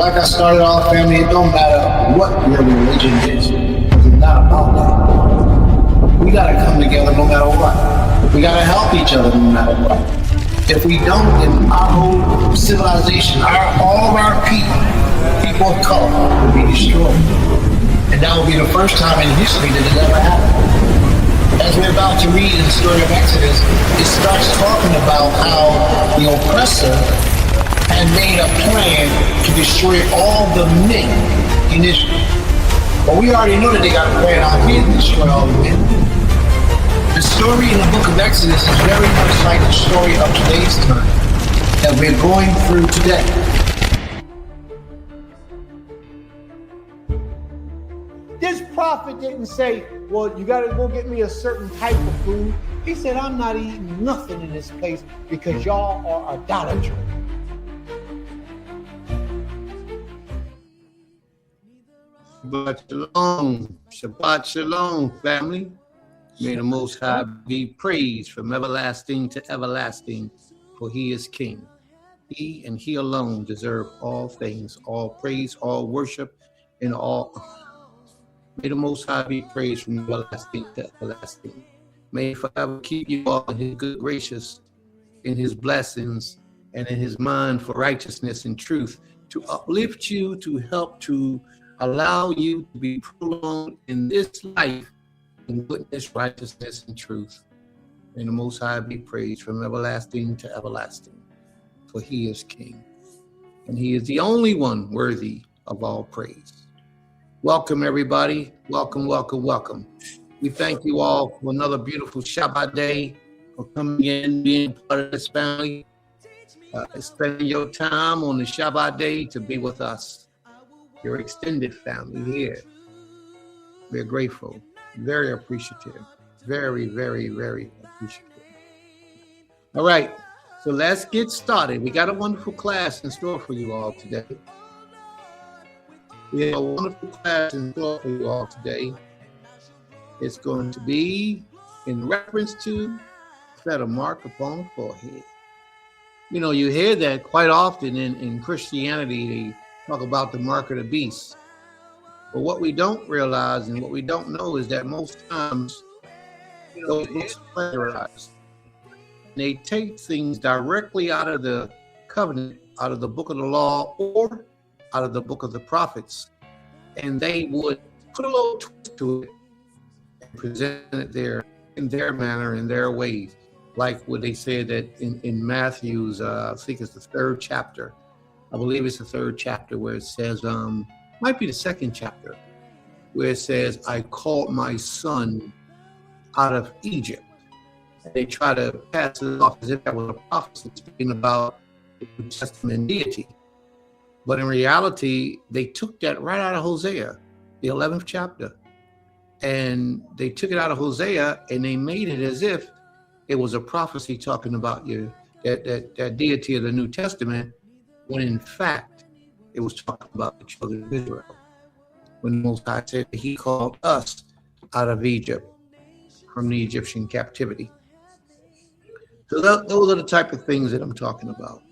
like I started off, family, it don't matter what your religion is. It's not about that. We gotta come together no matter what. We gotta help each other no matter what. If we don't, then our whole civilization, all of our people of color, will be destroyed. And that will be the first time in history that it ever happened. As we're about to read in the story of Exodus, it starts talking about how the oppressor had made a plan to destroy all the men initially. But we already know that they got a plan out here to destroy all the men. The story in the book of Exodus is very much like the story of today's time that we're going through today. This prophet didn't say, well, you got to go get me a certain type of food. He said, I'm not eating nothing in this place because y'all are idolatry. Shabbat shalom, Shabbat shalom, family. May the Most High be praised from everlasting to everlasting, for He is King. He and He alone deserve all things, all praise, all worship, and all honor. May the Most High be praised from everlasting to everlasting. May He forever keep you all in His good gracious, in His blessings, and in His mind for righteousness and truth, to uplift you, to help to allow you to be prolonged in this life and witness righteousness and truth. May the Most High be praised from everlasting to everlasting, for He is King, and He is the only one worthy of all praise. Welcome, everybody. Welcome, welcome, welcome. We thank you all for another beautiful Shabbat day, for coming in, being part of this family, spending your time on the Shabbat day to be with us, your extended family here. We're grateful, very appreciative, very, very, very appreciative. All right, so let's get started. We got a wonderful class in store for you all today. We have a wonderful class in store for you all today. It's going to be in reference to set a mark upon the forehead. You know, you hear that quite often in Christianity. They talk about the mark of the beast. But what we don't realize and what we don't know is that most times those books are plagiarized. They take things directly out of the covenant, out of the book of the law, or out of the book of the prophets, and they would put a little twist to it and present it there in their manner, in their ways. Like what they said that in Matthew's, I think it's the 3rd chapter. I believe it's the 3rd chapter where it says, might be the 2nd chapter, where it says, I called my son out of Egypt. And they try to pass it off as if that was a prophecy speaking about the New Testament deity. But in reality, they took that right out of Hosea, the 11th chapter. And they took it out of Hosea and they made it as if it was a prophecy talking about that deity of the New Testament, when in fact, it was talking about the children of Israel. When the Most High said that He called us out of Egypt from the Egyptian captivity. So those are the type of things that I'm talking about.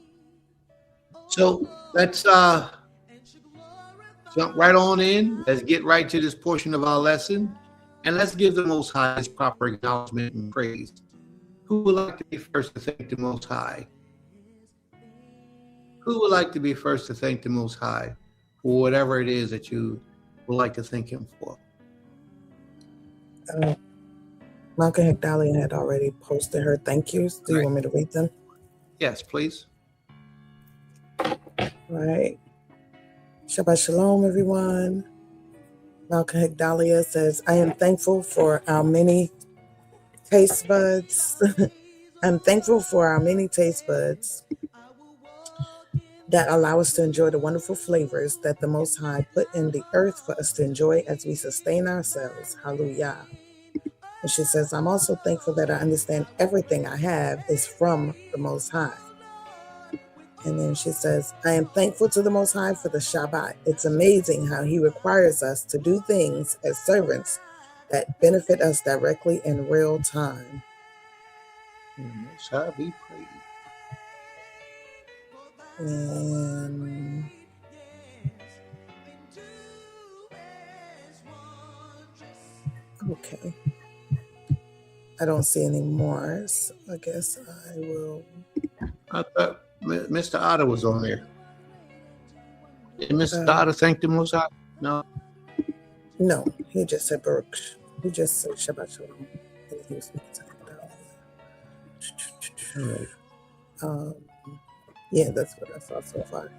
So let's jump right on in. Let's get right to this portion of our lesson. And let's give the Most High His proper acknowledgement and praise. Who would like to be first to thank the Most High? Who would like to be first to thank the Most High for whatever it is that you would like to thank Him for? Malcolm Higdalian had already posted her thank yous. Do you want me to read them? Yes, please. All right. Shabbat shalom, everyone. Malcolm Higdalia says, I am thankful for our many taste buds. I'm thankful for our many taste buds that allow us to enjoy the wonderful flavors that the Most High put in the earth for us to enjoy as we sustain ourselves. Hallelujah. And she says, I'm also thankful that I understand everything I have is from the Most High. And then she says, I am thankful to the Most High for the Shabbat. It's amazing how He requires us to do things as servants that benefit us directly in real time. Most High be praised. And Okay. I don't see any more, so I guess I will. I thought Mr. Otter was on there. Did Mr. Otter thank the Most High? No. No, he just said Baruch. He just said Shabbat Shalom. And he was speaking to him. All right. Yeah, that's what I saw so far.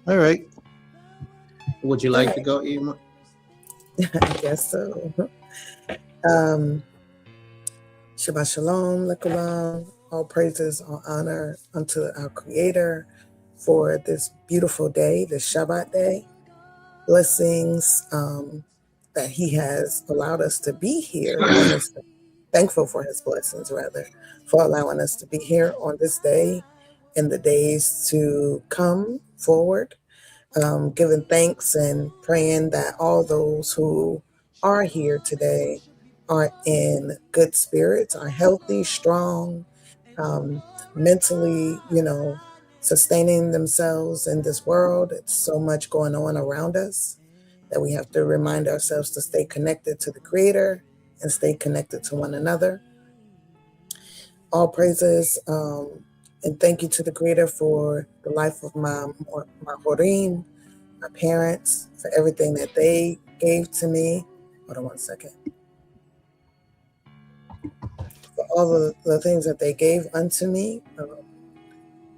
All right. Would you like to go, Ema? I guess so. Shabbat Shalom, Lekulam. All praises, all honor unto our Creator for this beautiful day, this Shabbat day. Blessings that He has allowed us to be here, and is thankful for His blessings, rather, for allowing us to be here on this day and the days to come forward. Giving thanks and praying that all those who are here today are in good spirits, are healthy, strong, mentally, sustaining themselves in this world. It's so much going on around us that we have to remind ourselves to stay connected to the Creator and stay connected to one another. All praises and thank you to the Creator for the life of my Horim, my parents, for everything that they gave to me. Hold on one second. For all the things that they gave unto me.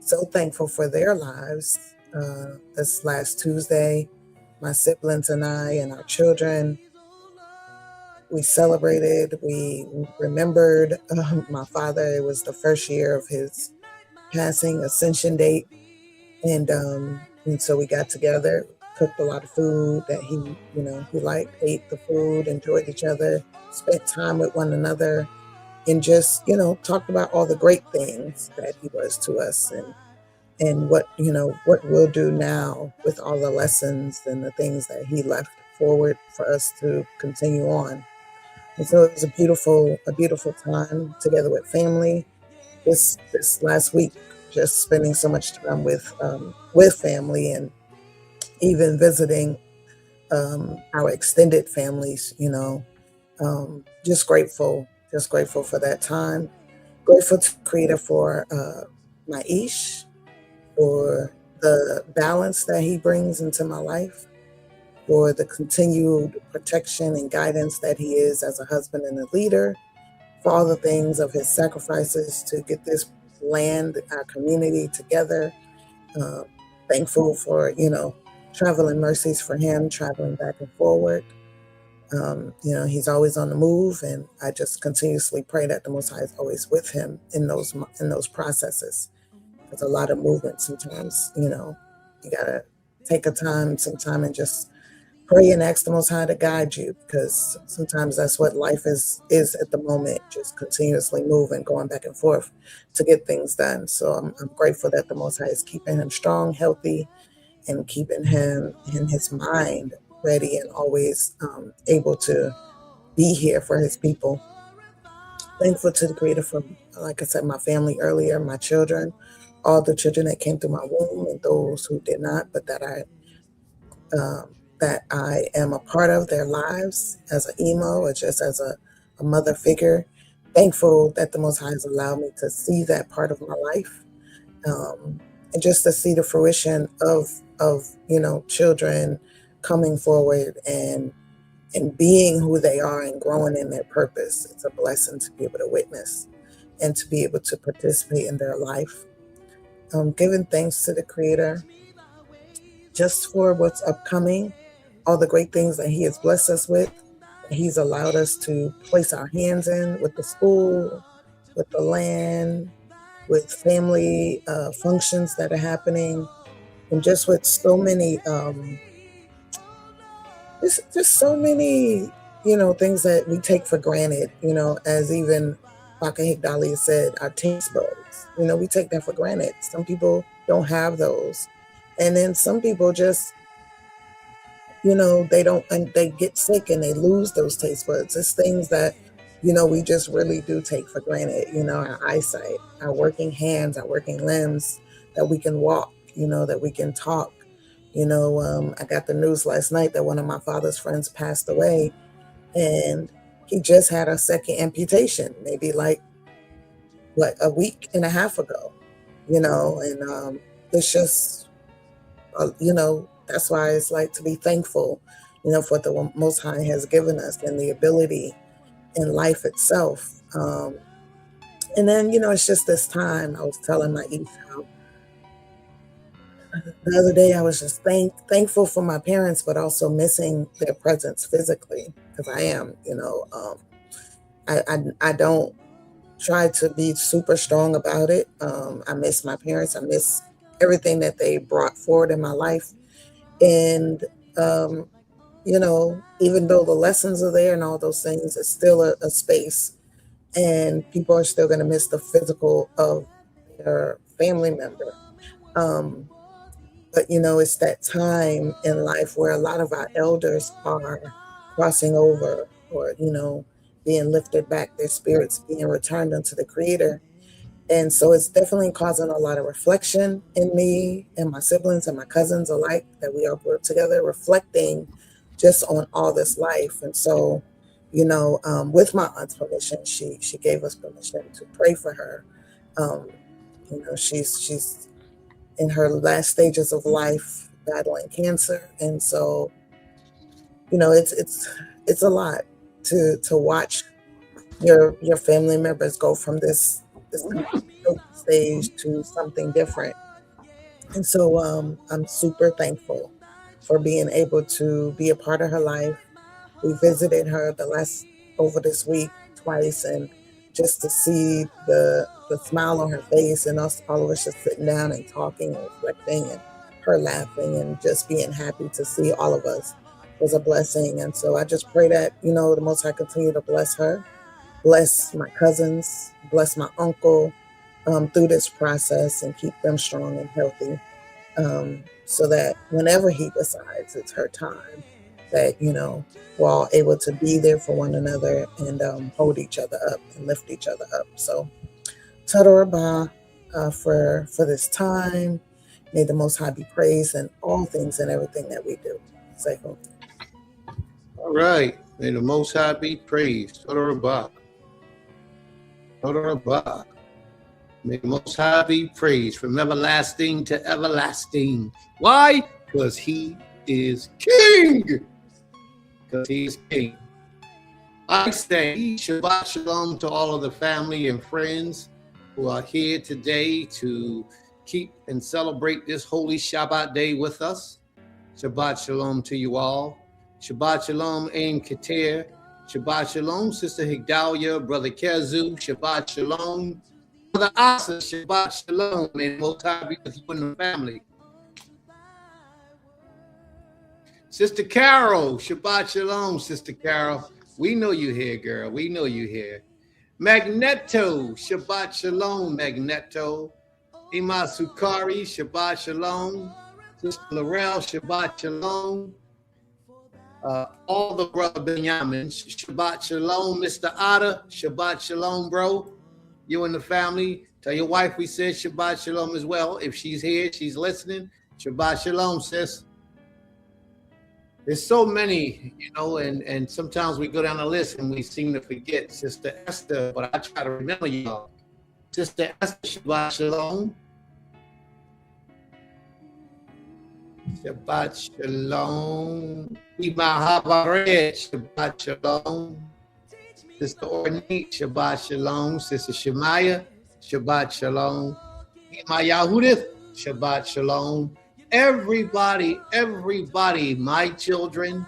So thankful for their lives. This last Tuesday, my siblings and I and our children, we celebrated, we remembered my father. It was the first year of his passing, ascension date. And so we got together, cooked a lot of food that he liked, ate the food, enjoyed each other, spent time with one another, and just, talked about all the great things that he was to us and what we'll do now with all the lessons and the things that he left forward for us to continue on. And so it was a beautiful time together with family. This last week, just spending so much time with family and even visiting our extended families, just grateful for that time. Grateful to the Creator for my Ish, for the balance that he brings into my life, for the continued protection and guidance that he is as a husband and a leader, for all the things of his sacrifices to get this land, our community together. Thankful for, traveling mercies for him, traveling back and forward. He's always on the move, and I just continuously pray that the Most High is always with him in those processes. There's a lot of movement sometimes, you gotta take some time and just pray and ask the Most High to guide you, because sometimes that's what life is at the moment, just continuously moving, going back and forth to get things done. So I'm grateful that the Most High is keeping him strong, healthy, and keeping him in his mind ready and always able to be here for his people. Thankful to the Creator for, like I said, my family earlier, my children, all the children that came through my womb and those who did not, but that I am a part of their lives as an emo or just as a mother figure. Thankful that the Most High has allowed me to see that part of my life, and just to see the fruition of children coming forward and being who they are and growing in their purpose. It's a blessing to be able to witness and to be able to participate in their life. Giving thanks to the Creator just for what's upcoming, all the great things that he has blessed us with, that he's allowed us to place our hands in, with the school, with the land, with family functions that are happening, and just with so many just so many things that we take for granted, as even Baka Higdali said, our taste buds, we take that for granted. Some people don't have those, and then some people just they don't, and they get sick and they lose those taste buds. It's things that we just really do take for granted, our eyesight, our working hands, our working limbs, that we can walk, that we can talk, I got the news last night that one of my father's friends passed away, and he just had a second amputation, maybe like a week and a half ago, and it's just, that's why it's like to be thankful, for what the Most High has given us and the ability in life itself. And then, it's just this time. I was telling my niece how the other day I was just thankful for my parents, but also missing their presence physically, because I am, I don't try to be super strong about it. I miss my parents. I miss everything that they brought forward in my life. And, even though the lessons are there and all those things, it's still a space, and people are still going to miss the physical of their family member. But, it's that time in life where a lot of our elders are crossing over, or, being lifted back, their spirits being returned unto the Creator. And so it's definitely causing a lot of reflection in me and my siblings and my cousins alike, that we all grew up together, reflecting just on all this life. And so, with my aunt's permission, she gave us permission to pray for her. She's in her last stages of life, battling cancer. And so, it's a lot to watch your family members go from this stage to something different. And so I'm super thankful for being able to be a part of her life. We visited her over this week twice, and just to see the smile on her face, and all of us just sitting down and talking and reflecting, and her laughing and just being happy to see all of us was a blessing. And so I just pray that, the Most High continue to bless her, bless my cousins, bless my uncle through this process, and keep them strong and healthy, so that whenever he decides it's her time, that, we're all able to be there for one another and hold each other up and lift each other up. So, Toda Rabah for this time. May the Most High be praised in all things and everything that we do. Say so. All right. May the Most High be praised. Toda Rabah. Toda Rabah. May the Most High be praised from everlasting to everlasting. Why? Because He is King. Because He is King. I say Shabbat Shalom to all of the family and friends who are here today to keep and celebrate this holy Shabbat day with us. Shabbat Shalom to you all. Shabbat Shalom, Aim Kater. Shabbat Shalom, Sister Higdalia, Brother Kezu. Shabbat Shalom, Brother Asa. Shabbat Shalom. May the Most High be with you and the family. Sister Carol. Shabbat Shalom, Sister Carol. We know you here, girl. We know you here. Magneto. Shabbat Shalom, Magneto. Ima Sukari. Shabbat Shalom. Sister Laurel. Shabbat Shalom. All the brother Benyamins, Shabbat Shalom. Mr. Otter, Shabbat Shalom, bro. You and the family. Tell your wife we said Shabbat Shalom as well. If she's here, she's listening. Shabbat Shalom, sis. There's so many, and sometimes we go down the list and we seem to forget Sister Esther, but I try to remember y'all. Sister Esther, Shabbat Shalom. Shabbat Shalom. Ima Havaret, Shabbat Shalom. Sister Ornate, Shabbat Shalom. Sister Shemaiah, Shabbat Shalom. Ima Yahudith, Shabbat Shalom. Everybody, my children,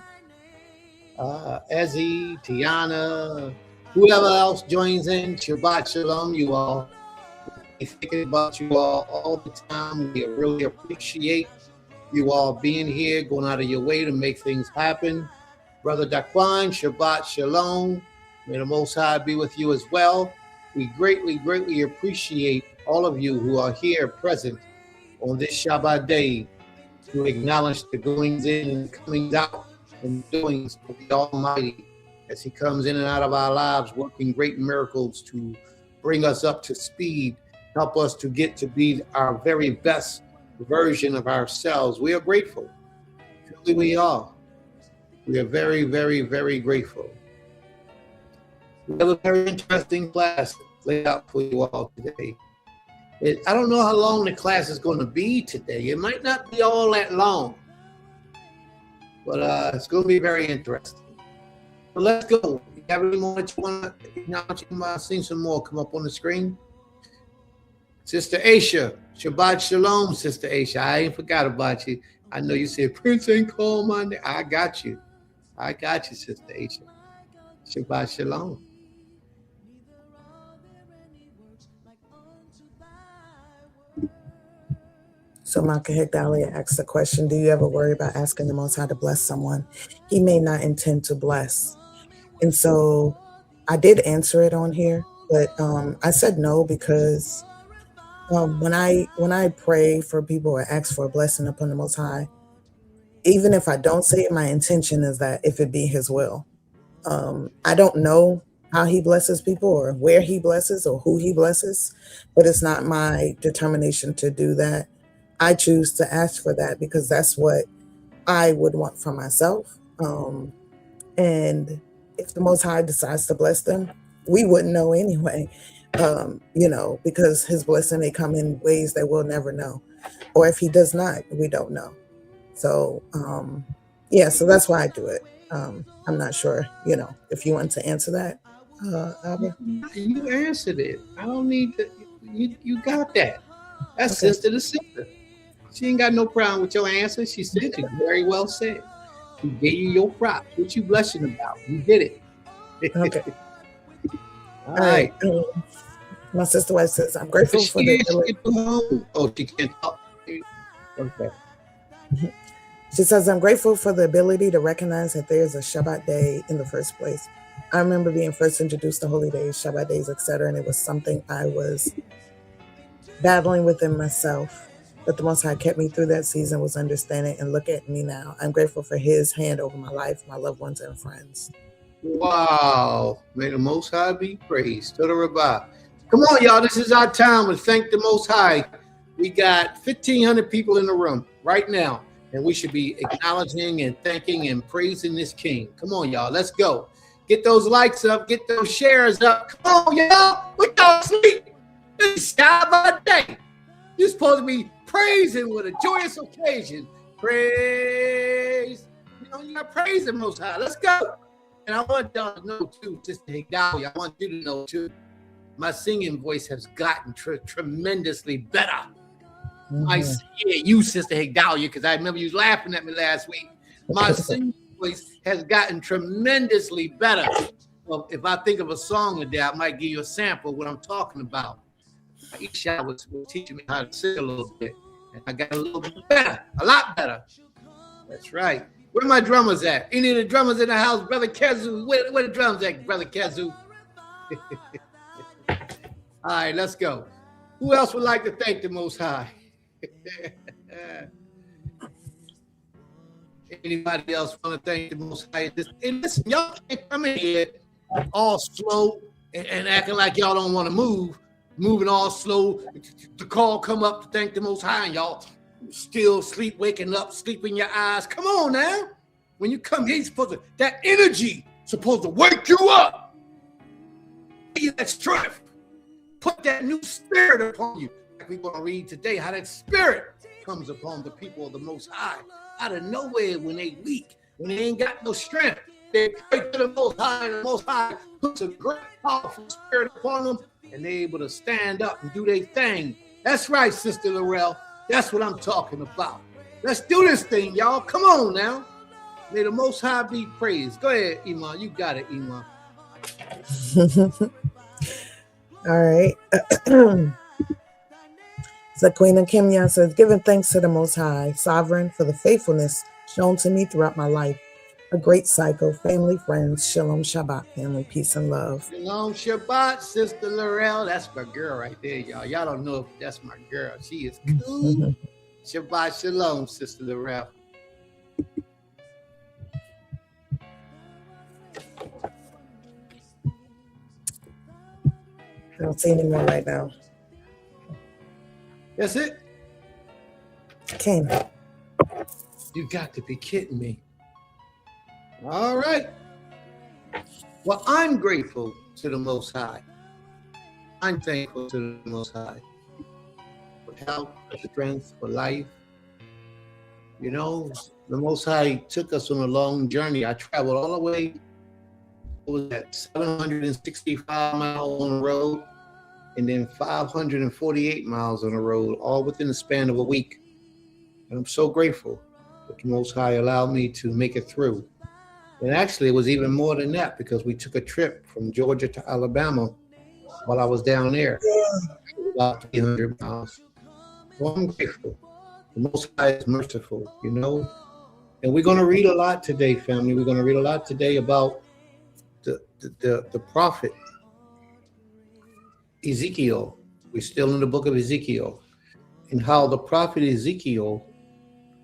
Ezzy, Tiana, whoever else joins in, Shabbat Shalom, you all. We're thinking about you all the time. We really appreciate you all being here, going out of your way to make things happen. Brother Daquan, Shabbat Shalom. May the Most High be with you as well. We greatly appreciate all of you who are here present on this Shabbat day to acknowledge the goings in and comings out and doings of the Almighty as He comes in and out of our lives, working great miracles to bring us up to speed, help us to get to be our very best version of ourselves. We are grateful. Truly we are. We are very, very, very grateful. We have a very interesting class laid out for you all today. I don't know how long the class is going to be today. It might not be all that long, but it's going to be very interesting. So let's go. You have any more that you want to acknowledge? I've seen some more come up on the screen. Sister Aisha, Shabbat Shalom, Sister Aisha. I ain't forgot about you. I know you said Prince ain't called my name. I got you. I got you, Sister Aisha. Shabbat Shalom. So Malka Higdalia asks the question, do you ever worry about asking the Most High to bless someone he may not intend to bless? And so I did answer it on here, but I said no because when I pray for people or ask for a blessing upon the Most High, even if I don't say it, my intention is that if it be his will. I don't know how he blesses people or where he blesses or who he blesses, but it's not my determination to do that. I choose to ask for that because that's what I would want for myself. And if the Most High decides to bless them, we wouldn't know anyway, because his blessing may come in ways that we'll never know. Or if he does not, we don't know. So, so that's why I do it. I'm not sure, if you want to answer that, Albert. You answered it. I don't need to. You got that. That's okay. Sister to sister. She ain't got no problem with your answer. She said it very well said. She gave you your props. What you blushing about? You did it. Okay. All right. My sister wife says, I'm grateful for the... Oh, she can't talk. Okay. She says, I'm grateful for the ability to recognize that there's a Shabbat day in the first place. I remember being first introduced to holy days, Shabbat days, etc., and it was something I was battling within myself. But the Most High kept me through that season, was understanding, and look at me now. I'm grateful for his hand over my life, my loved ones, and friends. Wow. May the Most High be praised. To the Rabbah. Come on, y'all. This is our time to thank the Most High. We got 1,500 people in the room right now, and we should be acknowledging and thanking and praising this King. Come on, y'all. Let's go. Get those likes up. Get those shares up. Come on, y'all. We don't sleep. It's Shabbat day. You're supposed to be praising with a joyous occasion. Praise. You got to praise the Most High. Let's go. And I want y'all to know, too, Sister Higdalia, I want you to know, too, my singing voice has gotten tremendously better. You, Sister Higdalia, because I remember you was laughing at me last week. My singing voice has gotten tremendously better. Well, if I think of a song today, I might give you a sample of what I'm talking about. Isha was teaching me how to sing a little bit, and I got a little bit better, a lot better. That's right. Where my drummers at? Any of the drummers in the house? Brother Kezu, where the drums at, Brother Kezu? All right, let's go. Who else would like to thank the Most High? Anybody else want to thank the Most High? And listen, y'all can't come in here all slow and acting like y'all don't want to move. Moving all slow, the call come up to thank the Most High, and y'all still sleep, waking up, sleep in your eyes. Come on now. When you come here, that energy supposed to wake you up. Give you that strength. Put that new spirit upon you. Like we're going to read today, how that spirit comes upon the people of the Most High. Out of nowhere when they weak, when they ain't got no strength. They pray to the Most High, and the Most High puts a great, powerful spirit upon them, and they're able to stand up and do their thing. That's right, Sister Laurel. That's what I'm talking about. Let's do this thing, y'all. Come on now. May the Most High be praised. Go ahead, Iman. You got it, Iman. All right. So Queen of Kimya says, giving thanks to the Most High, Sovereign, for the faithfulness shown to me throughout my life. A great cycle, family, friends, Shalom Shabbat, family, peace and love. Shalom Shabbat, Sister Laurel. That's my girl right there, y'all. Y'all don't know if that's my girl. She is cool. Shabbat Shalom, Sister Laurel. I don't see any more right now. That's it? Okay. You got to be kidding me. All right. Well, I'm grateful to the Most High. I'm thankful to the Most High for health, for strength, for life. You know, the Most High took us on a long journey. I traveled all the way, what was that, 765 miles on the road, and then 548 miles on the road, all within the span of a week. And I'm so grateful that the Most High allowed me to make it through. And actually, it was even more than that because we took a trip from Georgia to Alabama while I was down there, about 300 miles. So I'm grateful. The Most High is merciful, you know. And we're going to read a lot today, family. We're going to read a lot today about the prophet Ezekiel. We're still in the book of Ezekiel, and how the prophet Ezekiel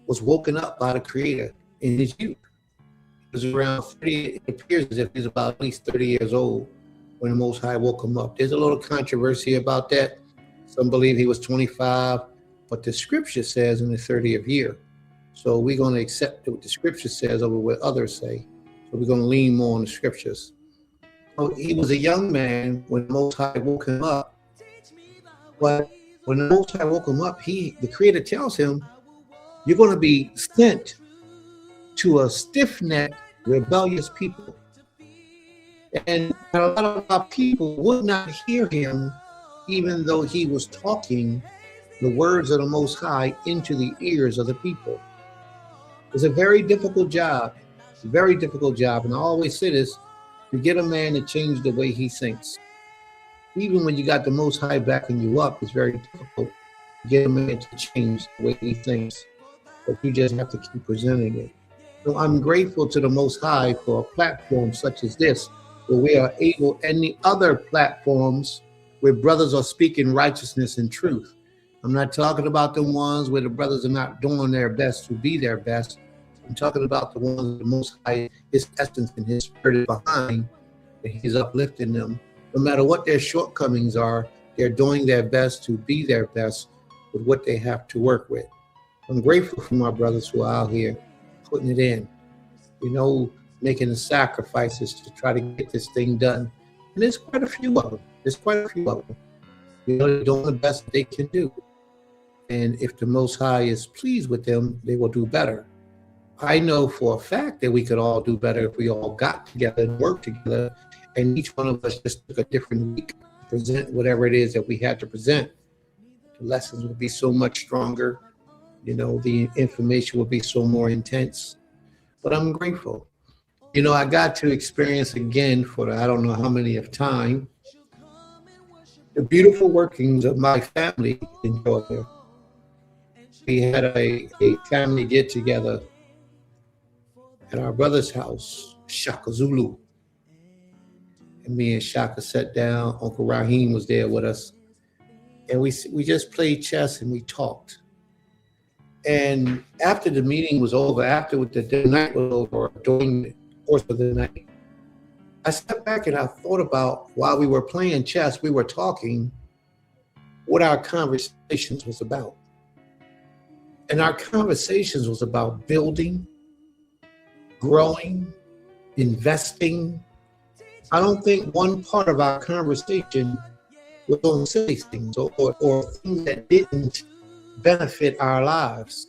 was woken up by the Creator in his youth. He was around 30, it appears as if he's about at least 30 years old when the Most High woke him up. There's a little controversy about that. Some believe he was 25, but the scripture says in the 30th year. So we're going to accept what the scripture says over what others say. So we're going to lean more on the scriptures. So he was a young man when the Most High woke him up. But when the Most High woke him up, the Creator tells him, you're going to be sent to a stiff-necked, rebellious people. And a lot of our people would not hear him, even though he was talking the words of the Most High into the ears of the people. It's a very difficult job, very difficult job. And I always say this, to get a man to change the way he thinks. Even when you got the Most High backing you up, it's very difficult to get a man to change the way he thinks. But you just have to keep presenting it. So I'm grateful to the Most High for a platform such as this, where we are able, and the other platforms where brothers are speaking righteousness and truth. I'm not talking about the ones where the brothers are not doing their best to be their best. I'm talking about the ones that the Most High, his essence and his spirit is behind, and he's uplifting them. No matter what their shortcomings are, they're doing their best to be their best with what they have to work with. I'm grateful for my brothers who are out here putting it in, you know, making the sacrifices to try to get this thing done. And there's quite a few of them. You know, they're doing the best they can do. And if the Most High is pleased with them, they will do better. I know for a fact that we could all do better if we all got together and worked together, and each one of us just took a different week to present whatever it is that we had to present. The lessons would be so much stronger. You know, the information will be so more intense. But I'm grateful. You know, I got to experience again for I don't know how many of time, the beautiful workings of my family in Georgia. We had a family get together at our brother's house, Shaka Zulu. And me and Shaka sat down. Uncle Raheem was there with us. And we just played chess and we talked. And after the meeting was over, after the night was over, during the course of the night, I stepped back and I thought about while we were playing chess, we were talking what our conversations was about. And our conversations was about building, growing, investing. I don't think one part of our conversation was on silly things or things that didn't benefit our lives.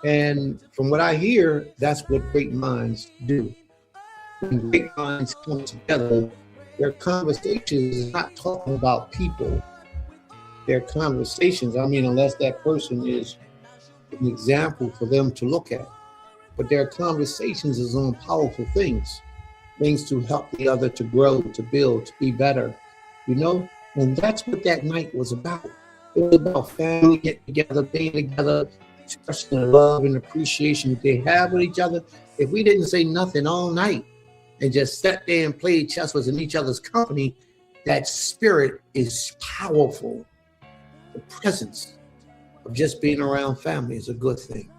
And from what I hear, that's what great minds do. When great minds come together, their conversations is not talking about people. Their conversations, I mean, unless that person is an example for them to look at. But their conversations is on powerful things to help the other to grow, to build, to be better, you know? And that's what that night was about. It was about family getting together, being together, expressing the love and appreciation that they have with each other. If we didn't say nothing all night and just sat there and played chess, was in each other's company, that spirit is powerful. The presence of just being around family is a good thing.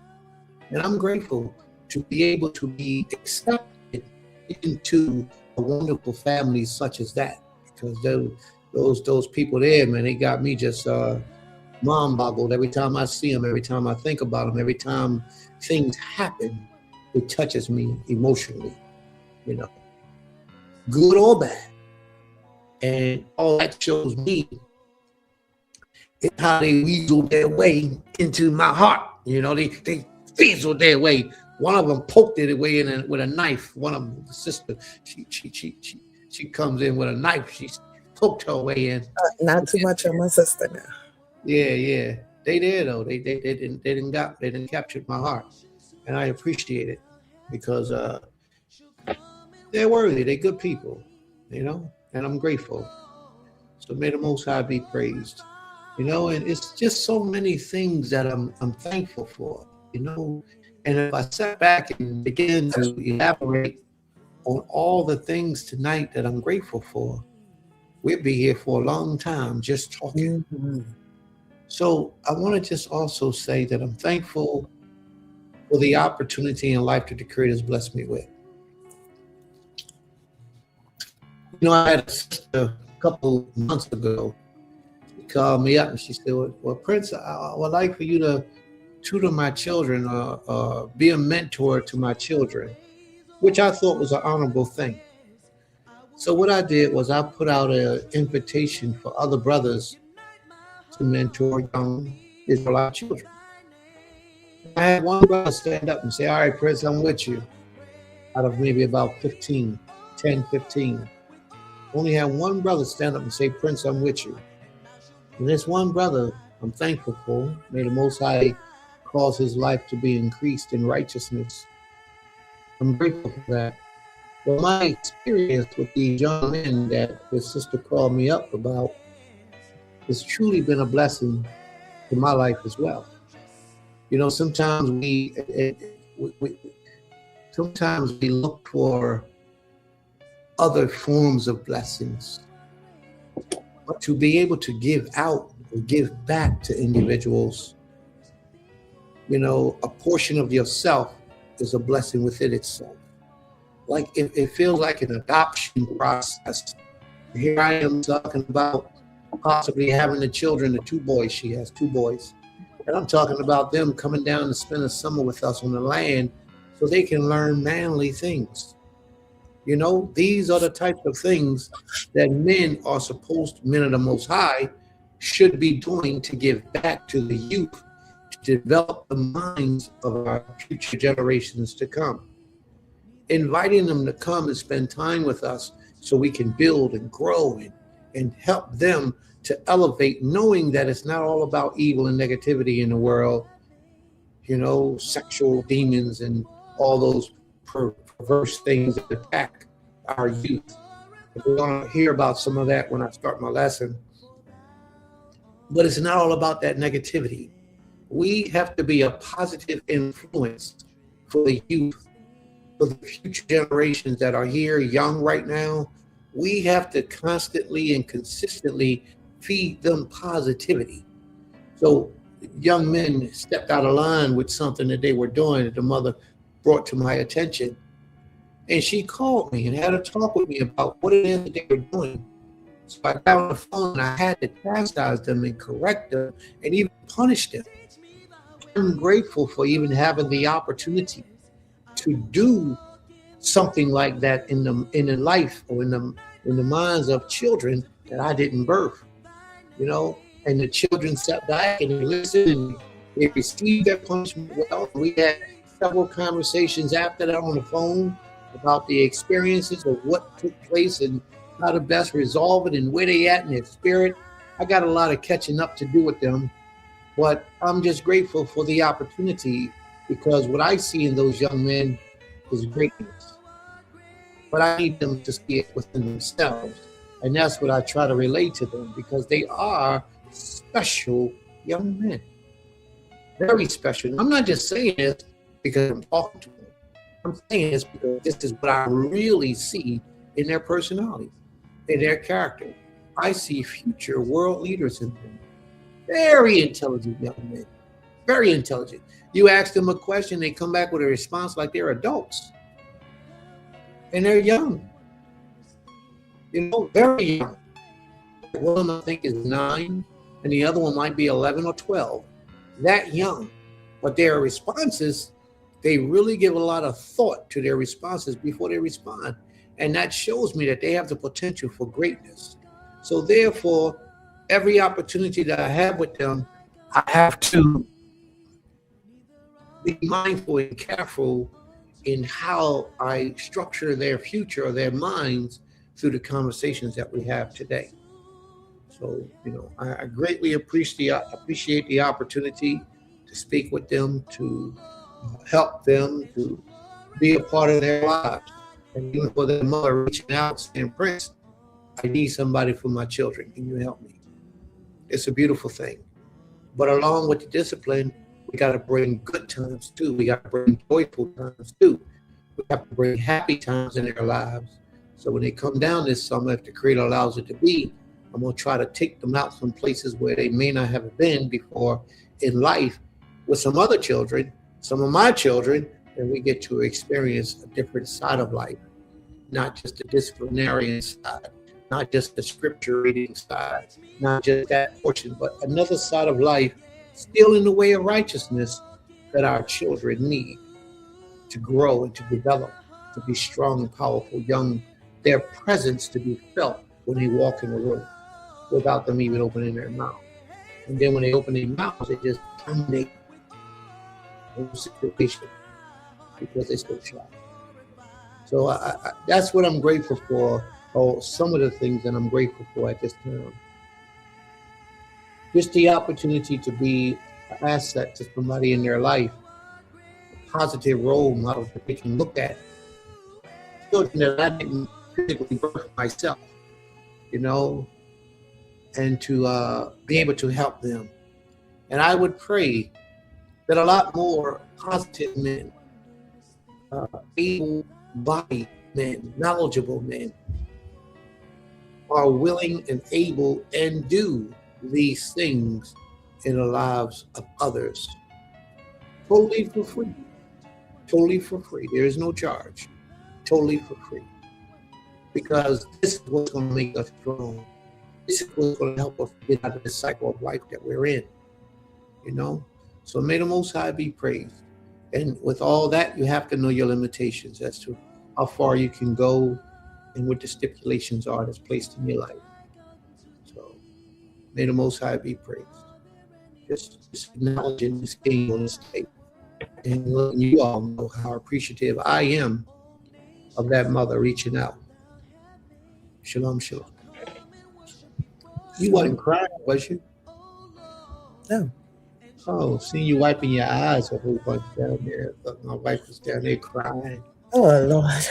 And I'm grateful to be able to be accepted into a wonderful family such as that, because those people there, man, they got me just mind boggled every time I see them, every time I think about them, every time things happen. It touches me emotionally, you know, good or bad. And all that shows me is how they weasel their way into my heart. You know, they weasel their way. One of them poked it away with a knife. One of them, the sister, she comes in with a knife. She poked her way in. Not too much on my sister now. Yeah. They did though. They didn't capture my heart, and I appreciate it because they're worthy. They're good people, you know, and I'm grateful. So may the Most High be praised, you know. And it's just so many things that I'm thankful for, you know. And if I sat back and begin to elaborate on all the things tonight that I'm grateful for, we'd be here for a long time just talking. Mm-hmm. So I want to just also say that I'm thankful for the opportunity in life that the Creator has blessed me with. You know, I had a sister a couple months ago. She called me up and she said, well, Prince, I would like for you to tutor my children or be a mentor to my children, which I thought was an honorable thing. So what I did was I put out an invitation for other brothers to mentor young Israelite children. I had one brother stand up and say, all right, Prince, I'm with you. Out of maybe about 10, 15. Only had one brother stand up and say, Prince, I'm with you. And this one brother, I'm thankful for. May the Most High cause his life to be increased in righteousness. I'm grateful for that. But my experience with these young men that this sister called me up about has truly been a blessing to my life as well. You know, sometimes we look for other forms of blessings, but to be able to give out and give back to individuals, you know, a portion of yourself is a blessing within itself. Like it feels like an adoption process. Here I am talking about possibly having the children, the two boys. She has two boys. And I'm talking about them coming down to spend a summer with us on the land so they can learn manly things. You know, these are the types of things that men are supposed, men of the Most High, should be doing to give back to the youth, to develop the minds of our future generations to come. Inviting them to come and spend time with us so we can build and grow and help them to elevate, knowing that it's not all about evil and negativity in the world, you know, sexual demons and all those perverse things that attack our youth. We're going to hear about some of that when I start my lesson. But it's not all about that negativity. We have to be a positive influence for the youth, for the future generations that are here, young right now. We have to constantly and consistently feed them positivity. So young men stepped out of line with something that they were doing that the mother brought to my attention. And she called me and had a talk with me about what it is that they were doing. So I got on the phone and I had to chastise them and correct them and even punish them. I'm grateful for even having the opportunity to do something like that in the life or in the minds of children that I didn't birth, you know. And the children sat back and they listened and they received their punishment well. We had several conversations after that on the phone about the experiences of what took place and how to best resolve it and where they at in their spirit. I got a lot of catching up to do with them, but I'm just grateful for the opportunity because what I see in those young men is greatness. But I need them to see it within themselves. And that's what I try to relate to them because they are special young men. Very special. I'm not just saying this because I'm talking to them. I'm saying this because this is what I really see in their personality, in their character. I see future world leaders in them. Very intelligent young men. Very intelligent. You ask them a question, they come back with a response like they're adults. And they're young. You know, very young. One of them, I think, is 9. and the other one might be 11 or 12, that young. But their responses, they really give a lot of thought to their responses before they respond. And that shows me that they have the potential for greatness. So therefore, every opportunity that I have with them, I have to be mindful and careful in how I structure their future or their minds through the conversations that we have today. So, I greatly appreciate the opportunity to speak with them, to help them, to be a part of their lives. And even for their mother reaching out saying, Prince, I need somebody for my children. Can you help me? It's a beautiful thing. But along with the discipline, we got to bring good times too. We got to bring joyful times too. We have to bring happy times in their lives. So when they come down this summer, if the Creator allows it to be, I'm going to try to take them out some places where they may not have been before in life with some other children, some of my children, and we get to experience a different side of life, not just the disciplinarian side, not just the scripture reading side, not just that portion, but another side of life still in the way of righteousness that our children need to grow and to develop, to be strong and powerful, young, their presence to be felt when they walk in the room without them even opening their mouth. And then when they open their mouths, they just dominate the whole situation because they're still shy. So that's what I'm grateful for, or some of the things that I'm grateful for at this time. Just the opportunity to be an asset to somebody in their life, a positive role model that they can look at. Children that I didn't physically birth myself, and to be able to help them. And I would pray that a lot more positive men, able-bodied men, knowledgeable men, are willing and able and do these things in the lives of others. Totally for free. Totally for free. There is no charge. Totally for free. Because this is what's going to make us strong. This is what's going to help us get out of the cycle of life that we're in. So may the Most High be praised. And with all that, you have to know your limitations as to how far you can go and what the stipulations are that's placed in your life. So may the Most High be praised. Just acknowledging this king on this day and letting you all know how appreciative I am of that mother reaching out. Shalom, shalom. You wasn't crying, was you? No. Oh, seeing you wiping your eyes a whole bunch down there. I thought my wife was down there crying. Oh, Lord.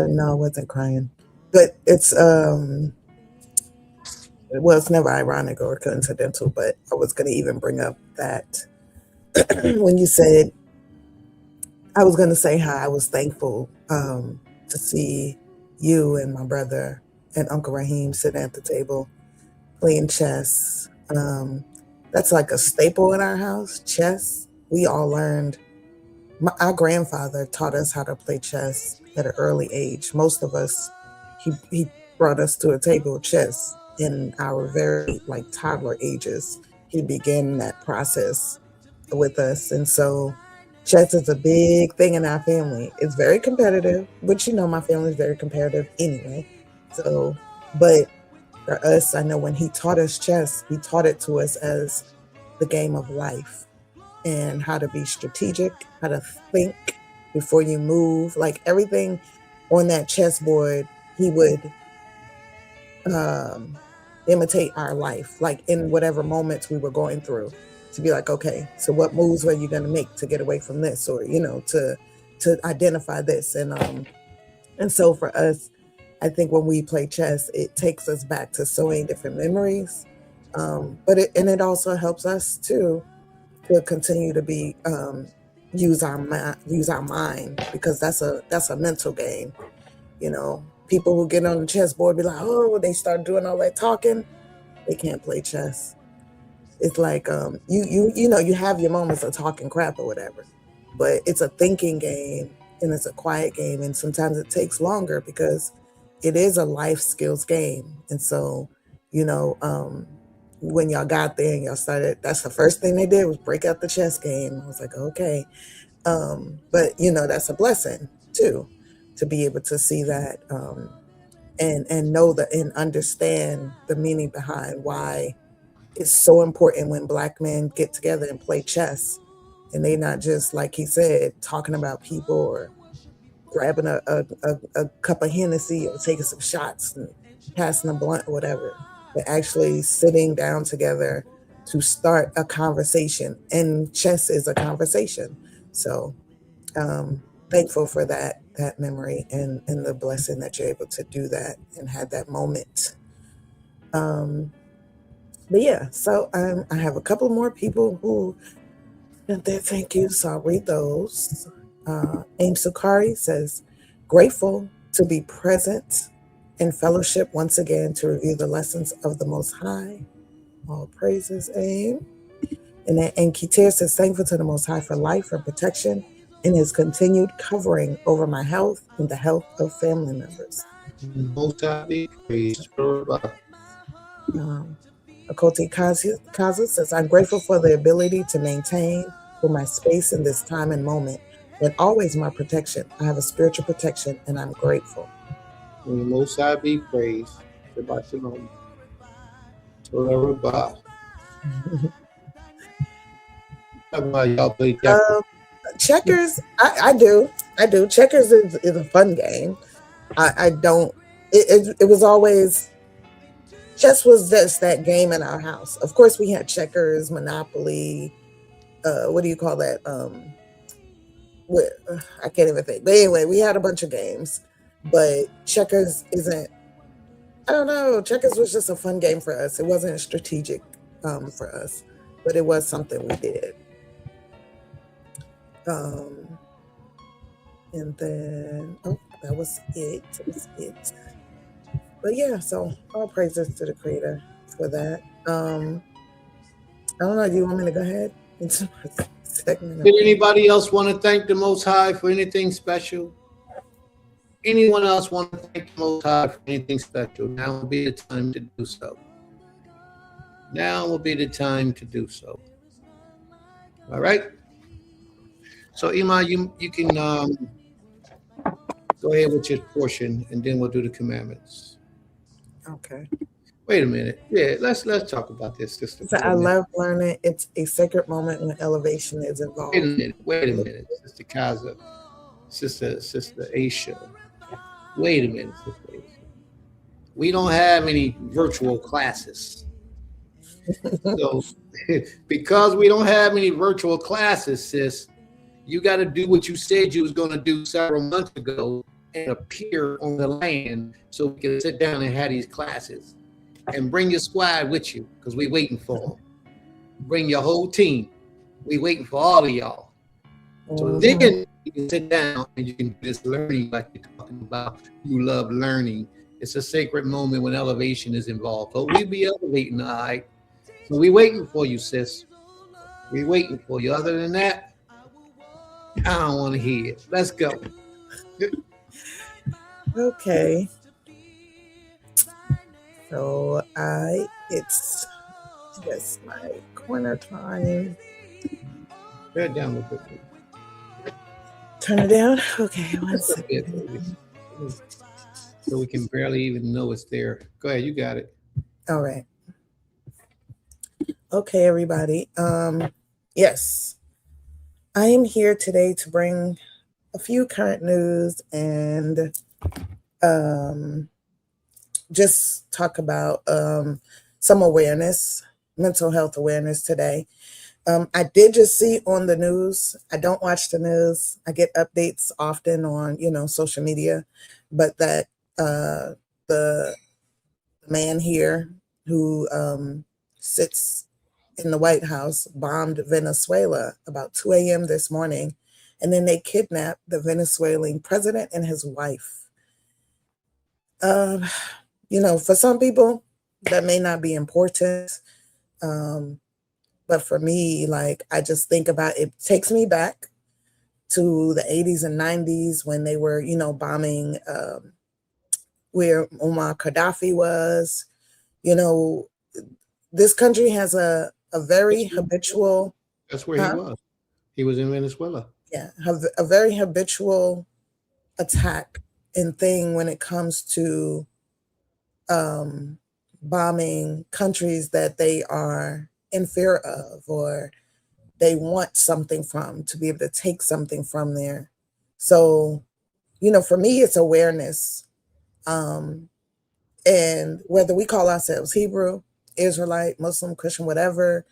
No, I wasn't crying. But it's never ironic or coincidental, but I was going to even bring up that when you said, I was going to say how I was thankful to see you and my brother and Uncle Raheem sitting at the table playing chess. That's like a staple in our house, chess. We all learned. Our grandfather taught us how to play chess at an early age. Most of us, he brought us to a table of chess in our very toddler ages. He began that process with us. And so chess is a big thing in our family. It's very competitive, but my family is very competitive anyway. So, but for us, I know when he taught us chess, he taught it to us as the game of life and how to be strategic, how to think before you move. Like everything on that chessboard, he would imitate our life, like in whatever moments we were going through, to be like, okay, so what moves were you going to make to get away from this, or to identify this, and so for us, I think when we play chess, it takes us back to so many different memories, but it also helps us to continue to be use our mind, because that's a mental game. People who get on the chessboard be like, oh, they start doing all that talking, they can't play chess. It's like you have your moments of talking crap or whatever, but it's a thinking game and it's a quiet game, and sometimes it takes longer because it is a life skills game. And so when y'all got there and y'all started, that's the first thing they did was break out the chess game. I was like, okay. But that's a blessing too, to be able to see that, and know that and understand the meaning behind why it's so important when Black men get together and play chess, and they not just, like he said, talking about people or grabbing a cup of Hennessy or taking some shots and passing a blunt or whatever, but actually sitting down together to start a conversation. And chess is a conversation. So thankful for that memory and the blessing that you're able to do that and had that moment. But yeah, so I have a couple more people who sent their thank you, so I'll read those. Aim Sukari says, grateful to be present in fellowship once again to review the lessons of the Most High. All praises, Aim. And Kitir says, thankful to the Most High for life and protection and his continued covering over my health and the health of family members. Most High be praised. Akoti Kaza says, I'm grateful for the ability to maintain for my space in this time and moment, but always my protection. I have a spiritual protection and I'm grateful. And the Most High be praised. Shabbat Shalom. Torah Rabbah. Y'all play checkers, I do. Checkers is a fun game. I don't, it was always, chess was just that game in our house. Of course, we had checkers, Monopoly, what do you call that? I can't even think. But anyway, we had a bunch of games. But checkers isn't, I don't know. Checkers was just a fun game for us. It wasn't strategic for us, but it was something we did. And then, that was it. But yeah, so all praises to the Creator for that. I don't know. Do you want me to go ahead into my segment? Did anybody else want to thank the Most High for anything special? Anyone else want to thank the Most High for anything special? Now will be the time to do so. Now will be the time to do so. All right. So Iman, you can go ahead with your portion, and then we'll do the commandments. Okay. Wait a minute. Yeah, let's talk about this. So I love learning. It's a sacred moment when elevation is involved. Wait a minute, Sister Kaza, Sister Aisha. Wait a minute, Sister Aisha. We don't have any virtual classes. So because we don't have any virtual classes, sis, you got to do what you said you was going to do several months ago and appear on the land so we can sit down and have these classes. And bring your squad with you because we waiting for them. Bring your whole team. We waiting for all of y'all. So then you can sit down and you can do this learning like you're talking about. You love learning. It's a sacred moment when elevation is involved. So we be elevating, all right? So we waiting for you, sis. We waiting for you. Other than that, I don't want to hear it. Let's go. Okay. So it's just my corner time. Turn it down a little bit. Turn it down? Okay, one second. So we can barely even know it's there. Go ahead, you got it. All right. Okay, everybody. Yes. I am here today to bring a few current news and just talk about some awareness, mental health awareness today. I did just see on the news, I don't watch the news. I get updates often on, social media, but that the man here who sits in the White House bombed Venezuela about 2 a.m. this morning, and then they kidnapped the Venezuelan president and his wife. For some people, that may not be important. But for me, I just think about it takes me back to the 80s and 90s when they were, bombing where Muammar Gaddafi was, You know, this country has a very habitual. That's where he was. He was in Venezuela. Yeah, have a very habitual attack and thing when it comes to bombing countries that they are in fear of or they want something from, to be able to take something from there. So, you know, for me, it's awareness. And whether we call ourselves Hebrew, Israelite, Muslim, Christian, whatever,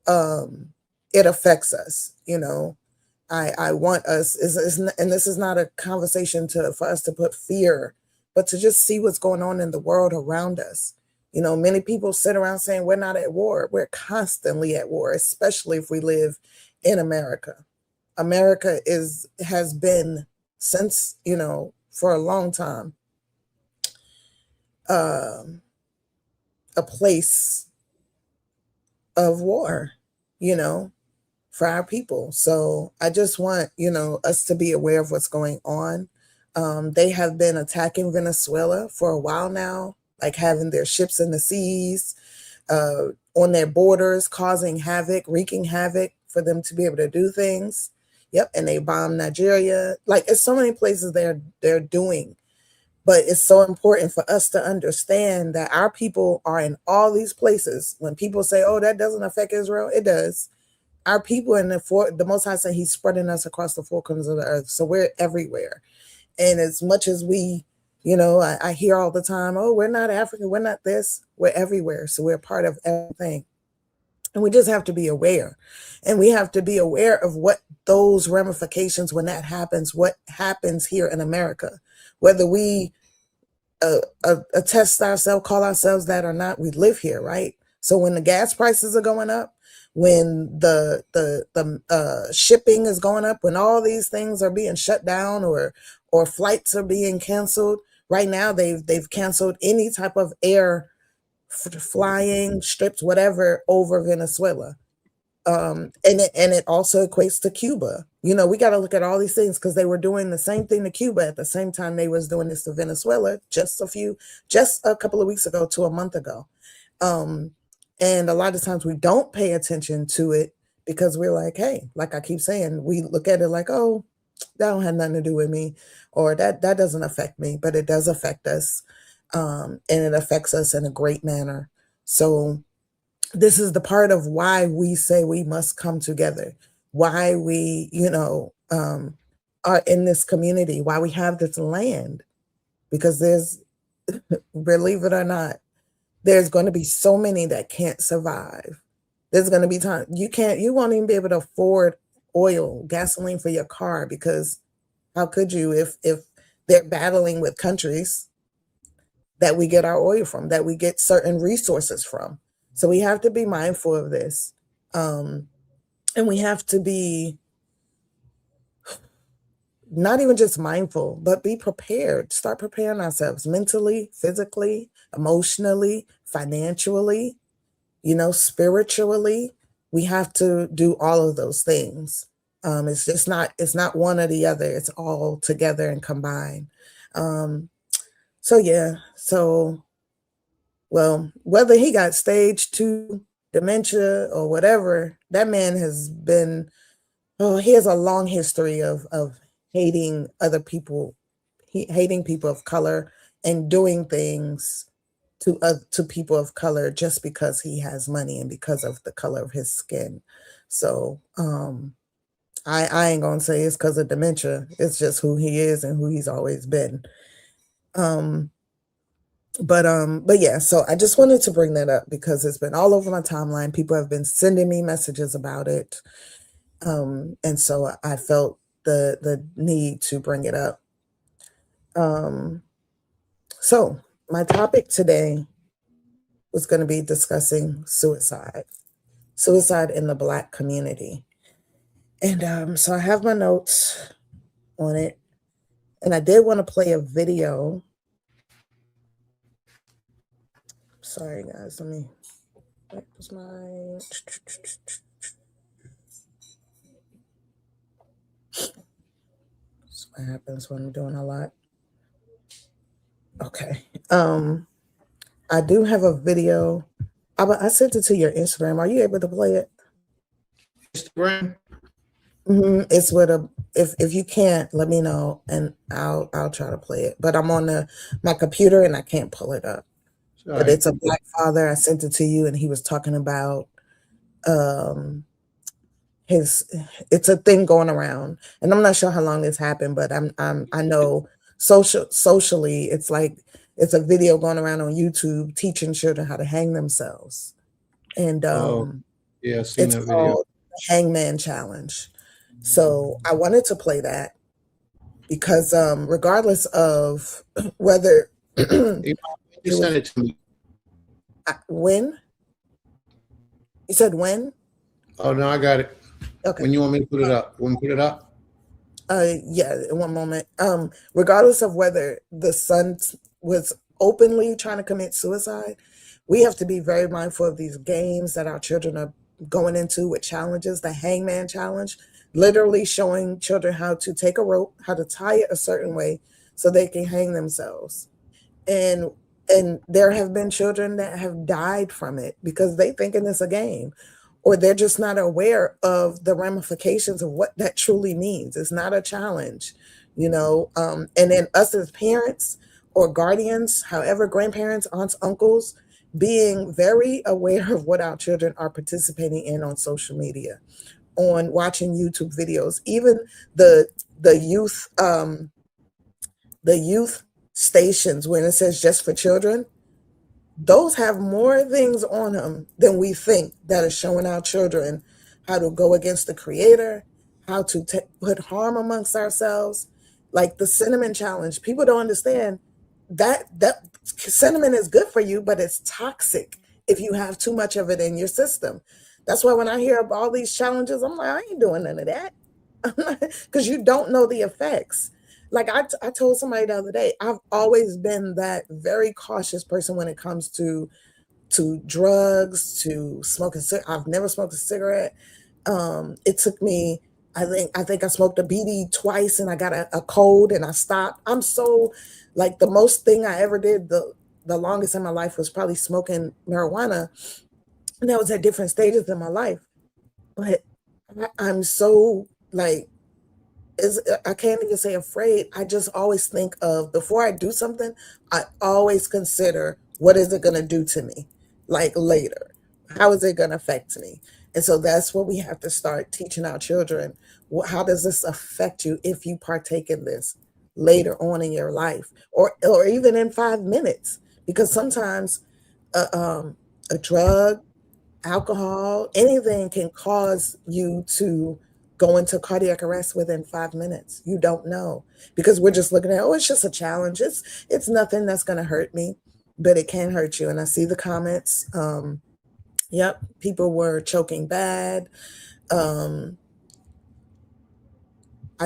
it affects us. You know, I want us, and this is not a conversation for us to put fear, but to just see what's going on in the world around us. You know, many people sit around saying we're not at war. We're constantly at war, especially if we live in America. America has been, since, you know, for a long time, a place of war, you know, for our people. So I just want, you know, us to be aware of what's going on. They have been attacking Venezuela for a while now, like having their ships in the seas, on their borders, causing havoc, wreaking havoc for them to be able to do things. Yep, and they bombed Nigeria. Like, it's so many places they're doing. But it's so important for us to understand that our people are in all these places. When people say, oh, that doesn't affect Israel, it does. Our people in the Most High said he's spreading us across the four corners of the earth. So we're everywhere. And as much as we, you know, I hear all the time, oh, we're not African, we're not this, we're everywhere. So we're part of everything. And we just have to be aware. And we have to be aware of what those ramifications, when that happens, what happens here in America. Whether we attest ourselves, call ourselves that or not, we live here, right? So when the gas prices are going up, when the shipping is going up, when all these things are being shut down or flights are being canceled, right now they've canceled any type of air flying strips, whatever, over Venezuela. And it also equates to Cuba. You know, we got to look at all these things because they were doing the same thing to Cuba at the same time they was doing this to Venezuela just a couple of weeks ago to a month ago. And a lot of times we don't pay attention to it because we're like, hey, like I keep saying, we look at it like, oh, that don't have nothing to do with me, or that doesn't affect me, but it does affect us. And it affects us in a great manner. So this is the part of why we say we must come together, why we, you know, are in this community, why we have this land, because there's, believe it or not, there's going to be so many that can't survive. There's going to be time you won't even be able to afford oil, gasoline for your car, because how could you if they're battling with countries that we get our oil from, that we get certain resources from. So we have to be mindful of this. And we have to be not even just mindful, but be prepared. Start preparing ourselves mentally, physically, emotionally, financially, you know, spiritually. We have to do all of those things. It's not one or the other. It's all together and combined. So yeah, well, whether he got stage 2 dementia or whatever, that man has been, he has a long history of hating other people, hating people of color, and doing things to people of color just because he has money and because of the color of his skin. So I ain't gonna say it's because of dementia. It's just who he is and who he's always been. But yeah, so I just wanted to bring that up because it's been all over my timeline. People have been sending me messages about it. And so I felt the need to bring it up. So my topic today was going to be discussing suicide in the Black community. And so I have my notes on it, and I did want to play a video. Sorry guys, let me, that was my, that's what happens when I'm doing a lot. Okay. I do have a video. I sent it to your Instagram. Are you able to play it? Instagram. It's with a. If you can't, let me know and I'll try to play it. But I'm on my computer and I can't pull it up. All But right. it's a Black father. I sent it to you, and he was talking about it's a thing going around, and I'm not sure how long this happened, but I know socially it's like it's a video going around on YouTube teaching children how to hang themselves, and Yeah, I've seen it's that video. called the Hangman Challenge. So I wanted to play that because regardless of whether You send it to me. when you said when. Oh no, I got it. Okay. When you want me to put it up? Want me to put it up? Yeah, one moment. Regardless of whether the son was openly trying to commit suicide, we have to be very mindful of these games that our children are going into with challenges. The Hangman Challenge, literally showing children how to take a rope, how to tie it a certain way so they can hang themselves. And there have been children that have died from it because they thinking it's a game, or they're just not aware of the ramifications of what that truly means. It's not a challenge, and then us as parents or guardians, however, grandparents, aunts, uncles, being very aware of what our children are participating in on social media, on watching YouTube videos, even the youth stations when it says just for children. Those have more things on them than we think that are showing our children how to go against the creator, how to put harm amongst ourselves. Like the cinnamon challenge, people don't understand that cinnamon is good for you, but it's toxic if you have too much of it in your system. That's why when I hear of all these challenges, I'm like, I ain't doing none of that, because you don't know the effects. Like I told somebody the other day, I've always been that very cautious person when it comes to drugs, to smoking. I've never smoked a cigarette. It took me, I think I smoked a BD twice and I got a cold and I stopped. I'm so, like, the most thing I ever did, the longest in my life was probably smoking marijuana. And that was at different stages in my life. But I'm so, like, I can't even say afraid. I just always think of, before I do something, I always consider, what is it going to do to me? Like later, how is it going to affect me? And so that's what we have to start teaching our children. How does this affect you if you partake in this later on in your life, or even in 5 minutes? Because sometimes a drug, alcohol, anything can cause you to go into cardiac arrest within 5 minutes. You don't know, because we're just looking at, oh, it's just a challenge. It's nothing that's going to hurt me, but it can hurt you. And I see the comments. Yep, people were choking bad. I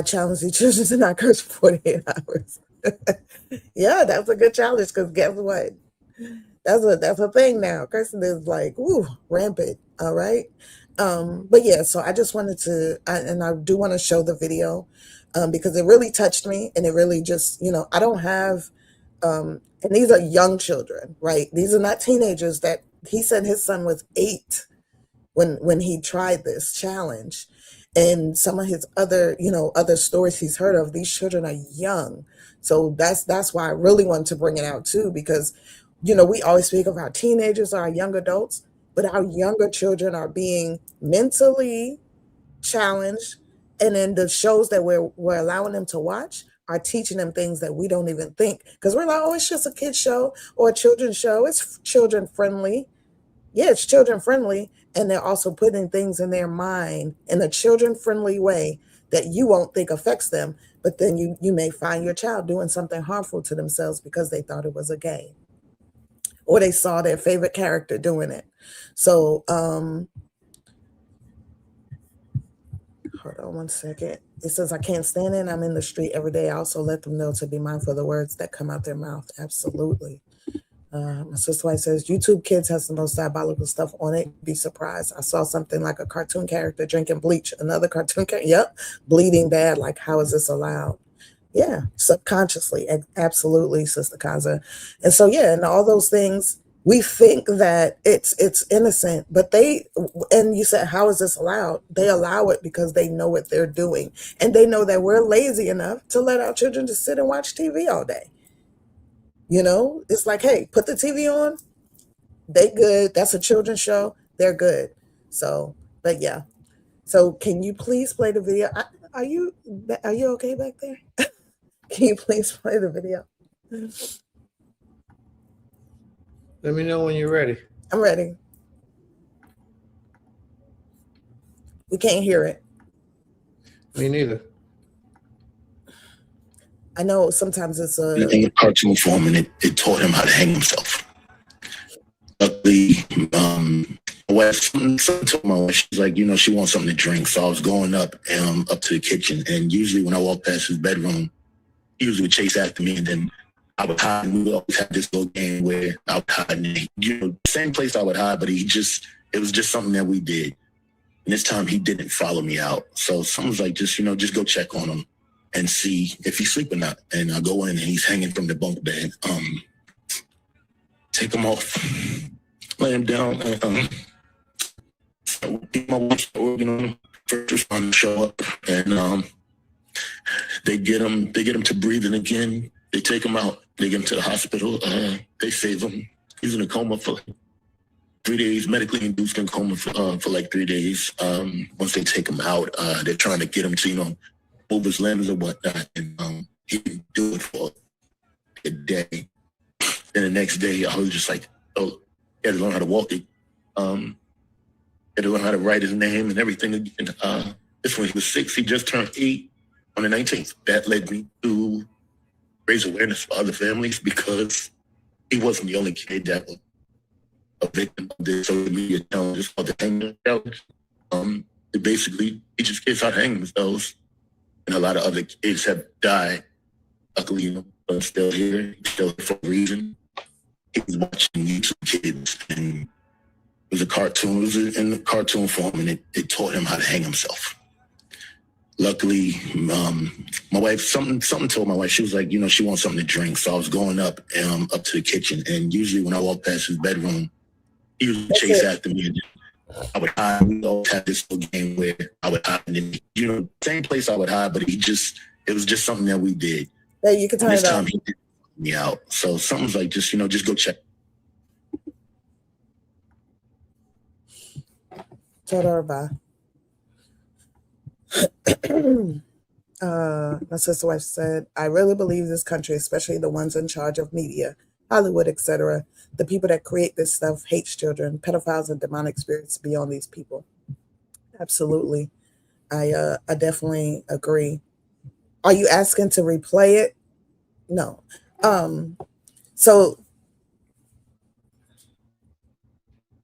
challenge the children to not curse for 48 hours. Yeah, that's a good challenge, because guess what? That's a thing now. Cursing is like, ooh, rampant. All right. But yeah, so I just wanted to, and I do want to show the video, because it really touched me, and it really just, I don't have, and these are young children, right? These are not teenagers. That he said his son was 8 when he tried this challenge, and some of his other, other stories he's heard of. These children are young, so that's why I really wanted to bring it out too, because we always speak of our teenagers, our young adults, but our younger children are being mentally challenged. And then the shows that we're allowing them to watch are teaching them things that we don't even think, because we're like, oh, it's just a kid's show or a children's show. It's children friendly. Yeah, it's children friendly. And they're also putting things in their mind in a children friendly way that you won't think affects them. But then you may find your child doing something harmful to themselves because they thought it was a game, or they saw their favorite character doing it. So, hold on one second. It says, I can't stand it. I'm in the street every day. I also let them know to be mindful of the words that come out their mouth. Absolutely. My sister wife says, YouTube Kids has the most diabolical stuff on it. Be surprised. I saw something like a cartoon character drinking bleach. Another cartoon character, yep, bleeding bad. Like, how is this allowed? Yeah, subconsciously. Absolutely, Sister Kaza. And so, yeah, and all those things, We think that it's innocent, but and you said, how is this allowed? They allow it because they know what they're doing, and they know that we're lazy enough to let our children just sit and watch TV all day. It's like, hey, put the TV on. They good. That's a children's show. They're good. So, but yeah. So, can you please play the video? Are you okay back there? Can you please play the video? Let me know when you're ready. I'm ready. We can't hear it. Me neither. I know sometimes it's in a cartoon form, and it taught him how to hang himself. Luckily, my wife, something told my wife, she's like, she wants something to drink. So I was going up to the kitchen, and usually when I walked past his bedroom, he usually would chase after me, and then I would hide, and we would always have this little game where I would hide, and same place I would hide, but it was just something that we did. And this time he didn't follow me out. So someone's like, just go check on him and see if he's sleeping or not. And I go in, and he's hanging from the bunk bed. Take him off, lay him down, and my wife's working on him. First responders show up, and they get him to breathing again. They take him out. They get him to the hospital. They save him. He's in a coma for 3 days, medically induced in coma for like 3 days. Once they take him out, they're trying to get him to move his limbs or whatnot, and he didn't do it for a day. Then the next day, I was just like, oh, he had to learn how to walk it. He had to learn how to write his name and everything again. This when he was 6, he just turned 8 on the 19th. That led me to raise awareness for other families, because he wasn't the only kid that was a victim of this social media challenge. It's called the hanging challenge. It basically teaches kids how to hang themselves, and a lot of other kids have died. Luckily, I'm still here. He's still here for a reason. He was watching YouTube Kids, and it was a cartoon. It was in the cartoon form, and it taught him how to hang himself. Luckily, my wife, something told my wife, she was like, she wants something to drink. So I was going up to the kitchen, and usually when I walked past his bedroom, he would chase after me, and I would hide. We always had this little game where I would hide, and same place I would hide, but it was just something that we did. Hey, you can turn this it time on. he didn't let me out. So something's like, just go check. Turn her by. My sister wife said, I really believe this country, especially the ones in charge of media, Hollywood, etc., the people that create this stuff hates children. Pedophiles and demonic spirits be on these people. Absolutely. I definitely agree. Are you asking to replay it? No. So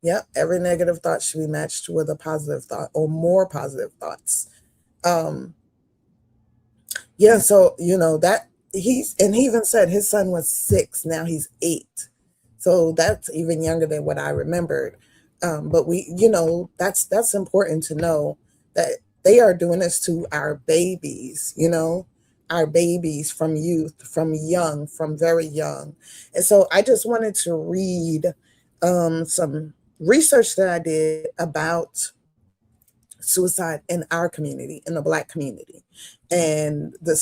yeah, every negative thought should be matched with a positive thought or more positive thoughts. Yeah, so that he even said his son was 6, now he's 8. So that's even younger than what I remembered. But that's important to know that they are doing this to our babies, our babies from youth, from very young. And so I just wanted to read some research that I did about suicide in our community, in the Black community, and the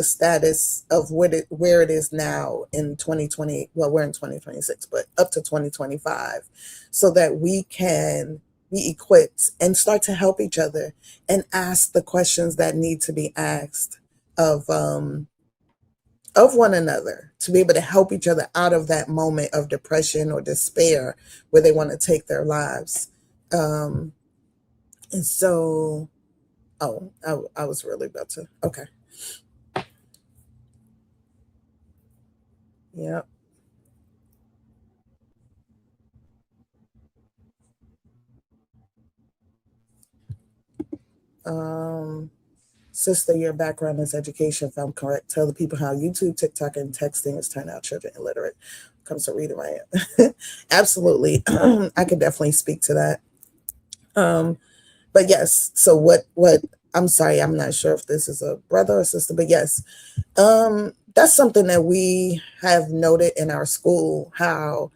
status of where it is now in 2020. Well, we're in 2026, but up to 2025, so that we can be equipped and start to help each other and ask the questions that need to be asked of one another, to be able to help each other out of that moment of depression or despair where they want to take their lives. And so, I was really about to, okay. Yep. Sister, your background is education, if I'm correct. Tell the people how YouTube, TikTok, and texting has turned out children illiterate. Comes to reading, right? Absolutely. I could definitely speak to that. But yes, so what I'm sorry, I'm not sure if this is a brother or sister, but yes, that's something that we have noted in our school, how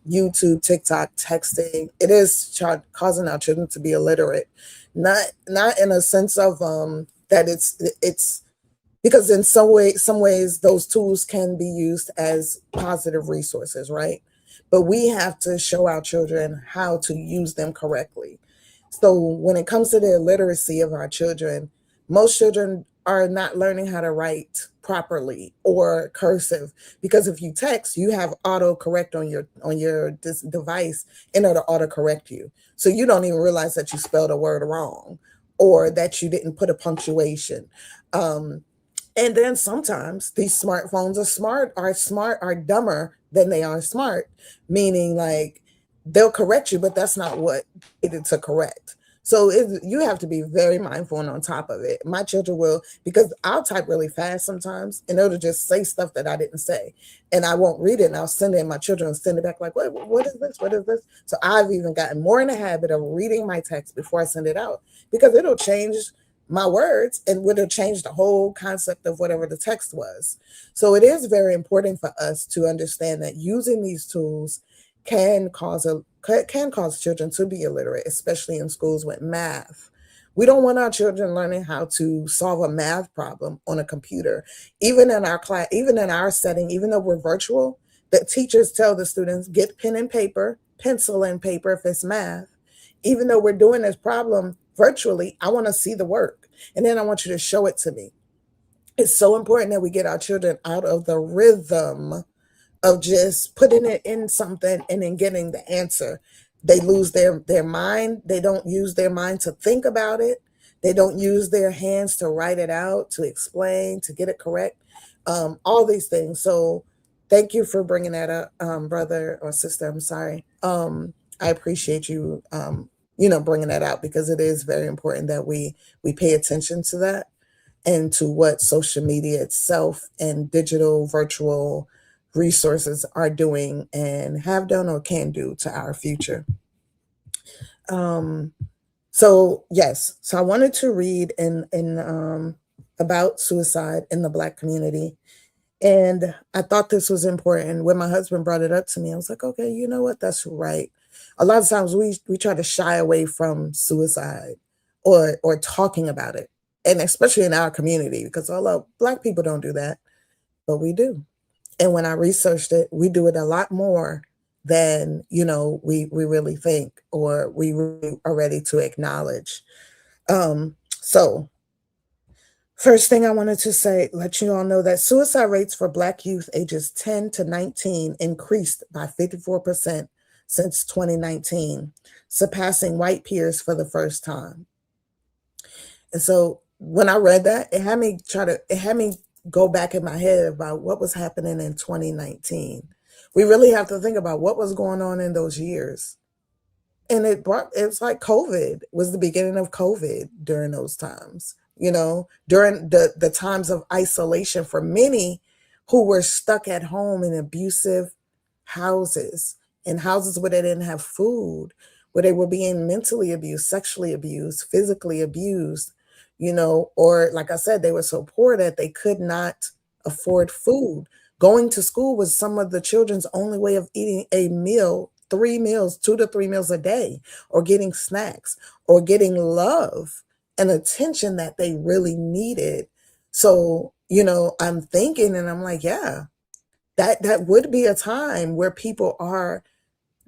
YouTube, TikTok, texting, it is causing our children to be illiterate. Not in a sense of that it's because in some ways those tools can be used as positive resources, right? But we have to show our children how to use them correctly. So when it comes to the literacy of our children, most children are not learning how to write properly or cursive, because if you text, you have autocorrect on your device in order to autocorrect you. So you don't even realize that you spelled a word wrong or that you didn't put a punctuation. And then sometimes these smartphones are dumber than they are smart, meaning like they'll correct you, but that's not what needed to correct. So you have to be very mindful and on top of it. My children will, because I'll type really fast sometimes and it'll just say stuff that I didn't say. And I won't read it and I'll send it and my children will send it back like, what is this? What is this? So I've even gotten more in the habit of reading my text before I send it out, because it'll change my words and would have changed the whole concept of whatever the text was. So it is very important for us to understand that using these tools can cause children to be illiterate, especially in schools with math. We don't want our children learning how to solve a math problem on a computer. Even in our class, even in our setting, even though we're virtual, the teachers tell the students, get pen and paper, pencil and paper if it's math. Even though we're doing this problem virtually, I want to see the work. And then I want you to show it to me. It's so important that we get our children out of the rhythm of just putting it in something and then getting the answer. They lose their mind. They don't use their mind to think about it. They don't use their hands to write it out, to explain, to get it correct. All these things. So thank you for bringing that up, brother or sister. I'm sorry. I appreciate you, bringing that out, because it is very important that we pay attention to that and to what social media itself and digital virtual resources are doing and have done or can do to our future. So I wanted to read in about suicide in the Black community. And I thought this was important. When my husband brought it up to me, I was like, okay, you know what? That's right. A lot of times we try to shy away from suicide or talking about it. And especially in our community, because although Black people don't do that, but we do. And when I researched it, we do it a lot more than, we really think or we really are ready to acknowledge. So first thing I wanted to say, let you all know that suicide rates for Black youth ages 10 to 19 increased by 54% since 2019, surpassing white peers for the first time. And so when I read that, it had me go back in my head about what was happening in 2019. We really have to think about what was going on in those years. And it's like COVID was the beginning of COVID during those times, during the times of isolation for many who were stuck at home in abusive houses, in houses where they didn't have food, where they were being mentally abused, sexually abused, physically abused, or like I said, they were so poor that they could not afford food. Going to school was some of the children's only way of eating a meal, 2 to 3 meals a day, or getting snacks, or getting love and attention that they really needed. So, I'm thinking and I'm like, yeah, that would be a time where people are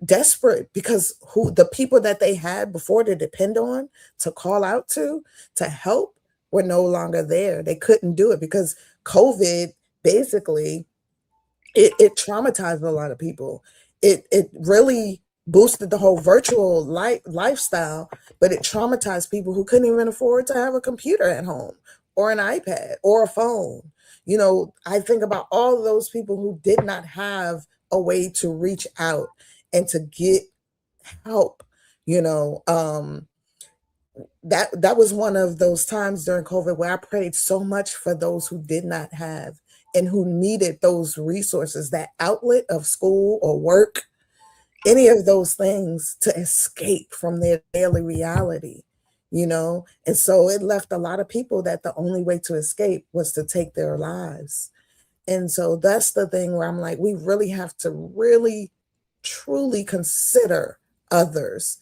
desperate, because the people that they had before to depend on, to call out to help, were no longer there. They couldn't do it because COVID basically it traumatized a lot of people. It really boosted the whole virtual lifestyle, but it traumatized people who couldn't even afford to have a computer at home or an iPad or a phone. I think about all those people who did not have a way to reach out and to get help. That was one of those times during COVID where I prayed so much for those who did not have and who needed those resources, that outlet of school or work, any of those things, to escape from their daily reality, and so it left a lot of people that the only way to escape was to take their lives. And so that's the thing where I'm like, we really have to really truly consider others.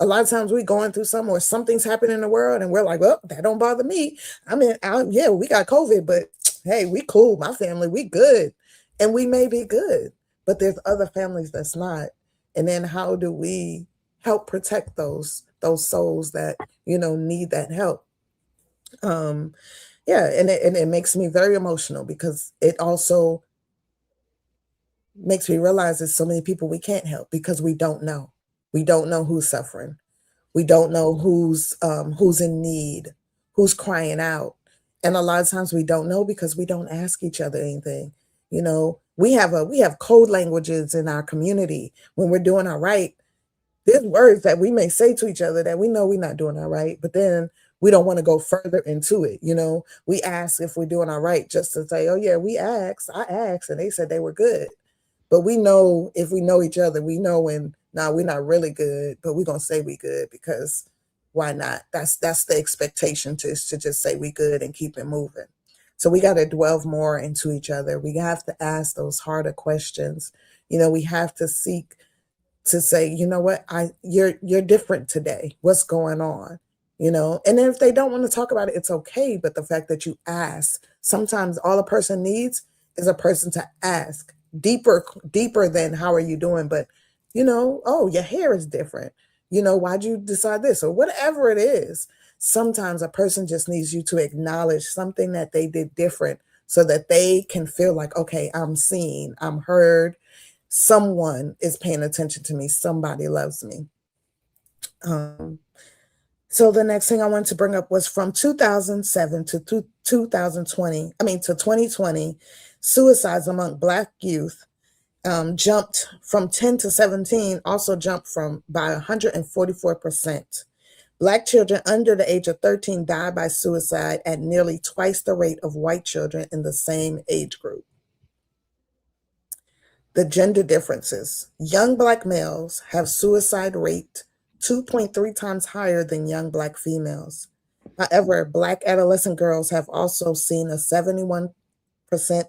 A lot of times we going through something or something's happening in the world and we're like, well, that don't bother me. I mean, yeah, we got COVID, but hey, we cool. My family, we good. And we may be good, but there's other families that's not. And then how do we help protect those souls that, need that help? Yeah, and it makes me very emotional because it also makes me realize there's so many people we can't help because we don't know. We don't know who's suffering. We don't know who's in need, who's crying out. And a lot of times we don't know because we don't ask each other anything. We have code languages in our community. When we're doing all right, there's words that we may say to each other that we know we're not doing all right, but then we don't want to go further into it. We ask if we're doing all right just to say, oh yeah, I asked and they said they were good. But we know if we know each other, we know when we're not really good, but we're gonna say we good because why not? That's the expectation to just say we good and keep it moving. So we got to delve more into each other. We have to ask those harder questions. We have to seek to say, you know what, you're different today. What's going on? And if they don't want to talk about it, it's okay. But the fact that you ask, sometimes all a person needs is a person to ask deeper than how are you doing? But, oh, your hair is different. Why'd you decide this or whatever it is? Sometimes a person just needs you to acknowledge something that they did different so that they can feel like, okay, I'm seen, I'm heard. Someone is paying attention to me. Somebody loves me. So the next thing I wanted to bring up was from 2007 to 2020, suicides among Black youth jumped from 10 to 17, also jumped by 144%. Black children under the age of 13 died by suicide at nearly twice the rate of white children in the same age group. The gender differences. Young Black males have suicide rate 2.3 times higher than young Black females. However, Black adolescent girls have also seen a 71%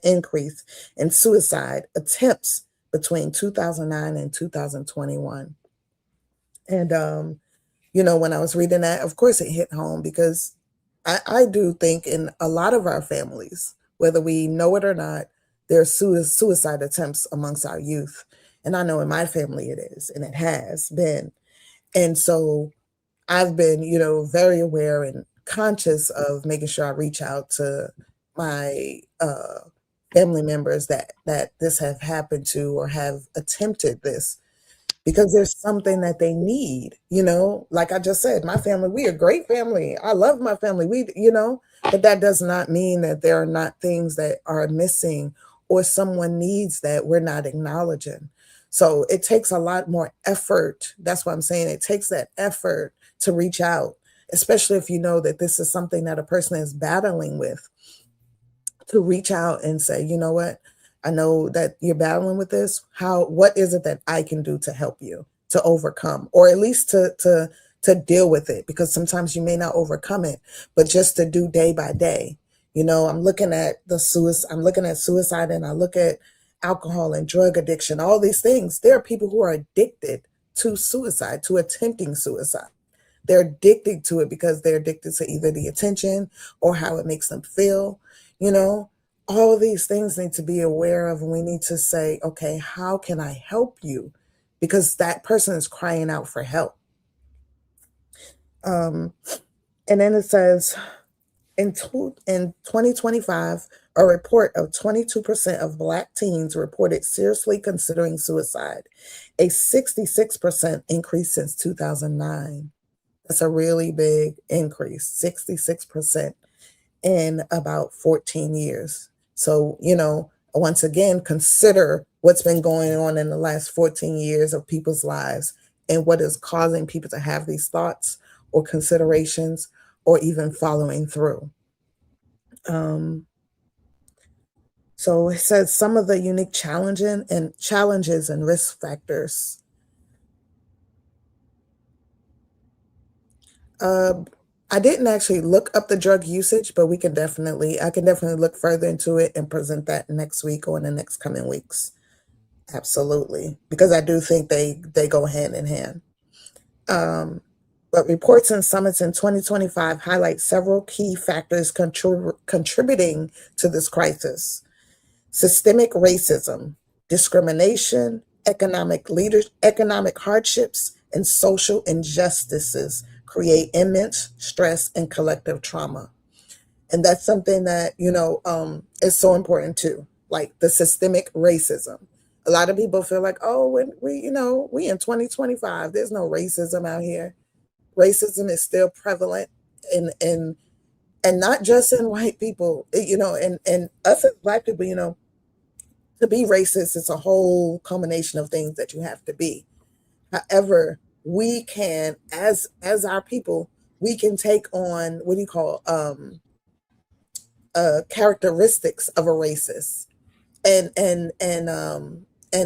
increase in suicide attempts between 2009 and 2021. And, when I was reading that, of course it hit home because I do think in a lot of our families, whether we know it or not, there are suicide attempts amongst our youth. And I know in my family it is, and it has been. And so I've been, very aware and conscious of making sure I reach out to my family members that this have happened to or have attempted this, because there's something that they need, like I just said, my family, we are a great family. I love my family. But that does not mean that there are not things that are missing or someone needs that we're not acknowledging. So it takes a lot more effort. That's what I'm saying. It takes that effort to reach out, especially if you know that this is something that a person is battling with, to reach out and say, you know what? I know that you're battling with this. What is it that I can do to help you to overcome, or at least to deal with it? Because sometimes you may not overcome it, but just to do day by day. I'm looking at suicide, and I look at alcohol and drug addiction, all these things. There are people who are addicted to suicide, to attempting suicide. They're addicted to it because they're addicted to either the attention or how it makes them feel. All of these things need to be aware of, and we need to say, okay, how can I help you? Because that person is crying out for help. And then it says, in 2025, a report of 22% of Black teens reported seriously considering suicide, a 66% increase since 2009. That's a really big increase, 66% in about 14 years. So, once again, consider what's been going on in the last 14 years of people's lives and what is causing people to have these thoughts or considerations or even following through. So it says some of the unique challenges and risk factors. I didn't actually look up the drug usage, but I can definitely look further into it and present that next week or in the next coming weeks. Absolutely, because I do think they go hand in hand. But reports and summits in 2025 highlight several key factors contributing to this crisis: systemic racism, discrimination, economic hardships, and social injustices create immense stress and collective trauma. And that's something that, is so important too, like the systemic racism. A lot of people feel like, oh, we in 2025, there's no racism out here. Racism is still prevalent and not just in white people, and us as black people, to be racist, it's a whole combination of things that you have to be. However, we can, as our people, we can take on what do you call characteristics of a racist and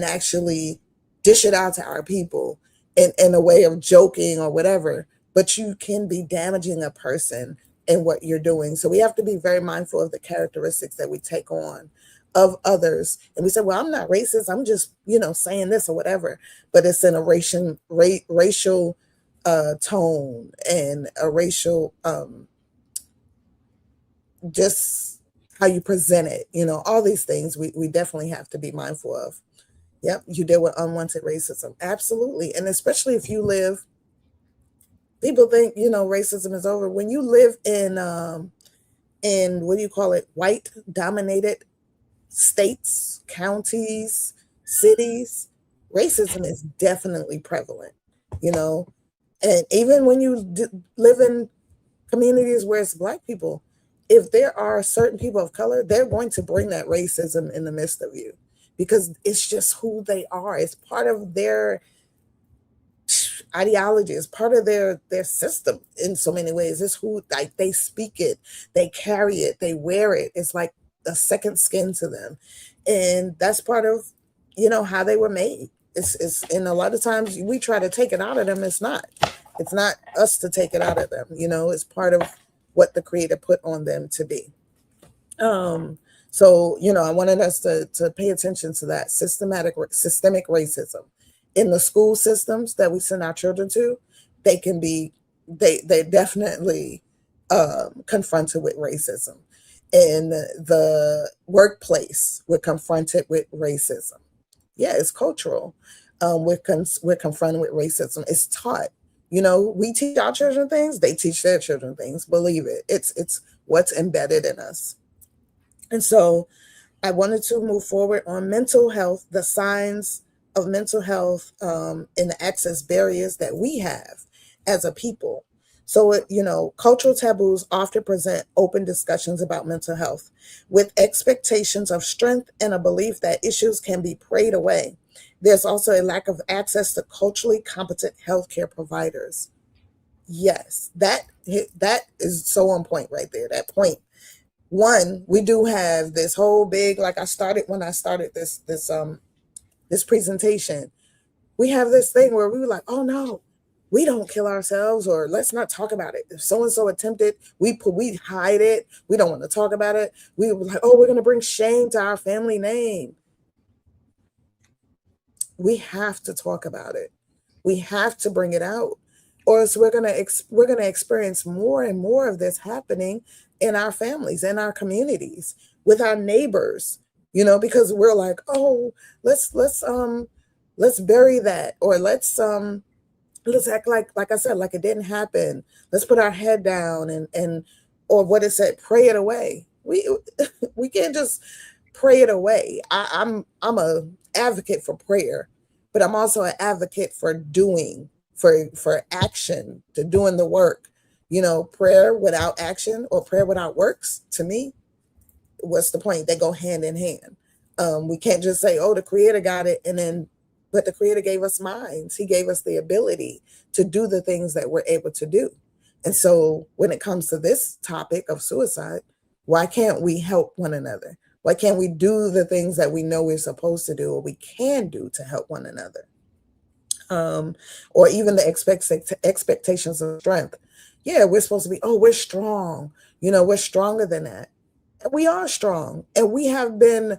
actually dish it out to our people in a way of joking or whatever. But you can be damaging a person in what you're doing. So we have to be very mindful of the characteristics that we take on of others. And we say, well, I'm not racist. I'm just, saying this or whatever. But it's in a racial tone and a racial, just how you present it, all these things we definitely have to be mindful of. Yep, you deal with unwanted racism. Absolutely. And especially if you live, people think, racism is over. When you live in what do you call it, white dominated states, counties, cities, racism is definitely prevalent, and even when you live in communities where it's black people, if there are certain people of color, they're going to bring that racism in the midst of you because it's just who they are. It's part of their ideology. It's part of their system in so many ways. It's who, like, they speak it, they carry it, they wear it. It's like a second skin to them. And that's part of, how they were made. It's and a lot of times we try to take it out of them. It's not us to take it out of them. It's part of what the creator put on them to be. So, I wanted us to pay attention to that systemic racism in the school systems that we send our children to. They can be, they definitely confronted with racism. In the workplace, we're confronted with racism. Yeah, it's cultural. We're confronted with racism. It's taught. We teach our children things, they teach their children things. Believe it. It's what's embedded in us. And so I wanted to move forward on mental health, the signs of mental health, and the access barriers that we have as a people. So, cultural taboos often present open discussions about mental health with expectations of strength and a belief that issues can be prayed away. There's also a lack of access to culturally competent healthcare providers. Yes, that is so on point right there. That point. One, we do have this whole big, like when I started this presentation, we have this thing where we were like, oh no, we don't kill ourselves, or let's not talk about it. If so-and-so attempted, we hide it. We don't want to talk about it. We were like, oh, we're going to bring shame to our family name. We have to talk about it. We have to bring it out, or else we're gonna experience more and more of this happening in our families, in our communities, with our neighbors. Because we're like, oh, let's bury that, or let's act like I said, like it didn't happen. Let's put our head down and or what it said, pray it away. We can't just pray it away. I'm a advocate for prayer, but I'm also an advocate for doing, for action, to doing the work. Prayer without action or prayer without works, to me, what's the point? They go hand in hand. We can't just say, oh, the creator got it, but the creator gave us minds. He gave us the ability to do the things that we're able to do. And so when it comes to this topic of suicide, why can't we help one another? Why can't we do the things that we know we're supposed to do, or we can do to help one another? Or even the expectations of strength. Yeah, we're supposed to be, oh, we're strong. We're stronger than that. And we are strong. And we have been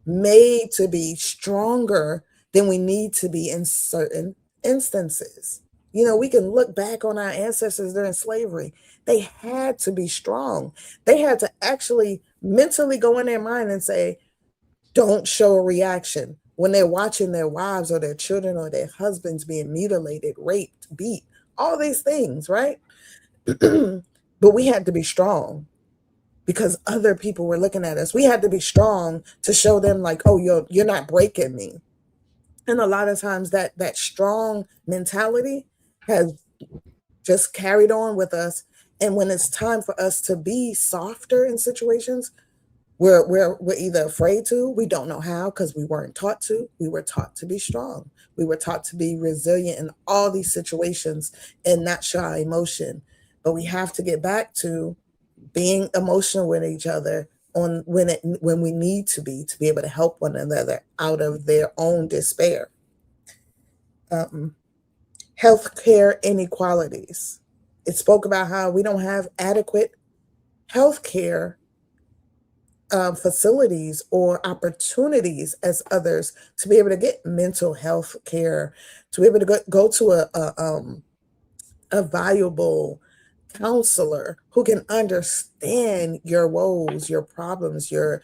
made to be stronger than we need to be in certain instances. You know, we can look back on our ancestors during slavery. They had to be strong. They had to actually mentally go in their mind and say, don't show a reaction when they're watching their wives or their children or their husbands being mutilated, raped, beat, all these things, right? But we had to be strong because other people were looking at us. We had to be strong to show them like, oh, you're not breaking me. And a lot of times that strong mentality has just carried on with us. And when it's time for us to be softer in situations, we're either afraid to, we don't know how because we weren't taught to. We were taught to be strong. We were taught to be resilient in all these situations and not show our emotion. But we have to get back to being emotional with each other on when we need to be able to help one another out of their own despair. Healthcare inequalities. It spoke about how we don't have adequate healthcare facilities or opportunities as others to be able to get mental health care, to be able to go to a valuable counselor who can understand your woes, your problems, your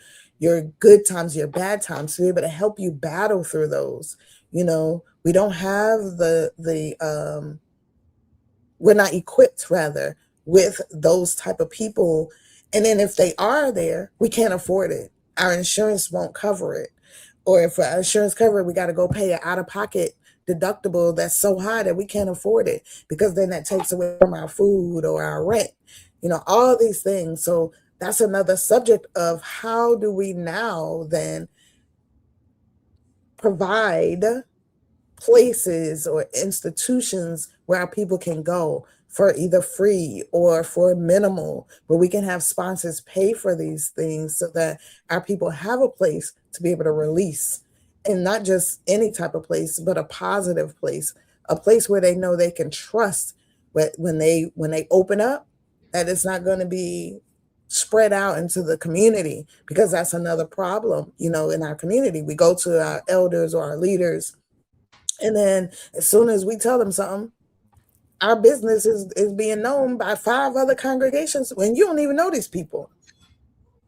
good times, your bad times, to be able to help you battle through those. You know, we don't have we're not equipped rather with those type of people. And then if they are there, we can't afford it. Our insurance won't cover it. Or if our insurance cover it, we got to go pay an out-of-pocket deductible that's so high that we can't afford it, because then that takes away from our food or our rent, you know, all these things. So that's another subject of how do we now then provide places or institutions where our people can go for either free or for minimal, where we can have sponsors pay for these things so that our people have a place to be able to release, and not just any type of place, but a positive place, a place where they know they can trust when they open up, that it's not going to be spread out into the community, because that's another problem. You know, in our community, we go to our elders or our leaders, and then as soon as we tell them something, our business is being known by 5 other congregations when you don't even know these people.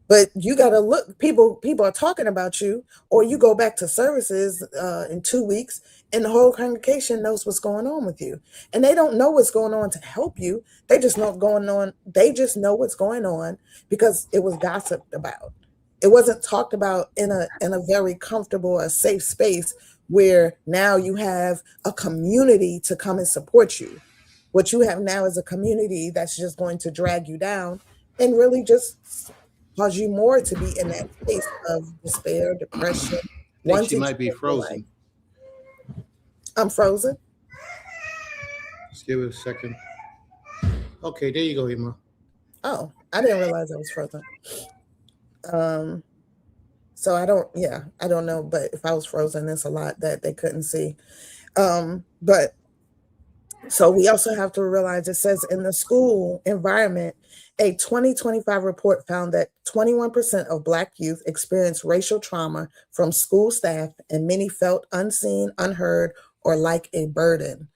But you got to look, people are talking about you, or you go back to services in 2 weeks and the whole congregation knows what's going on with you. And they don't know what's going on to help you. They just know what's going on. They just know what's going on because it was gossiped about. It wasn't talked about in a very comfortable or safe space where now you have a community to come and support you. What you have now is a community that's just going to drag you down and really just cause you more to be in that place of despair, depression. I think she might be frozen. I'm frozen. Just give it a second. Okay, there you go, Emma. Oh, I didn't realize I was frozen. So I don't know, but if I was frozen, there's a lot that they couldn't see. But so we also have to realize, it says in the school environment, a 2025 report found that 21% of Black youth experienced racial trauma from school staff, and many felt unseen, unheard, or like a burden.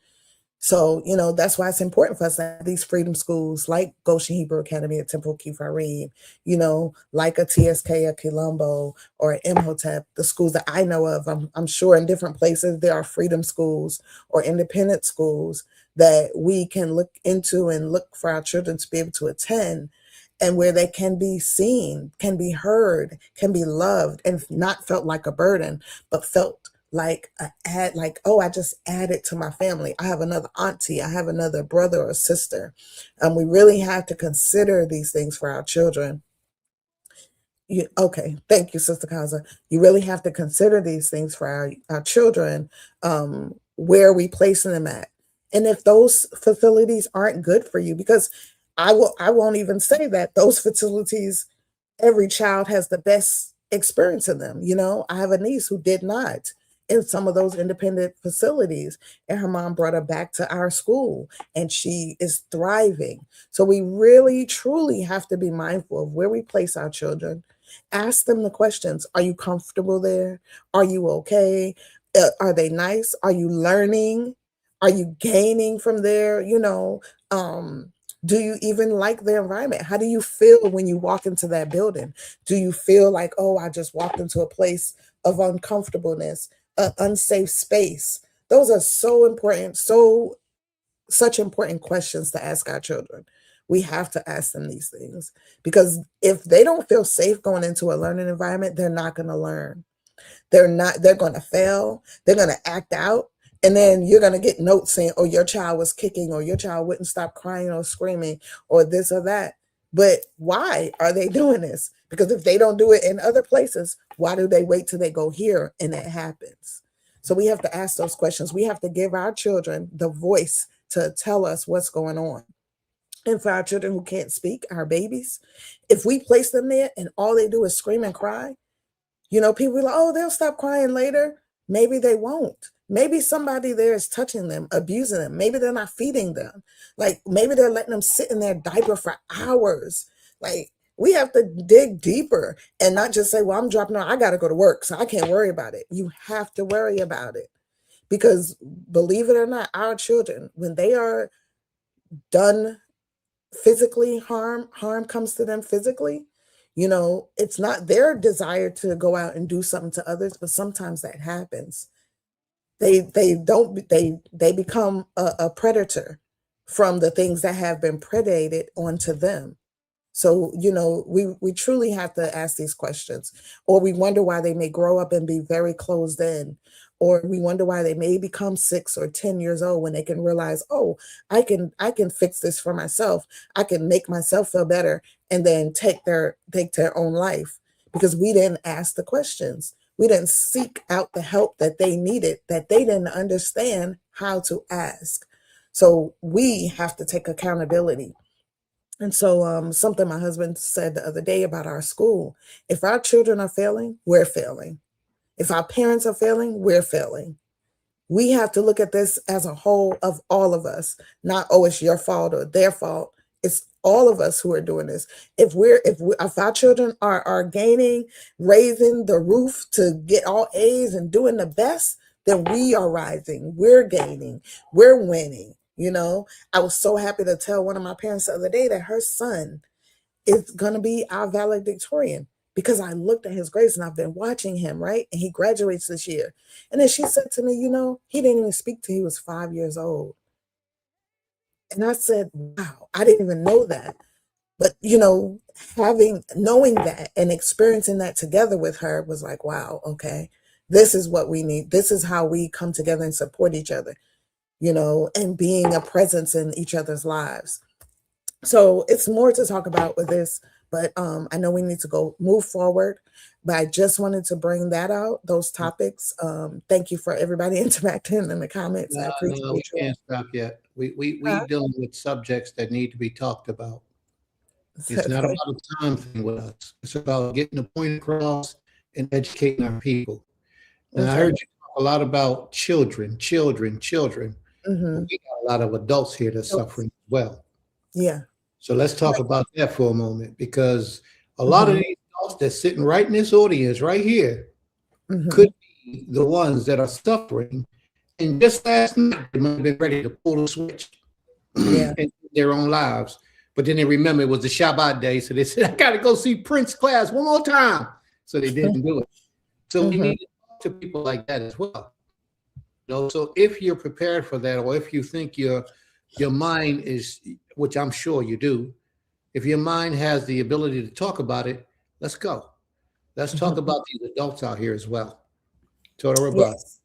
So, you know, that's why it's important for us to have these freedom schools like Goshen Hebrew Academy at Temple Kifarim, you know, like a TSK at Colombo or Imhotep, the schools that I know of. I'm sure in different places there are freedom schools or independent schools that we can look into and look for our children to be able to attend, and where they can be seen, can be heard, can be loved, and not felt like a burden, but felt like oh, I just added to my family. I have another auntie, I have another brother or sister. We really have to consider these things for our children. Okay, thank you, Sister Kaza. You really have to consider these things for our children, where are we placing them at? And if those facilities aren't good for you, because I won't even say that those facilities, every child has the best experience in them. You know, I have a niece who did not in some of those independent facilities, and her mom brought her back to our school and she is thriving. So we really truly have to be mindful of where we place our children Ask them the questions. Are you comfortable there? Are you okay? Are they nice? Are you learning? Are you gaining from there? Do you even like the environment? How do you feel when you walk into that building? Do you feel like, oh, I just walked into a place of uncomfortableness, an unsafe space? Those are so important, such important questions to ask our children. We have to ask them these things because if they don't feel safe going into a learning environment, they're not going to learn. They're going to fail. They're going to act out. And then you're going to get notes saying, oh, your child was kicking, or your child wouldn't stop crying or screaming, or this or that. But why are they doing this? Because if they don't do it in other places, why do they wait till they go here and it happens? So we have to ask those questions. We have to give our children the voice to tell us what's going on. And for our children who can't speak, our babies, if we place them there and all they do is scream and cry, people are like, oh, they'll stop crying later. Maybe they won't. Maybe somebody there is touching them, abusing them. Maybe they're not feeding them. Like maybe they're letting them sit in their diaper for hours. Like we have to dig deeper and not just say, well, I'm dropping out. I got to go to work, so I can't worry about it. You have to worry about it because believe it or not, our children, when they are done physically, harm comes to them physically. It's not their desire to go out and do something to others, but sometimes that happens. They become a predator from the things that have been predated onto them. So, we truly have to ask these questions, or we wonder why they may grow up and be very closed in, or we wonder why they may become 6 or 10 years old when they can realize, oh, I can fix this for myself. I can make myself feel better, and then take their own life because we didn't ask the questions. We didn't seek out the help that they needed, that they didn't understand how to ask. So we have to take accountability. And so something my husband said the other day about our school, if our children are failing, we're failing. If our parents are failing, we're failing. We have to look at this as a whole of all of us, not, oh, it's your fault or their fault. It's all of us who are doing this. If our children are gaining, raising the roof to get all A's and doing the best, then we are rising, we're gaining, we're winning. I was so happy to tell one of my parents the other day that her son is going to be our valedictorian because I looked at his grades and I've been watching him, right? And he graduates this year. And then she said to me, he didn't even speak till he was 5 years old. And I said, wow, I didn't even know that. But, knowing that and experiencing that together with her was like, wow, okay, this is what we need. This is how we come together and support each other, and being a presence in each other's lives. So it's more to talk about with this, but I know we need to move forward, but I just wanted to bring that out, those topics. Thank you for everybody interacting in the comments. I appreciate No, we you. can't stop yet. We dealing with subjects that need to be talked about. It's not about a time thing with us. It's about getting the point across and educating our people. And I heard you talk a lot about children. Mm-hmm. We got a lot of adults here that's suffering as well. Yeah. So let's talk about that for a moment, because a lot of these adults that's sitting right in this audience right here could be the ones that are suffering. And just last night, they might have been ready to pull the switch in their own lives. But then they remember it was the Shabbat day. So they said, I got to go see Prince class one more time. So they didn't do it. So we need to talk to people like that as well. So if you're prepared for that, or if you think your mind is, which I'm sure you do, if your mind has the ability to talk about it, let's go. Let's talk about these adults out here as well. Total rebuttal. Yes.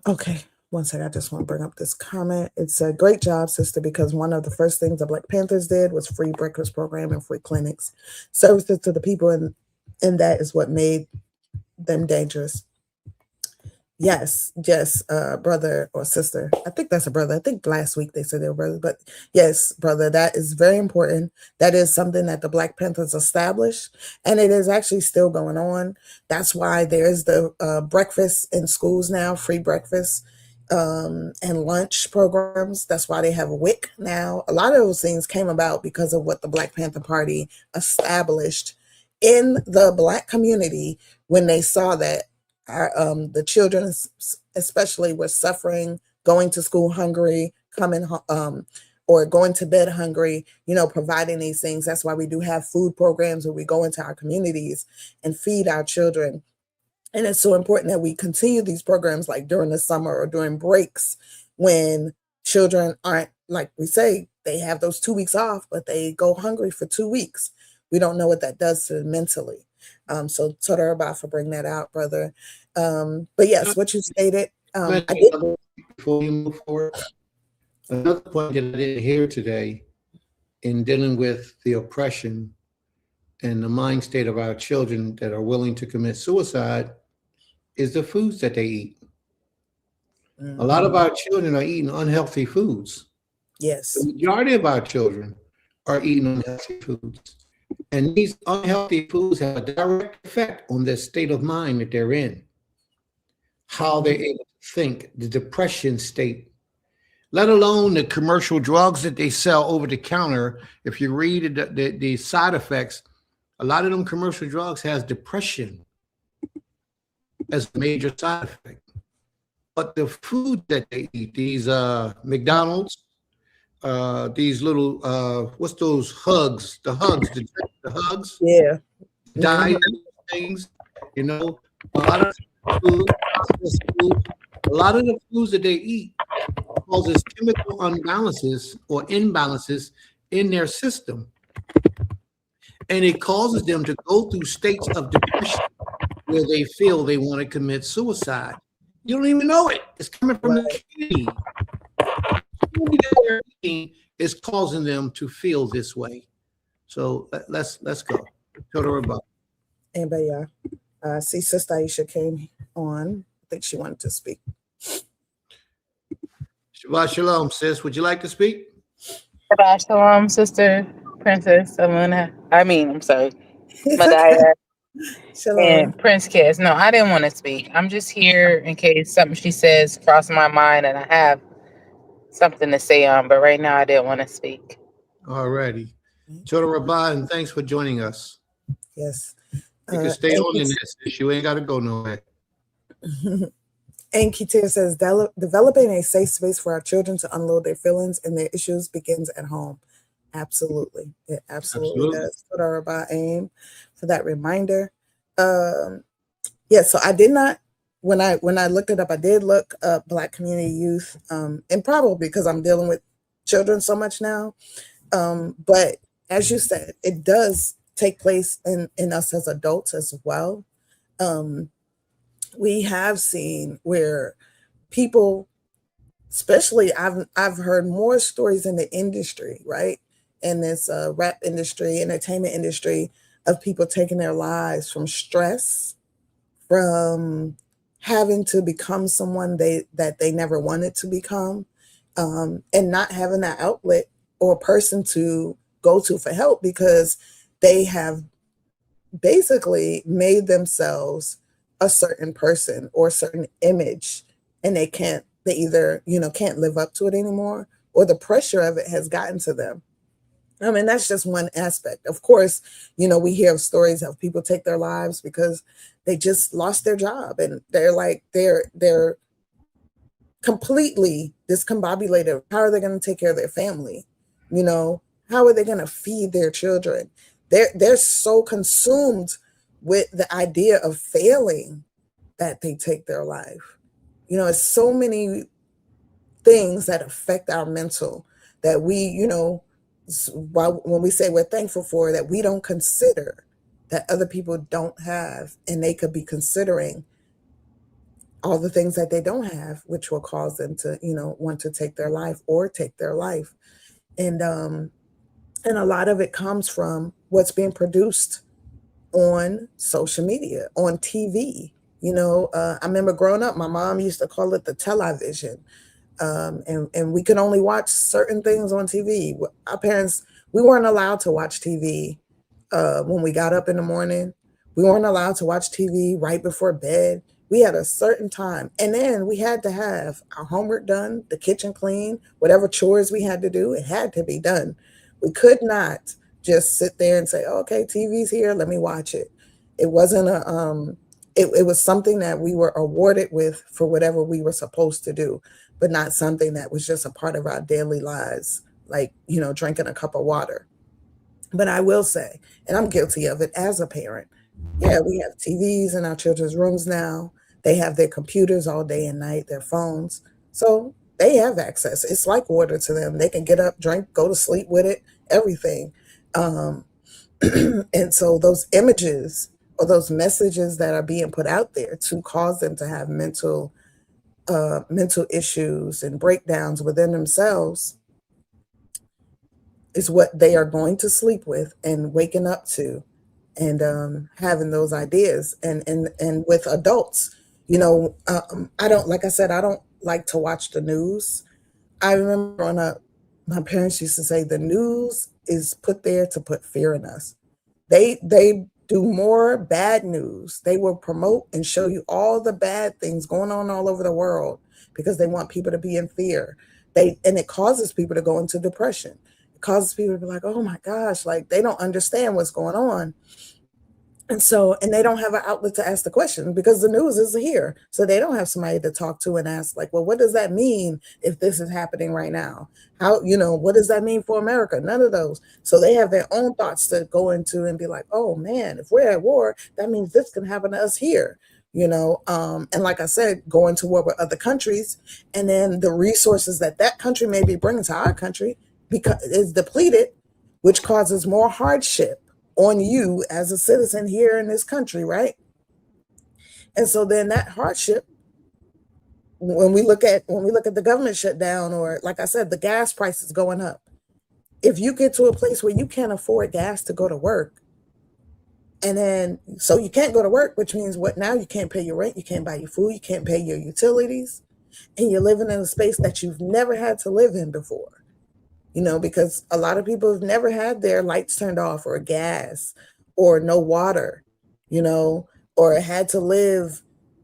Okay. One second, I just want to bring up this comment. It's a great job, sister, because one of the first things the Black Panthers did was free breakfast program and free clinics. Services to the people, and that is what made them dangerous. Yes, brother or sister. I think that's a brother. I think last week they said they were brothers, but yes, brother, that is very important. That is something that the Black Panthers established, and it is actually still going on. That's why there is the breakfast in schools now, free breakfast. and lunch programs. That's why they have WIC now. A lot of those things came about because of what the Black Panther Party established in the Black community when they saw that the children, especially, were suffering, going to school hungry, coming or going to bed hungry, providing these things. That's why we do have food programs where we go into our communities and feed our children. And it's so important that we continue these programs like during the summer or during breaks when children aren't, like we say, they have those 2 weeks off, but they go hungry for 2 weeks. We don't know what that does to them mentally. So Toda for bringing that out, brother. But yes, what you stated. I did. Before you move forward, another point that I didn't hear today in dealing with the oppression and the mind state of our children that are willing to commit suicide is the foods that they eat. Mm-hmm. A lot of our children are eating unhealthy foods. Yes. The majority of our children are eating unhealthy foods. And these unhealthy foods have a direct effect on their state of mind that they're in, how they're able to think, the depression state, let alone the commercial drugs that they sell over the counter. If you read the side effects, a lot of them commercial drugs has depression as a major side effect. But the food that they eat, these McDonald's, these little, what's those hugs? The hugs. Yeah. Diet things, a lot of food, a lot of the foods that they eat causes chemical imbalances or imbalances in their system. And it causes them to go through states of depression where they feel they want to commit suicide. You don't even know it. It's coming from the kidney. Their eating is causing them to feel this way. So let's go. Total rebuttal. Anybody? See, Sister Aisha came on. I think she wanted to speak. Shabbat shalom, sis. Would you like to speak? Shabbat shalom, Sister Princess Amuna. I'm sorry, Madaya and Prince Kiss. No, I didn't want to speak. I'm just here in case something she says crossed my mind and I have something to say on. But right now, I didn't want to speak. All righty. Toda Rabbah, and thanks for joining us. Yes. You can stay on in this issue. You ain't got to go nowhere. And Kitir says, developing a safe space for our children to unload their feelings and their issues begins at home. Absolutely. It absolutely does. Toda Rabbah aim for that reminder. So I did not, when I looked it up, I did look up Black community youth, and probably because I'm dealing with children so much now. But as you said, it does take place in us as adults as well. We have seen where people, especially I've heard more stories in the industry, right? In this rap industry, entertainment industry, of people taking their lives from stress, from having to become someone that they never wanted to become, and not having that outlet or person to go to for help because they have basically made themselves a certain person or a certain image, and they either can't live up to it anymore, or the pressure of it has gotten to them. I mean, that's just one aspect. Of course, we hear of stories of people take their lives because they just lost their job and they're completely discombobulated. How are they going to take care of their family? How are they going to feed their children? They're so consumed with the idea of failing that they take their life. It's so many things that affect our mental that we, when we say we're thankful for, that we don't consider that other people don't have, and they could be considering all the things that they don't have, which will cause them to, want to take their life or take their life. And a lot of it comes from what's being produced on social media, on TV. I remember growing up, my mom used to call it the television. And we could only watch certain things on TV. Our parents, we weren't allowed to watch TV when we got up in the morning. We weren't allowed to watch TV right before bed. We had a certain time, and then we had to have our homework done, the kitchen clean, whatever chores we had to do, it had to be done. We could not just sit there and say, oh, okay, TV's here, let me watch it. It wasn't it was something that we were awarded with for whatever we were supposed to do, but not something that was just a part of our daily lives, like, drinking a cup of water. But I will say, and I'm guilty of it as a parent, yeah, we have TVs in our children's rooms now. They have their computers all day and night, their phones. So they have access. It's like water to them. They can get up, drink, go to sleep with it, everything. Um, and so those images or those messages that are being put out there to cause them to have mental issues and breakdowns within themselves is what they are going to sleep with and waking up to, and having those ideas. And with adults, I don't, like I said, I don't like to watch the news. I remember growing up, my parents used to say the news is put there to put fear in us. They do more bad news. They will promote and show you all the bad things going on all over the world because they want people to be in fear. And it causes people to go into depression. It causes people to be like, oh my gosh, like they don't understand what's going on. And they don't have an outlet to ask the question because the news is here. So they don't have somebody to talk to and ask, like, well, what does that mean if this is happening right now? How, what does that mean for America? None of those. So they have their own thoughts to go into and be like, oh man, if we're at war, that means this can happen to us here. And like I said, going to war with other countries, and then the resources that country may be bringing to our country because is depleted, which causes more hardship on you as a citizen here in this country, right? And so then that hardship, when we look at the government shutdown, or like I said, the gas prices going up, if you get to a place where you can't afford gas to go to work, and then so you can't go to work, which means what now? You can't pay your rent, you can't buy your food, you can't pay your utilities, and you're living in a space that you've never had to live in before. Because a lot of people have never had their lights turned off or gas or no water, or had to live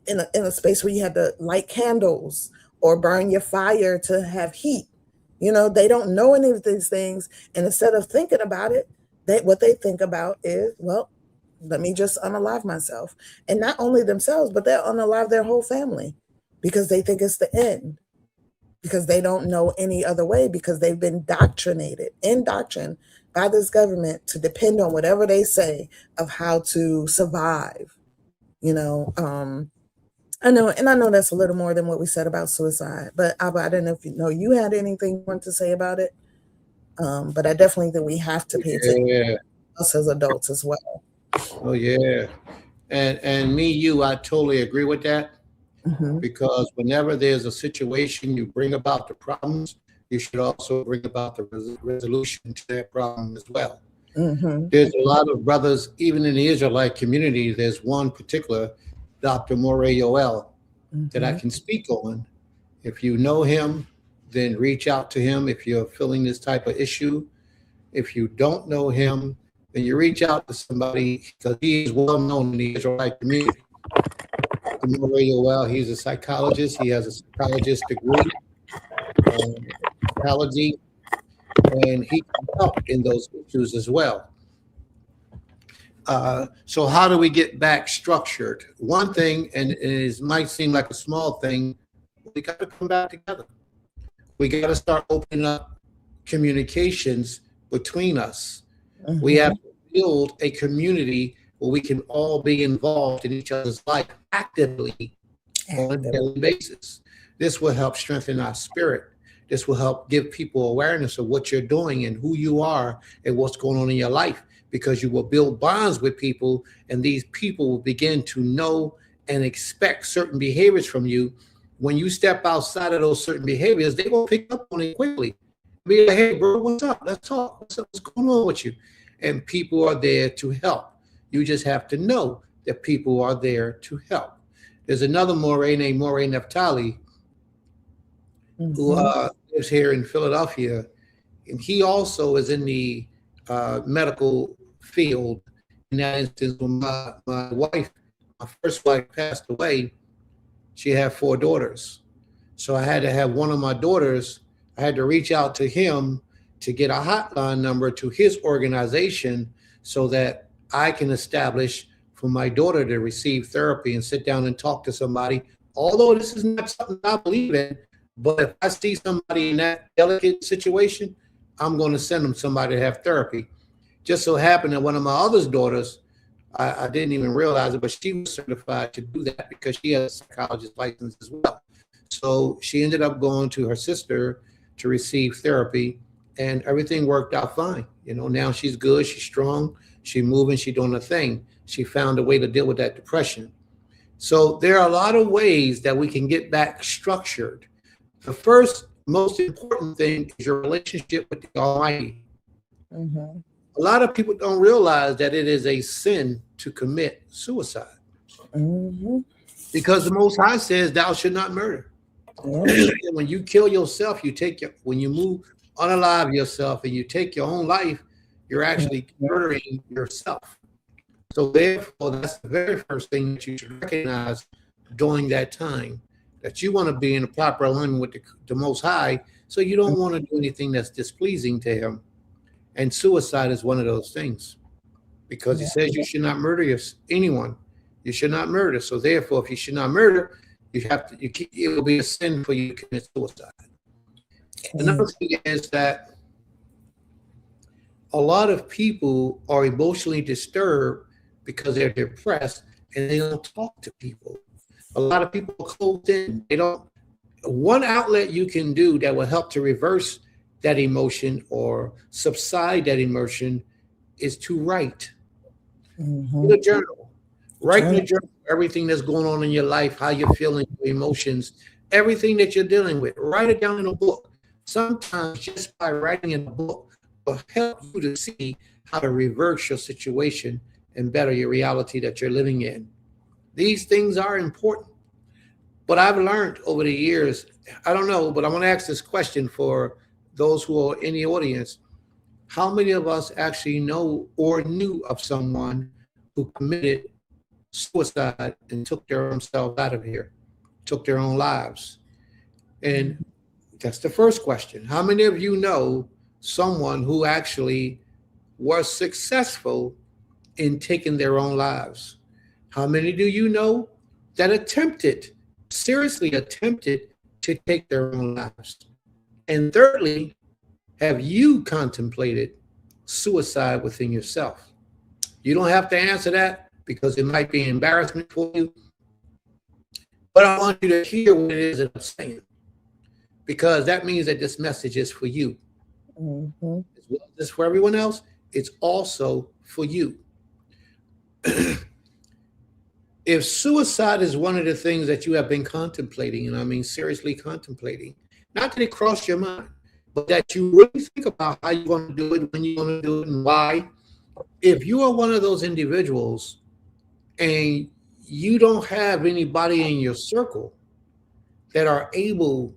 in a space where you had to light candles or burn your fire to have heat. They don't know any of these things. And instead of thinking about it, what they think about is, well, let me just unalive myself. And not only themselves, but they'll unalive their whole family because they think it's the end. Because they don't know any other way, because they've been indoctrinated by this government to depend on whatever they say of how to survive. I know that's a little more than what we said about suicide, but I don't know if you had anything you want to say about it. But I definitely think we have to pay attention us as adults as well. Oh yeah. And I totally agree with that. Mm-hmm. Because whenever there's a situation, you bring about the problems, you should also bring about the resolution to that problem as well. Mm-hmm. There's a lot of brothers, even in the Israelite community, there's one particular, Dr. Morey Yoel, mm-hmm. that I can speak on. If you know him, then reach out to him if you're feeling this type of issue. If you don't know him, then you reach out to somebody because he is well known in the Israelite community. Well, he's a psychologist. He has a psychologist degree in psychology, and he can help in those issues as well. So how do we get back structured? One thing, and it might seem like a small thing, we got to come back together. We got to start opening up communications between us. Mm-hmm. We have to build a community where we can all be involved in each other's life actively on a daily basis. This will help strengthen our spirit. This will help give people awareness of what you're doing and who you are and what's going on in your life, because you will build bonds with people, and these people will begin to know and expect certain behaviors from you. When you step outside of those certain behaviors, they will pick up on it quickly. Be like, hey, bro, what's up? Let's talk. What's going on with you? And people are there to help. You just have to know that people are there to help. There's another Morey named Morey Neftali, mm-hmm. who lives here in Philadelphia, and he also is in the medical field. In that instance, when my first wife passed away, she had 4 daughters. So I had to have one of my daughters, I had to reach out to him to get a hotline number to his organization so that I can establish for my daughter to receive therapy and sit down and talk to somebody. Although this is not something I believe in, but if I see somebody in that delicate situation, I'm going to send them somebody to have therapy. Just so happened that one of my other daughters, I didn't even realize it, but she was certified to do that because she has a psychologist license as well. So she ended up going to her sister to receive therapy, and everything worked out fine. You know, now she's good, she's strong, she's moving, she's doing her thing. She found a way to deal with that depression. So there are a lot of ways that we can get back structured. The first most important thing is your relationship with the Almighty. Mm-hmm. A lot of people don't realize that it is a sin to commit suicide. Mm-hmm. Because the Most High says, thou should not murder. Mm-hmm. When you kill yourself, when you move unalive yourself and you take your own life, you're actually murdering yourself. So therefore, that's the very first thing that you should recognize during that time, that you want to be in a proper alignment with the Most High, so you don't want to do anything that's displeasing to him. And suicide is one of those things, because he says you should not murder anyone. You should not murder. So therefore, if you should not murder, it will be a sin for you to commit suicide. Another thing is that a lot of people are emotionally disturbed because they're depressed and they don't talk to people. A lot of people are closed in. One outlet you can do that will help to reverse that emotion or subside that emotion is to write. Mm-hmm. In a journal. Write in a journal everything that's going on in your life, how you're feeling, your emotions, everything that you're dealing with. Write it down in a book. Sometimes just by writing in a book will help you to see how to reverse your situation and better your reality that you're living in. These things are important. But I've learned over the years, I don't know, but I want to ask this question for those who are in the audience. How many of us actually know or knew of someone who committed suicide and took their own selves out of here, took their own lives? And that's the first question. How many of you know someone who actually was successful in taking their own lives? How many do you know that seriously attempted to take their own lives? And thirdly, have you contemplated suicide within yourself? You don't have to answer that because it might be embarrassment for you. But I want you to hear what it is that I'm saying, because that means that this message is for you. Mm-hmm. As well as for everyone else, it's also for you. If suicide is one of the things that you have been contemplating, and I mean seriously contemplating, not that it crossed your mind, but that you really think about how you want to do it, when you want to do it, and why. If you are one of those individuals and you don't have anybody in your circle that are able,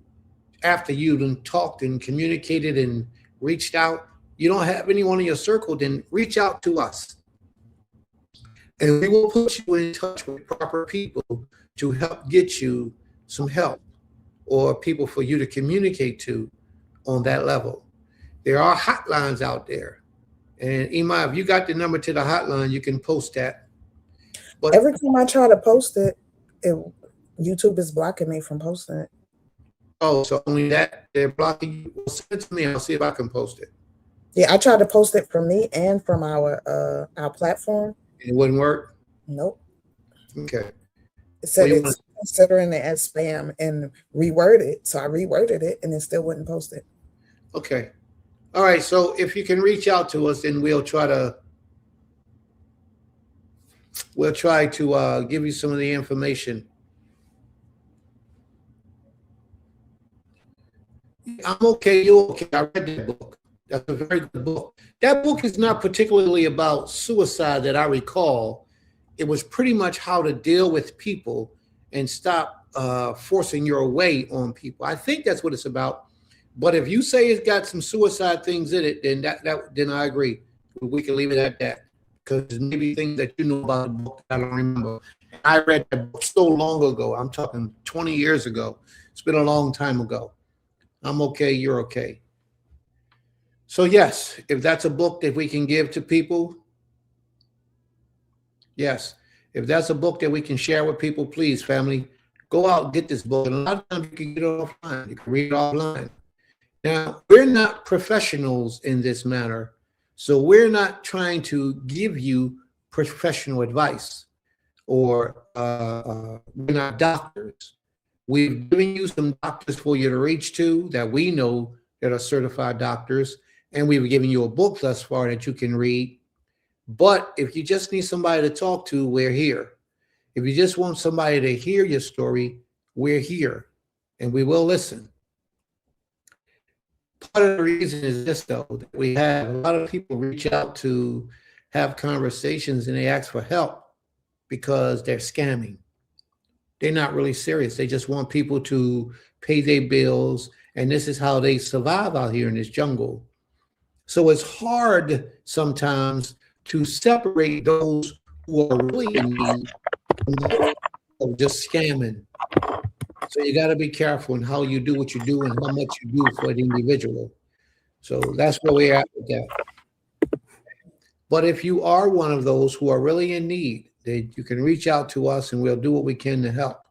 after you've talked and communicated and reached out, you don't have anyone in your circle, then reach out to us. And we will put you in touch with proper people to help get you some help, or people for you to communicate to on that level. There are hotlines out there. And Ima, if you got the number to the hotline, you can post that. But every time I try to post it, YouTube is blocking me from posting it. Oh, so only that they're blocking you? Well, send it to me. I'll see if I can post it. Yeah, I tried to post it from me and from our platform. It wouldn't work? Nope. Okay. It said it's considering it as spam and reword it. So I reworded it and it still wouldn't post it. Okay. All right. So if you can reach out to us, then we'll try to give you some of the information. I'm okay. You're okay. I read that book. That's a very good book. That book is not particularly about suicide that I recall. It was pretty much how to deal with people and stop forcing your way on people. I think that's what it's about. But if you say it's got some suicide things in it, then then I agree. We can leave it at that, because maybe things that you know about the book that I don't remember. I read that book so long ago. I'm talking 20 years ago. It's been a long time ago. I'm okay, you're okay. So yes, if that's a book that we can give to people, yes. If that's a book that we can share with people, please, family, go out and get this book. And a lot of times you can get it offline. You can read it offline. Now, we're not professionals in this matter, so we're not trying to give you professional advice, or we're not doctors. We've given you some doctors for you to reach to that we know that are certified doctors, and we've given you a book thus far that you can read. But if you just need somebody to talk to, we're here. If you just want somebody to hear your story, we're here, and we will listen. Part of the reason is this, though, that we have a lot of people reach out to have conversations and they ask for help because they're scamming. They're not really serious. They just want people to pay their bills, and this is how they survive out here in this jungle. So it's hard sometimes to separate those who are really in need from those who are just scamming. So you got to be careful in how you do what you do and how much you do for the individual. So that's where we're at with that. But if you are one of those who are really in need, then you can reach out to us and we'll do what we can to help.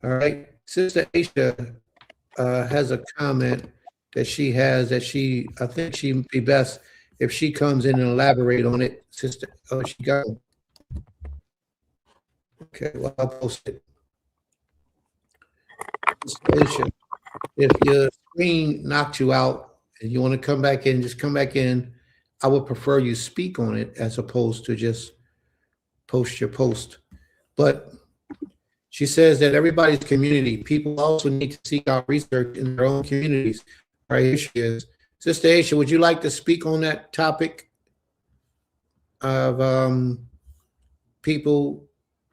All right. Sister Aisha has a comment that she has that I think she'd be best if she comes in and elaborate on it. Sister, oh, she got it. Okay, well, I'll post it. Sister Aisha, if your screen knocked you out and you want to come back in, just come back in. I would prefer you speak on it as opposed to just post your post. But she says that everybody's community, people also need to seek out research in their own communities. Right, here she is. Sister Aisha, would you like to speak on that topic of people,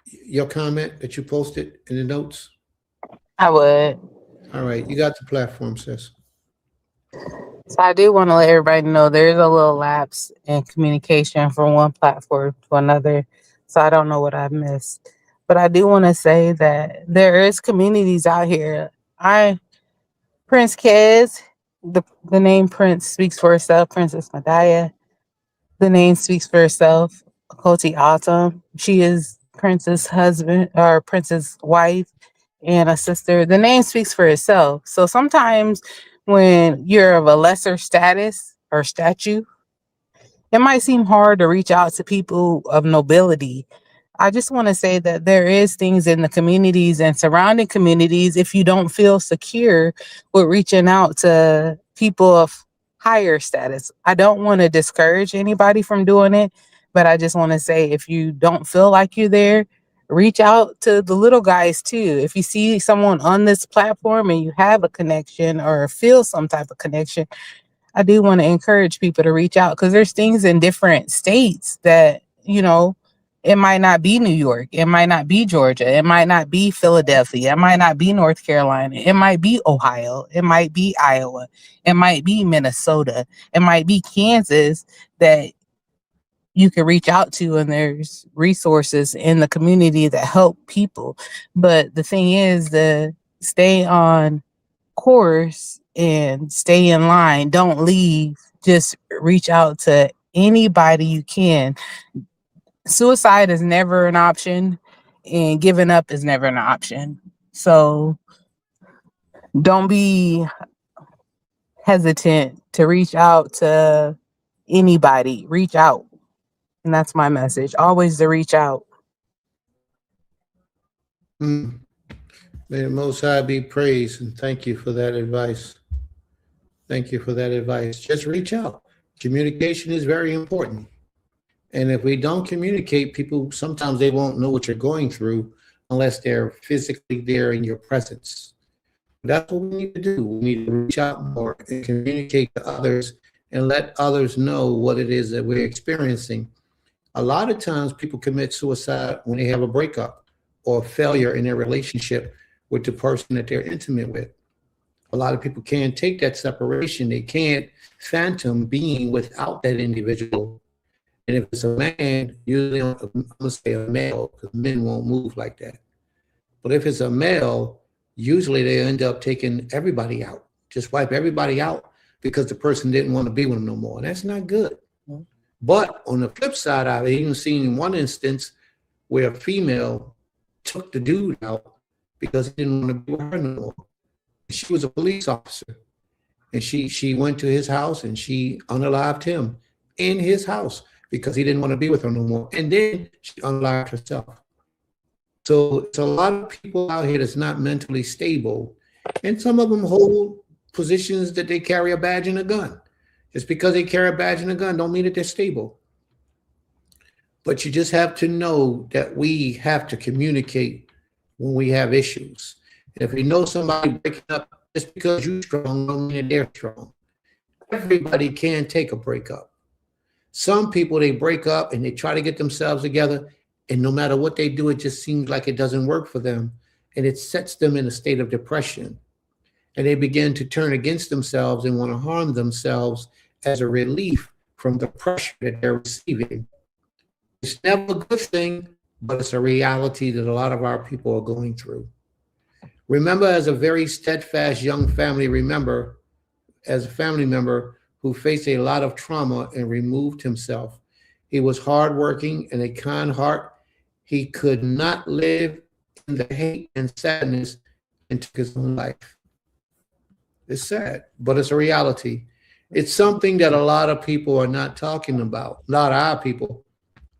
your comment that you posted in the notes? I would. All right, you got the platform, sis. So I do want to let everybody know there's a little lapse in communication from one platform to another. So I don't know what I missed. But I do want to say that there is communities out here. Prince Kez, the name Prince speaks for itself. Princess Madaya, the name speaks for itself. Koti Autumn, she is Prince's husband or Prince's wife and a sister. The name speaks for itself. So sometimes when you're of a lesser status or statue, it might seem hard to reach out to people of nobility. I just want to say that there is things in the communities and surrounding communities if you don't feel secure with reaching out to people of higher status. I don't want to discourage anybody from doing it, but I just want to say if you don't feel like you're there, reach out to the little guys too. If you see someone on this platform and you have a connection or feel some type of connection, I do want to encourage people to reach out because there's things in different states that, it might not be New York. It might not be Georgia. It might not be Philadelphia. It might not be North Carolina. It might be Ohio. It might be Iowa. It might be Minnesota. It might be Kansas that you can reach out to, and there's resources in the community that help people. But the thing is to stay on course and stay in line. Don't leave. Just reach out to anybody you can. Suicide is never an option and giving up is never an option. So don't be hesitant to reach out to anybody. Reach out. And that's my message. Always to reach out. May the Most High be praised, and thank you for that advice. Thank you for that advice. Just reach out. Communication is very important. And if we don't communicate, people, sometimes they won't know what you're going through unless they're physically there in your presence. That's what we need to do. We need to reach out more and communicate to others and let others know what it is that we're experiencing. A lot of times people commit suicide when they have a breakup or failure in their relationship with the person that they're intimate with. A lot of people can't take that separation. They can't phantom being without that individual. And if it's a man, usually I'm gonna say a male, because men won't move like that. But if it's a male, usually they end up taking everybody out, just wipe everybody out because the person didn't want to be with them no more. And that's not good. Mm-hmm. But on the flip side, I've even seen one instance where a female took the dude out because he didn't want to be with her no more. She was a police officer, and she went to his house and she unalived him in his house because he didn't want to be with her no more. And then she unalived herself. So it's a lot of people out here that's not mentally stable, and some of them hold positions that they carry a badge and a gun. Just because they carry a badge and a gun don't mean that they're stable. But you just have to know that we have to communicate when we have issues. And if we know somebody breaking up, just because you're strong don't mean that they're strong. Everybody can take a breakup. Some people, they break up and they try to get themselves together, and no matter what they do, it just seems like it doesn't work for them. And it sets them in a state of depression. And they begin to turn against themselves and want to harm themselves as a relief from the pressure that they're receiving. It's never a good thing, but it's a reality that a lot of our people are going through. Remember, as a very steadfast young family, remember, as a family member who faced a lot of trauma and removed himself, he was hardworking and a kind heart. He could not live in the hate and sadness and took his own life. It's sad, but it's a reality. It's something that a lot of people are not talking about. A lot of our people,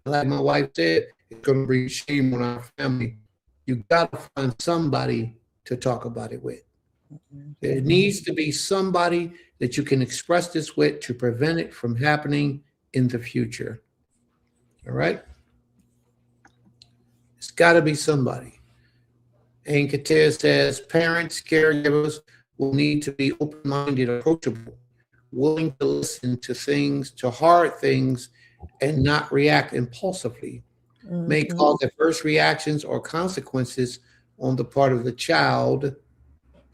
like my wife said, it's going to bring shame on our family. You got to find somebody to talk about it with. There needs to be somebody that you can express this with to prevent it from happening in the future. All right? It's got to be somebody. And Katir says, parents, caregivers will need to be open-minded, approachable, willing to listen to things, to hard things, and not react impulsively. Mm-hmm. May cause adverse reactions or consequences on the part of the child.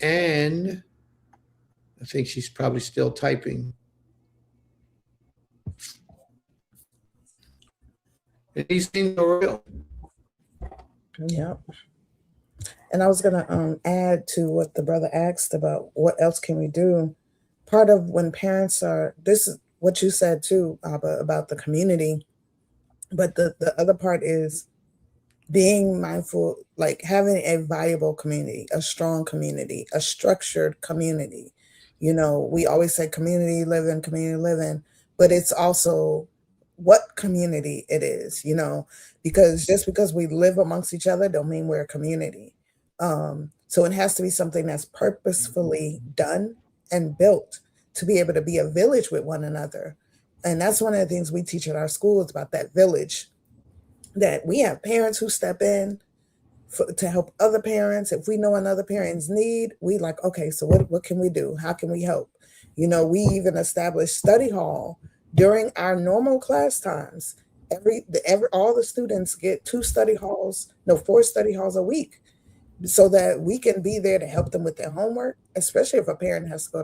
And I think she's probably still typing. And these things are real. Yep. And I was going to add to what the brother asked about what else can we do. Part of when parents are, this is what you said too, Abba, about the community. But the other part is being mindful, like having a viable community, a strong community, a structured community. You know, we always say community living, but it's also what community it is, you know, because just because we live amongst each other don't mean we're a community. So it has to be something that's purposefully done and built to be able to be a village with one another. And that's one of the things we teach at our school, is about that village, that we have parents who step in to help other parents. If we know another parent's need, we like, okay, so what can we do? How can we help? You know, we even established study hall during our normal class times. All the students get 4 study halls a week, so that we can be there to help them with their homework, especially if a parent has to go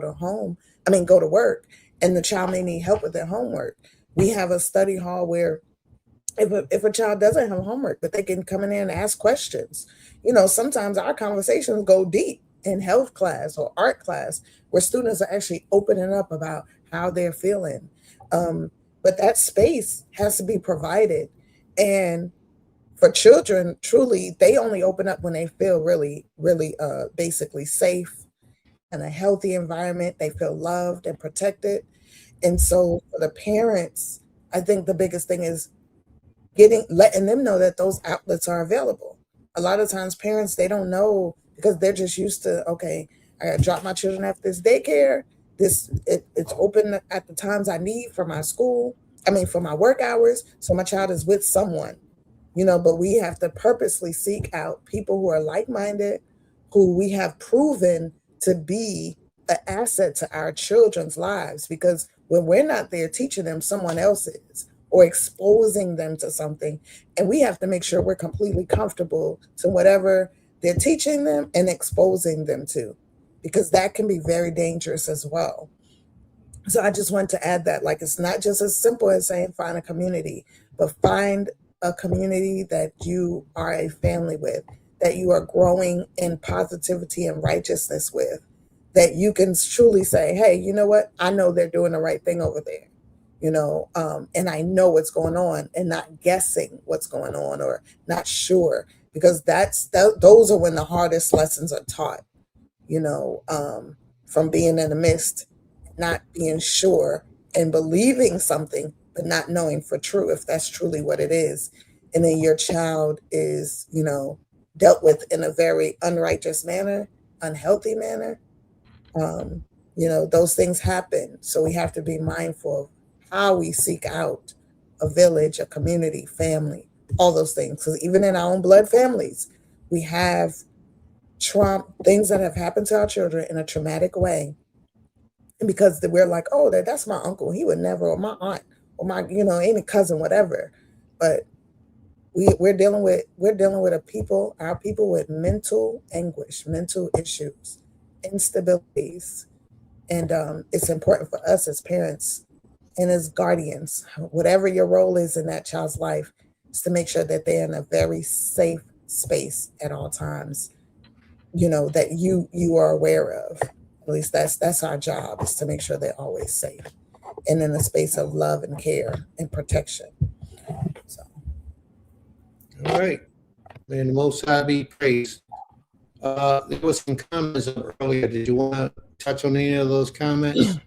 to work and the child may need help with their homework. We have a study hall where if a child doesn't have homework, but they can come in there and ask questions. You know, sometimes our conversations go deep in health class or art class, where students are actually opening up about how they're feeling. But that space has to be provided. And for children, truly, they only open up when they feel really, really basically safe and a healthy environment. They feel loved and protected. And so for the parents, I think the biggest thing is letting them know that those outlets are available. A lot of times parents, they don't know, because they're just used to, okay, I gotta drop my children at this daycare. It's open at the times I need for my for my work hours. So my child is with someone, you know, but we have to purposely seek out people who are like-minded, who we have proven to be an asset to our children's lives, because when we're not there teaching them, someone else is, or exposing them to something. And we have to make sure we're completely comfortable to whatever they're teaching them and exposing them to, because that can be very dangerous as well. So I just wanted to add that, like, it's not just as simple as saying find a community, but find a community that you are a family with, that you are growing in positivity and righteousness with, that you can truly say, hey, you know what? I know they're doing the right thing over there, and I know what's going on, and not guessing what's going on or not sure, because those are when the hardest lessons are taught, from being in the midst, not being sure and believing something, but not knowing for true if that's truly what it is. And then your child is, dealt with in a very unrighteous manner, unhealthy manner. Those things happen. So we have to be mindful of how we seek out a village, a community, family, all those things. Because even in our own blood families, we have things that have happened to our children in a traumatic way. And because we're like, oh, that's my uncle, he would never, or my aunt, or my, any cousin, whatever. But we're dealing with our people with mental anguish, mental issues, instabilities. And it's important for us as parents and as guardians, whatever your role is in that child's life, is to make sure that they're in a very safe space at all times, that you are aware of. At least that's our job, is to make sure they're always safe and in a space of love and care and protection. So. All right. May the Most High be praised. There was some comments earlier. Did you want to touch on any of those comments?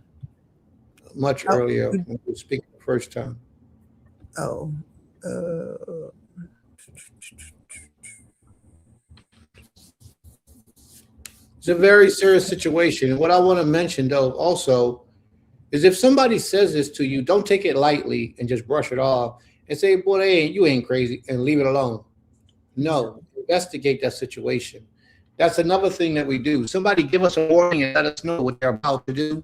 Much earlier when you were speaking the first time. Oh. It's a very serious situation. And what I want to mention, though, also, is if somebody says this to you, don't take it lightly and just brush it off and say, boy, you ain't crazy, and leave it alone. No, investigate that situation. That's another thing that we do. Somebody give us a warning and let us know what they're about to do.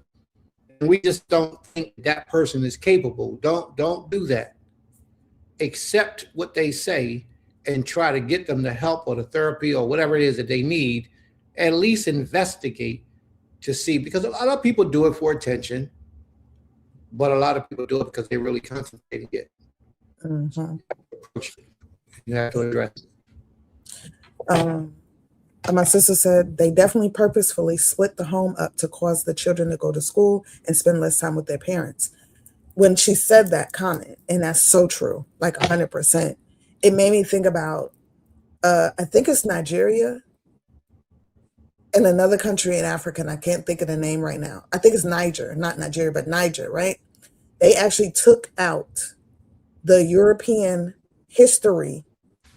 And we just don't think that person is capable. Don't do that. Accept what they say and try to get them the help or the therapy or whatever it is that they need. At least investigate to see, because a lot of people do it for attention, but a lot of people do it because they're really contemplating it. Mm-hmm. You have to address it. My sister said they definitely purposefully split the home up to cause the children to go to school and spend less time with their parents. When she said that comment, and that's so true, like 100%, it made me think about, I think it's Nigeria and another country in Africa, and I can't think of the name right now. I think it's Niger, not Nigeria, but Niger, right? They actually took out the European history,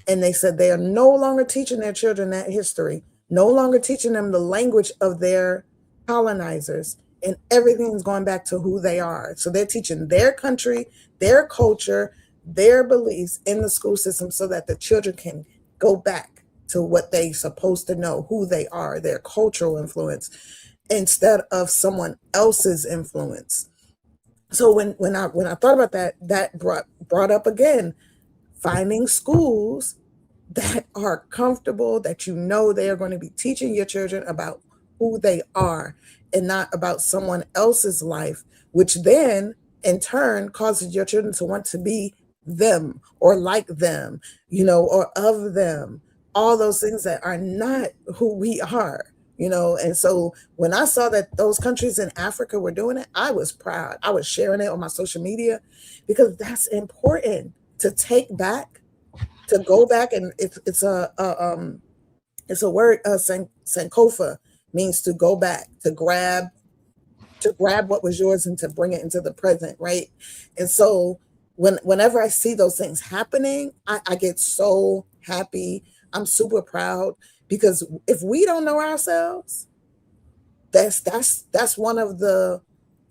and they said they are no longer teaching their children that history, no longer teaching them the language of their colonizers, and everything's going back to who they are. So they're teaching their country, their culture, their beliefs in the school system so that the children can go back to what they're supposed to know, who they are, their cultural influence, instead of someone else's influence. So when I thought about that brought up again, finding schools that are comfortable, that they are going to be teaching your children about who they are and not about someone else's life, which then in turn causes your children to want to be them or like them, or of them, all those things that are not who we are, And so when I saw that those countries in Africa were doing it, I was proud. I was sharing it on my social media because that's important to take back, to go back. And it's a word, Sankofa, means to go back, to grab what was yours and to bring it into the present, right? And so whenever I see those things happening, I get so happy. I'm super proud, because if we don't know ourselves, that's one of the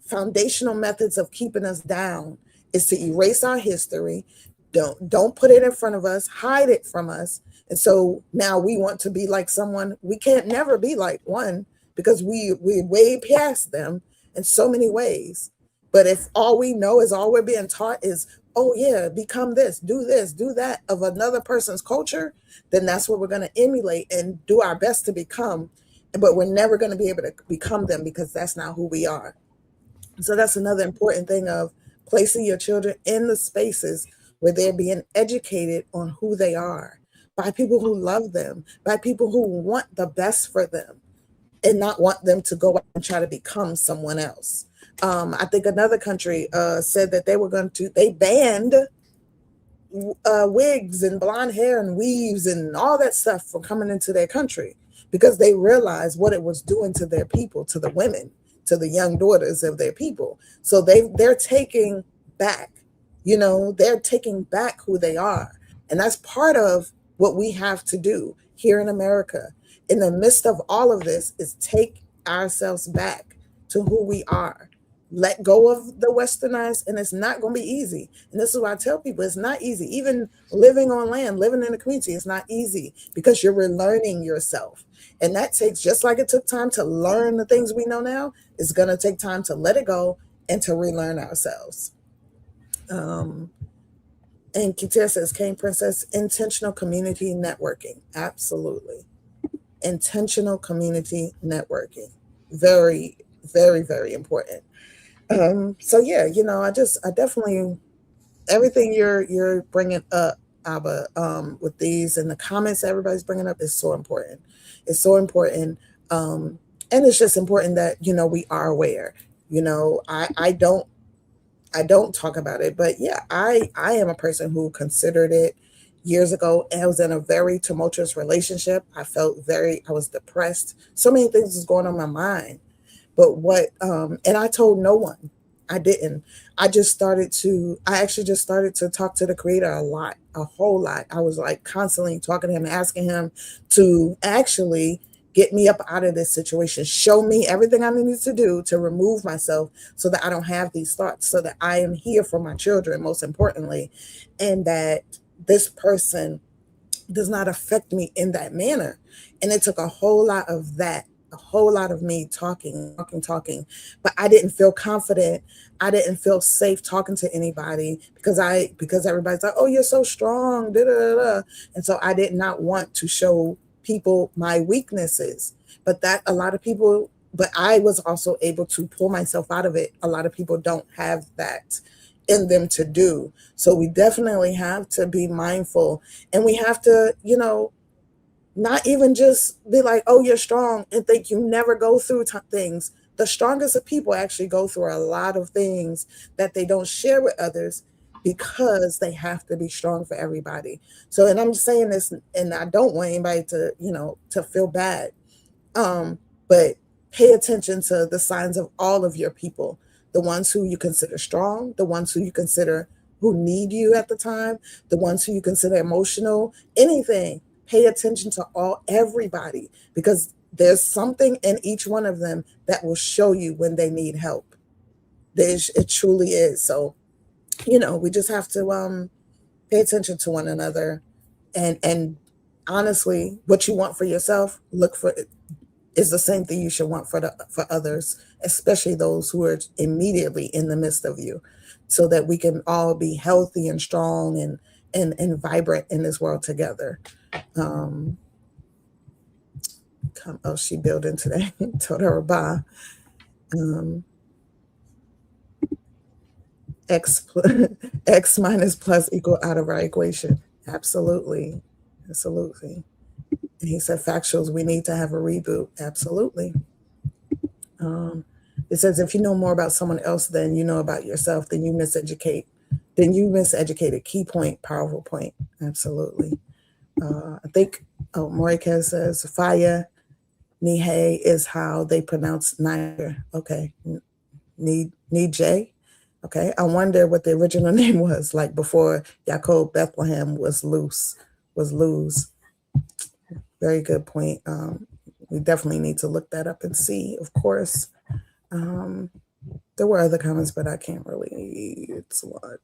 foundational methods of keeping us down, is to erase our history. Don't put it in front of us, hide it from us. And so now we want to be like someone. We can't never be like one, because we're way past them in so many ways. But if all we know is, all we're being taught is, oh yeah, become this, do that of another person's culture, then that's what we're going to emulate and do our best to become. But we're never going to be able to become them, because that's not who we are. So that's another important thing of placing your children in the spaces where they're being educated on who they are by people who love them, by people who want the best for them and not want them to go out and try to become someone else. I think another country said that they banned wigs and blonde hair and weaves and all that stuff from coming into their country because they realized what it was doing to their people, to the women, to the young daughters of their people. So they're taking back, they're taking back who they are. And that's part of what we have to do here in America. In the midst of all of this is take ourselves back to who we are. Let go of the westernized, and it's not going to be easy. And this is why I tell people it's not easy. Even living on land, living in a community, it's not easy because you're relearning yourself. And that takes, just like it took time to learn the things we know now, it's going to take time to let it go and to relearn ourselves. And Kitia says, Cane Princess, intentional community networking. Absolutely. Intentional community networking. Very, very, very important. So yeah, I definitely, everything you're bringing up, Abba, with these and the comments everybody's bringing up is so important. It's so important. And it's just important that, we are aware, I don't talk about it, but yeah, I am a person who considered it years ago. And I was in a very tumultuous relationship. I was depressed. So many things was going on in my mind. But and I told no one. I didn't. I actually just started to talk to the Creator a whole lot. I was like constantly talking to him, asking him to actually get me up out of this situation, show me everything I needed to do to remove myself so that I don't have these thoughts, so that I am here for my children, most importantly, and that this person does not affect me in that manner. And it took a whole lot of that. A whole lot of me talking, but I didn't feel confident. I didn't feel safe talking to anybody because everybody's like, oh, you're so strong, da, da, da, da. And so I did not want to show people my weaknesses, but I was also able to pull myself out of it. A lot of people don't have that in them to do. So we definitely have to be mindful, and we have to, not even just be like, oh, you're strong and think you never go through things. The strongest of people actually go through a lot of things that they don't share with others because they have to be strong for everybody. So, and I'm saying this, and I don't want anybody to, to feel bad. But pay attention to the signs of all of your people, the ones who you consider strong, the ones who you consider who need you at the time, the ones who you consider emotional, anything. Pay attention to everybody, because there's something in each one of them that will show you when they need help. It truly is. So, we just have to pay attention to one another, and honestly, what you want for yourself, look for is the same thing you should want for others, especially those who are immediately in the midst of you, so that we can all be healthy and strong and vibrant in this world together. She building today. Told her bye. X minus plus equal out of our equation. Absolutely. And he said factuals, we need to have a reboot. Absolutely. It says if you know more about someone else than you know about yourself, then you miseducated. Key point, powerful point. Absolutely. I think Morikez says Faya Nihe is how they pronounce Niger. Okay. Nijay. Okay. I wonder what the original name was, like before Yaakov Bethlehem was lose. Very good point. We definitely need to look that up and see, of course. There were other comments, but I can't really, it's a lot.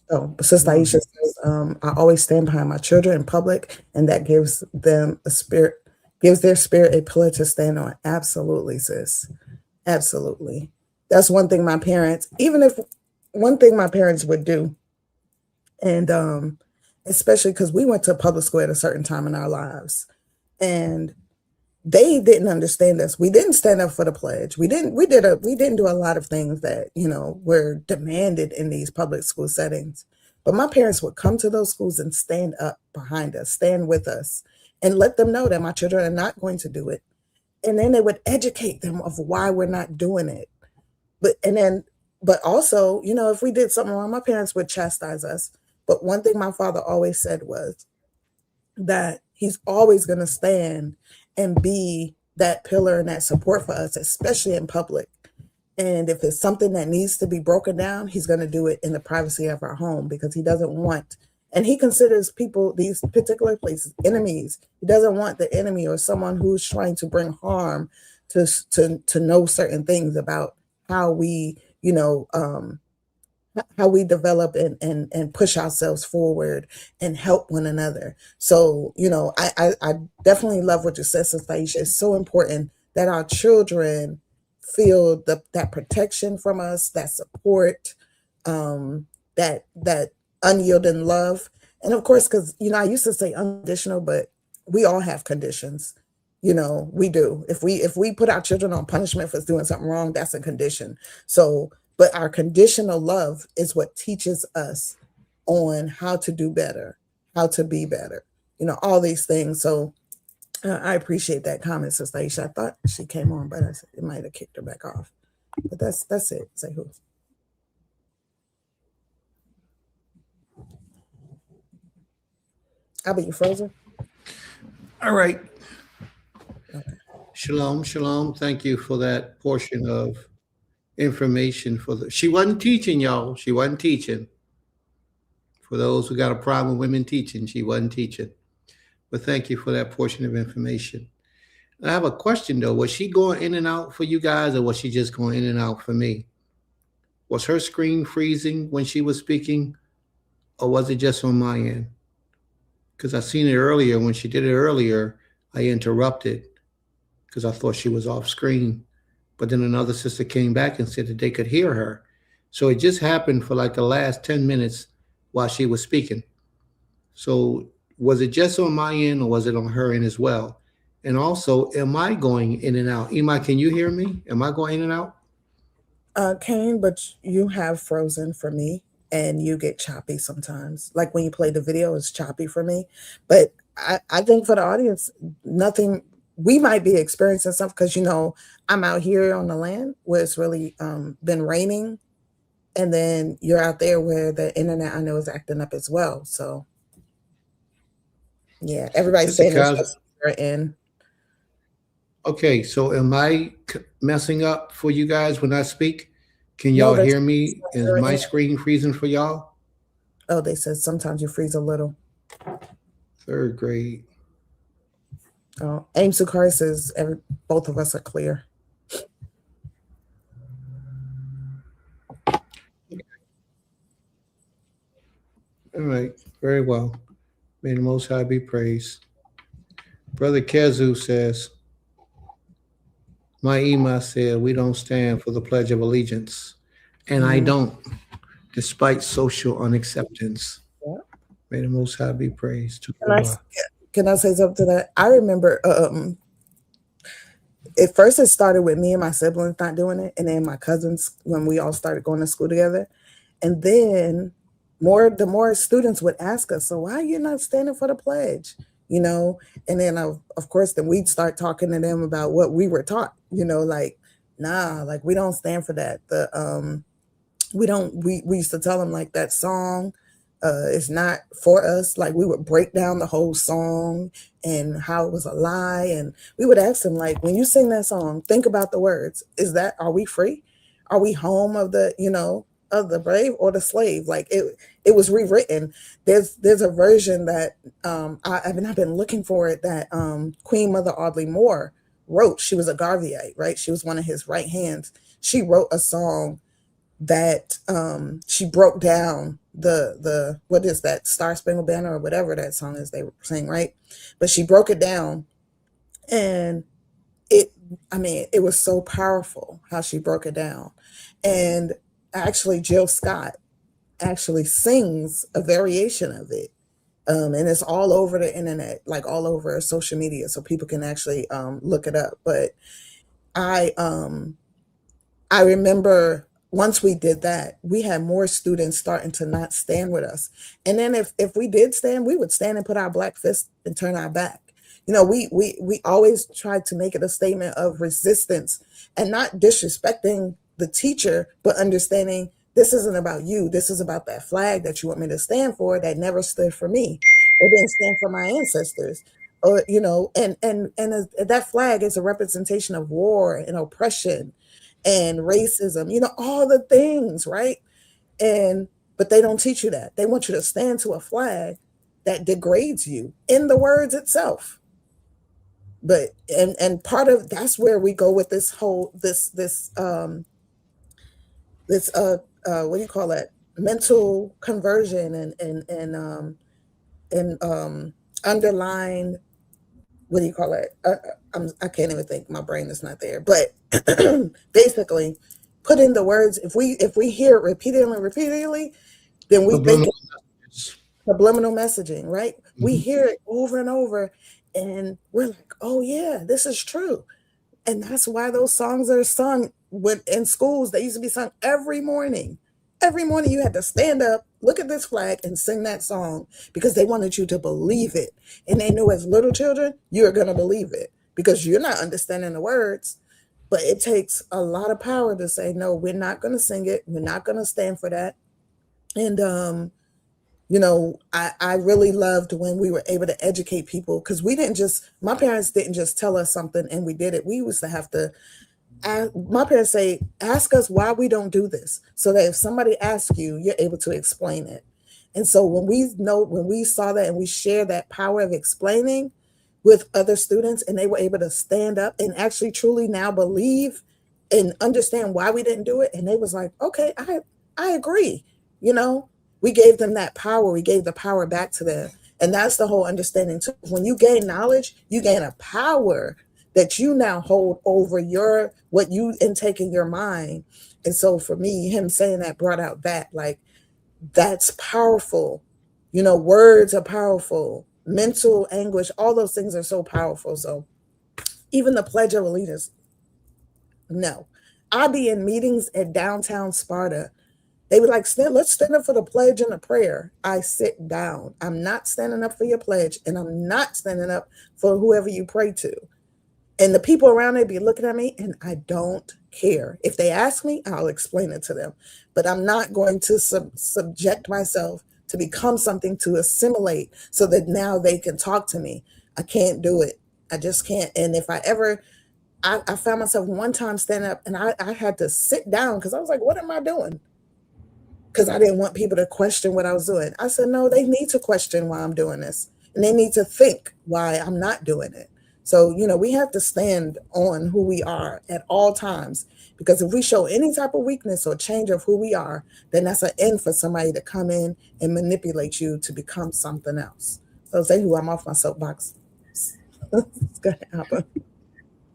Oh, Sister Aisha says, I always stand behind my children in public, and that gives their spirit a pillar to stand on. Absolutely, sis. Absolutely. That's one thing my parents would do. And especially because we went to public school at a certain time in our lives. And they didn't understand us. We didn't stand up for the pledge. We didn't do a lot of things that, were demanded in these public school settings. But my parents would come to those schools and stand up behind us, stand with us, and let them know that my children are not going to do it. And then they would educate them of why we're not doing it. But also, if we did something wrong, my parents would chastise us. But one thing my father always said was that he's always going to stand and be that pillar and that support for us, especially in public. And if it's something that needs to be broken down, he's going to do it in the privacy of our home, because he doesn't want, and he considers people, these particular places, enemies. He doesn't want the enemy or someone who's trying to bring harm to know certain things about how we, how we develop and push ourselves forward and help one another. So, I definitely love what you said, Sister Aisha. It's so important that our children feel that protection from us, that support, that unyielding love. And of course, because, I used to say unconditional, but we all have conditions. We do. If we put our children on punishment for doing something wrong, that's a condition. So, but our conditional love is what teaches us on how to do better, how to be better, all these things. So I appreciate that comment, Sister Aisha. I thought she came on, but it might have kicked her back off. But that's it. Say who. Albert, you frozen? All right. Okay. Shalom, shalom. Thank you for that portion of information. She wasn't teaching, y'all. She wasn't teaching. For those who got a problem with women teaching, she wasn't teaching. But thank you for that portion of information. I have a question, though. Was she going in and out for you guys, or was she just going in and out for me? Was her screen freezing when she was speaking, or was it just on my end? Because I seen it earlier. When she did it earlier, I interrupted because I thought she was off screen. But then another sister came back and said that they could hear her. So it just happened for like the last 10 minutes while she was speaking. So was it just on my end, or was it on her end as well? And also, am I going in and out? Imai, can you hear me? Am I going in and out? Kane, but you have frozen for me, and you get choppy sometimes. Like when you play the video, it's choppy for me. But I think for the audience, nothing. We might be experiencing something because, I'm out here on the land where it's really been raining. And then you're out there where the internet, I know, is acting up as well. So, yeah, everybody's saying they're in. Okay, so am I messing up for you guys when I speak? Can y'all hear me? Is my screen freezing for y'all? Oh, they said sometimes you freeze a little. Third grade. Oh, Aim Sukari says both of us are clear. All right, very well. May the Most High be praised. Brother Kezu says, my email said we don't stand for the Pledge of Allegiance, and I don't, despite social unacceptance. Yeah. May the Most High be praised. Can I say something to that? I remember at first it started with me and my siblings not doing it, and then my cousins when we all started going to school together. And then the more students would ask us, so why are you not standing for the pledge? And then of course, then we'd start talking to them about what we were taught, like, nah, like we don't stand for that. We used to tell them like that song, it's not for us. Like we would break down the whole song and how it was a lie. And we would ask them, like, when you sing that song, think about the words. Are we free? Are we home of the, of the brave or the slave? Like it was rewritten. There's a version that I've been looking for it, that Queen Mother Audley Moore wrote. She was a Garveyite, right? She was one of his right hands. She wrote a song that she broke down the what is that, Star Spangled Banner or whatever that song is they were saying, right? But she broke it down, and it was so powerful how she broke it down. And actually Jill Scott actually sings a variation of it And it's all over the internet, like all over social media, so people can actually look it up. But I remember once we did that, we had more students starting to not stand with us. And then if we did stand, we would stand and put our black fist and turn our back. You know, we always tried to make it a statement of resistance and not disrespecting the teacher, but understanding this isn't about you. This is about that flag that you want me to stand for that never stood for me or didn't stand for my ancestors. Or, you know, and that flag is a representation of war and oppression and racism, you know, all the things, right? But they don't teach you that. They want you to stand to a flag that degrades you in the words itself. But and part of that's where we go with this whole this what do you call it, mental conversion and underline, what do you call it, I can't even think, my brain is not there, but basically put in the words. If we hear it repeatedly, then we think it's subliminal messaging, right? We hear it over and over and we're like, oh yeah, this is true. And that's why those songs are sung in schools. They used to be sung every morning. Every morning you had to stand up, look at this flag, and sing that song because they wanted you to believe it. And they knew as little children, you're going to believe it because you're not understanding the words. But it takes a lot of power to say, no, we're not going to sing it. We're not going to stand for that. And, you know, I really loved when we were able to educate people, because my parents didn't just tell us something and we did it. We used to have to, my parents say, ask us why we don't do this, so that if somebody asks you, you're able to explain it. And so when we saw that and we share that power of explaining with other students, and they were able to stand up and actually truly now believe and understand why we didn't do it. And they was like, okay, I agree. You know, we gave them that power. We gave the power back to them. And that's the whole understanding too. When you gain knowledge, you gain a power that you now hold over what you intake in your mind. And so for me, him saying that brought out that, like, that's powerful. You know, words are powerful. Mental anguish, all those things are so powerful. So even the Pledge of Allegiance, no. I'll be in meetings at downtown Sparta. They would like, let's stand up for the pledge and the prayer. I sit down. I'm not standing up for your pledge, and I'm not standing up for whoever you pray to. And the people around there be looking at me, and I don't care. If they ask me, I'll explain it to them. But I'm not going to subject myself to become something to assimilate so that now they can talk to me. I can't do it. I just can't. And if I found myself one time standing up, and I had to sit down because I was like, what am I doing? Because I didn't want people to question what I was doing. I said, no, they need to question why I'm doing this. And they need to think why I'm not doing it. So, you know, we have to stand on who we are at all times, because if we show any type of weakness or change of who we are, then that's an end for somebody to come in and manipulate you to become something else. So say who, I'm off my soapbox. It's going to happen.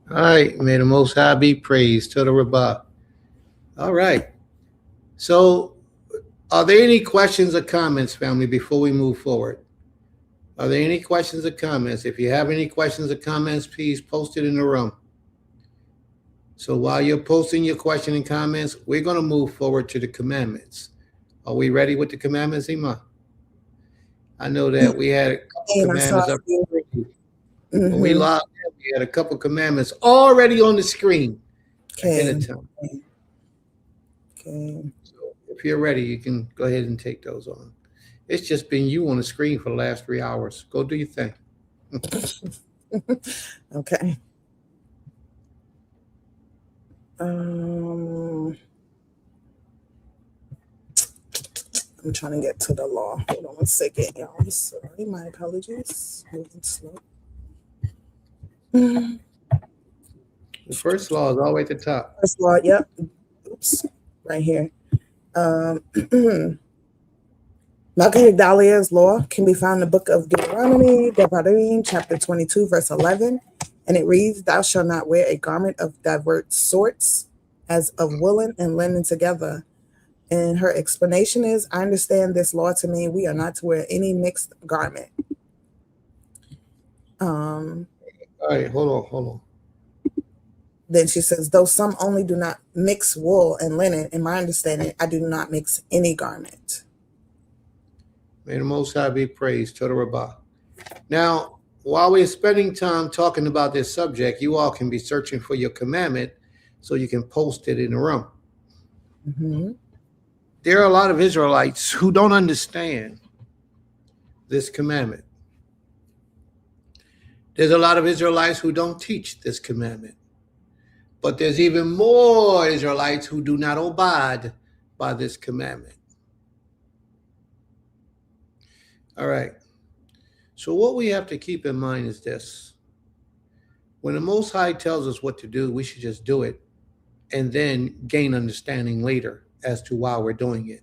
All right. May the Most High be praised. To the Rabbah. All right. So are there any questions or comments, family, before we move forward? Are there any questions or comments? If you have any questions or comments, please post it in the room. So while you're posting your question and comments, we're going to move forward to the commandments. Are we ready with the commandments, Ima? I know that we had a couple commandments up already. When we logged in, we had a couple commandments already on the screen ahead of time. Okay. So if you're ready, you can go ahead and take those on. It's just been you on the screen for the last 3 hours. Go do your thing. Okay. I'm trying to get to the law. Hold on one second, y'all. I'm sorry. My apologies. Moving slow. The first law is all the way at the top. First law, yep. Oops. Right here. Melchizedek Dahlia's law can be found in the book of Deuteronomy, chapter 22, verse 11. And it reads, thou shalt not wear a garment of diverse sorts, as of woolen and linen together. And her explanation is, I understand this law to mean we are not to wear any mixed garment. All right, hold on. Then she says, though some only do not mix wool and linen, in my understanding, I do not mix any garment. May the Most High be praised. Toda Rabbah. Now, while we're spending time talking about this subject, you all can be searching for your commandment so you can post it in the room. Mm-hmm. There are a lot of Israelites who don't understand this commandment. There's a lot of Israelites who don't teach this commandment. But there's even more Israelites who do not abide by this commandment. All right. So what we have to keep in mind is this. When the Most High tells us what to do, we should just do it and then gain understanding later as to why we're doing it.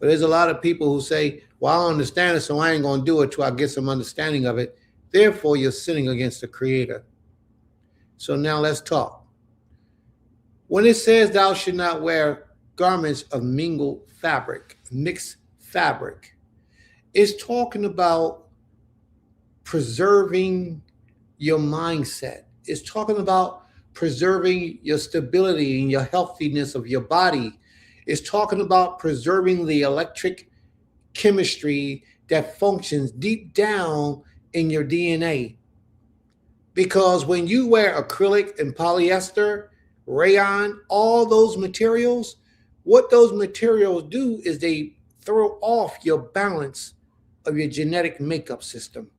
But there's a lot of people who say, well, I don't understand it, so I ain't going to do it till I get some understanding of it. Therefore, you're sinning against the Creator. So now let's talk. When it says thou should not wear garments of mingled fabric, mixed fabric, it's talking about preserving your mindset. It's talking about preserving your stability and your healthiness of your body. It's talking about preserving the electric chemistry that functions deep down in your DNA. Because when you wear acrylic and polyester, rayon, all those materials, what those materials do is they throw off your balance of your genetic makeup system.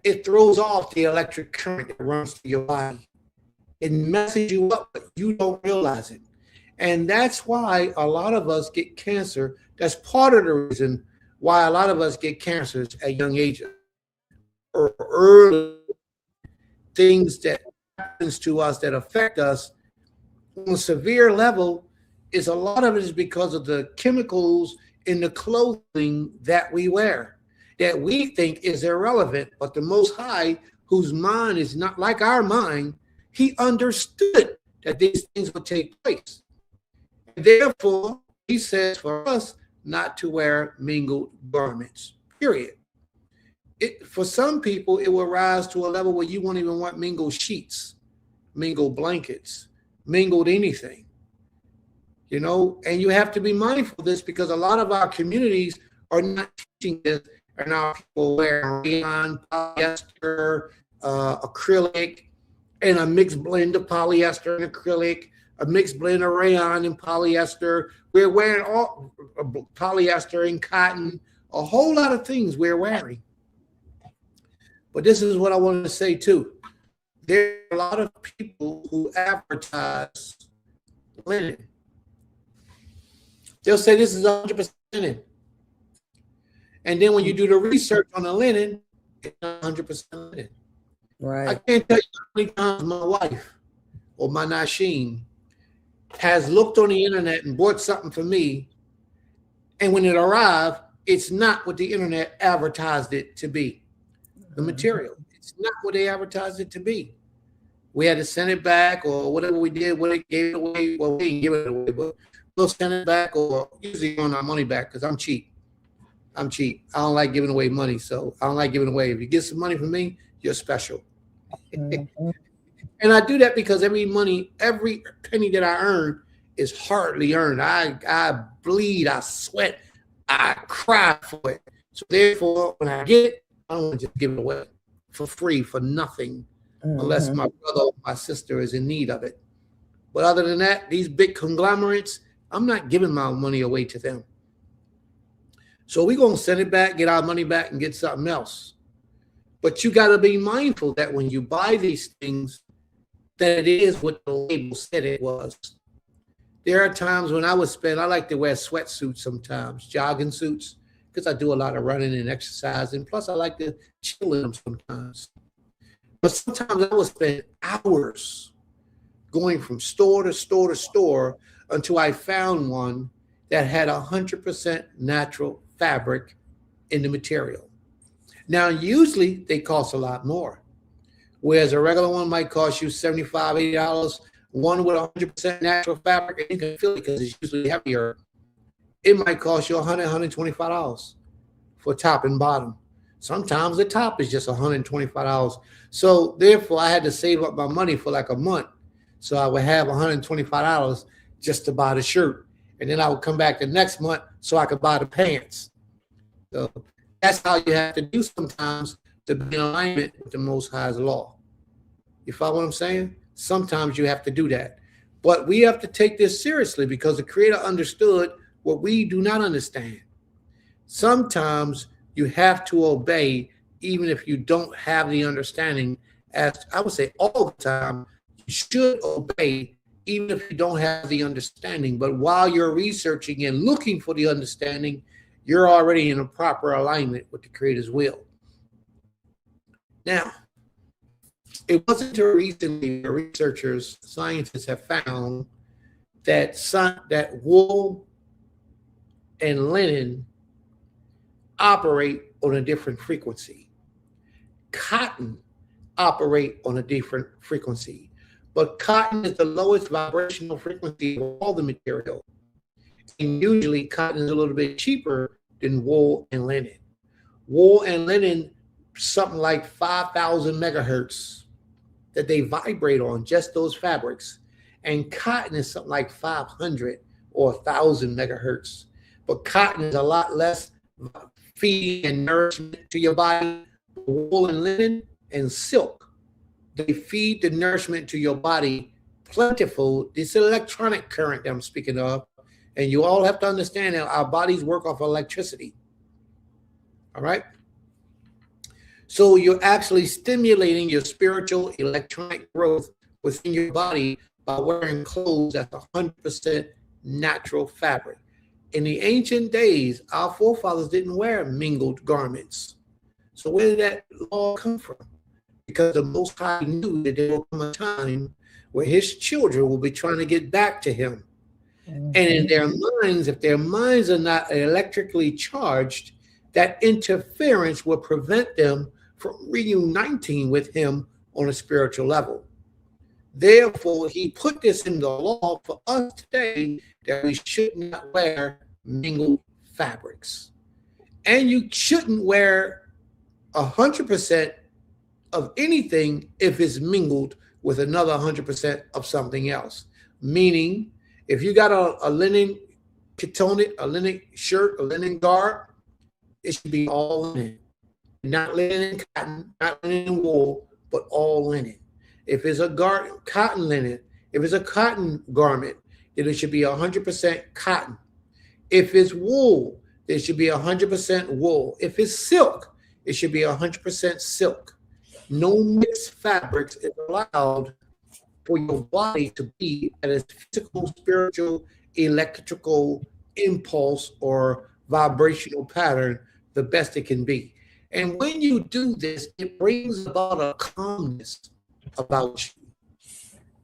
It throws off the electric current that runs through your body. It messes you up, but you don't realize it. And that's why a lot of us get cancer. That's part of the reason why a lot of us get cancers at young ages or early things that happens to us that affect us on a severe level. Is a lot of it is because of the chemicals in the clothing that we wear that we think is irrelevant, but the Most High, whose mind is not like our mind, he understood that these things would take place. Therefore, he says for us not to wear mingled garments, period. For some people, it will rise to a level where you won't even want mingled sheets, mingled blankets, mingled anything. You know, and you have to be mindful of this because a lot of our communities are not teaching this, and now people wear rayon, polyester, acrylic, and a mixed blend of polyester and acrylic, a mixed blend of rayon and polyester. We're wearing all polyester and cotton, a whole lot of things we're wearing. But this is what I wanted to say too. There are a lot of people who advertise linen. They'll say this is 100% linen. And then when you do the research on the linen, it's not 100% linen. Right. I can't tell you how many times my wife or my Nasheen has looked on the internet and bought something for me, and when it arrived, it's not what the internet advertised it to be. The material, it's not what they advertised it to be. We had to send it back or whatever we did, when it gave it away. Well, we didn't give it away, but we'll send it back or usually want our money back because I'm cheap. I don't like giving away money, so I don't like giving away. If you get some money from me, you're special. Mm-hmm. And I do that because every penny that I earn is hardly earned. I bleed, I sweat, I cry for it. So therefore, when I get it, I don't want to just give it away for free, for nothing, unless my brother or my sister is in need of it. But other than that, these big conglomerates, I'm not giving my money away to them. So we're going to send it back, get our money back, and get something else. But you got to be mindful that when you buy these things, that it is what the label said it was. There are times when I like to wear sweatsuits sometimes, jogging suits, because I do a lot of running and exercising. Plus, I like to chill in them sometimes. But sometimes I would spend hours going from store to store to store until I found one that had 100% natural fabric in the material. Now, usually they cost a lot more. Whereas a regular one might cost you $75, $80, one with 100% natural fabric, and you can feel it because it's usually heavier. It might cost you $100, $125 for top and bottom. Sometimes the top is just $125. So therefore, I had to save up my money for like a month. So I would have $125 just to buy the shirt. And then I would come back the next month so I could buy the pants. So that's how you have to do sometimes to be in alignment with the Most High's law. You follow what I'm saying? Sometimes you have to do that. But we have to take this seriously because the Creator understood what we do not understand. Sometimes you have to obey even if you don't have the understanding. As I would say all the time, you should obey even if you don't have the understanding. But while you're researching and looking for the understanding, you're already in a proper alignment with the Creator's will. Now, it wasn't until recently that researchers, scientists have found that wool and linen operate on a different frequency. Cotton operate on a different frequency, but cotton is the lowest vibrational frequency of all the material. And usually cotton is a little bit cheaper than wool and linen. Wool and linen, something like 5,000 megahertz that they vibrate on, just those fabrics. And cotton is something like 500 or 1,000 megahertz. But cotton is a lot less feeding and nourishment to your body. Wool and linen and silk, they feed the nourishment to your body plentiful. This electronic current that I'm speaking of, and you all have to understand that our bodies work off electricity. All right? So you're actually stimulating your spiritual electronic growth within your body by wearing clothes that's 100% natural fabric. In the ancient days, our forefathers didn't wear mingled garments. So where did that law come from? Because the Most High knew that there will come a time where his children will be trying to get back to him. And in their minds, if their minds are not electrically charged, that interference will prevent them from reuniting with him on a spiritual level. Therefore, he put this in the law for us today that we should not wear mingled fabrics. And you shouldn't wear 100% of anything if it's mingled with another 100% of something else. Meaning, if you got a linen ketonet, a linen shirt, a linen garb, it should be all linen. Not linen and cotton, not linen and wool, but all linen. If it's a cotton linen, if it's a cotton garment, then it should be 100% cotton. If it's wool, there should be 100% wool. If it's silk, it should be 100% silk. No mixed fabrics is allowed for your body to be at a physical, spiritual, electrical impulse or vibrational pattern the best it can be. And when you do this, it brings about a calmness about you.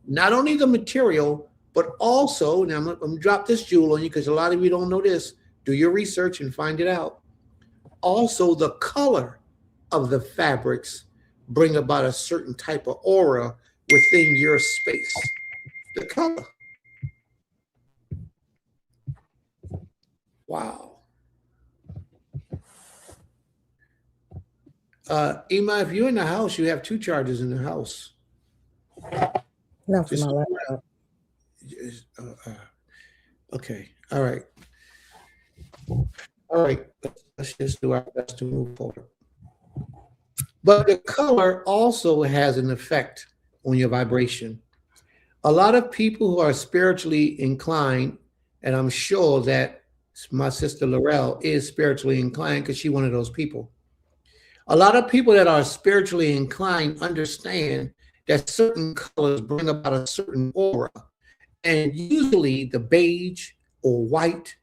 Not only the material, but also, now I'm going to drop this jewel on you because a lot of you don't know this. Do your research and find it out. Also, the color of the fabrics bring about a certain type of aura within your space. The color. Wow. Ima, if you're in the house, you have 2 chargers in the house. Not for my laptop. Okay. All right. All right. Let's just do our best to move forward. But the color also has an effect on your vibration. A lot of people who are spiritually inclined, and I'm sure that my sister Laurel is spiritually inclined because she's one of those people. A lot of people that are spiritually inclined understand that certain colors bring about a certain aura. And usually the beige or white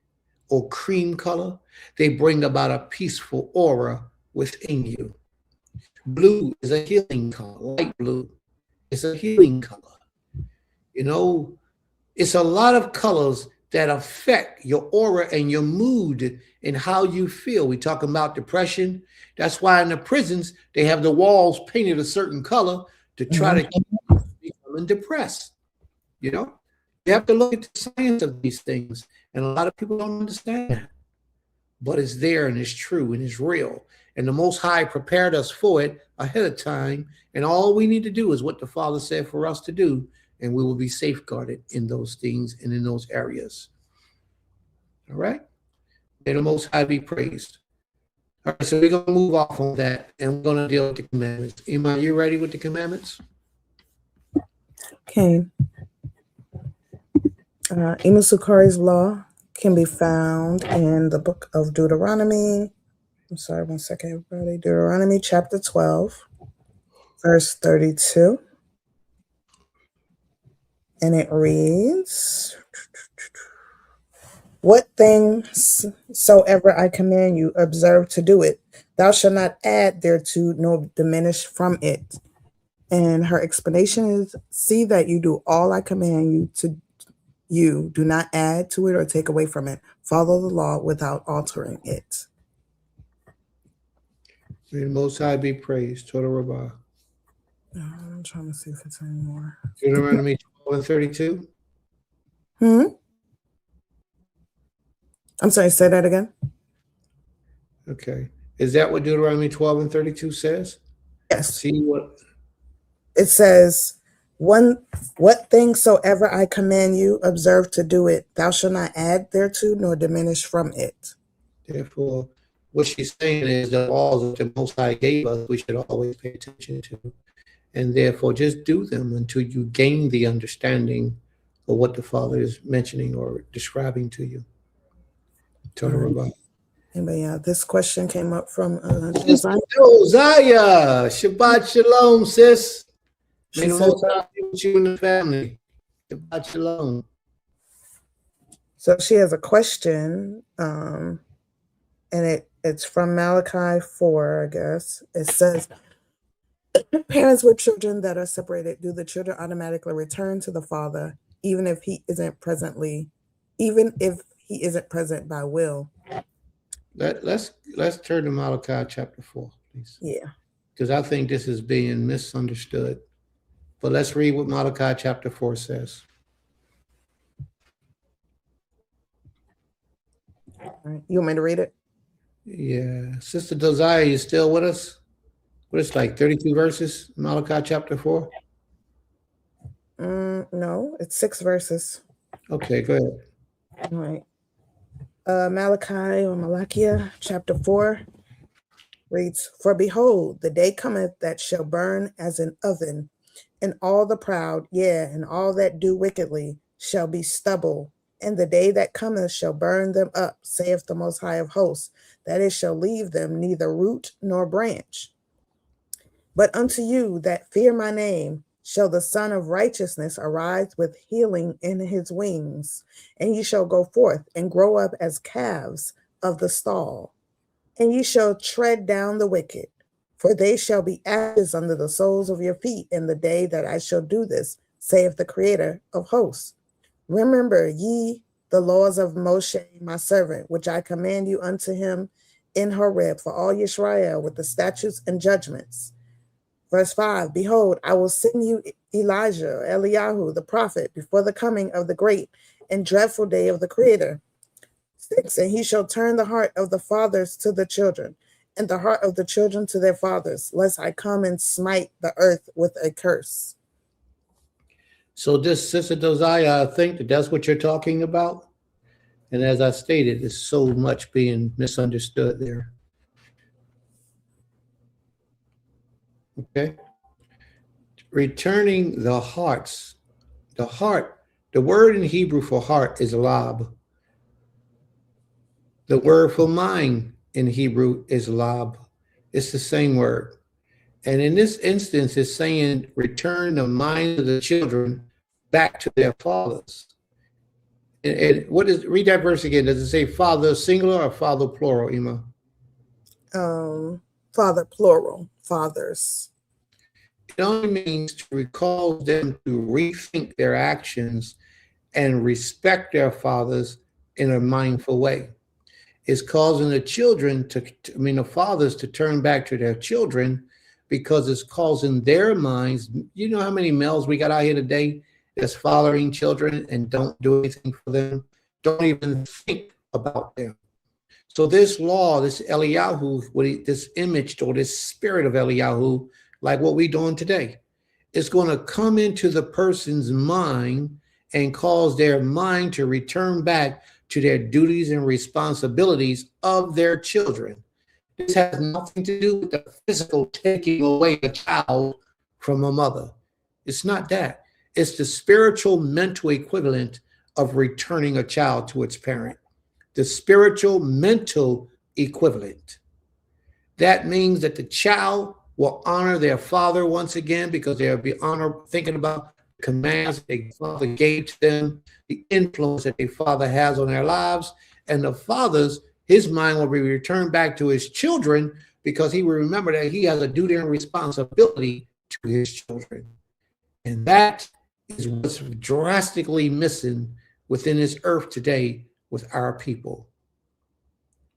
or cream color, they bring about a peaceful aura within you. Blue is a healing color. Light blue is a healing color. You know, it's a lot of colors that affect your aura and your mood and how you feel. We're talking about depression. That's why in the prisons, they have the walls painted a certain color to try to keep you from becoming depressed. You know, you have to look at the science of these things. And a lot of people don't understand that. But it's there and it's true and it's real. And the Most High prepared us for it ahead of time. And all we need to do is what the Father said for us to do. And we will be safeguarded in those things and in those areas. All right? May the Most High be praised. All right, so we're going to move off on that and we're going to deal with the commandments. Iman, you ready with the commandments? Okay. Imam Sukari's law can be found in the book of Deuteronomy. I'm sorry, 1 second, everybody. Deuteronomy chapter 12, verse 32. And it reads, what things soever I command you, observe to do it. Thou shalt not add thereto, nor diminish from it. And her explanation is, see that you do all I command you to you. Do not add to it or take away from it. Follow the law without altering it. May the Most High be praised. Total Rabbah. I'm trying to see if it's any more. Deuteronomy 12 and 32. I'm sorry, say that again. Okay. Is that what Deuteronomy 12 and 32 says? Yes. See what? It says, what thing soever I command you, observe to do it. Thou shalt not add thereto, nor diminish from it. Therefore, what she's saying is the laws that the Most High gave us, we should always pay attention to. And therefore, just do them until you gain the understanding of what the Father is mentioning or describing to you. Total Rabbah. But yeah, this question came up from Josiah. Shabbat Shalom, sis. May the Most High be with you and the family. Shabbat Shalom. So she has a question, and it's from Malachi 4, I guess. It says, parents with children that are separated, do the children automatically return to the father, even if he isn't present by will? Let's turn to Malachi chapter 4, please. Yeah. Because I think this is being misunderstood. But let's read what Malachi chapter 4 says. All right. You want me to read it? Yeah. Sister Josiah, you still with us? What is like 32 verses, Malachi chapter 4? No, it's 6 verses. Okay, go ahead. All right. Malachi or Malachiah chapter 4 reads, for behold, the day cometh that shall burn as an oven, and all the proud, yea, and all that do wickedly shall be stubble. And the day that cometh shall burn them up, saith the Most High of hosts, that it shall leave them neither root nor branch. But unto you that fear my name shall the Son of Righteousness arise with healing in his wings, and ye shall go forth and grow up as calves of the stall. And ye shall tread down the wicked, for they shall be ashes under the soles of your feet in the day that I shall do this, saith the Creator of hosts. Remember ye the laws of Moshe, my servant, which I command you unto him in Horeb for all Yisrael with the statutes and judgments. Verse 5, behold, I will send you Elijah, Eliyahu, the prophet, before the coming of the great and dreadful day of the Creator. 6, and he shall turn the heart of the fathers to the children, and the heart of the children to their fathers, lest I come and smite the earth with a curse. So this, Sister Josiah, I think that's what you're talking about. And as I stated, there's so much being misunderstood there. Okay. Returning the hearts. The heart, the word in Hebrew for heart is lab. The word for mind in Hebrew is lab. It's the same word. And in this instance, it's saying return the mind of the children back to their fathers. And what is, read that verse again. Does it say father singular or father plural, Ima? Father plural, fathers. It only means to recall them to rethink their actions and respect their fathers in a mindful way. It's causing the children the fathers to turn back to their children, because it's causing their minds. You know how many males we got out here today, that's fathering children and don't do anything for them, don't even think about them. So this law, this Eliyahu, this image or this spirit of Eliyahu, like what we're doing today, is going to come into the person's mind and cause their mind to return back to their duties and responsibilities of their children. This has nothing to do with the physical taking away a child from a mother. It's not that. It's the spiritual mental equivalent of returning a child to its parent. The spiritual mental equivalent. That means that the child will honor their father once again because they'll be thinking about the commands that their father gave to them, the influence that their father has on their lives, and the father's, his mind will be returned back to his children because he will remember that he has a duty and responsibility to his children. And that is what's drastically missing within this earth today with our people.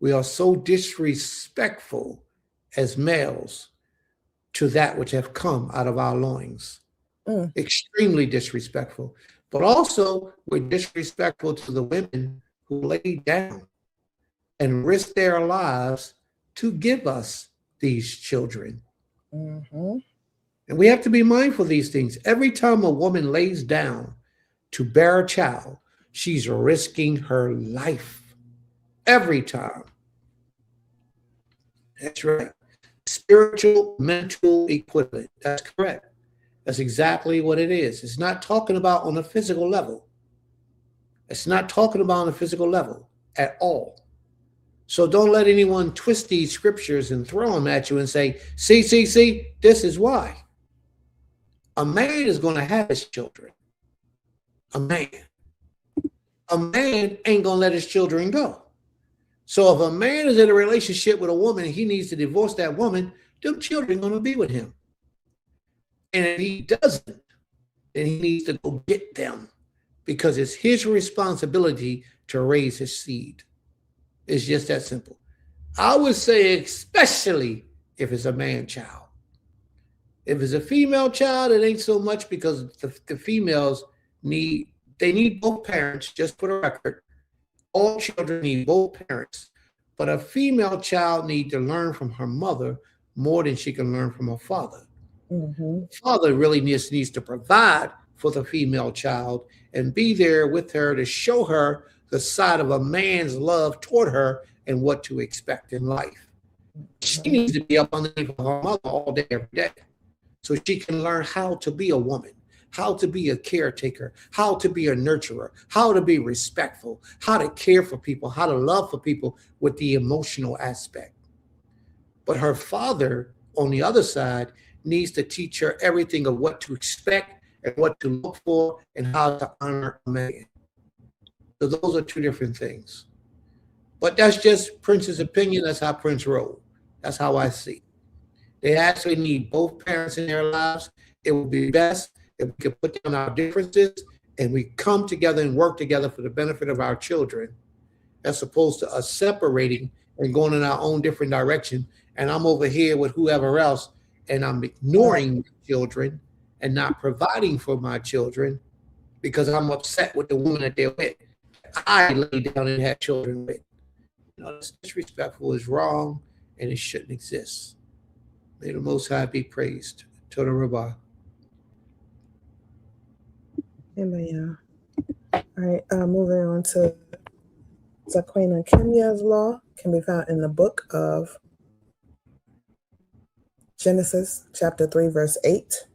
We are so disrespectful as males to that which have come out of our loins. Extremely disrespectful. But also, we're disrespectful to the women who lay down and risk their lives to give us these children. And we have to be mindful of these things. Every time a woman lays down to bear a child, she's risking her life. Every time. That's right. Spiritual, mental equivalent. That's correct. That's exactly what it is. It's not talking about on a physical level. It's not talking about on a physical level at all. So don't let anyone twist these scriptures and throw them at you and say, see, this is why. A man is going to have his children. A man ain't going to let his children go. So if a man is in a relationship with a woman and he needs to divorce that woman, them children are going to be with him. And if he doesn't, then he needs to go get them because it's his responsibility to raise his seed. It's just that simple. I would say especially if it's a man child. If it's a female child, it ain't so much because the females need both parents, just for the record. All children need both parents. But a female child needs to learn from her mother more than she can learn from her father. The father really needs to provide for the female child and be there with her to show her the side of a man's love toward her and what to expect in life. She needs to be up underneath her mother all day, every day, so she can learn how to be a woman, how to be a caretaker, how to be a nurturer, how to be respectful, how to care for people, how to love for people with the emotional aspect. But her father, on the other side, needs to teach her everything of what to expect and what to look for and how to honor a man. So those are two different things. But that's just Prince's opinion. That's how Prince rolled. That's how I see. They actually need both parents in their lives. It would be best if we could put down our differences and we come together and work together for the benefit of our children, as opposed to us separating and going in our own different direction. And I'm over here with whoever else, and I'm ignoring children and not providing for my children because I'm upset with the woman that they're with. I lay down and had children with. It's disrespectful, is wrong, and it shouldn't exist. May the Most High be praised. Toda Rabbah. Amen. All right, moving on to Zaquina Kenya's law can be found in the book of Genesis chapter 3, verse 8,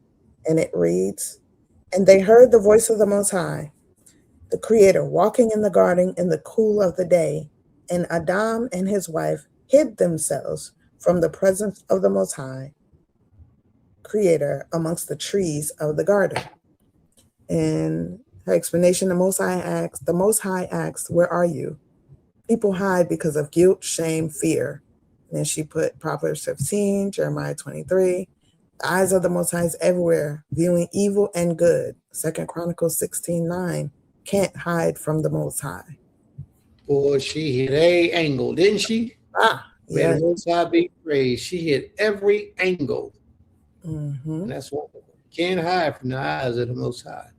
and it reads, "And they heard the voice of the Most High, the Creator, walking in the garden in the cool of the day, and Adam and his wife hid themselves from the presence of the Most High, Creator, amongst the trees of the garden." And her explanation, the Most High asks, "Where are you?" People hide because of guilt, shame, fear. And then she put Proverbs 15, Jeremiah 23. The eyes of the Most High is everywhere, viewing evil and good. 2 Chronicles 16:9. Can't hide from the Most High. Boy, she hit every angle, didn't she? May the Most High be praised. She hit every angle. And that's what can't hide from the eyes of the Most High.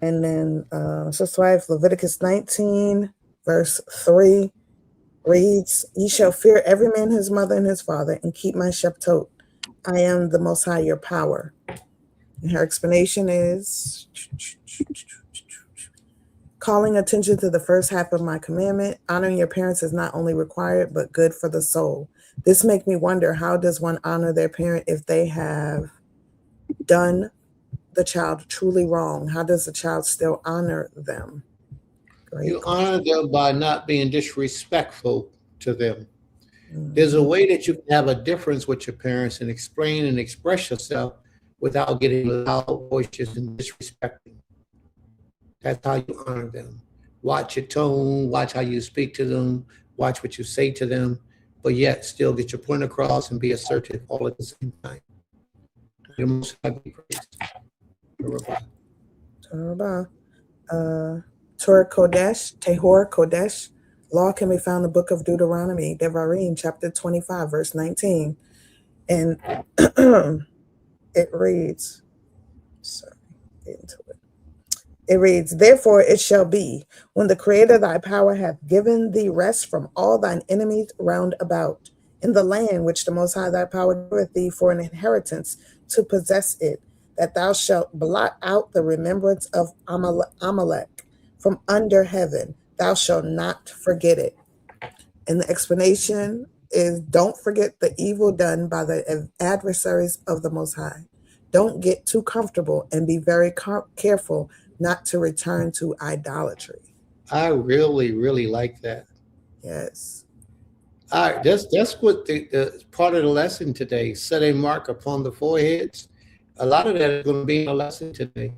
And then Sister Wife, Leviticus 19, verse 3 reads, "Ye shall fear every man his mother and his father, and keep my Sheptot. I am the Most High, your power." And her explanation is calling attention to the first half of my commandment. Honoring your parents is not only required, but good for the soul. This makes me wonder, how does one honor their parent if they have done the child truly wrong? How does the child still honor them? Great You question. honor them by not being disrespectful to them. There's a way that you can have a difference with your parents and explain and express yourself without getting loud, voices, and disrespecting. That's how you honor them. Watch your tone, watch how you speak to them, watch what you say to them, but yet still get your point across and be assertive all at the same time. The Most High be praised. Torah Kodesh, Tehor Kodesh. Law can be found in the book of Deuteronomy, Devarim, chapter 25, verse 19. And it reads, It reads, "Therefore it shall be, when the Creator thy power hath given thee rest from all thine enemies round about, in the land which the Most High thy power giveth thee for an inheritance to possess it, that thou shalt blot out the remembrance of Amalek from under heaven. Thou shalt not forget it." And the explanation is, don't forget the evil done by the adversaries of the Most High. Don't get too comfortable and be very careful not to return to idolatry. I really, really like that. Yes. All right, that's what the part of the lesson today. Set a mark upon the foreheads. A lot of that is going to be in the lesson today.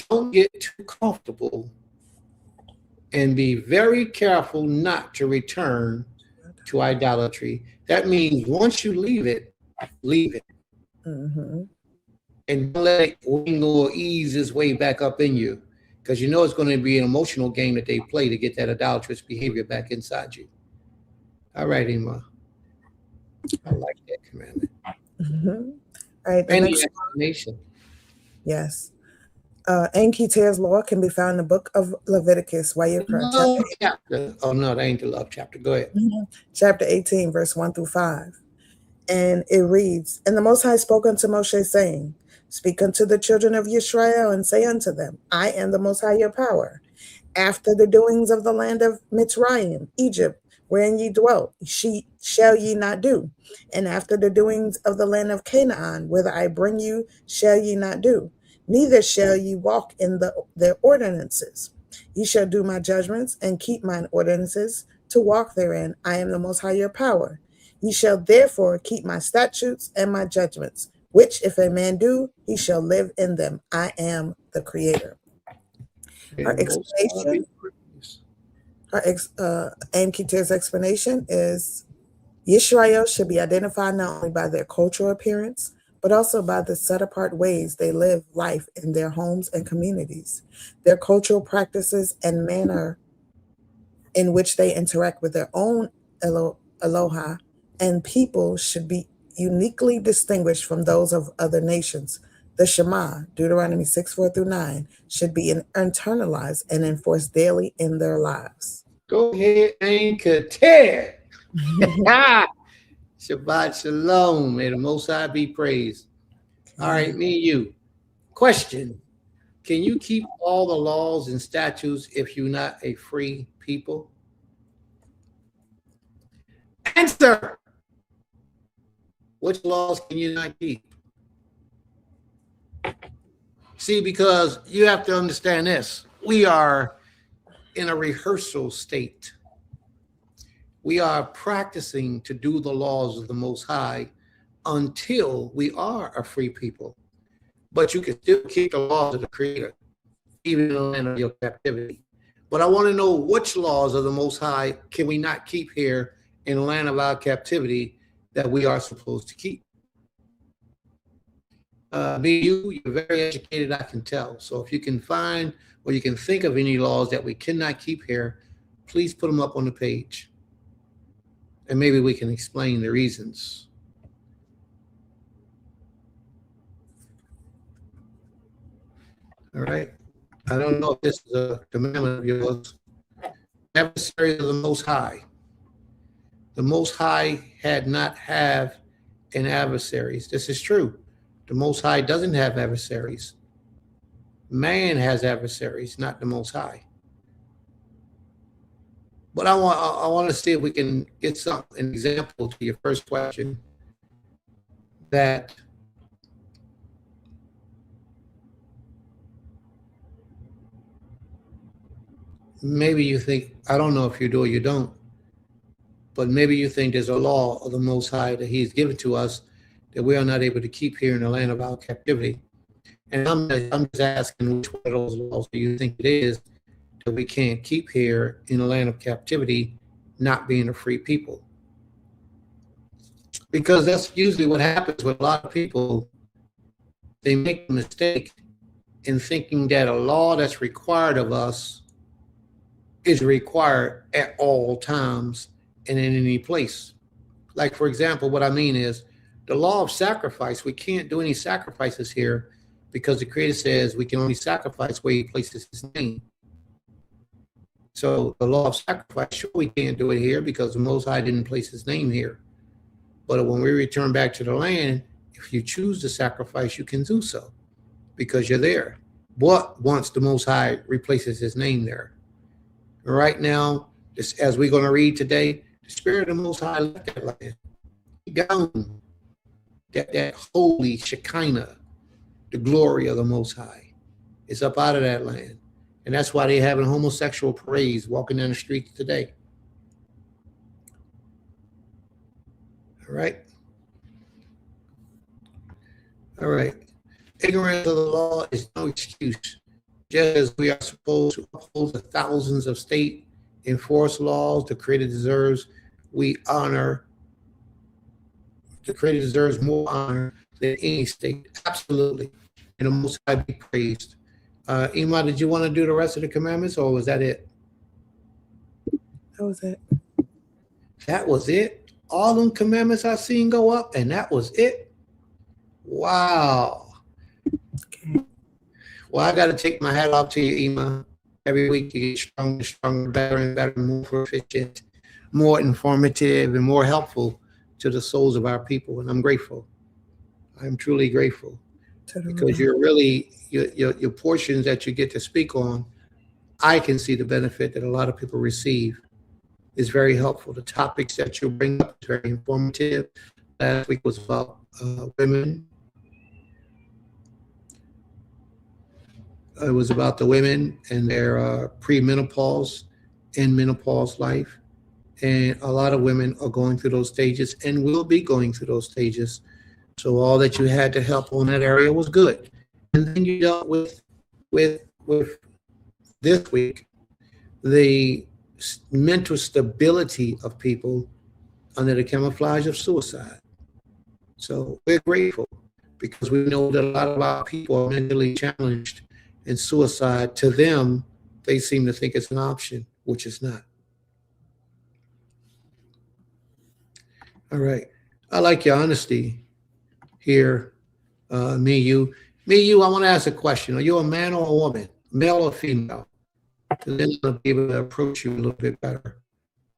Don't get too comfortable and be very careful not to return to idolatry. That means once you leave it, leave it. Mm-hmm. And don't let it wing or ease its way back up in you, because you know it's going to be an emotional game that they play to get that idolatrous behavior back inside you. All right, Emma. I like that commandment. Mm-hmm. All right. Any explanation? Yes. Enki Tear's law can be found in the book of Leviticus, chapter. Oh, no, that ain't the love chapter. Go ahead. Chapter 18, verse 1 through 5. And it reads, "And the Most High spoke unto Moshe, saying, Speak unto the children of Yisrael, and say unto them, I am the Most High your power. After the doings of the land of Mitzrayim, Egypt, wherein ye dwelt, shall ye not do. And after the doings of the land of Canaan, whither I bring you, shall ye not do. Neither shall ye walk in their ordinances. Ye shall do my judgments, and keep mine ordinances, to walk therein. I am the Most High your power. Ye shall therefore keep my statutes and my judgments, which if a man do, he shall live in them. I am the Creator." Our explanation, Aim Keter's explanation is, Yisrael should be identified not only by their cultural appearance, but also by the set-apart ways they live life in their homes and communities, their cultural practices and manner in which they interact with their own Aloha and people should be uniquely distinguished from those of other nations. The Shema, Deuteronomy 6:4-9, should be internalized and enforced daily in their lives. Go ahead, Anchor Ted. Shabbat Shalom. May the Most High be praised. All right, me and you. Question: can you keep all the laws and statutes if you're not a free people? Answer. Which laws can you not keep? See, because you have to understand this. We are in a rehearsal state. We are practicing to do the laws of the Most High until we are a free people. But you can still keep the laws of the Creator, even in the land of your captivity. But I want to know, which laws of the Most High can we not keep here in the land of our captivity that we are supposed to keep? You're very educated, I can tell. So if you can find or you can think of any laws that we cannot keep here, please put them up on the page. And maybe we can explain the reasons. All right. I don't know if this is a commandment of yours. Adversaries of the Most High. The Most High had not have an adversaries. This is true. The Most High doesn't have adversaries. Man has adversaries, not the Most High. But I want to see if we can get an example to your first question that maybe you think, I don't know if you do or you don't, but maybe you think there's a law of the Most High that He's given to us that we are not able to keep here in the land of our captivity. And I'm just asking which one of those laws do you think it is that we can't keep here in the land of captivity, not being a free people? Because that's usually what happens with a lot of people. They make a mistake in thinking that a law that's required of us is required at all times and in any place. Like, for example, what I mean is the law of sacrifice. We can't do any sacrifices here because the Creator says we can only sacrifice where He places His name. So the law of sacrifice, sure, we can't do it here because the Most High didn't place His name here. But when we return back to the land, if you choose to sacrifice, you can do so because you're there. But once the Most High replaces His name there. Right now, as we're going to read today, the Spirit of the Most High left that land. Gone. That holy Shekinah, the glory of the Most High, is up out of that land. And that's why they're having homosexual parades walking down the streets today. All right. All right. Ignorance of the law is no excuse. Just as we are supposed to uphold the thousands of state enforced laws the Creator deserves, we honor. The Creator deserves more honor than any state. Absolutely. And the Most High be praised. Ima, did you want to do the rest of the commandments, or was that it? That was it. That was it? All them commandments I seen go up, and that was it? Wow. Okay. Well, I got to take my hat off to you, Ima. Every week you get stronger and stronger, better and better, more proficient, more informative, and more helpful to the souls of our people. And I'm grateful. I'm truly grateful. Because you're really, your portions that you get to speak on, I can see the benefit that a lot of people receive is very helpful. The topics that you bring up is very informative. Last week was about women. It was about the women and their premenopause and menopause life. And a lot of women are going through those stages and will be going through those stages. So all that you had to help on that area was good. And then you dealt with this week, the mental stability of people under the camouflage of suicide. So we're grateful because we know that a lot of our people are mentally challenged, and suicide, to them, they seem to think it's an option, which is not. All right. I like your honesty here, me, you, I want to ask a question. Are you a man or a woman, male or female? And then I'll be able to approach you a little bit better.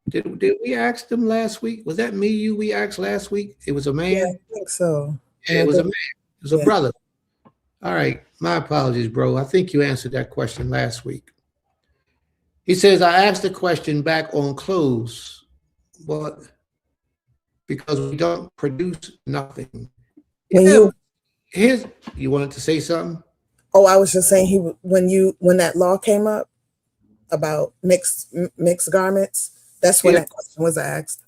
Did we ask them last week? Was that me, you, we asked last week? It was a man? Yeah, I think so. Yeah, it was a man. It was a brother. All right. My apologies, bro. I think you answered that question last week. He says, I asked the question back on clothes, but because we don't produce nothing. You wanted to say something? Oh, I was just saying when that law came up about mixed garments, that's when that question was asked.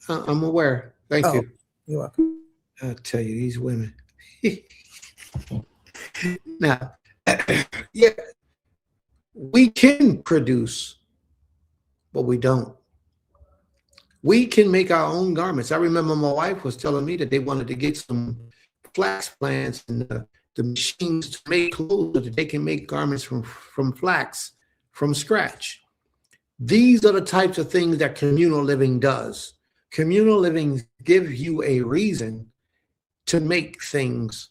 I'm aware. Thank you. You're welcome. I'll tell you, these women. Now, yeah, we can produce, but we don't. We can make our own garments. I remember my wife was telling me that they wanted to get some flax plants and the machines to make clothes so that they can make garments from flax from scratch. These are the types of things that communal living does. Communal living gives you a reason to make things,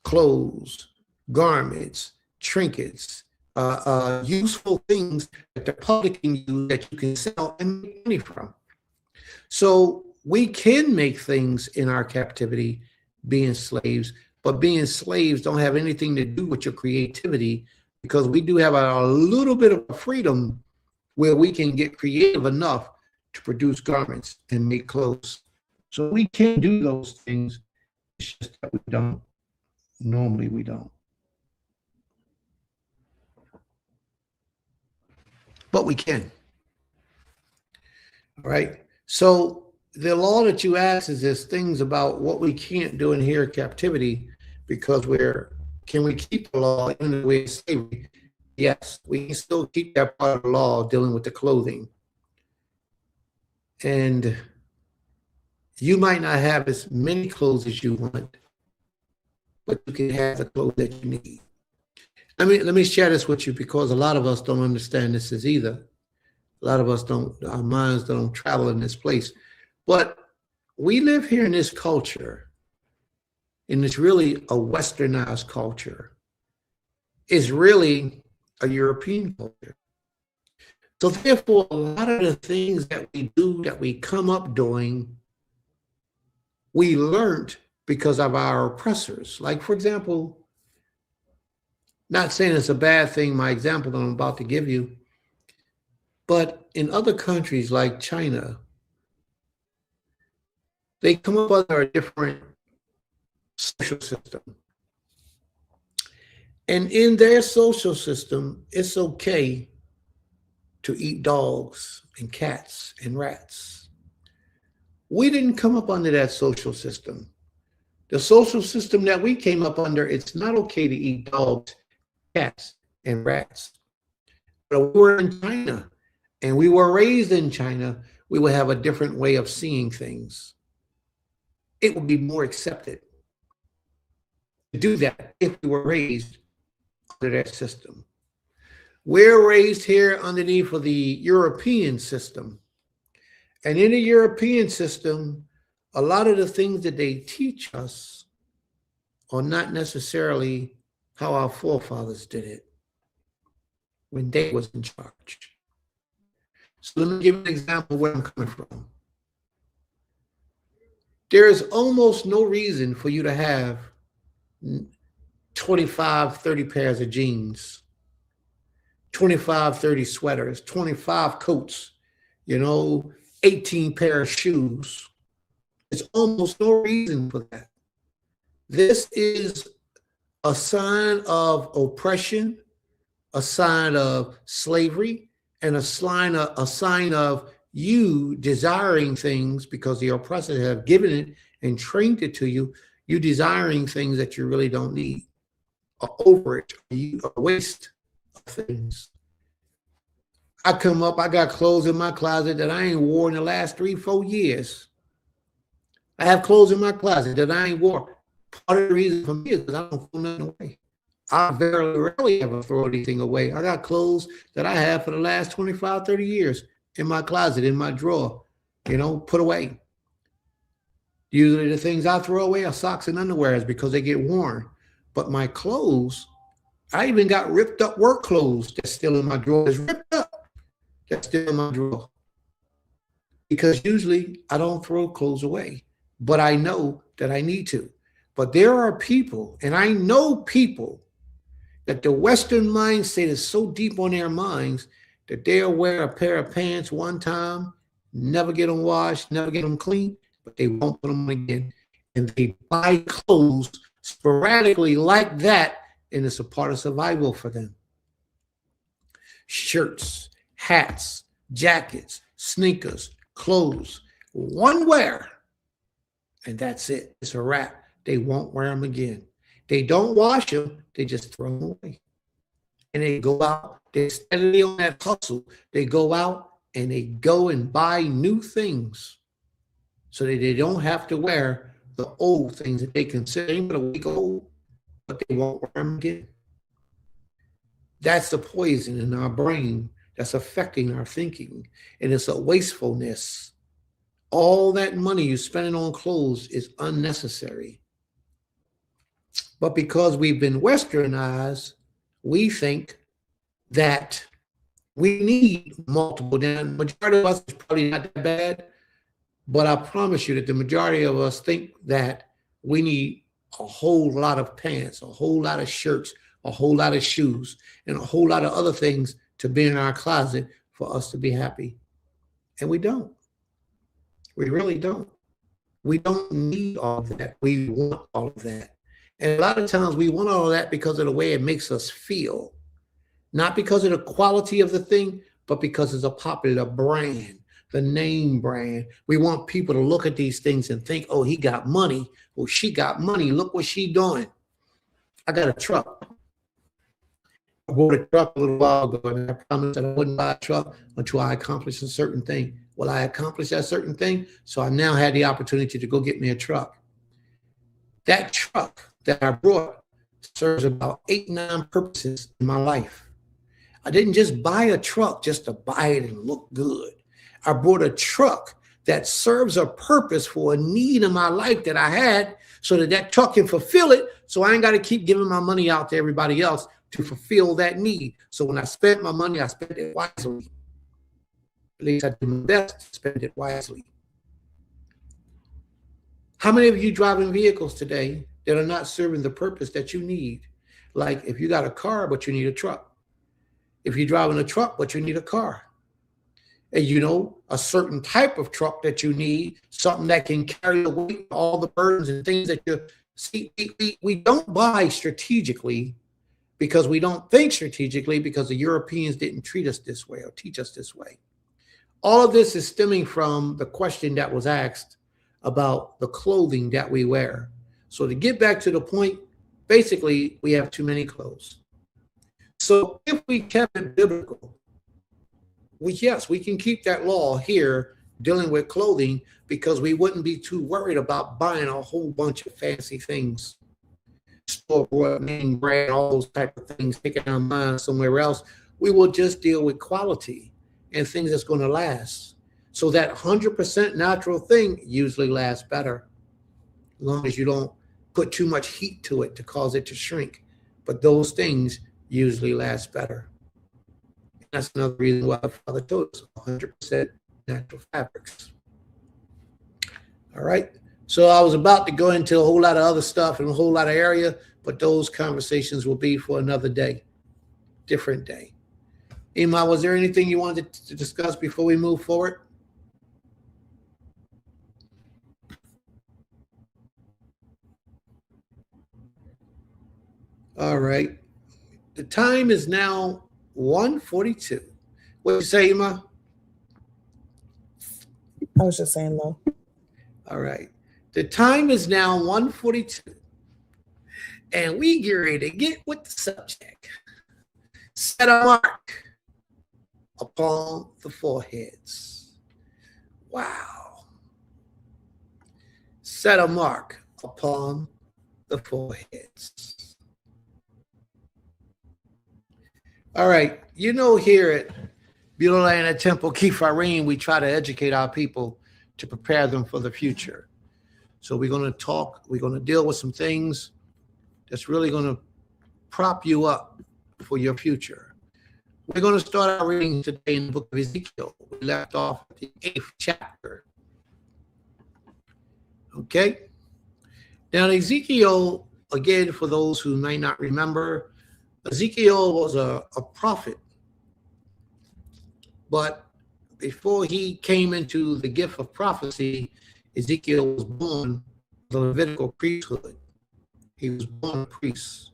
clothes, garments, trinkets, useful things that the public can use that you can sell and make money from. So we can make things in our captivity being slaves, but being slaves don't have anything to do with your creativity, because we do have a little bit of freedom where we can get creative enough to produce garments and make clothes. So we can do those things. It's just that we don't. Normally we don't. But we can. All right. So the law that you ask is there's things about what we can't do in here captivity, because can we keep the law in the way of slavery? Yes, we can still keep that part of the law dealing with the clothing. And you might not have as many clothes as you want, but you can have the clothes that you need. I mean, let me share this with you, because a lot of us don't understand this as either. A lot of us don't, our minds don't travel in this place. But we live here in this culture, and it's really a westernized culture. It's really a European culture. So therefore, a lot of the things that we do, that we come up doing, we learned because of our oppressors. Like, for example, not saying it's a bad thing, my example that I'm about to give you, but in other countries like China, they come up under a different social system. And in their social system, it's okay to eat dogs and cats and rats. We didn't come up under that social system. The social system that we came up under, it's not okay to eat dogs, cats, and rats. But if we were in China and we were raised in China, we would have a different way of seeing things. It would be more accepted to do that if we were raised under that system. We're raised here underneath of the European system. And in the European system, a lot of the things that they teach us are not necessarily how our forefathers did it when they was in charge. So let me give you an example of where I'm coming from. There is almost no reason for you to have 25, 30 pairs of jeans, 25, 30 sweaters, 25 coats, 18 pair of shoes. There's almost no reason for that. This is a sign of oppression, a sign of slavery, and a sign of you desiring things because the oppressors have given it and trained it to you, you desiring things that you really don't need, or overage, a waste of things. I come up, I got clothes in my closet that I ain't wore in the last 3-4 years. I have clothes in my closet that I ain't wore. Part of the reason for me is because I don't throw nothing away. I very rarely ever throw anything away. I got clothes that I have for the last 25, 30 years in my closet, in my drawer, put away. Usually the things I throw away are socks and underwears because they get worn. But my clothes, I even got ripped up work clothes that's still in my drawer. It's ripped up. That's still in my drawer. Because usually I don't throw clothes away, but I know that I need to. But there are people, and I know people, that the Western mindset is so deep on their minds that they'll wear a pair of pants one time, never get them washed, never get them clean, but they won't put them on again. And they buy clothes sporadically like that, and it's a part of survival for them. Shirts, hats, jackets, sneakers, clothes, one wear, and that's it. It's a wrap. They won't wear them again. They don't wash them. They just throw them away. And they go out. They're steadily on that hustle. They go out and they go and buy new things so that they don't have to wear the old things that they consider a week old, but they won't wear them again. That's the poison in our brain that's affecting our thinking. And it's a wastefulness. All that money you're spending on clothes is unnecessary. But because we've been westernized, we think that we need multiple. Now, the majority of us is probably not that bad, but I promise you that the majority of us think that we need a whole lot of pants, a whole lot of shirts, a whole lot of shoes, and a whole lot of other things to be in our closet for us to be happy. And we don't. We really don't. We don't need all of that. We want all of that. And a lot of times we want all of that because of the way it makes us feel. Not because of the quality of the thing, but because it's a popular brand, the name brand. We want people to look at these things and think, oh, he got money. Oh, she got money. Look what she doing. I got a truck. I bought a truck a little while ago, and I promised that I wouldn't buy a truck until I accomplished a certain thing. Well, I accomplished that certain thing, so I now had the opportunity to go get me a truck. That truck that I brought serves about 8, 9 purposes in my life. I didn't just buy a truck just to buy it and look good. I bought a truck that serves a purpose for a need in my life that I had, so that that truck can fulfill it, so I ain't got to keep giving my money out to everybody else to fulfill that need. So when I spent my money, I spent it wisely. At least I did my best to spend it wisely. How many of you driving vehicles today that are not serving the purpose that you need? Like if you got a car, but you need a truck. If you're driving a truck, but you need a car. And you know, a certain type of truck that you need, something that can carry the weight, all the burdens and things that you see. We don't buy strategically because we don't think strategically, because the Europeans didn't treat us this way or teach us this way. All of this is stemming from the question that was asked about the clothing that we wear. So to get back to the point, basically, we have too many clothes. So if we kept it biblical, yes, we can keep that law here dealing with clothing, because we wouldn't be too worried about buying a whole bunch of fancy things, store-bought, name brand, all those type of things, taking our mind somewhere else. We will just deal with quality and things that's going to last. So that 100% natural thing usually lasts better, as long as you don't put too much heat to it to cause it to shrink. But those things usually last better. That's another reason why Father told us 100% natural fabrics. All right. So I was about to go into a whole lot of other stuff and a whole lot of area, but those conversations will be for another day, different day. Ima, was there anything you wanted to discuss before we move forward? All right. The time is now 1:42. What did you say, Ima? I was just saying low. All right. The time is now 1:42. And we get ready to get with the subject. Set a mark upon the foreheads. Wow. Set a mark upon the foreheads. All right. You know, here at Beulah and at Temple Kepharim, we try to educate our people to prepare them for the future. So we're going to deal with some things that's really going to prop you up for your future. We're going to start our reading today in the book of Ezekiel. We left off at the 8th chapter. Okay. Now, Ezekiel, again, for those who may not remember, Ezekiel was a prophet. But before he came into the gift of prophecy, Ezekiel was born the Levitical priesthood. He was born a priest.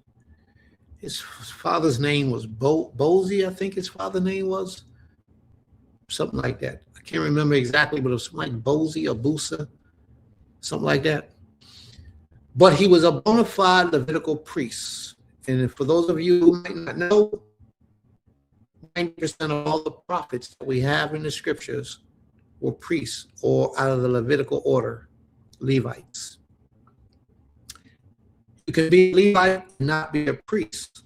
His father's name was Bozi, I think his father's name was. Something like that. I can't remember exactly, but it was like Bozi or Busa, something like that. But he was a bona fide Levitical priest. And for those of you who might not know, 90% of all the prophets that we have in the scriptures were priests or out of the Levitical order, Levites. You can be a Levite and not be a priest,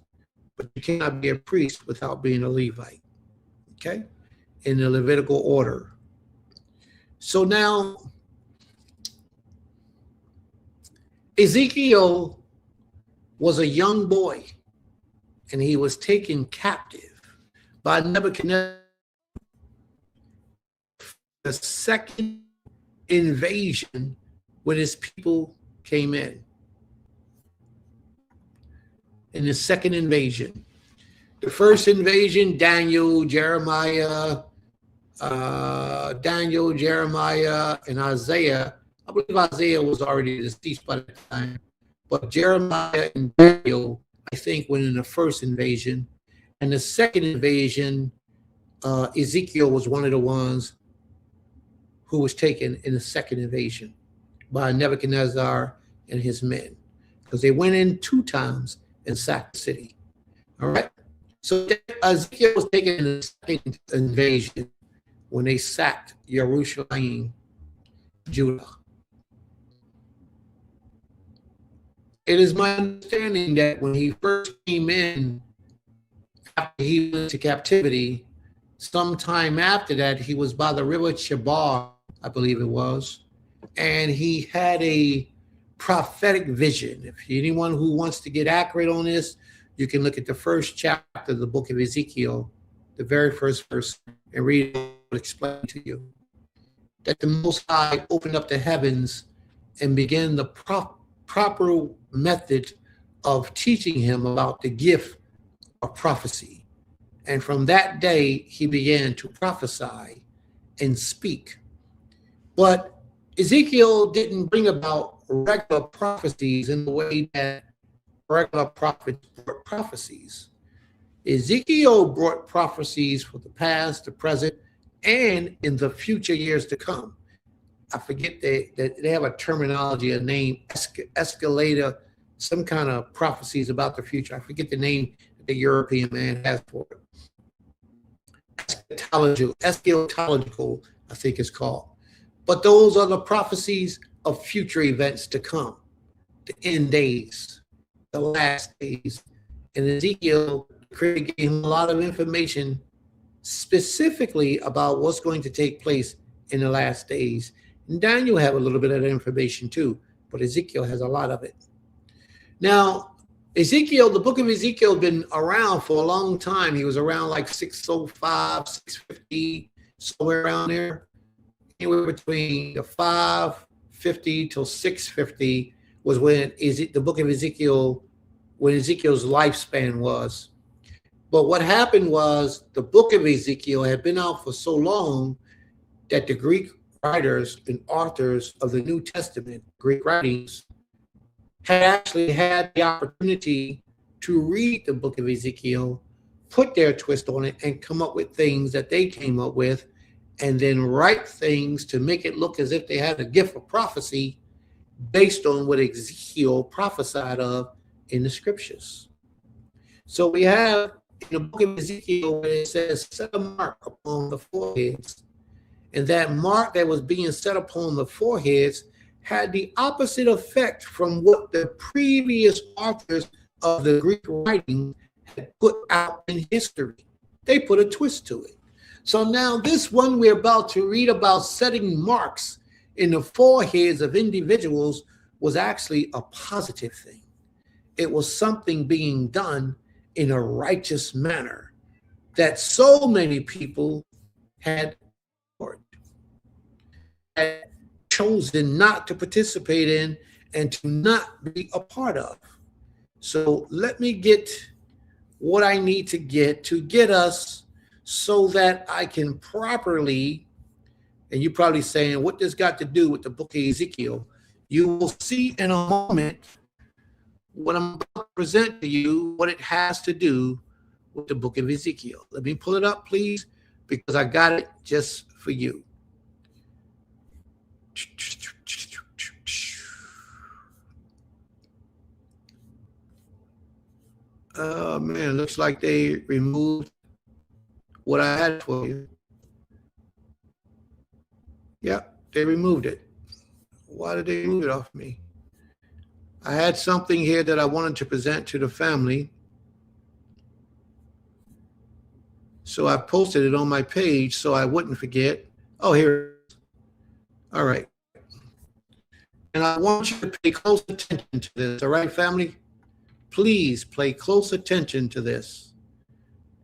but you cannot be a priest without being a Levite, okay, in the Levitical order. So now, Ezekiel was a young boy and he was taken captive by Nebuchadnezzar. The second invasion when his people came in the second invasion. The first invasion, Daniel, Jeremiah, and Isaiah. I believe Isaiah was already deceased by the time, but Jeremiah and Daniel, I think, went in the first invasion. And the second invasion, Ezekiel was one of the ones who was taken in the second invasion by Nebuchadnezzar and his men, because they went in 2 times and sacked the city. All right. So Ezekiel was taken in the second invasion when they sacked Jerusalem, Judah. It is my understanding that when he first came in, after he went into captivity, sometime after that, he was by the river Chebar, I believe it was, and he had a prophetic vision. If anyone who wants to get accurate on this, you can look at the first chapter of the book of Ezekiel, the very first verse, and read it. I'll explain to you that the Most High opened up the heavens and began the proper method of teaching him about the gift of prophecy. And from that day, he began to prophesy and speak. But Ezekiel didn't bring about regular prophecies in the way that regular prophets brought prophecies. Ezekiel brought prophecies for the past, the present, and in the future years to come. I forget that they have a terminology, a name, escalator, some kind of prophecies about the future. I forget the name that the European man has for it. Eschatological, I think it's called. But those are the prophecies of future events to come, the end days, the last days. And Ezekiel, the creator, gave him a lot of information specifically about what's going to take place in the last days. And Daniel have a little bit of that information too, but Ezekiel has a lot of it. Now, Ezekiel, the book of Ezekiel, has been around for a long time. He was around like 605, 650, somewhere around there. Anywhere between the 550 till 650 was when the book of Ezekiel, when Ezekiel's lifespan was. But what happened was the book of Ezekiel had been out for so long that the Greek writers and authors of the New Testament, Greek writings, had actually had the opportunity to read the book of Ezekiel, put their twist on it, and come up with things that they came up with, and then write things to make it look as if they had a gift of prophecy based on what Ezekiel prophesied of in the scriptures. So we have in the book of Ezekiel where it says, set a mark upon the foreheads. And that mark that was being set upon the foreheads had the opposite effect from what the previous authors of the Greek writing had put out in history. They put a twist to it. So now this one we're about to read about setting marks in the foreheads of individuals was actually a positive thing. It was something being done in a righteous manner that so many people had chosen not to participate in and to not be a part of. So let me get what I need to get us so that I can properly, and you're probably saying, what this got to do with the book of Ezekiel? You will see in a moment what I'm about to present to you, what it has to do with the book of Ezekiel. Let me pull it up, please, because I got it just for you. Oh man, looks like they removed what I had for you. Yep, they removed it. Why did they remove it off me? I had something here that I wanted to present to the family. So I posted it on my page so I wouldn't forget. Oh, here it is. All right. And I want you to pay close attention to this, all right, family? please pay close attention to this,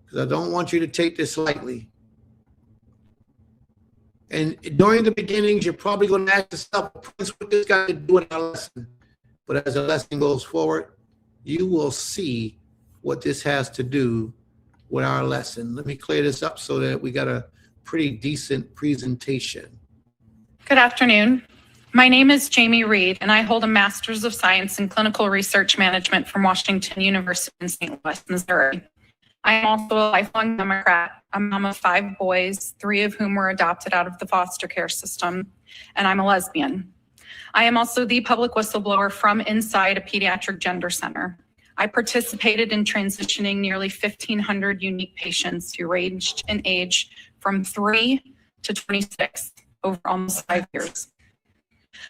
because I don't want you to take this lightly. And during the beginnings, you're probably going to ask yourself, Prince, what this got to do in our lesson? But as the lesson goes forward, you will see what this has to do with our lesson. Let me clear this up so that we got a pretty decent presentation. Good afternoon. My name is Jamie Reed, and I hold a Master's of Science in Clinical Research Management from Washington University in St. Louis, Missouri. I am also a lifelong Democrat. I'm a mom of 5 boys, 3 of whom were adopted out of the foster care system, and I'm a lesbian. I am also the public whistleblower from inside a pediatric gender center. I participated in transitioning nearly 1,500 unique patients who ranged in age from 3 to 26 over almost 5 years.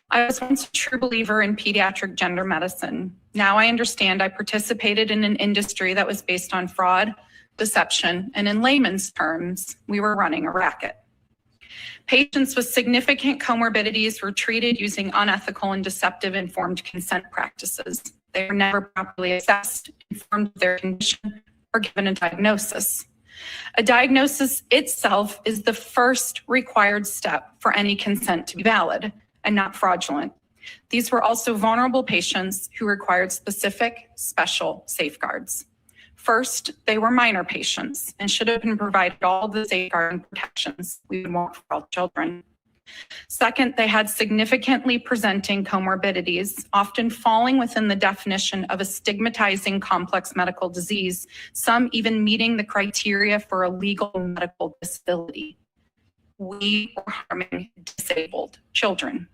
I was once a true believer in pediatric gender medicine. Now I understand I participated in an industry that was based on fraud, deception, and in layman's terms, we were running a racket. Patients with significant comorbidities were treated using unethical and deceptive informed consent practices. They were never properly assessed, informed of their condition, or given a diagnosis. A diagnosis itself is the first required step for any consent to be valid and not fraudulent. These were also vulnerable patients who required specific, special safeguards. First, they were minor patients and should have been provided all the safeguard and protections we would want for all children. Second, they had significantly presenting comorbidities, often falling within the definition of a stigmatizing complex medical disease, some even meeting the criteria for a legal medical disability. We were harming disabled children.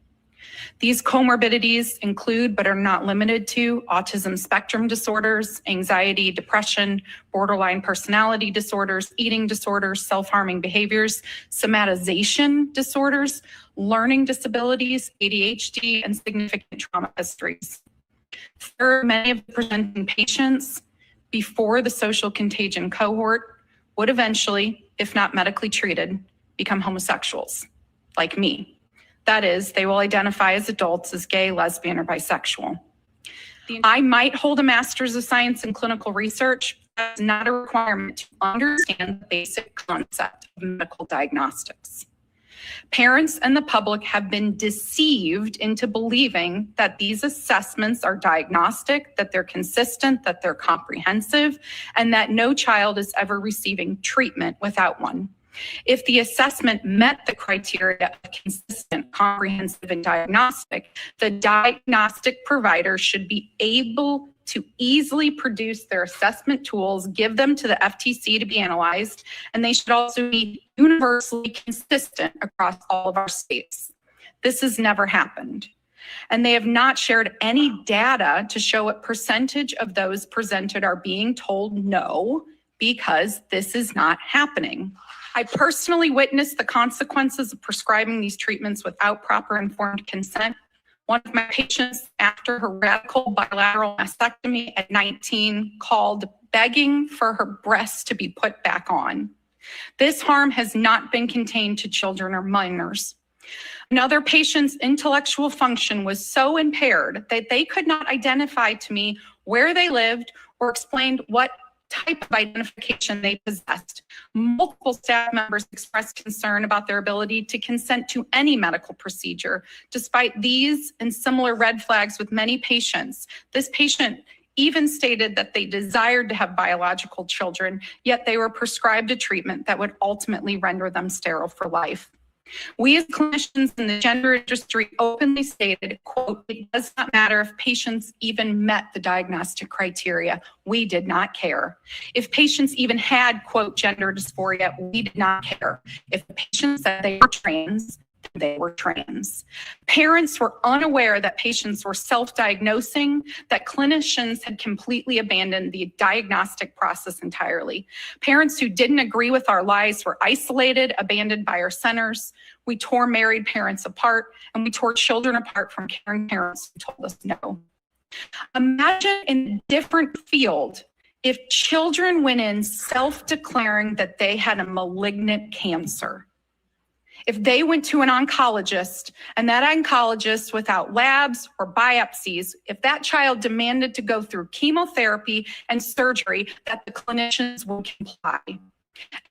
These comorbidities include, but are not limited to, autism spectrum disorders, anxiety, depression, borderline personality disorders, eating disorders, self-harming behaviors, somatization disorders, learning disabilities, ADHD, and significant trauma histories. Third, many of the presenting patients before the social contagion cohort would eventually, if not medically treated, become homosexuals, like me. That is, they will identify as adults as gay, lesbian, or bisexual. I might hold a Master's of Science in Clinical Research. That's not a requirement to understand the basic concept of medical diagnostics. Parents and the public have been deceived into believing that these assessments are diagnostic, that they're consistent, that they're comprehensive, and that no child is ever receiving treatment without one. If the assessment met the criteria of consistent, comprehensive, and diagnostic, the diagnostic provider should be able to easily produce their assessment tools, give them to the FTC to be analyzed, and they should also be universally consistent across all of our states. This has never happened. And they have not shared any data to show what percentage of those presented are being told no, because this is not happening. I personally witnessed the consequences of prescribing these treatments without proper informed consent. One of my patients, after her radical bilateral mastectomy at 19, called begging for her breasts to be put back on. This harm has not been contained to children or minors. Another patient's intellectual function was so impaired that they could not identify to me where they lived or explained what type of identification they possessed. Multiple staff members expressed concern about their ability to consent to any medical procedure. Despite these and similar red flags with many patients, this patient even stated that they desired to have biological children, yet they were prescribed a treatment that would ultimately render them sterile for life. We as clinicians in the gender industry openly stated, quote, "It does not matter if patients even met the diagnostic criteria. We did not care. If patients even had, quote, gender dysphoria, we did not care. If the patient said they were trans, they were trans." Parents were unaware that patients were self-diagnosing, that clinicians had completely abandoned the diagnostic process entirely. Parents who didn't agree with our lies were isolated, abandoned by our centers. We tore married parents apart, and we tore children apart from caring parents who told us no. Imagine in a different field if children went in self-declaring that they had a malignant cancer. If they went to an oncologist and that oncologist, without labs or biopsies, if that child demanded to go through chemotherapy and surgery, that the clinicians would comply.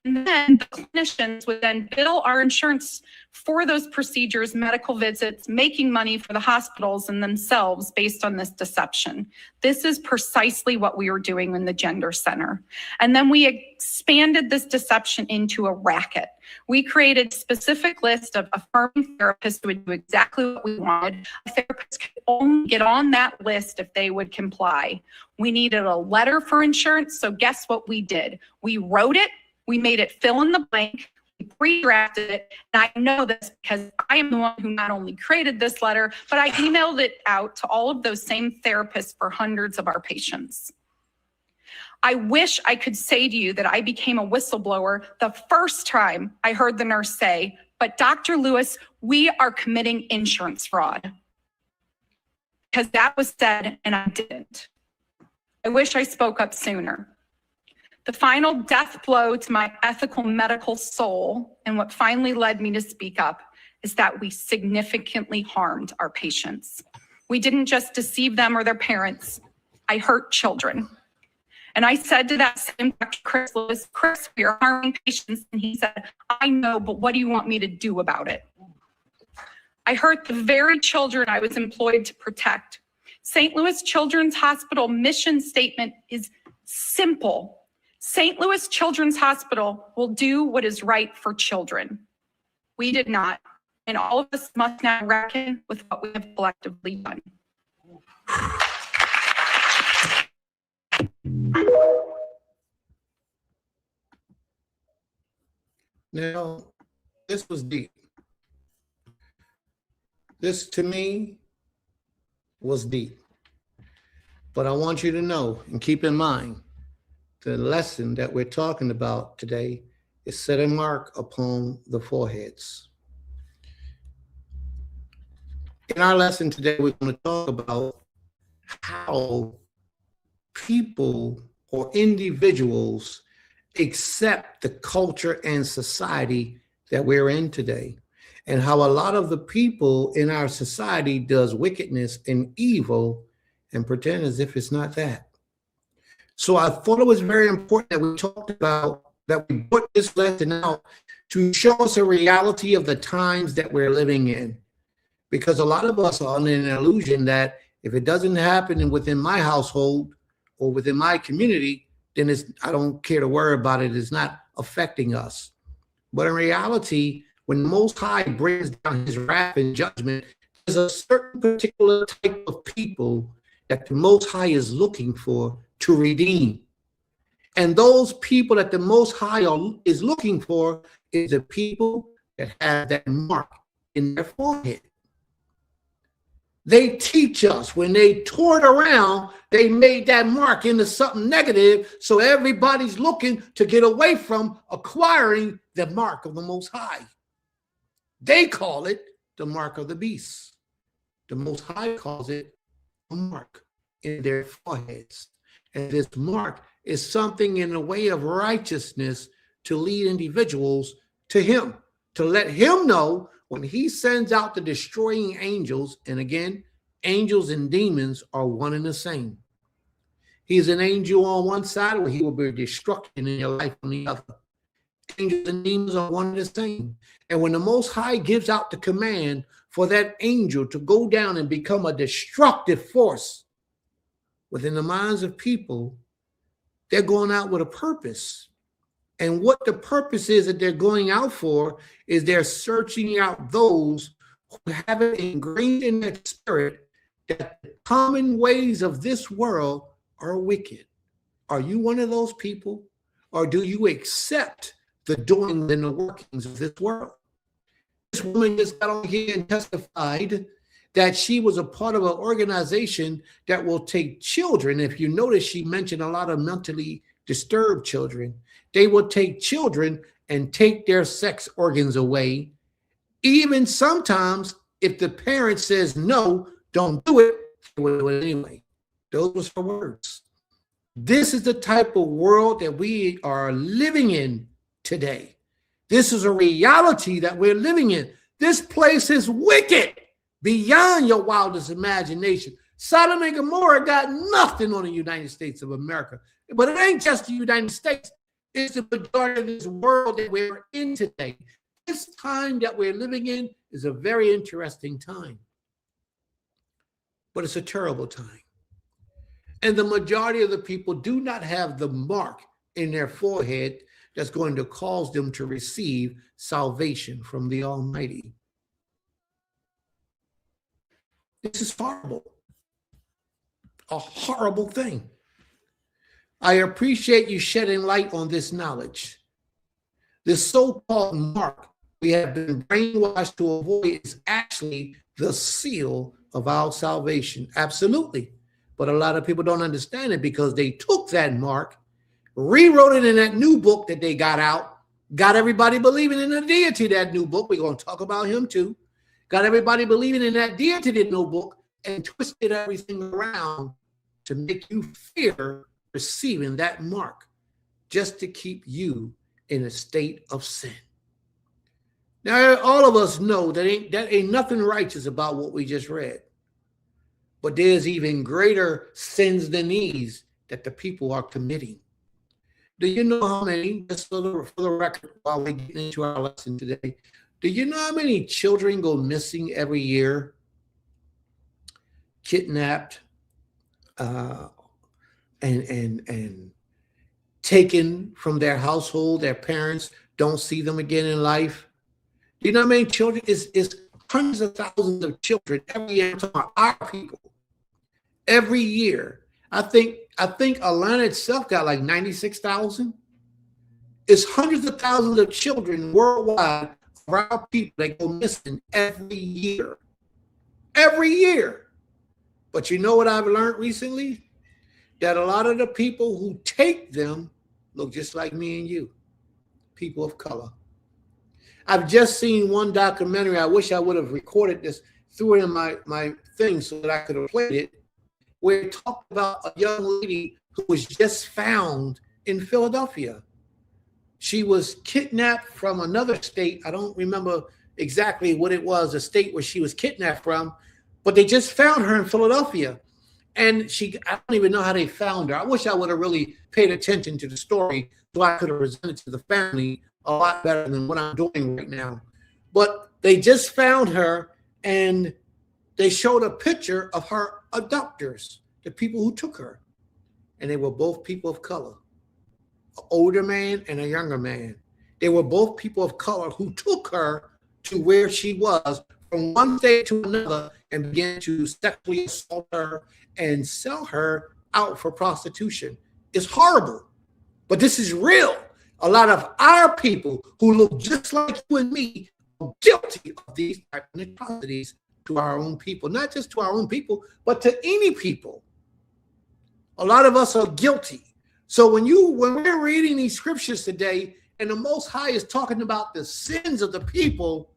And then the clinicians would then bill our insurance for those procedures, medical visits, making money for the hospitals and themselves based on this deception. This is precisely what we were doing in the Gender Center. And then we expanded this deception into a racket. We created a specific list of affirming therapists who would do exactly what we wanted. A therapist could only get on that list if they would comply. We needed a letter for insurance, so guess what we did? We wrote it. We made it fill in the blank, we pre-drafted it, and I know this because I am the one who not only created this letter, but I emailed it out to all of those same therapists for hundreds of our patients. I wish I could say to you that I became a whistleblower the first time I heard the nurse say, but Dr. Lewis, we are committing insurance fraud. Because that was said and I didn't. I wish I spoke up sooner. The final death blow to my ethical medical soul, and what finally led me to speak up, is that we significantly harmed our patients. We didn't just deceive them or their parents. I hurt children. And I said to that same Dr. Chris Lewis, Chris, we are harming patients. And he said, I know, but what do you want me to do about it? I hurt the very children I was employed to protect. St. Louis Children's Hospital mission statement is simple. St. Louis Children's Hospital will do what is right for children. We did not, and all of us must now reckon with what we have collectively done. Now, this was deep. This, to me, was deep. But I want you to know and keep in mind, the lesson that we're talking about today is set a mark upon the foreheads. In our lesson today, we're going to talk about how people or individuals accept the culture and society that we're in today, and how a lot of the people in our society does wickedness and evil and pretend as if it's not that. So I thought it was very important that we talked about, that we put this lesson out to show us a reality of the times that we're living in. Because a lot of us are under an illusion that if it doesn't happen within my household or within my community, then I don't care to worry about it. It's not affecting us. But in reality, when the Most High brings down his wrath and judgment, there's a certain particular type of people that the Most High is looking for to redeem. And those people that the Most High is looking for is the people that have that mark in their forehead. They teach us when they tore it around, they made that mark into something negative, so everybody's looking to get away from acquiring the mark of the Most High. They call it the mark of the beast. The Most High calls it a mark in their foreheads. And this mark is something in the way of righteousness to lead individuals to him, to let him know when he sends out the destroying angels, and again, angels and demons are one and the same. He's an angel on one side, where he will be destruction in your life on the other. Angels and demons are one and the same. And when the Most High gives out the command for that angel to go down and become a destructive force within the minds of people, they're going out with a purpose. And what the purpose is that they're going out for is they're searching out those who have it ingrained in their spirit that the common ways of this world are wicked. Are you one of those people? Or do you accept the doings and the workings of this world? This woman just got on here and testified that she was a part of an organization that will take children. If you notice, she mentioned a lot of mentally disturbed children. They will take children and take their sex organs away. Even sometimes, if the parent says, no, don't do it, they will do it anyway. Those was her words. This is the type of world that we are living in today. This is a reality that we're living in. This place is wicked beyond your wildest imagination. Sodom and Gomorrah got nothing on the United States of America. But it ain't just the United States. It's the majority of this world that we're in today. This time that we're living in is a very interesting time. But it's a terrible time. And the majority of the people do not have the mark in their forehead that's going to cause them to receive salvation from the Almighty. This is horrible. A horrible thing. I appreciate you shedding light on this knowledge. This so-called mark we have been brainwashed to avoid is actually the seal of our salvation. Absolutely. But a lot of people don't understand it because they took that mark, rewrote it in that new book that they got out, got everybody believing in the deity of that new book. We're going to talk about him too. Got everybody believing in that deity of the new book and twisted everything around to make you fear receiving that mark just to keep you in a state of sin. Now, all of us know that ain't nothing righteous about what we just read. But there's even greater sins than these that the people are committing. Do you know how many, just for the record, while we get into our lesson today, do you know how many children go missing every year? Kidnapped and taken from their household, their parents don't see them again in life. Do you know how many children? It's hundreds of thousands of children every year. I'm talking about our people. Every year. I think Atlanta itself got like 96,000. It's hundreds of thousands of children worldwide of our people that go missing every year. Every year. But you know what I've learned recently? That a lot of the people who take them look just like me and you, people of color. I've just seen one documentary. I wish I would have recorded this, threw it in my thing so that I could have played it, where it talked about a young lady who was just found in Philadelphia. She was kidnapped from another state. I don't remember exactly what it was, the state where she was kidnapped from, but they just found her in Philadelphia. And I don't even know how they found her. I wish I would have really paid attention to the story so I could have presented to the family a lot better than what I'm doing right now. But they just found her and they showed a picture of her abductors, the people who took her. And they were both people of color, an older man and a younger man. They were both people of color who took her to where she was from one state to another and began to sexually assault her and sell her out for prostitution. It's horrible, but this is real. A lot of our people who look just like you and me are guilty of these types of atrocities to our own people, not just to our own people, but to any people. A lot of us are guilty. So when we're reading these scriptures today and the Most High is talking about the sins of the people,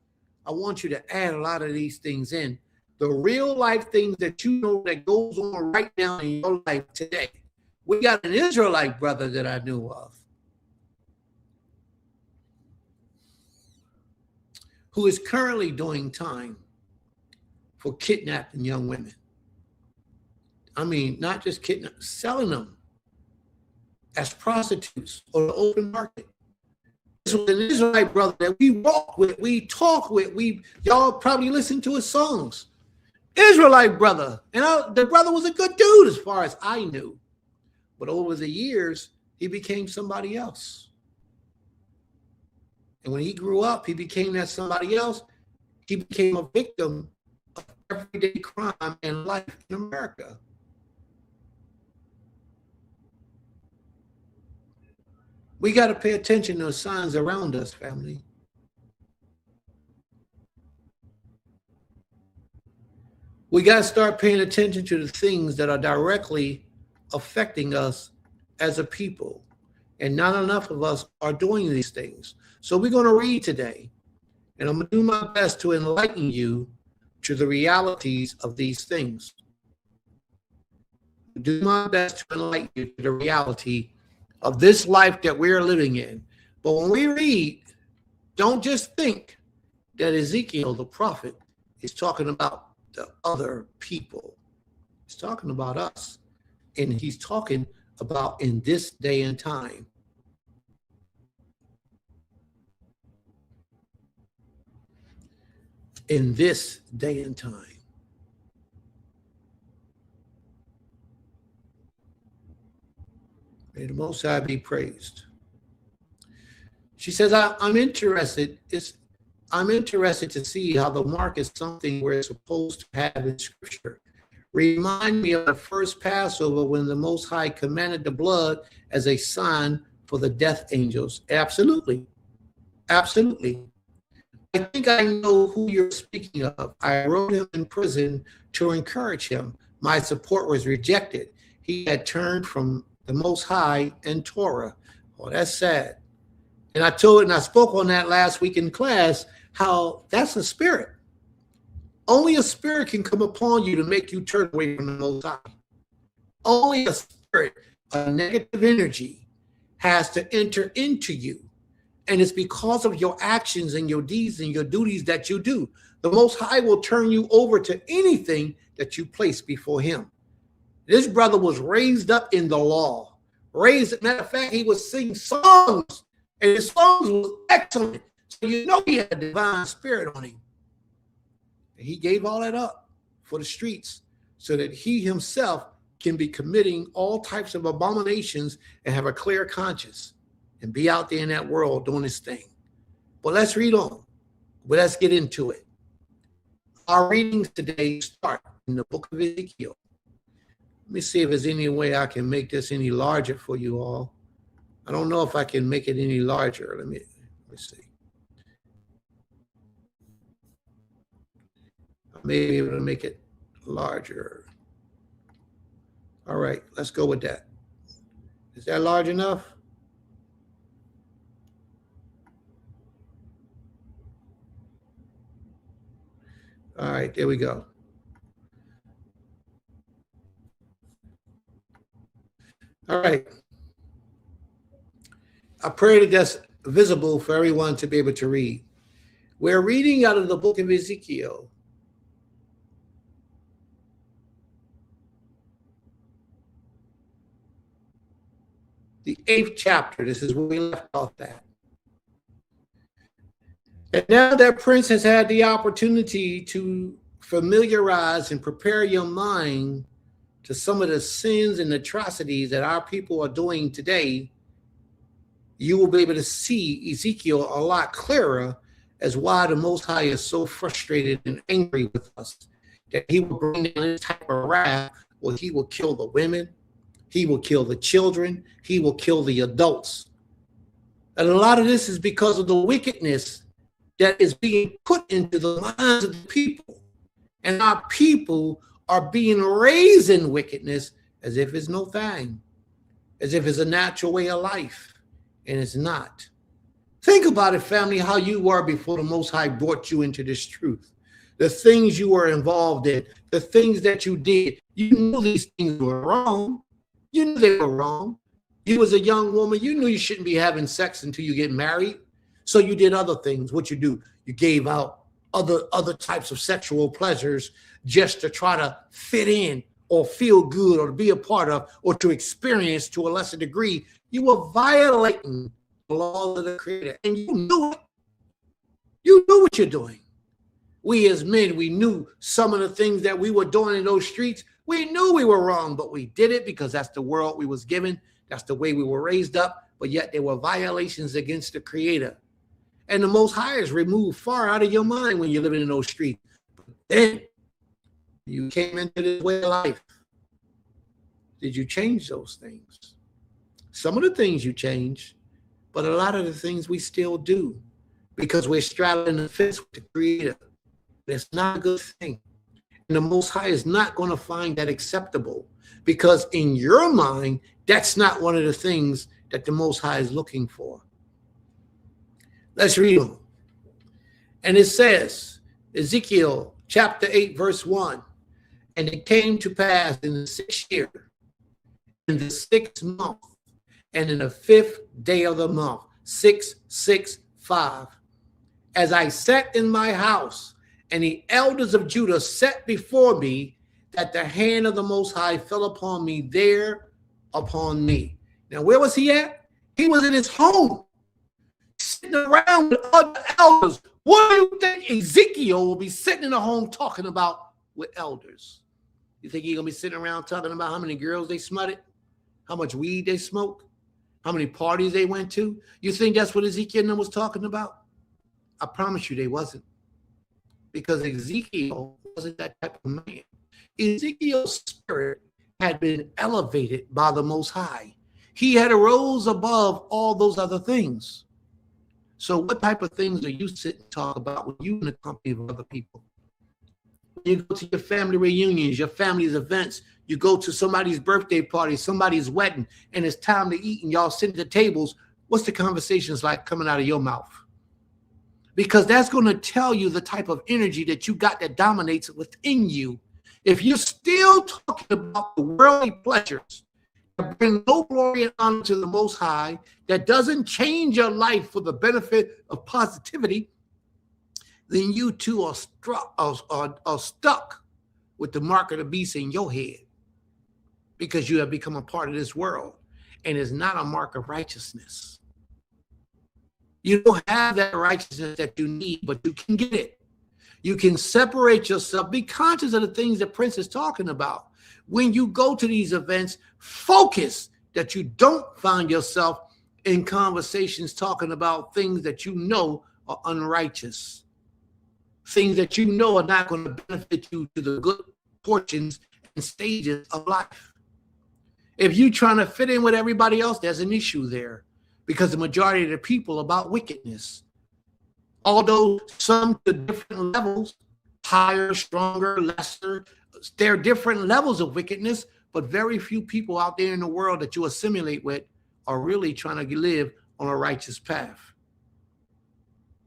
I want you to add a lot of these things in. The real life things that you know that goes on right now in your life today. We got an Israelite brother that I knew of who is currently doing time for kidnapping young women. I mean, not just kidnapping, selling them as prostitutes on the open market. This was an Israelite brother that we walk with, we talk with, y'all probably listen to his songs. Israelite brother. And the brother was a good dude as far as I knew. But over the years, he became somebody else. And when he grew up, he became that somebody else. He became a victim of everyday crime and life in America. We got to pay attention to the signs around us, family. We got to start paying attention to the things that are directly affecting us as a people. And not enough of us are doing these things. So we're going to read today. And I'm going to do my best to enlighten you to the realities of these things. Do my best to enlighten you to the reality of this life that we're living in. But when we read Don't just think that Ezekiel, the prophet, is talking about the other people. He's talking about us. And he's talking about in this day and time. In this day and time. May the Most High be praised. She says, I'm interested to see how the mark is something we're supposed to have in Scripture. Remind me of the first Passover when the Most High commanded the blood as a sign for the death angels. Absolutely. Absolutely. I think I know who you're speaking of. I wrote him in prison to encourage him. My support was rejected. He had turned from the Most High and Torah. Oh, that's sad. And I spoke on that last week in class, how that's a spirit. Only a spirit can come upon you to make you turn away from the Most High. Only a spirit, a negative energy, has to enter into you. And it's because of your actions and your deeds and your duties that you do. The Most High will turn you over to anything that you place before him. This brother was raised up in the law. Matter of fact, he was singing songs, and his songs was excellent. So you know he had a divine spirit on him. And he gave all that up for the streets so that he himself can be committing all types of abominations and have a clear conscience and be out there in that world doing his thing. But let's read on. But let's get into it. Our readings today start in the book of Ezekiel. Let me see if there's any way I can make this any larger for you all. I don't know if I can make it any larger. Let me see. I may be able to make it larger. All right, let's go with that. Is that large enough? All right, there we go. All right. I pray that that's visible for everyone to be able to read. We're reading out of the book of Ezekiel. The 8th chapter. This is where we left off at. And now that Prince has had the opportunity to familiarize and prepare your mind to some of the sins and atrocities that our people are doing today, you will be able to see Ezekiel a lot clearer as why the Most High is so frustrated and angry with us, that he will bring down this type of wrath where he will kill the women, he will kill the children, he will kill the adults. And a lot of this is because of the wickedness that is being put into the minds of the people. And our people are being raised in wickedness as if it's no thing, as if it's a natural way of life, and it's not. Think about it, family, how you were before the Most High brought you into this truth. The things you were involved in, the things that you did, you knew these things were wrong. You knew they were wrong. You was a young woman, you knew you shouldn't be having sex until you get married. So you did other things. What you do, you gave out other types of sexual pleasures just to try to fit in or feel good or to be a part of or to experience to a lesser degree. You were violating the law of the Creator, and you knew it. You knew what you're doing. We as men, we knew some of the things that we were doing in those streets. We knew we were wrong, but we did it because that's the world we was given. That's the way we were raised up. But yet there were violations against the Creator. And the Most High is removed far out of your mind when you're living in those streets. But then you came into this way of life. Did you change those things? Some of the things you changed, but a lot of the things we still do because we're straddling the fence with the Creator. It's not a good thing. And the Most High is not going to find that acceptable because in your mind, that's not one of the things that the Most High is looking for. Let's read on. And it says, Ezekiel chapter 8, verse 1, and it came to pass in the 6th year, in the 6th month, and in the 5th day of the month, 665, as I sat in my house, and the elders of Judah sat before me, that the hand of the Most High fell upon me there upon me. Now, where was he at? He was in his home, sitting around with other elders. What do you think Ezekiel will be sitting in a home talking about with elders? You think he's going to be sitting around talking about how many girls they smutted, how much weed they smoked, how many parties they went to? You think that's what Ezekiel was talking about? I promise you they wasn't. Because Ezekiel wasn't that type of man. Ezekiel's spirit had been elevated by the Most High. He had arose above all those other things. So what type of things do you sit and talk about when you're in the company of other people? You go to your family reunions, your family's events, you go to somebody's birthday party, somebody's wedding, and it's time to eat and y'all sit at the tables. What's the conversations like coming out of your mouth? Because that's going to tell you the type of energy that you got that dominates within you. If you're still talking about the worldly pleasures that bring no glory and honor to the Most High, that doesn't change your life for the benefit of positivity, then you too are stuck with the mark of the beast in your head, because you have become a part of this world, and it's not a mark of righteousness. You don't have that righteousness that you need, but you can get it. You can separate yourself. Be conscious of the things that Prince is talking about. When you go to these events, focus that you don't find yourself in conversations talking about things that you know are unrighteous, things that you know are not going to benefit you to the good portions and stages of life. If you're trying to fit in with everybody else, there's an issue there, because the majority of the people about wickedness, although some to different levels, higher, stronger, lesser, there are different levels of wickedness, but very few people out there in the world that you assimilate with are really trying to live on a righteous path.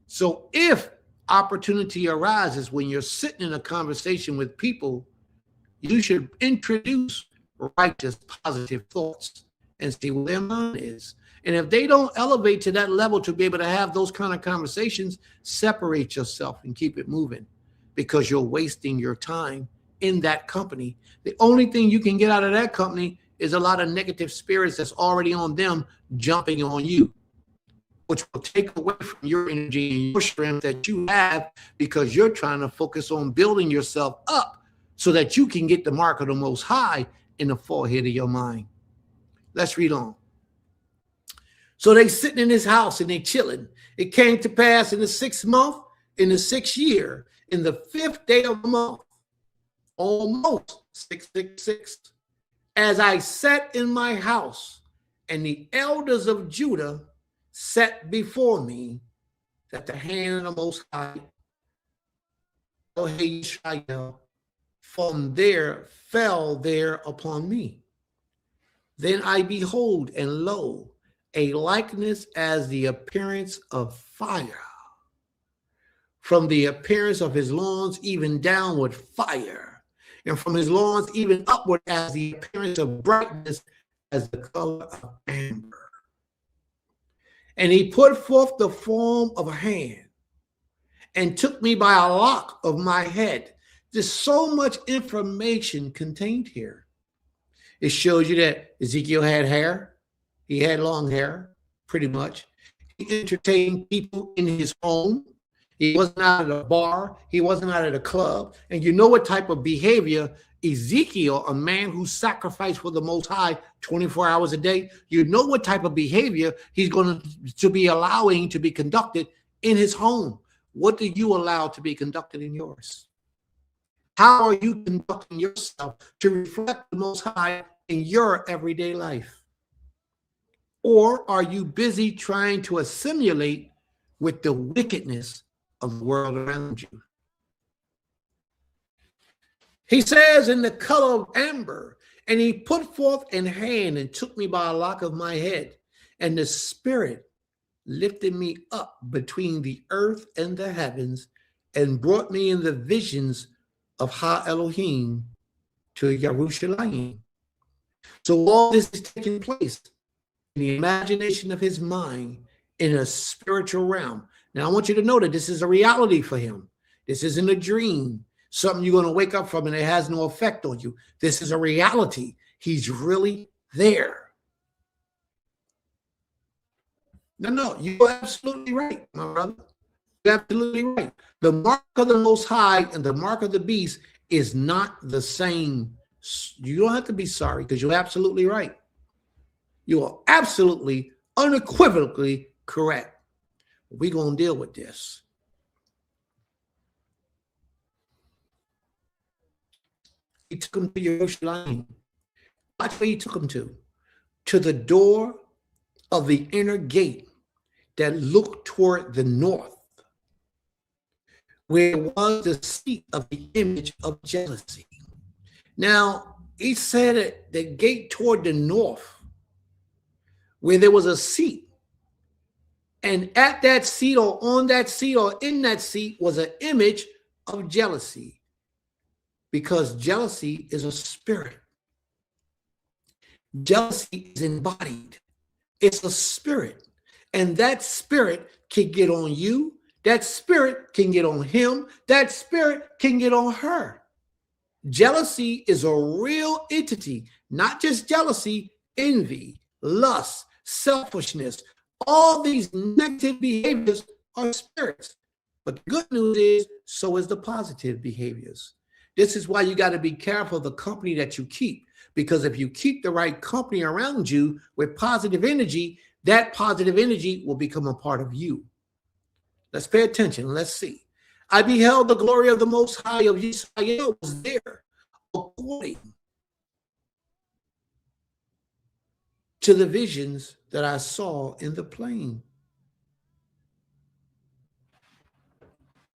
So if opportunity arises when you're sitting in a conversation with people, you should introduce righteous, positive thoughts and see where their mind is. And if they don't elevate to that level to be able to have those kind of conversations, separate yourself and keep it moving, because you're wasting your time in that company. The only thing you can get out of that company is a lot of negative spirits that's already on them jumping on you, which will take away from your energy and your strength that you have, because you're trying to focus on building yourself up so that you can get the mark of the Most High in the forehead of your mind. Let's read on. So they sitting in his house and they chilling. It came to pass in the 6th month, in the 6th year, in the 5th day of the month, almost 666, as I sat in my house, and the elders of Judah sat before me, that the hand of the Most High, from there fell there upon me. Then I behold, and lo, a likeness as the appearance of fire. From the appearance of his loins even downward fire, and from his loins even upward as the appearance of brightness as the color of amber. And he put forth the form of a hand and took me by a lock of my head. There's so much information contained here. It shows you that Ezekiel had hair. He had long hair, pretty much. He entertained people in his home. He wasn't out at a bar. He wasn't out at a club. And you know what type of behavior Ezekiel, a man who sacrificed for the Most High 24 hours a day, you know what type of behavior he's going to be allowing to be conducted in his home. What do you allow to be conducted in yours? How are you conducting yourself to reflect the Most High in your everyday life? Or are you busy trying to assimilate with the wickedness of the world around you? He says, in the color of amber, and he put forth an hand and took me by a lock of my head, and the Spirit lifted me up between the earth and the heavens and brought me in the visions of Ha Elohim to Yerushalayim. So all this is taking place in the imagination of his mind in a spiritual realm. Now, I want you to know that this is a reality for him. This isn't a dream, something you're going to wake up from and it has no effect on you. This is a reality. He's really there. No, you're absolutely right, my brother. You're absolutely right. The mark of the Most High and the mark of the beast is not the same. You don't have to be sorry because you're absolutely right. You are absolutely, unequivocally correct. We're going to deal with this. He took him to Yerushalayim. Watch where he took him to the door of the inner gate that looked toward the north, where was the seat of the image of jealousy. Now, he said at the gate toward the north, where there was a seat, and at that seat or on that seat or in that seat was an image of jealousy, because jealousy is a spirit. Jealousy is embodied. It's a spirit. And that spirit can get on you. That spirit can get on him. That spirit can get on her. Jealousy is a real entity, not just jealousy, envy, lust, selfishness. All these negative behaviors are spirits. But the good news is, so is the positive behaviors. This is why you got to be careful of the company that you keep. Because if you keep the right company around you with positive energy, that positive energy will become a part of you. Let's pay attention. Let's see. I beheld the glory of the Most High of Israel was there, according to the visions that I saw in the plain.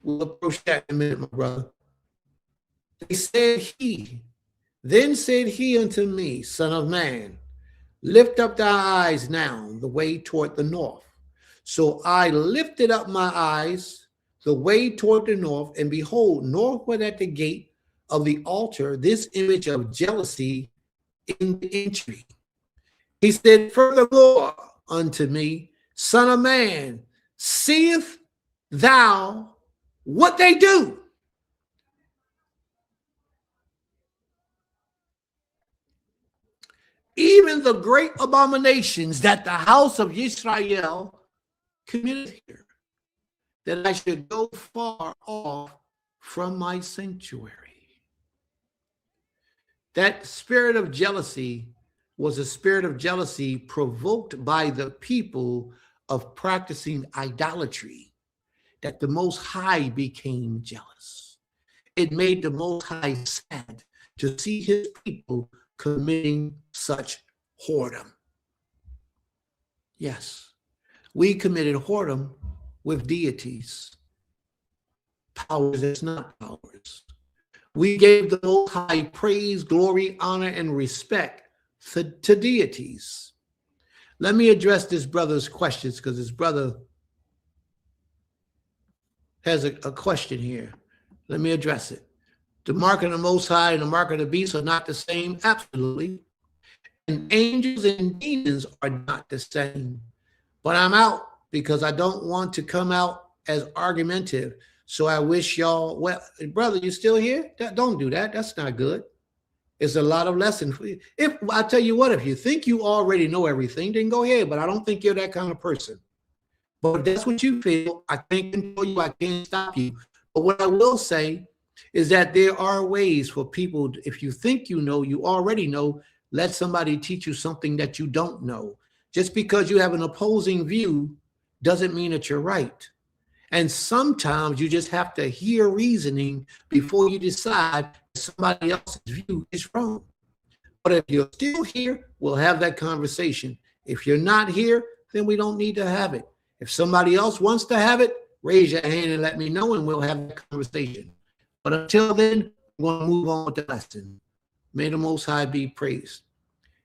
We'll approach that in a minute, my brother. Then said he unto me, Son of man, lift up thy eyes now the way toward the north. So I lifted up my eyes the way toward the north, and behold, northward at the gate of the altar, this image of jealousy in the entry. He said furthermore unto me, Son of man, seest thou what they do? Even the great abominations that the house of Israel committed here, that I should go far off from my sanctuary. That spirit of jealousy was a spirit of jealousy provoked by the people of practicing idolatry, that the Most High became jealous. It made the Most High sad to see his people committing such whoredom. Yes, we committed whoredom with deities, powers that's not powers. We gave the Most High praise, glory, honor, and respect to deities. Let me address this brother's questions, because this brother has a question here. Let me address it. The mark of the Most High and the mark of the beast are not the same? Absolutely. And angels and demons are not the same. But I'm out because I don't want to come out as argumentative. So I wish y'all, well, brother, you still here? Don't do that. That's not good. It's a lot of lesson for you. If I tell you what, if you think you already know everything, then go ahead. But I don't think you're that kind of person. But if that's what you feel, I can't control you. I can't stop you. But what I will say is that there are ways for people, if you think you know, you already know, let somebody teach you something that you don't know. Just because you have an opposing view doesn't mean that you're right. And sometimes you just have to hear reasoning before you decide somebody else's view is wrong. But if you're still here, we'll have that conversation. If you're not here, then we don't need to have it. If somebody else wants to have it, raise your hand and let me know, and we'll have that conversation. But until then, we're going to move on with the lesson. May the Most High be praised.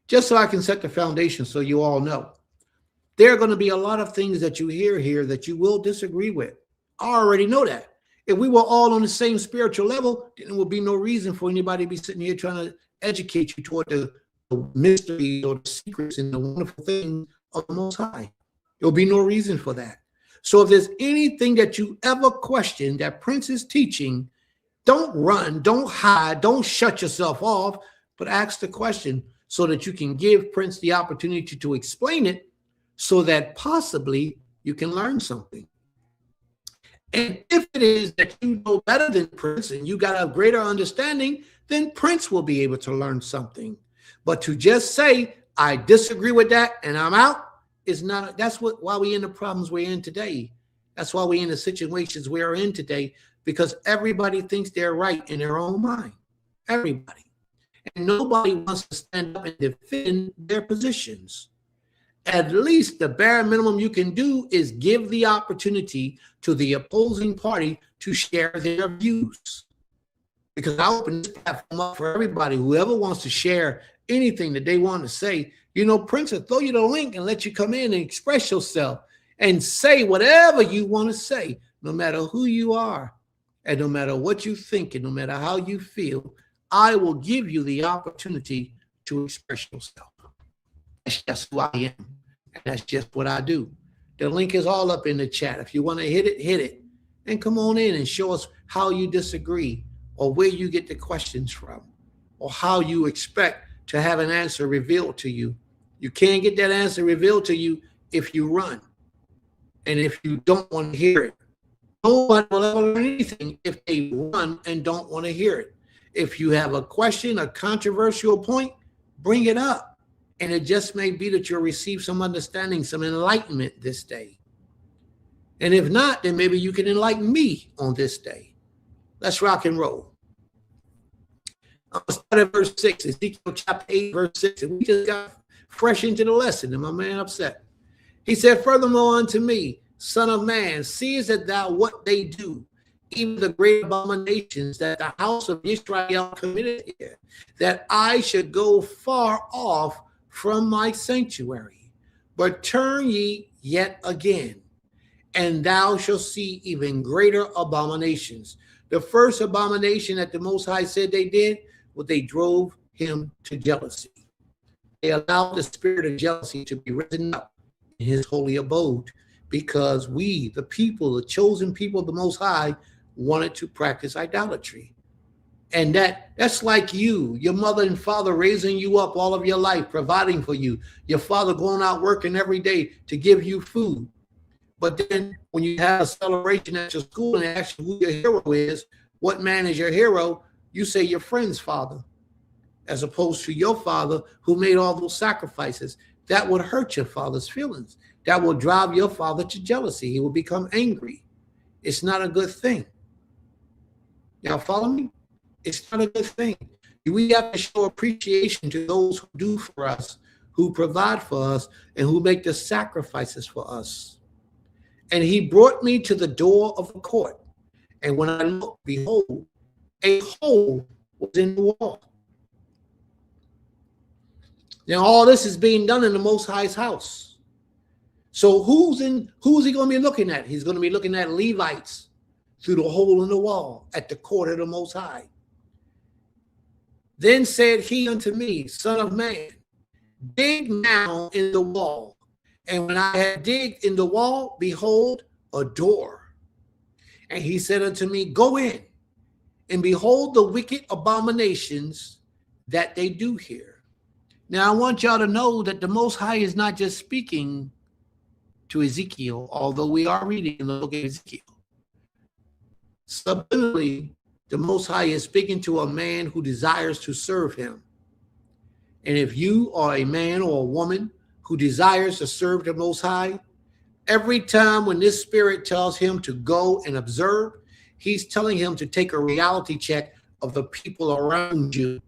Just so I can set the foundation so you all know. There are going to be a lot of things that you hear here that you will disagree with. I already know that. If we were all on the same spiritual level, then there would be no reason for anybody to be sitting here trying to educate you toward the mysteries or the secrets and the wonderful things of the Most High. There will be no reason for that. So if there's anything that you ever question that Prince is teaching, don't run, don't hide, don't shut yourself off, but ask the question so that you can give Prince the opportunity to explain it so that possibly you can learn something. And if it is that you know better than Prince and you got a greater understanding, then Prince will be able to learn something. But to just say, I disagree with that and I'm out, is not, that's why we're in the problems we're in today. That's why we're in the situations we're in today, because everybody thinks they're right in their own mind. Everybody. And nobody wants to stand up and defend their positions. At least the bare minimum you can do is give the opportunity to the opposing party to share their views. Because I open this platform up for everybody, whoever wants to share anything that they want to say. You know, Prince will throw you the link and let you come in and express yourself and say whatever you want to say, no matter who you are and no matter what you think and no matter how you feel. I will give you the opportunity to express yourself. That's just who I am. And that's just what I do. The link is all up in the chat. If you want to hit it. And come on in and show us how you disagree or where you get the questions from or how you expect to have an answer revealed to you. You can't get that answer revealed to you if you run and if you don't want to hear it. Nobody will ever learn anything if they run and don't want to hear it. If you have a question, a controversial point, bring it up. And it just may be that you'll receive some understanding, some enlightenment this day. And if not, then maybe you can enlighten me on this day. Let's rock and roll. I'll start at verse 6, Ezekiel chapter 8, verse 6. And we just got fresh into the lesson, and my man upset. He said, furthermore unto me, son of man, seest thou what they do, even the great abominations that the house of Israel committed here, that I should go far off from my sanctuary. But turn ye yet again, and thou shalt see even greater abominations. The first abomination that the Most High said they did was they drove him to jealousy. They allowed the spirit of jealousy to be risen up in his holy abode because we, the people, the chosen people of the Most High, wanted to practice idolatry. And that's like you, your mother and father raising you up all of your life, providing for you, your father going out working every day to give you food. But then when you have a celebration at your school and they ask you who your hero is, what man is your hero, you say your friend's father, as opposed to your father who made all those sacrifices. That would hurt your father's feelings. That will drive your father to jealousy. He will become angry. It's not a good thing. Y'all follow me? It's not a good thing. We have to show appreciation to those who do for us, who provide for us, and who make the sacrifices for us. And he brought me to the door of the court. And when I looked, behold, a hole was in the wall. Now, all this is being done in the Most High's house. So who's he going to be looking at? He's going to be looking at Levites through the hole in the wall at the court of the Most High. Then said he unto me, son of man, dig now in the wall. And when I had digged in the wall, behold, a door. And he said unto me, go in and behold the wicked abominations that they do here. Now, I want y'all to know that the Most High is not just speaking to Ezekiel, although we are reading in the book of Ezekiel. Subliminally, the Most High is speaking to a man who desires to serve him. And if you are a man or a woman who desires to serve the Most High, every time when this spirit tells him to go and observe, he's telling him to take a reality check of the people around you.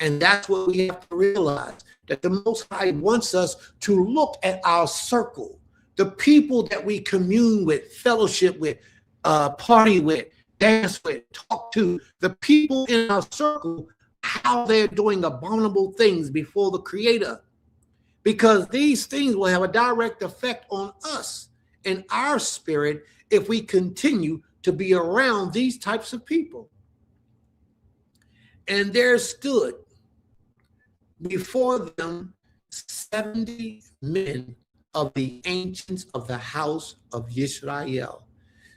And that's what we have to realize, that the Most High wants us to look at our circle, the people that we commune with, fellowship with, party with, dance with, talk to, the people in our circle, how they're doing abominable things before the Creator. Because these things will have a direct effect on us and our spirit if we continue to be around these types of people. And there stood before them 70 men of the ancients of the house of Yisrael.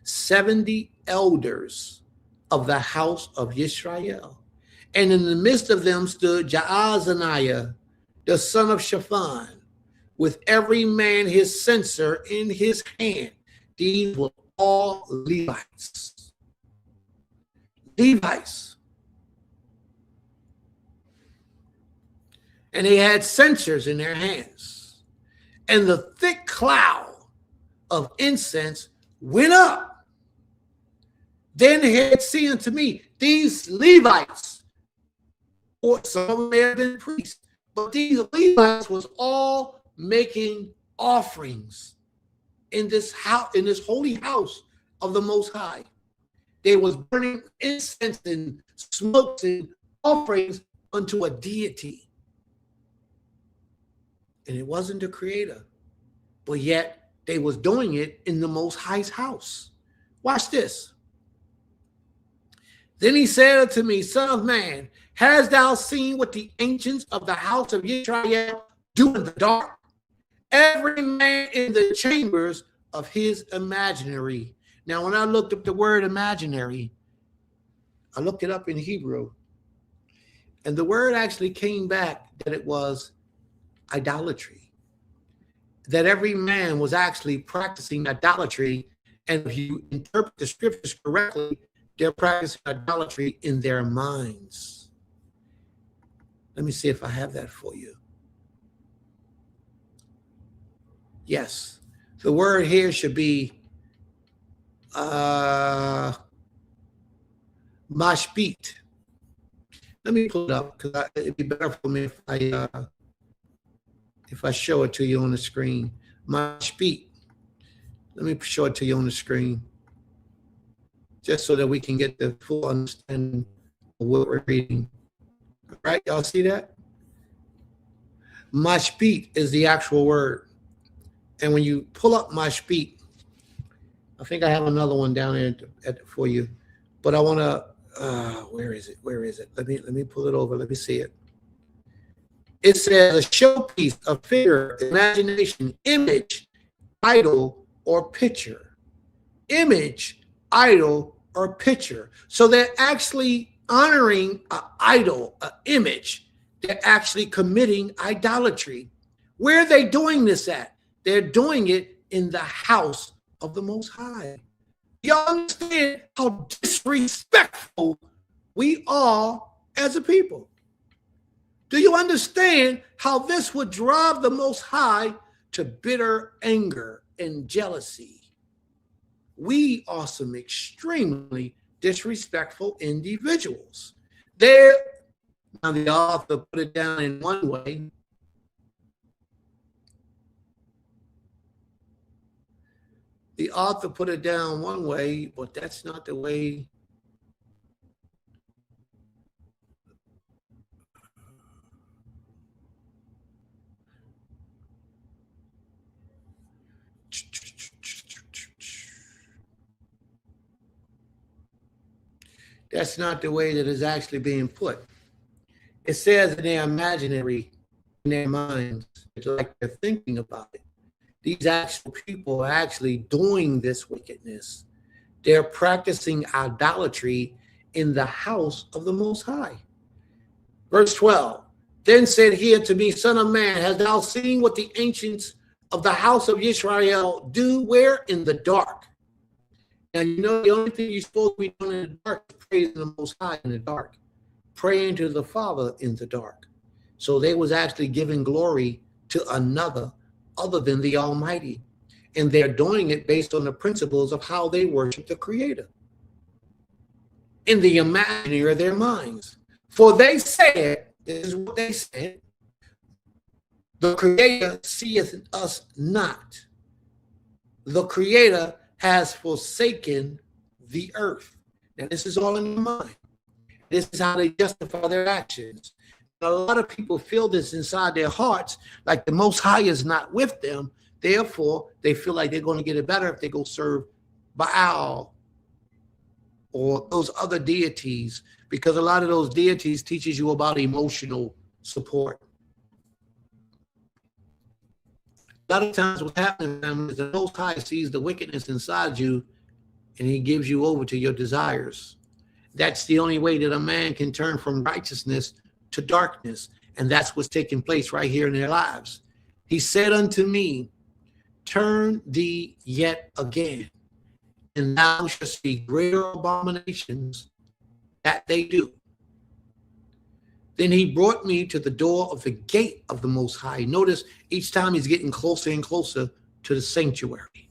70 elders of the house of Yisrael. And in the midst of them stood Jaazaniah, the son of Shaphan, with every man his censer in his hand. These were all Levites. Levites. And they had censers in their hands. And the thick cloud of incense went up. Then the head said unto me, these Levites, or some of them may have been priests, but these Levites was all making offerings in this house, in this holy house of the Most High. They was burning incense and smokes and offerings unto a deity. And it wasn't the creator, but yet they was doing it in the Most High's house. Watch this. Then he said unto me, Son of man, hast thou seen what the ancients of the house of Israel do in the dark? Every man in the chambers of his imaginary. Now, when I looked up the word imaginary, I looked it up in Hebrew, and the word actually came back that it was idolatry. That every man was actually practicing idolatry, and if you interpret the scriptures correctly, they're practicing idolatry in their minds. Let me see if I have that for you. Yes, the word here should be mashpit. Let me pull it up because it'd be better for me if I show it to you on the screen. Mashpit. Let me show it to you on the screen, just so that we can get the full understanding of what we're reading. All right, y'all see that? Mashpit is the actual word. And when you pull up Mashpit, I think I have another one down there for you, but I want to, where is it? Where is it? Let me pull it over. Let me see it. It says a showpiece, a figure, imagination, image, idol, or picture. Image, idol, or picture. So they're actually honoring an idol, an image. They're actually committing idolatry. Where are they doing this at? They're doing it in the house of the Most High. Y'all understand how disrespectful we are as a people? Do you understand how this would drive the Most High to bitter anger and jealousy? We are some extremely disrespectful individuals. Now the author put it down in one way. The author put it down one way, but that's not the way. That's not the way that is actually being put. It says in their imaginary, in their minds, it's like they're thinking about it. These actual people are actually doing this wickedness. They're practicing idolatry in the house of the Most High. Verse 12, then said he unto me, Son of man, hast thou seen what the ancients of the house of Israel do where? In the dark. And you know, the only thing you're supposed to be doing in the dark is praising the Most High in the dark, praying to the Father in the dark. So they was actually giving glory to another other than the Almighty. And they're doing it based on the principles of how they worship the Creator in the imaginary of their minds. For they said, this is what they said, the Creator seeth us not. The Creator has forsaken the earth. Now, this is all in their mind. This is how they justify their actions. A lot of people feel this inside their hearts, like the Most High is not with them. Therefore, they feel like they're going to get it better if they go serve Baal or those other deities, because a lot of those deities teaches you about emotional support. A A lot of times what's happening, family, is the Most High sees the wickedness inside you and he gives you over to your desires. That's the only way that a man can turn from righteousness to darkness. And that's what's taking place right here in their lives. He said unto me, turn thee yet again, and thou shalt see greater abominations that they do. Then he brought me to the door of the gate of the Most High. Notice each time he's getting closer and closer to the sanctuary.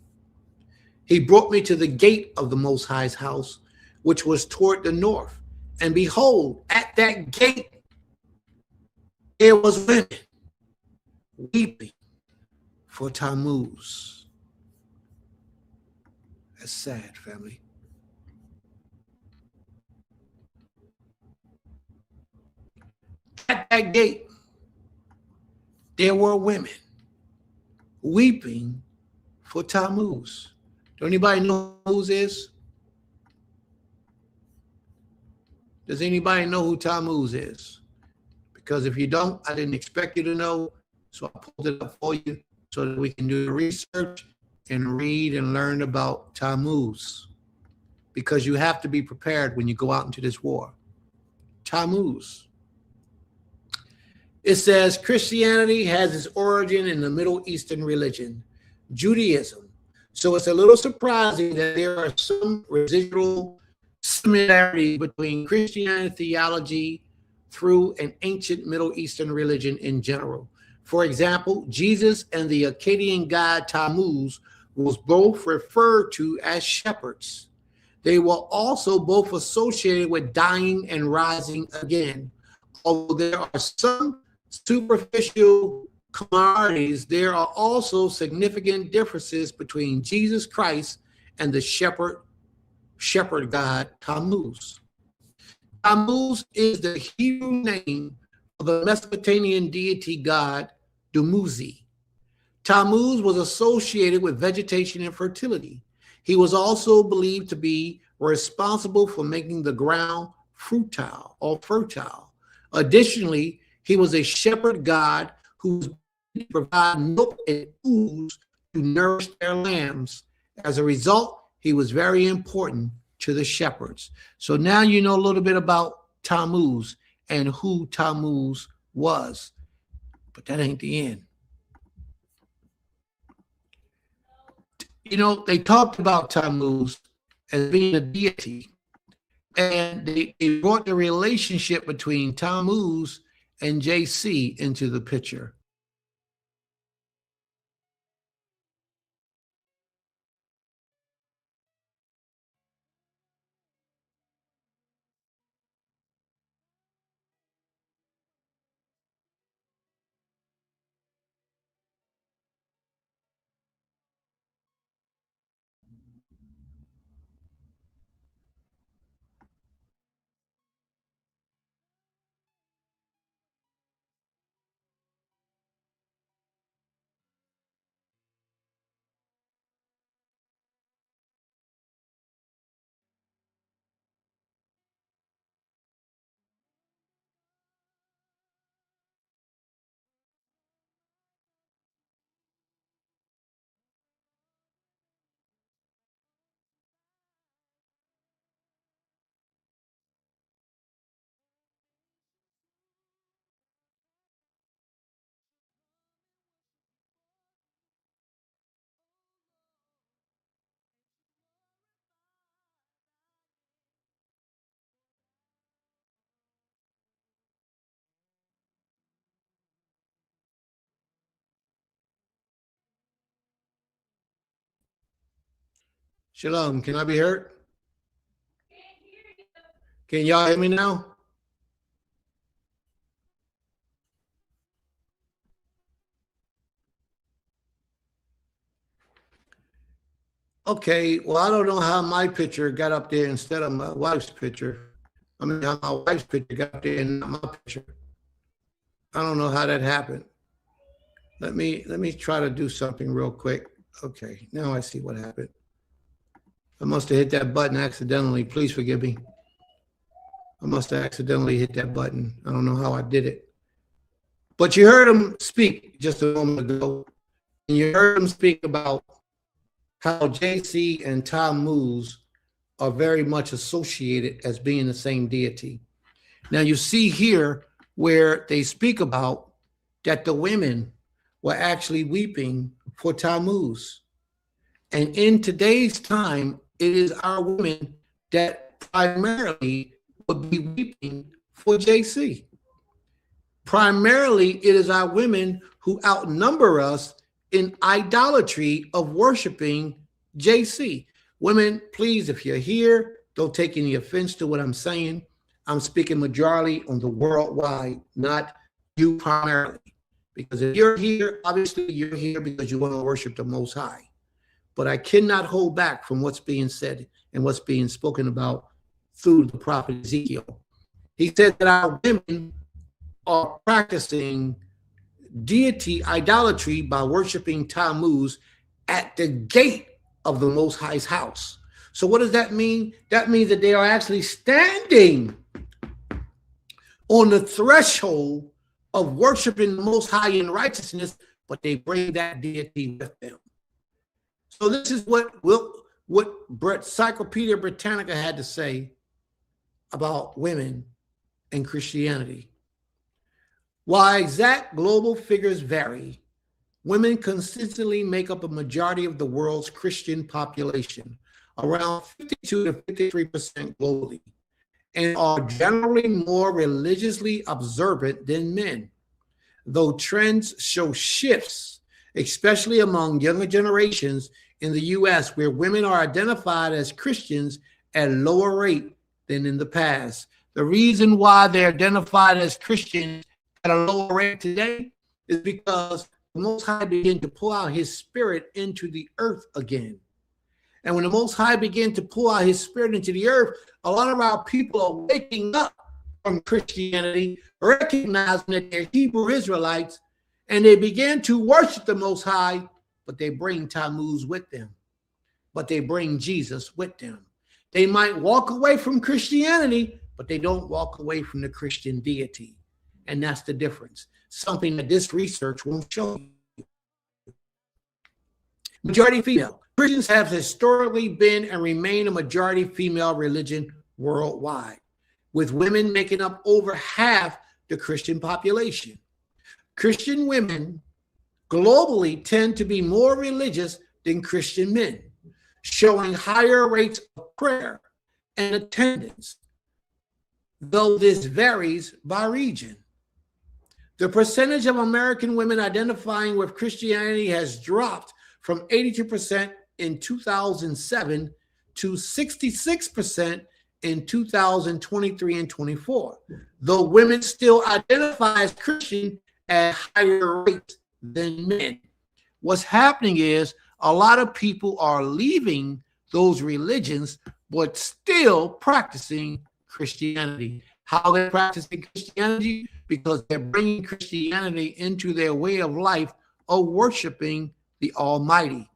He brought me to the gate of the Most High's house, which was toward the north. And behold, at that gate, there was women weeping for Tammuz. That's sad, family. At that gate, there were women weeping for Tammuz. Do anybody know who Tammuz is? Does anybody know who Tammuz is? Because if you don't, I didn't expect you to know, so I pulled it up for you so that we can do the research and read and learn about Tammuz. Because you have to be prepared when you go out into this war. Tammuz. It says Christianity has its origin in the Middle Eastern religion, Judaism. So it's a little surprising that there are some residual similarities between Christianity theology through an ancient Middle Eastern religion in general. For example, Jesus and the Akkadian god Tammuz was both referred to as shepherds. They were also both associated with dying and rising again. Although there are some superficial similarities, there are also significant differences between Jesus Christ and the shepherd god Tammuz. Tammuz is the Hebrew name of the Mesopotamian deity god Dumuzi. Tammuz was associated with vegetation and fertility. He was also believed to be responsible for making the ground fertile. Additionally, he was a shepherd god who provided milk and ooze to nourish their lambs. As a result, he was very important to the shepherds. So now you know a little bit about Tammuz and who Tammuz was. But that ain't the end. You know, they talked about Tammuz as being a deity, and they brought the relationship between Tammuz and JC into the picture. Shalom, can I be heard? Can y'all hear me now? Okay, well, I don't know how my picture got up there instead of my wife's picture. I mean, how my wife's picture got up there and not my picture. I don't know how that happened. Let me try to do something real quick. Okay, now I see what happened. I must have hit that button accidentally. Please forgive me. I must have accidentally hit that button. I don't know how I did it. But you heard him speak just a moment ago. you heard him speak about how JC and Tammuz are very much associated as being the same deity. Now you see here where they speak about that the women were actually weeping for Tammuz. And in today's time, it is our women that primarily would be weeping for JC. Primarily, it is our women who outnumber us in idolatry of worshiping JC. Women, please, if you're here, don't take any offense to what I'm saying. I'm speaking majority on the worldwide, not you primarily. Because if you're here, obviously you're here because you want to worship the Most High. But I cannot hold back from what's being said and what's being spoken about through the prophet Ezekiel. He said that our women are practicing deity idolatry by worshiping Tammuz at the gate of the Most High's house. So what does that mean? That means that they are actually standing on the threshold of worshiping the Most High in righteousness, but they bring that deity with them. So this is what Encyclopedia Britannica had to say about women and Christianity. While exact global figures vary, women consistently make up a majority of the world's Christian population, around 52 to 53% globally, and are generally more religiously observant than men. Though trends show shifts, especially among younger generations in the US, where women are identified as Christians at a lower rate than in the past. The reason why they're identified as Christians at a lower rate today is because the Most High began to pour out his spirit into the earth again. And when the Most High began to pour out his spirit into the earth, a lot of our people are waking up from Christianity, recognizing that they're Hebrew Israelites, and they begin to worship the Most High, but they bring Tammuz with them. But they bring Jesus with them. They might walk away from Christianity, but they don't walk away from the Christian deity. And that's the difference. Something that this research won't show you. Majority female. Christians have historically been and remain a majority female religion worldwide, with women making up over half the Christian population. Christian women globally tend to be more religious than Christian men, showing higher rates of prayer and attendance, though this varies by region. The percentage of American women identifying with Christianity has dropped from 82% in 2007 to 66% in 2023 and 24, though women still identify as Christian at higher rates than men. What's happening is a lot of people are leaving those religions, but still practicing Christianity. How they're practicing Christianity? Because they're bringing Christianity into their way of life of worshiping the Almighty.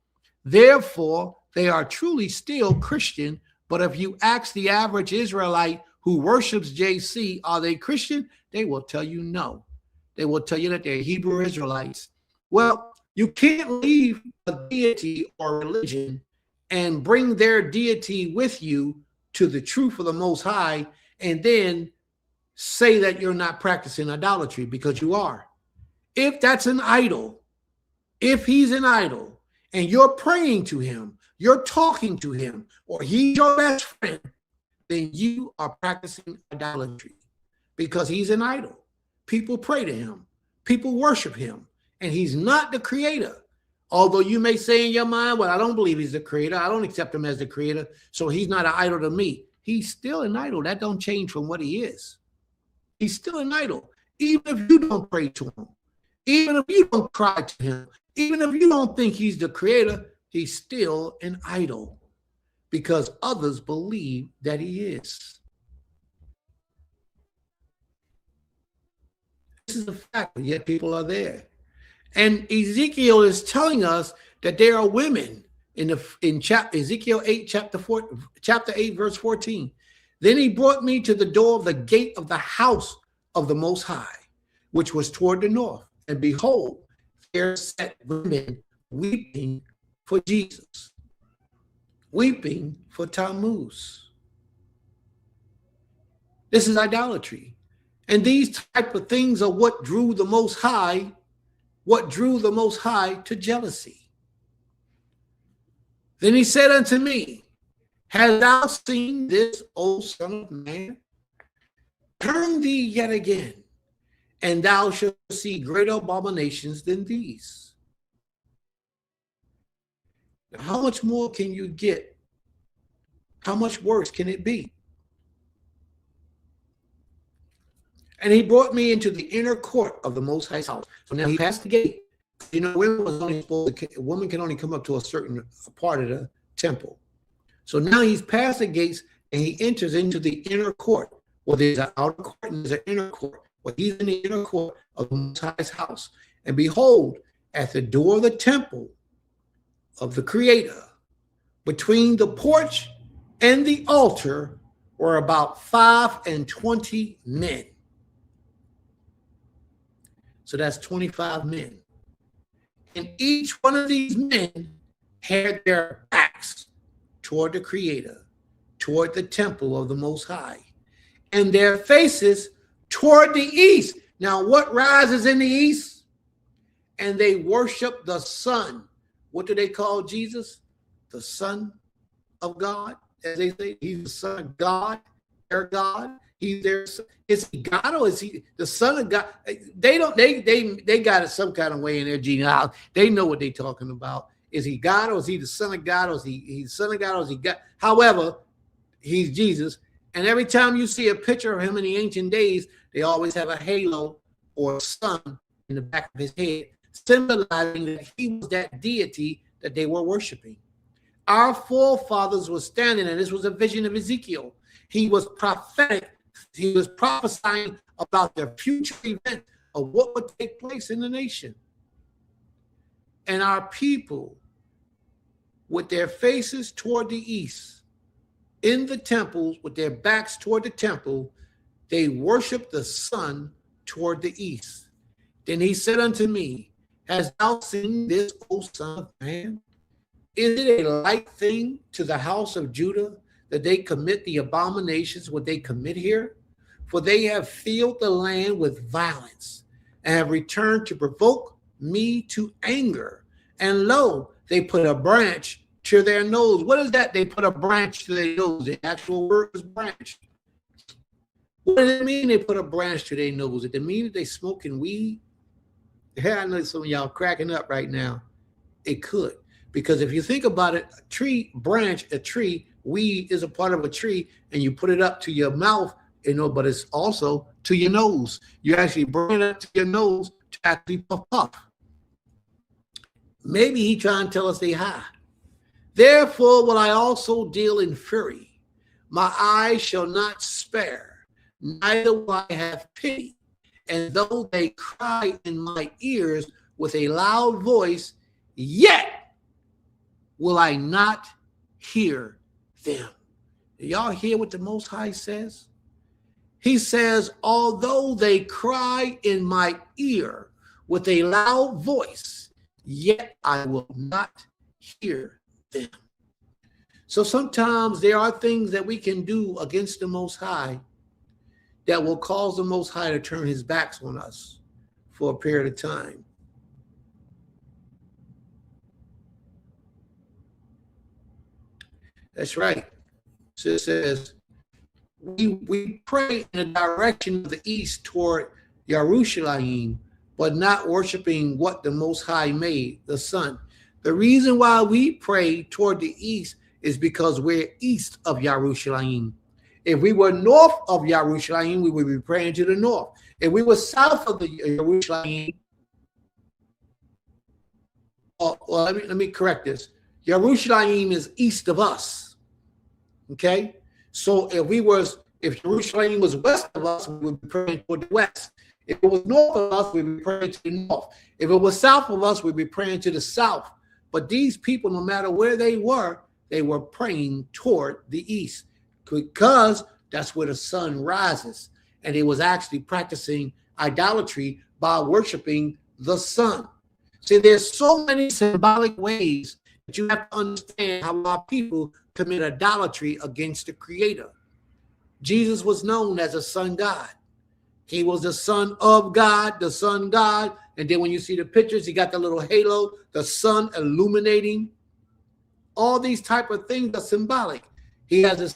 Therefore, they are truly still Christian. But if you ask the average Israelite who worships JC, are they Christian? They will tell you no. They will tell you that they're Hebrew Israelites. Well, you can't leave a deity or religion and bring their deity with you to the truth of the Most High and then say that you're not practicing idolatry, because you are. If that's an idol, if he's an idol and you're praying to him, you're talking to him, or he's your best friend, then you are practicing idolatry, because he's an idol. People pray to him, people worship him, and he's not the creator. Although you may say in your mind, well, I don't believe he's the creator. I don't accept him as the creator, so he's not an idol to me. He's still an idol. That don't change from what he is. He's still an idol. Even if you don't pray to him, even if you don't cry to him, even if you don't think he's the creator, he's still an idol, because others believe that he is. This is a fact, but yet people are there. And Ezekiel is telling us that there are women in Ezekiel 8, chapter 8, verse 14. Then he brought me to the door of the gate of the house of the Most High, which was toward the north. And behold, there sat women weeping for Jesus, weeping for Tammuz. This is idolatry. And these type of things are what drew the Most High, to jealousy. Then he said unto me, hast thou seen this, O son of man? Turn thee yet again, and thou shalt see greater abominations than these. Now, how much more can you get? How much worse can it be? And he brought me into the inner court of the Most High's house. So now he passed the gate. You know, a woman can only come up to a certain part of the temple. So now he's past the gates and he enters into the inner court. Well, there's an outer court and there's an inner court. Well, he's in the inner court of the Most High's house. And behold, at the door of the temple of the Creator, between the porch and the altar, were about 25 men. So that's 25 men. And each one of these men had their backs toward the Creator, toward the temple of the Most High, and their faces toward the east. Now, what rises in the east? And they worship the sun. What do they call Jesus? The Son of God, as they say. He's the Son of God, their God. He's their. Is he God or is he the Son of God? They don't. They got it some kind of way in their genealogy. They know what they're talking about. Is he God or is he the Son of God or is he's the Son of God or is he God? However, he's Jesus. And every time you see a picture of him in the ancient days, they always have a halo or a sun in the back of his head, symbolizing that he was that deity that they were worshiping. Our forefathers were standing, and this was a vision of Ezekiel. He was prophetic. He was prophesying about the future event of what would take place in the nation. And our people, with their faces toward the east, in the temples, with their backs toward the temple, they worship the sun toward the east. Then he said unto me, hast thou seen this, O son of man? Is it a light thing to the house of Judah that they commit the abominations what they commit here? For they have filled the land with violence and have returned to provoke me to anger. And lo, they put a branch to their nose. What is that? They put a branch to their nose. The actual word is branch. What does it mean they put a branch to their nose? Does it mean that they smoking weed? Yeah, I know some of y'all cracking up right now. It could. Because if you think about it, a tree, weed is a part of a tree, and you put it up to your mouth, but it's also to your nose. You actually bring it up to your nose to actually puff. Maybe he trying to tell us they high. Therefore will I also deal in fury. My eyes shall not spare, neither will I have pity. And though they cry in my ears with a loud voice, yet will I not hear them. Do y'all hear what the Most High says? He says, although they cry in my ear with a loud voice, yet I will not hear them. So sometimes there are things that we can do against the Most High that will cause the Most High to turn his backs on us for a period of time. That's right. So it says, we pray in the direction of the east toward Yerushalayim, but not worshiping what the Most High made, the sun. The reason why we pray toward the east is because we're east of Yerushalayim. If we were north of Yerushalayim, we would be praying to the north. If we were south of the Yerushalayim, let me correct this. Yerushalayim is east of us. Okay? So if Yerushalayim was west of us, we would be praying toward the west. If it was north of us, we'd be praying to the north. If it was south of us, we'd be praying to the south. But these people, no matter where they were praying toward the east, because that's where the sun rises. And they was actually practicing idolatry by worshiping the sun. See, there's so many symbolic ways that you have to understand how our people commit idolatry against the Creator. Jesus was known as a son God. He was the son of God, the son God. And then when you see the pictures, he got the little halo, the sun illuminating. All these type of things are symbolic. He has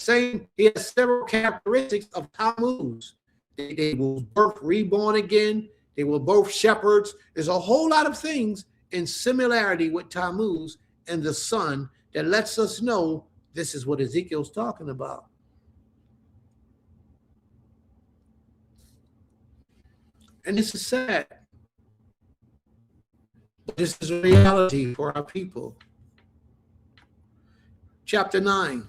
several characteristics of Tammuz. They were both reborn again. They were both shepherds. There's a whole lot of things in similarity with Tammuz and the sun that lets us know this is what Ezekiel's talking about. And this is sad. But this is a reality for our people. Chapter 9,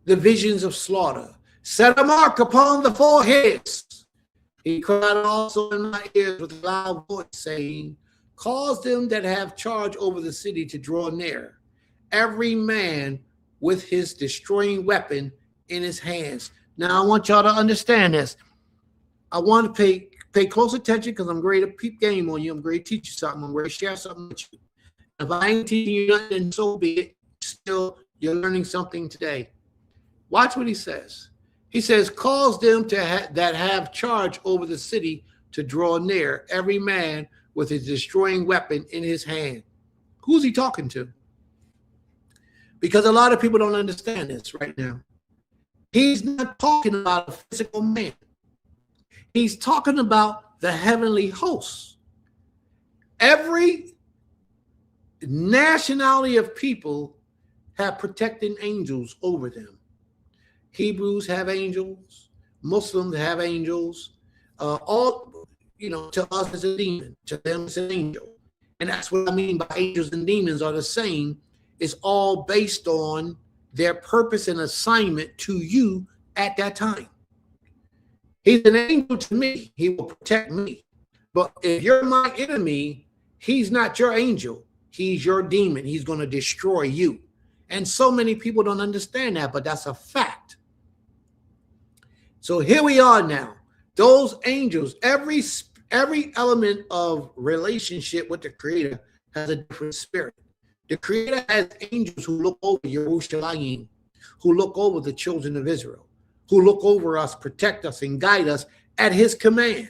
the visions of slaughter. Set a mark upon the foreheads. He cried also in my ears with a loud voice, saying, cause them that have charge over the city to draw near, every man with his destroying weapon in his hands. Now, I want y'all to understand this. I want to pay close attention because I'm ready to peep game on you. I'm ready to teach you something. I'm ready to share something with you. If I ain't teaching you nothing, so be it. Still, you're learning something today. Watch what he says. He says, cause them that have charge over the city to draw near, every man with his destroying weapon in his hand. Who's he talking to? Because a lot of people don't understand this right now. He's not talking about a physical man. He's talking about the heavenly hosts. Every nationality of people have protecting angels over them. Hebrews have angels. Muslims have angels. All, to us is a demon. To them is an angel. And that's what I mean by angels and demons are the same. It's all based on their purpose and assignment to you at that time. He's an angel to me. He will protect me. But if you're my enemy, he's not your angel. He's your demon. He's going to destroy you. And so many people don't understand that, but that's a fact. So here we are now. Those angels, every element of relationship with the Creator has a different spirit. The Creator has angels who look over Yerushalayim, who look over the children of Israel, who look over us, protect us, and guide us at his command.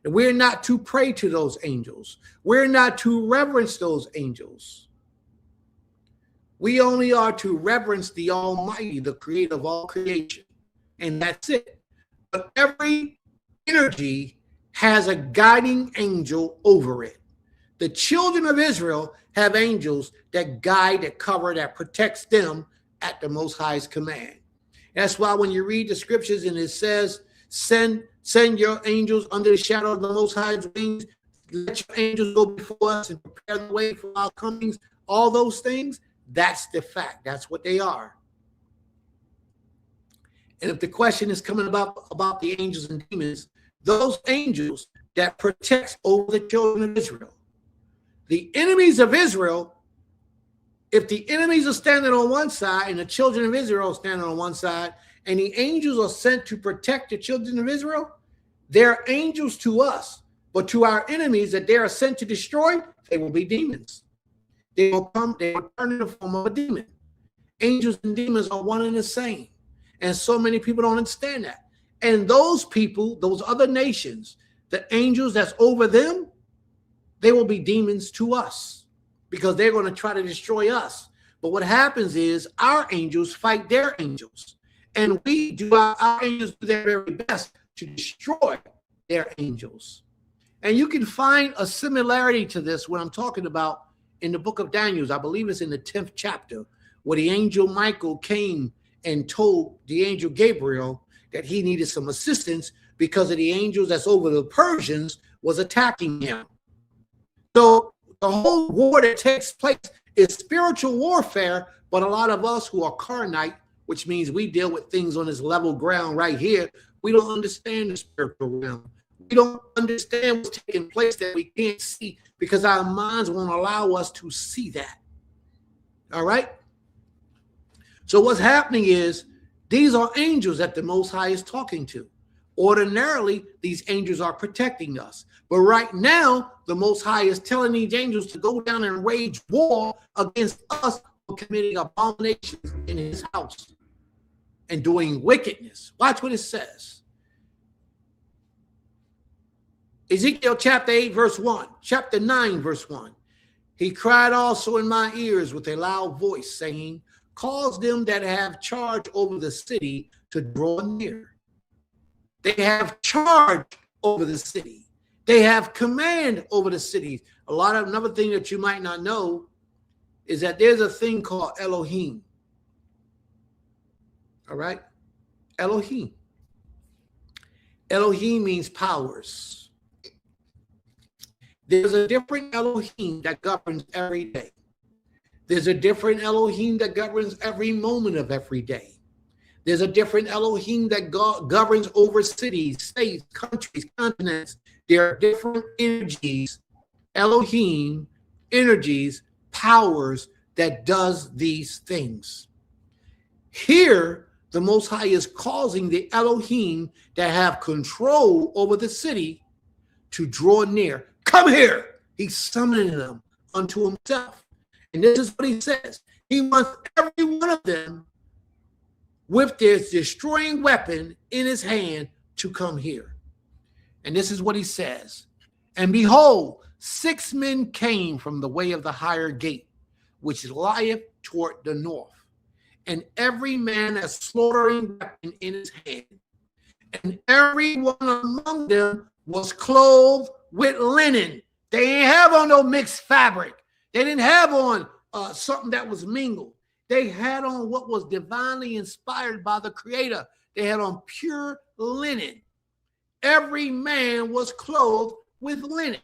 And we're not to pray to those angels. We're not to reverence those angels. We only are to reverence the Almighty, the Creator of all creation. And that's it. But every energy has a guiding angel over it. The children of Israel have angels that guide, that cover, that protects them at the Most High's command. That's why when you read the scriptures and it says, send your angels under the shadow of the Most High's wings, let your angels go before us and prepare the way for our comings, all those things, that's the fact. That's what they are. And if the question is coming about the angels and demons, those angels that protect over the children of Israel, the enemies of Israel, if the enemies are standing on one side and the children of Israel are standing on one side, and the angels are sent to protect the children of Israel, they're angels to us. But to our enemies that they are sent to destroy, they will be demons. They will turn in the form of a demon. Angels and demons are one and the same. And so many people don't understand that. And those people, those other nations, the angels that's over them, they will be demons to us because they're going to try to destroy us. But what happens is our angels fight their angels. And our angels do their very best to destroy their angels. And you can find a similarity to this when I'm talking about in the book of Daniel. I believe it's in the 10th chapter, where the angel Michael came and told the angel Gabriel that he needed some assistance because of the angels that's over the Persians was attacking him. So the whole war that takes place is spiritual warfare, but a lot of us who are carnite, which means we deal with things on this level ground right here, we don't understand the spiritual realm. We don't understand what's taking place that we can't see because our minds won't allow us to see that. All right? So what's happening is these are angels that the Most High is talking to. Ordinarily, these angels are protecting us. But right now, the Most High is telling these angels to go down and wage war against us for committing abominations in his house and doing wickedness. Watch what it says. Ezekiel chapter 8, verse 1, chapter 9, verse 1. He cried also in my ears with a loud voice, saying, cause them that have charge over the city to draw near. They have charge over the city. They have command over the cities. Another thing that you might not know is that there's a thing called Elohim. All right? Elohim. Elohim means powers. There's a different Elohim that governs every day. There's a different Elohim that governs every moment of every day. There's a different Elohim that governs over cities, states, countries, continents. There are different energies, Elohim, energies, powers that does these things. Here, the Most High is causing the Elohim that have control over the city to draw near. Come here. He's summoning them unto himself. And this is what he says. He wants every one of them with their destroying weapon in his hand to come here. And this is what he says. And behold, 6 men came from the way of the higher gate, which lieth toward the north. And every man a slaughtering weapon in his hand. And every one among them was clothed with linen. They didn't have on no mixed fabric. They didn't have on something that was mingled. They had on what was divinely inspired by the Creator. They had on pure linen. Every man was clothed with linen.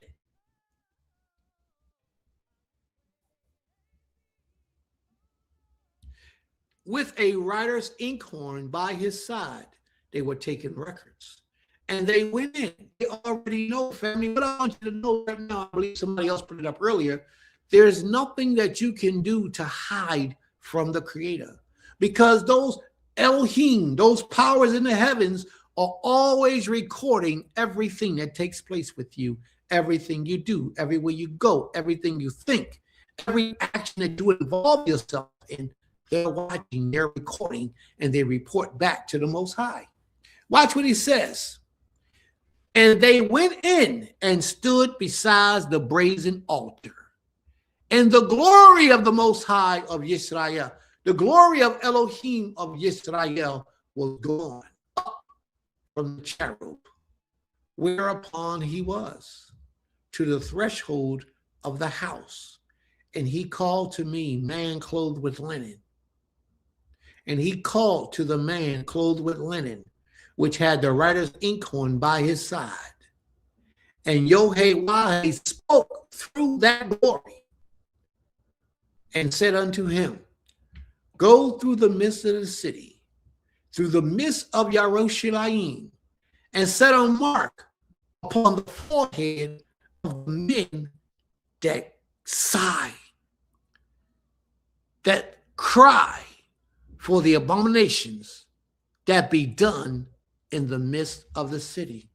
With a writer's inkhorn by his side, they were taking records. And they went in. They already know, family. What I want you to know right now, I believe somebody else put it up earlier, there's nothing that you can do to hide from the Creator, because those Elohim, those powers in the heavens, are always recording everything that takes place with you, everything you do, everywhere you go, everything you think, every action that you involve yourself in. They're watching, they're recording, and they report back to the Most High. Watch what he says. And they went in and stood beside the brazen altar. And the glory of the Most High of Yisrael, the glory of Elohim of Yisrael, was gone up from the cherub, whereupon he was, to the threshold of the house. And he called to me, man clothed with linen. And he called to the man clothed with linen, which had the writer's inkhorn by his side. And Yahweh spoke through that glory and said unto him, go through the midst of the city, through the midst of Yerushalayim, and set a mark upon the forehead of men that sigh, that cry for the abominations that be done in the midst of the city.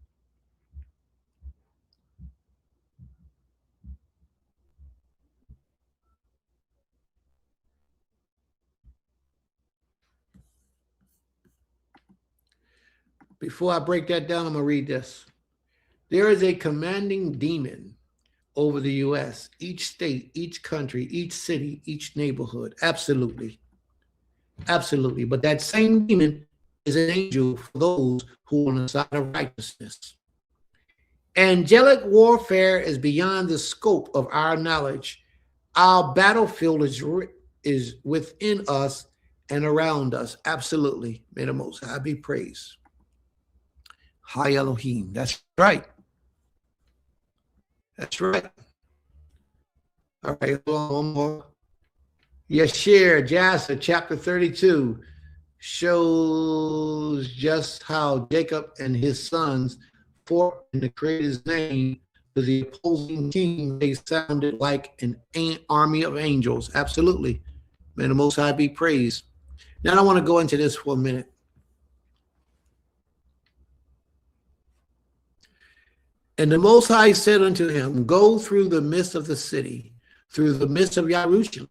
Before I break that down, I'm going to read this. There is a commanding demon over the U.S., each state, each country, each city, each neighborhood. Absolutely. Absolutely. But that same demon is an angel for those who are on the side of righteousness. Angelic warfare is beyond the scope of our knowledge. Our battlefield is within us and around us. Absolutely. May the Most High be praised. High Elohim. That's right. That's right. All right, one more. Yashir, Jasser, chapter 32, shows just how Jacob and his sons fought in the Creator's name to the opposing king. They sounded like an army of angels. Absolutely. May the Most High be praised. Now I want to go into this for a minute. And the Most High said unto him, go through the midst of the city, through the midst of Jerusalem,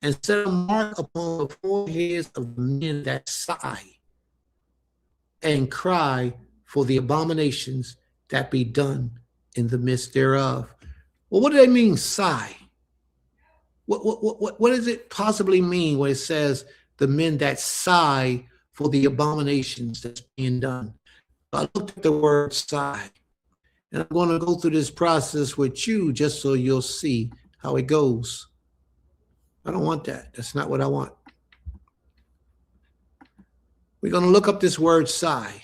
and set a mark upon the foreheads of the men that sigh and cry for the abominations that be done in the midst thereof. Well, what do they mean, sigh? What does it possibly mean when it says the men that sigh for the abominations that's being done? I looked at the word sigh, and I'm going to go through this process with you just so you'll see how it goes. I don't want that. That's not what I want. We're going to look up this word sigh.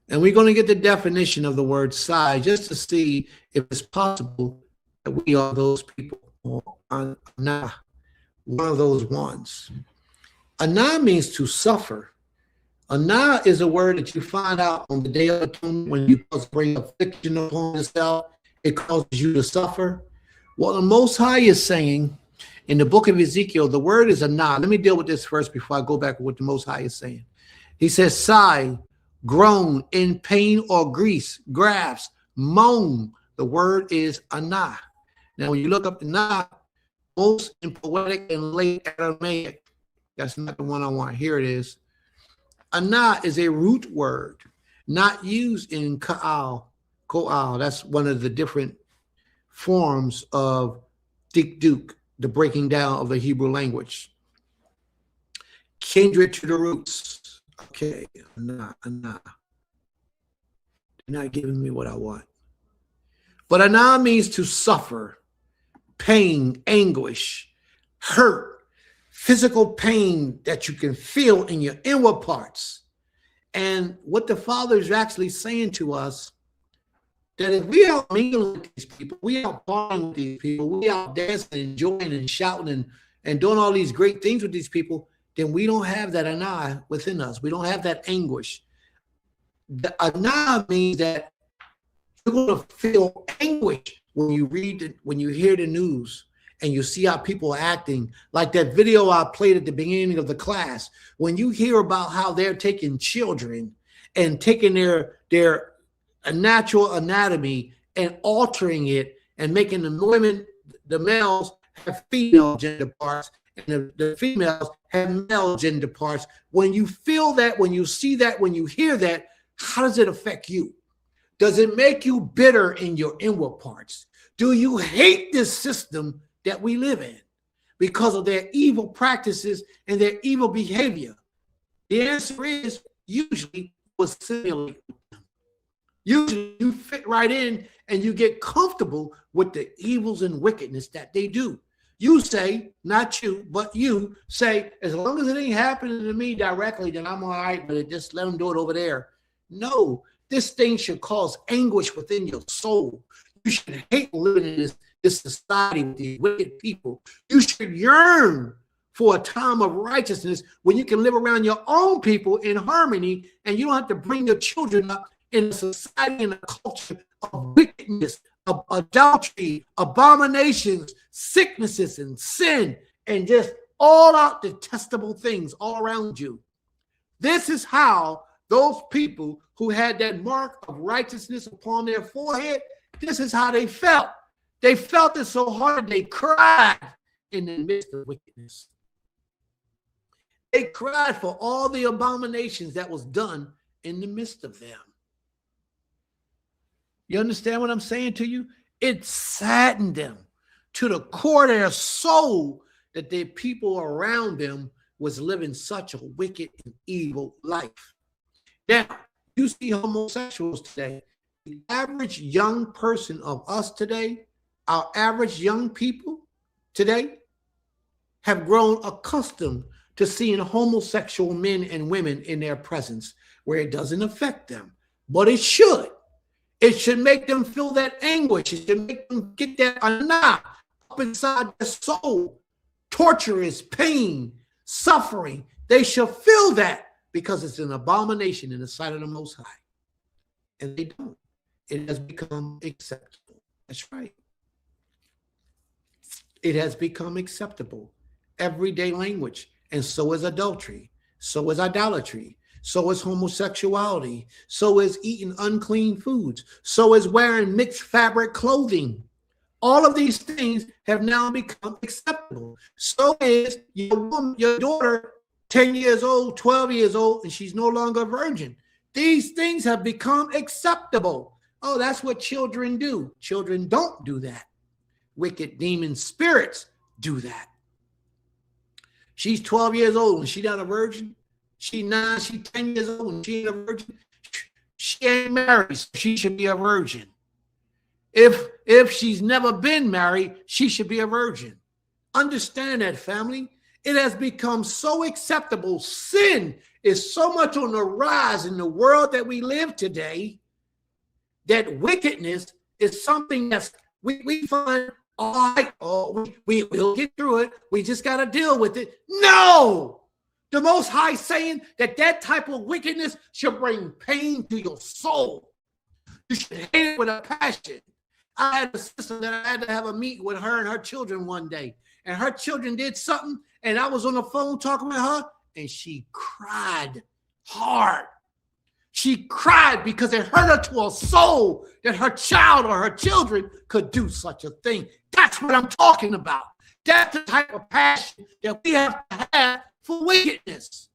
And we're going to get the definition of the word sigh just to see if it's possible that we are those people. Or anah, one of those ones. Anah means to suffer. Anah is a word that you find out on the Day of Atonement when you bring affliction upon yourself. It causes you to suffer. Well, the Most High is saying in the book of Ezekiel, the word is anah. Let me deal with this first before I go back to what the Most High is saying. He says, sigh, groan, in pain or grasp, moan. The word is anah. Now, when you look up anah, most in poetic and late Aramaic, that's not the one I want. Here it is. Anah is a root word, not used in ka'al. That's one of the different forms of dikduk, the breaking down of the Hebrew language. Kindred to the roots. Okay, anah. They're not giving me what I want. But anah means to suffer, pain, anguish, hurt, physical pain that you can feel in your inward parts. And what the Father is actually saying to us, that if we are mingling with these people, we are partying with these people, we are dancing, enjoying and shouting and doing all these great things with these people, then we don't have that anah within us. We don't have that anguish. The anah means that you're going to feel anguish when you read it, when you hear the news and you see how people are acting, like that video I played at the beginning of the class. When you hear about how they're taking children and taking their natural anatomy and altering it and making the women, the males have female gender parts and the females have male gender parts. When you feel that, when you see that, when you hear that, how does it affect you? Does it make you bitter in your inward parts? Do you hate this system that we live in because of their evil practices and their evil behavior? The answer is usually was simulated. Usually you fit right in and you get comfortable with the evils and wickedness that they do. You say, not you, but you say, as long as it ain't happening to me directly, then I'm all right with it. Just let them do it over there. No. This thing should cause anguish within your soul. You should hate living in this society with these wicked people. You should yearn for a time of righteousness when you can live around your own people in harmony and you don't have to bring your children up in a society and a culture of wickedness, of adultery, abominations, sicknesses, and sin, and just all out detestable things all around you. This is how those people who had that mark of righteousness upon their forehead, this is how they felt. They felt it so hard they cried in the midst of wickedness. They cried for all the abominations that was done in the midst of them. You understand what I'm saying to you? It saddened them to the core of their soul that the people around them was living such a wicked and evil life. Now, you see homosexuals today. The average young person of us today, our average young people today, have grown accustomed to seeing homosexual men and women in their presence where it doesn't affect them, but it should. It should make them feel that anguish. It should make them get that anah up inside their soul. Torturous pain, suffering. They should feel that because it's an abomination in the sight of the Most High. And they don't. It has become acceptable. That's right. It has become acceptable. Everyday language. And so is adultery. So is idolatry. So is homosexuality. So is eating unclean foods. So is wearing mixed fabric clothing. All of these things have now become acceptable. So is your daughter, 10 years old, 12 years old, and she's no longer a virgin. These things have become acceptable. Oh, that's what children do. Children don't do that. Wicked demon spirits do that. She's 12 years old and she's not a virgin. She's 9, she's 10 years old and she ain't a virgin. She ain't married, so she should be a virgin. If she's never been married, she should be a virgin. Understand that, family. It has become so acceptable. Sin is so much on the rise in the world that we live today that wickedness is something that's we find all right. Oh, we'll get through it. We just got to deal with it. No! The Most High saying that type of wickedness should bring pain to your soul. You should hate it with a passion. I had a sister that I had to have a meeting with her and her children one day. And her children did something, and I was on the phone talking with her, and she cried hard. She cried because it hurt her to her soul that her child or her children could do such a thing. That's what I'm talking about. That's the type of passion that we have to have for wickedness.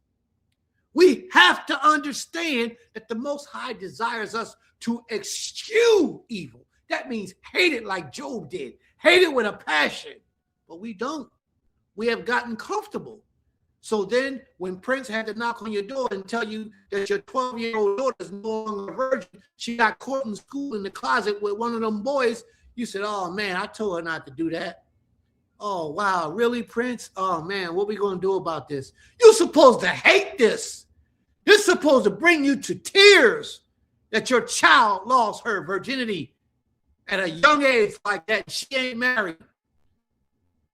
We have to understand that the Most High desires us to eschew evil. That means hate it like Job did. Hate it with a passion. But we don't. We have gotten comfortable. So then when Prince had to knock on your door and tell you that your 12-year-old daughter is no longer a virgin, she got caught in school in the closet with one of them boys, you said, oh, man, I told her not to do that. Oh, wow, really, Prince? Oh, man, what are we going to do about this? You're supposed to hate this. This is supposed to bring you to tears that your child lost her virginity at a young age like that. She ain't married.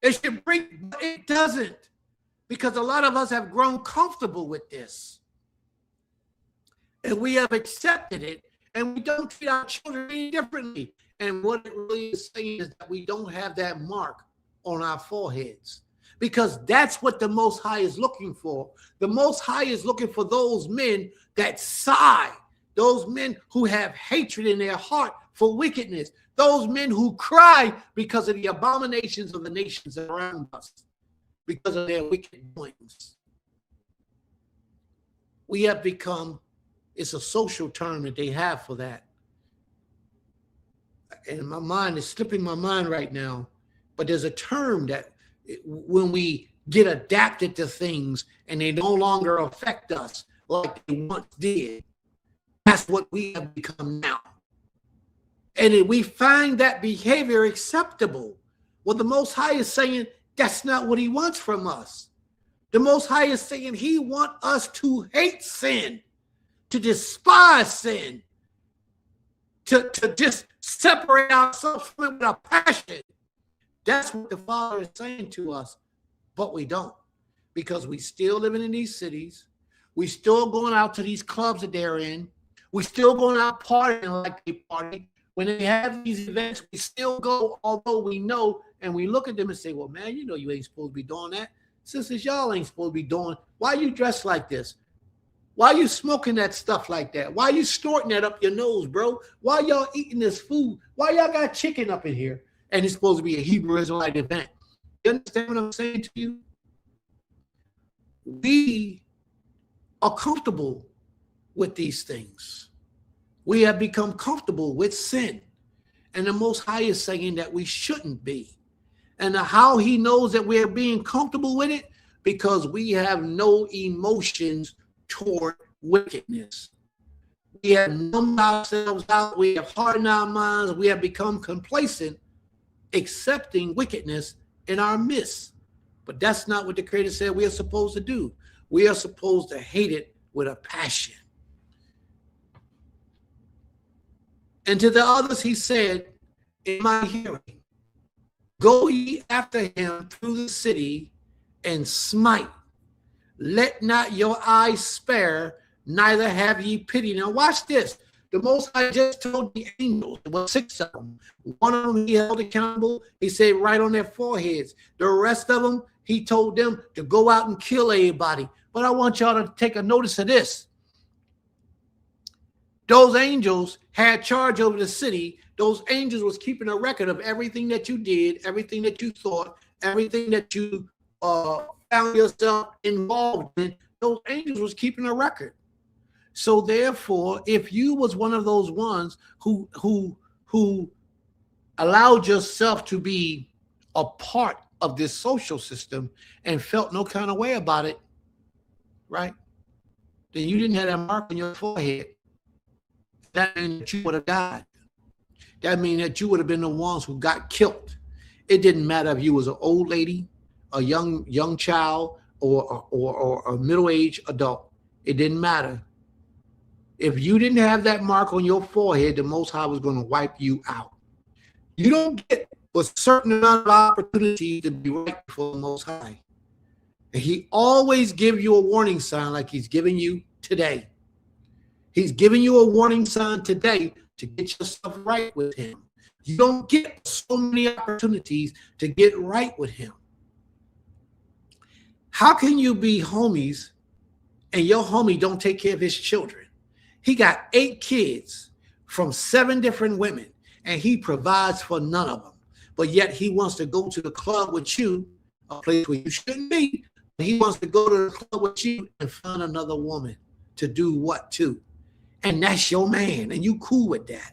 It should bring, but it doesn't, because a lot of us have grown comfortable with this. And we have accepted it, and we don't treat our children any differently. And what it really is saying is that we don't have that mark on our foreheads, because that's what the Most High is looking for. The Most High is looking for those men that sigh, those men who have hatred in their heart for wickedness, those men who cry because of the abominations of the nations around us, because of their wicked doings. We have become, it's a social term that they have for that. And my mind is slipping my mind right now, but there's a term that when we get adapted to things and they no longer affect us like they once did, that's what we have become now. And we find that behavior acceptable. Well, the Most High is saying that's not what he wants from us. The Most High is saying he wants us to hate sin, to despise sin, to just separate ourselves from it with a passion. That's what the Father is saying to us, but we don't, because we still living in these cities. We still going out to these clubs that they're in. We still going out partying like they party. When they have these events, we still go, although we know, and we look at them and say, well, man, you know you ain't supposed to be doing that. Sisters, y'all ain't supposed to be doing. Why you dressed like this? Why you smoking that stuff like that? Why you snorting that up your nose, bro? Why y'all eating this food? Why y'all got chicken up in here? And it's supposed to be a Hebrew Israelite event. You understand what I'm saying to you? We are comfortable with these things. We have become comfortable with sin. And the Most High is saying that we shouldn't be. And how he knows that we're being comfortable with it? Because we have no emotions toward wickedness. We have numbed ourselves out. We have hardened our minds. We have become complacent, accepting wickedness in our midst. But that's not what the Creator said we are supposed to do. We are supposed to hate it with a passion. And to the others he said, in my hearing, go ye after him through the city and smite. Let not your eyes spare, neither have ye pity. Now watch this. The Most High just told the angels, there were 6 of them. One of them he held accountable. He said right on their foreheads. The rest of them, he told them to go out and kill everybody. But I want y'all to take a notice of this. Those angels had charge over the city. Those angels was keeping a record of everything that you did, everything that you thought, everything that you found yourself involved in. Those angels was keeping a record. So therefore, if you was one of those ones who allowed yourself to be a part of this social system and felt no kind of way about it, right? Then you didn't have that mark on your forehead. That means that you would have died. That means that you would have been the ones who got killed. It didn't matter if you was an old lady, a young child, or a middle-aged adult. It didn't matter. If you didn't have that mark on your forehead, the Most High was going to wipe you out. You don't get a certain amount of opportunity to be right before the Most High. And he always gives you a warning sign like he's giving you today. He's giving you a warning sign today to get yourself right with him. You don't get so many opportunities to get right with him. How can you be homies and your homie don't take care of his children? He got 8 kids from 7 different women, and he provides for none of them. But yet he wants to go to the club with you, a place where you shouldn't be. He wants to go to the club with you and find another woman to do what to. And that's your man, and you cool with that.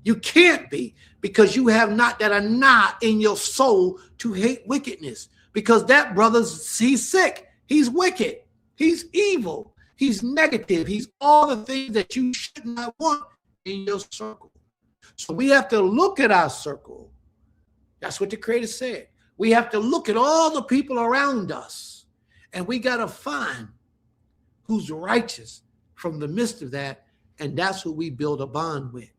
You can't be, because you have not that anah in your soul to hate wickedness. Because that brother's, he's sick, he's wicked, he's evil, he's negative, he's all the things that you should not want in your circle. So we have to look at our circle. That's what the Creator said. We have to look at all the people around us, and we got to find who's righteous from the midst of that. And that's who we build a bond with.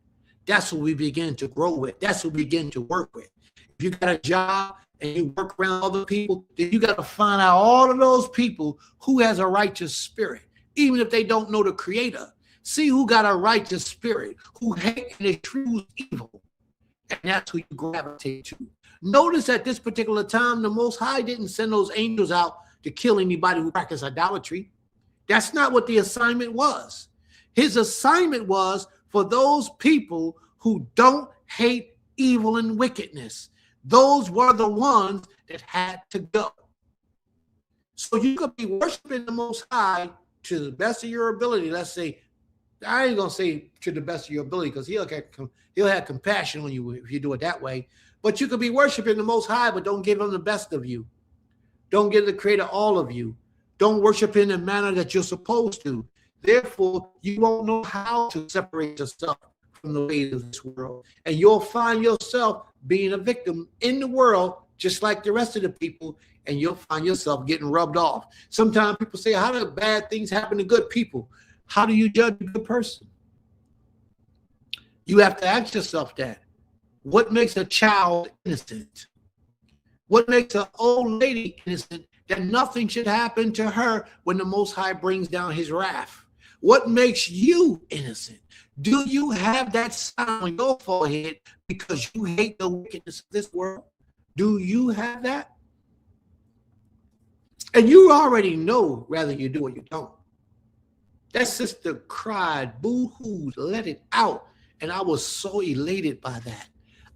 That's who we begin to grow with. That's who we begin to work with. If you got a job and you work around other people, then you got to find out all of those people who has a righteous spirit, even if they don't know the Creator. See who got a righteous spirit, who hate and eschews evil. And that's who you gravitate to. Notice at this particular time, the Most High didn't send those angels out to kill anybody who practiced idolatry. That's not what the assignment was. His assignment was for those people who don't hate evil and wickedness. Those were the ones that had to go. So you could be worshiping the Most High to the best of your ability. Let's say, I ain't going to say to the best of your ability, because he'll have compassion on you if you do it that way. But you could be worshiping the Most High, but don't give him the best of you. Don't give the Creator all of you. Don't worship in the manner that you're supposed to. Therefore, you won't know how to separate yourself from the ways of this world. And you'll find yourself being a victim in the world, just like the rest of the people, and you'll find yourself getting rubbed off. Sometimes people say, how do bad things happen to good people? How do you judge a good person? You have to ask yourself that. What makes a child innocent? What makes an old lady innocent that nothing should happen to her when the Most High brings down his wrath? What makes you innocent? Do you have that sign on your forehead because you hate the wickedness of this world? Do you have that? And you already know whether you do or you don't. That sister cried, boo-hoo, let it out. And I was so elated by that.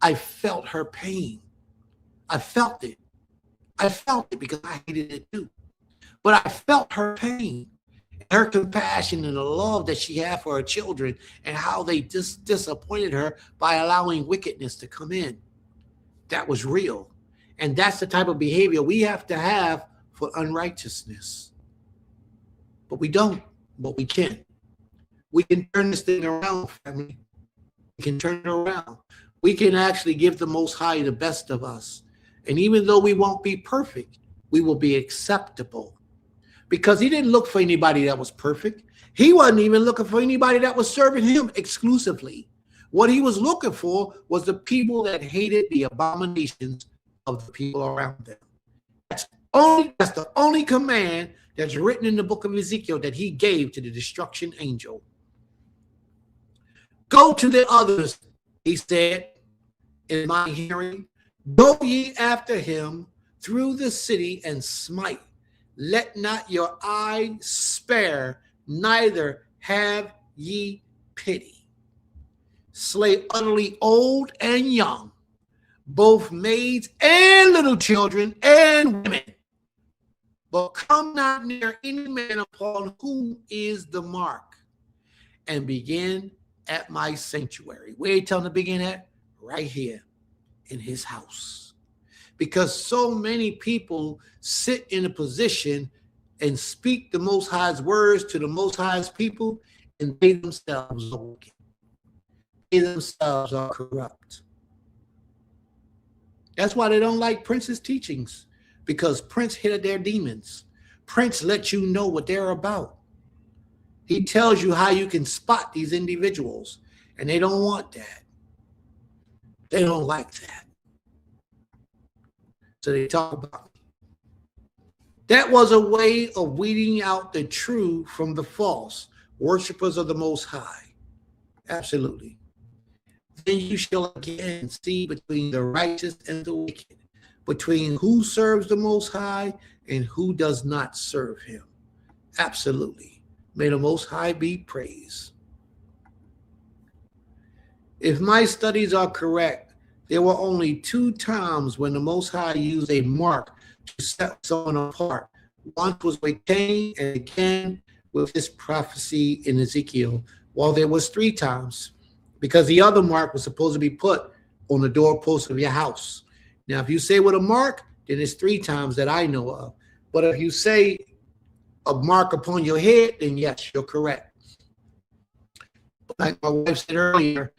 I felt her pain. I felt it. I felt it because I hated it too. But I felt her pain, her compassion, and the love that she had for her children, and how they disappointed her by allowing wickedness to come in. That was real. And that's the type of behavior we have to have for unrighteousness. But we don't, but we can. We can turn this thing around, family. We can turn it around. We can actually give the Most High the best of us. And even though we won't be perfect, we will be acceptable. Because he didn't look for anybody that was perfect. He wasn't even looking for anybody that was serving him exclusively. What he was looking for was the people that hated the abominations of the people around them. That's the only command that's written in the book of Ezekiel that he gave to the destruction angel. Go to the others, he said, in my hearing. Go ye after him through the city and smite. Let not your eye spare, neither have ye pity. Slay utterly old and young, both maids and little children and women. But come not near any man upon whom is the mark, and begin at my sanctuary. Where you tell him to begin at? Right here in his house. Because so many people sit in a position and speak the Most High's words to the Most High's people, and they themselves are wicked. They themselves are corrupt. That's why they don't like Prince's teachings, because Prince hit at their demons. Prince lets you know what they're about. He tells you how you can spot these individuals, and they don't want that. They don't like that. So they talk about it. That was a way of weeding out the true from the false, worshipers of the Most High. Absolutely. Then you shall again see between the righteous and the wicked, between who serves the Most High and who does not serve him. Absolutely. May the Most High be praised. If my studies are correct, there were only 2 times when the Most High used a mark to set someone apart. Once was with Cain, and again with this prophecy in Ezekiel. Well, there was 3 times, because the other mark was supposed to be put on the doorpost of your house. Now, if you say with a mark, then it's 3 times that I know of. But if you say a mark upon your head, then yes, you're correct. But like my wife said earlier,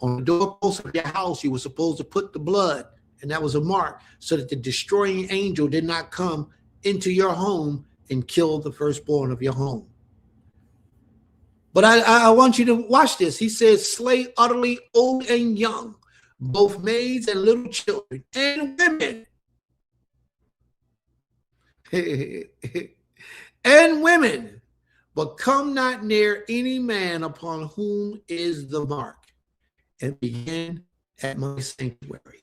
on the doorpost of your house, you were supposed to put the blood, and that was a mark, so that the destroying angel did not come into your home and kill the firstborn of your home. But I want you to watch this. He says, slay utterly old and young, both maids and little children and women. And women, but come not near any man upon whom is the mark, and begin at my sanctuary.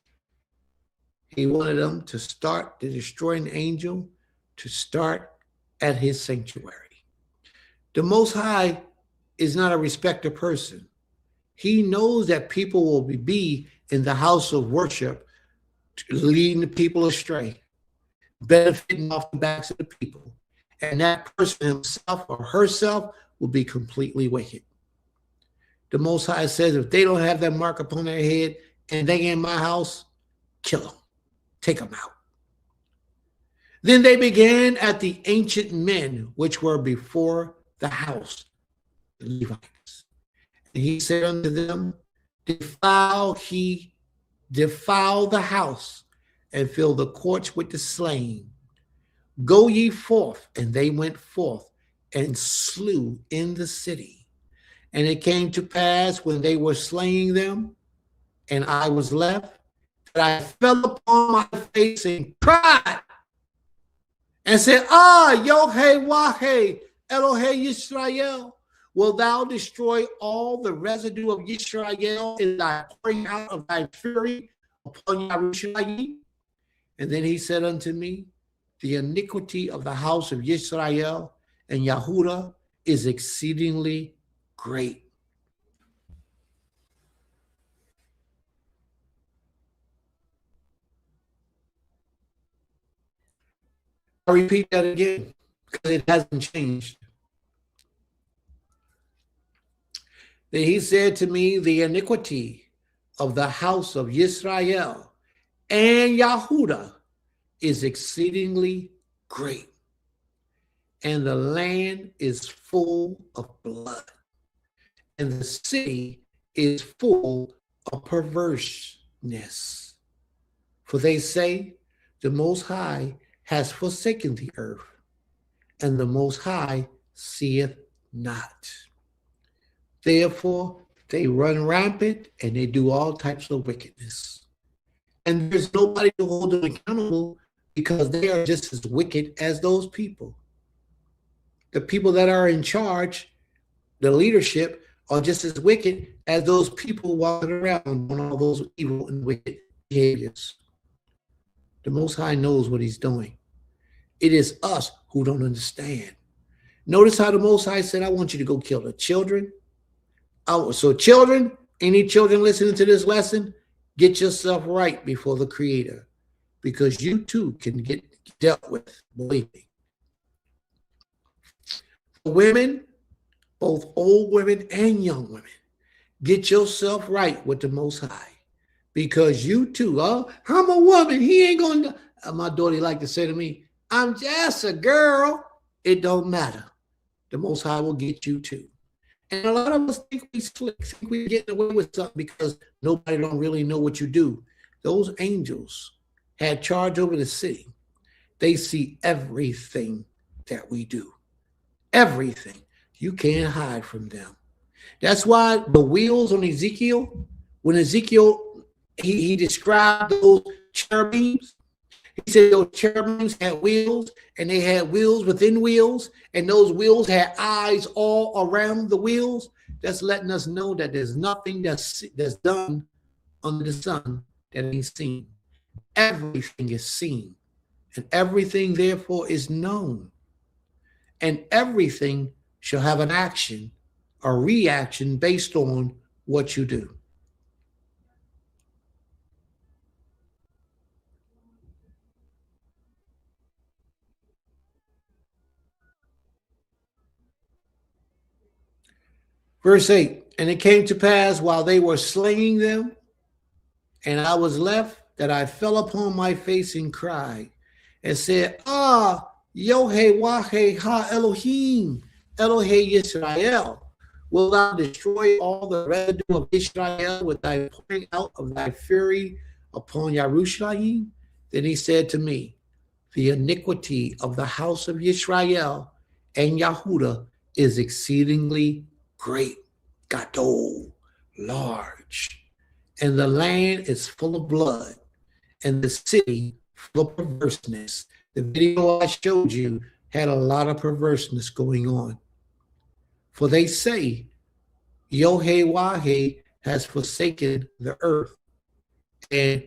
He wanted them to start the destroying angel, to start at his sanctuary. The Most High is not a respecter person. He knows that people will be in the house of worship, leading the people astray, benefiting off the backs of the people. And that person himself or herself will be completely wicked. The Most High says, if they don't have that mark upon their head and they in my house, kill them, take them out. Then they began at the ancient men which were before the house, the Levites. And he said unto them, defile the house and fill the courts with the slain. Go ye forth. And they went forth and slew in the city. And it came to pass when they were slaying them, and I was left, that I fell upon my face and cried and said, Yohe Wahe, Elohe Yisrael, will thou destroy all the residue of Yisrael in thy pouring out of thy fury upon Yerushalayim? And then he said unto me, the iniquity of the house of Yisrael and Yahudah is exceedingly great. I'll repeat that again because it hasn't changed. Then he said to me, the iniquity of the house of Yisrael and Yahudah is exceedingly great, and the land is full of blood, and the city is full of perverseness. For they say, the Most High has forsaken the earth, and the Most High seeth not. Therefore, they run rampant, and they do all types of wickedness. And there's nobody to hold them accountable, because they are just as wicked as those people. The people that are in charge, the leadership, are just as wicked as those people walking around on all those evil and wicked behaviors. The Most High knows what he's doing. It is us who don't understand. Notice how the Most High said, I want you to go kill the children, So children, any children listening to this lesson, get yourself right before the Creator, because you too can get dealt with, believe me. Women, both old women and young women, get yourself right with the Most High, because you too, I'm a woman, he ain't gonna, my daughter like to say to me, I'm just a girl. It don't matter. The Most High will get you too. And a lot of us think we slick, think we're getting away with something because nobody don't really know what you do. Those angels had charge over the city. They see everything that we do. Everything. You can't hide from them. That's why the wheels on Ezekiel, when Ezekiel, he described those cherubims, he said those cherubims had wheels, and they had wheels within wheels, and those wheels had eyes all around the wheels. That's letting us know that there's nothing that's done under the sun that ain't seen. Everything is seen, and everything therefore is known. And everything shall have an action, a reaction based on what you do. Verse 8, and it came to pass while they were slaying them, and I was left, that I fell upon my face and cried, and said, Yohe Wahe Ha Elohim, Elohe Yisrael, will thou destroy all the residue of Israel with thy pouring out of thy fury upon Yerushalayim? Then he said to me, the iniquity of the house of Yisrael and Yahudah is exceedingly great, gadol, large, and the land is full of blood, and the city full of perverseness. The video I showed you had a lot of perverseness going on. For they say, Yohe Wahe has forsaken the earth, and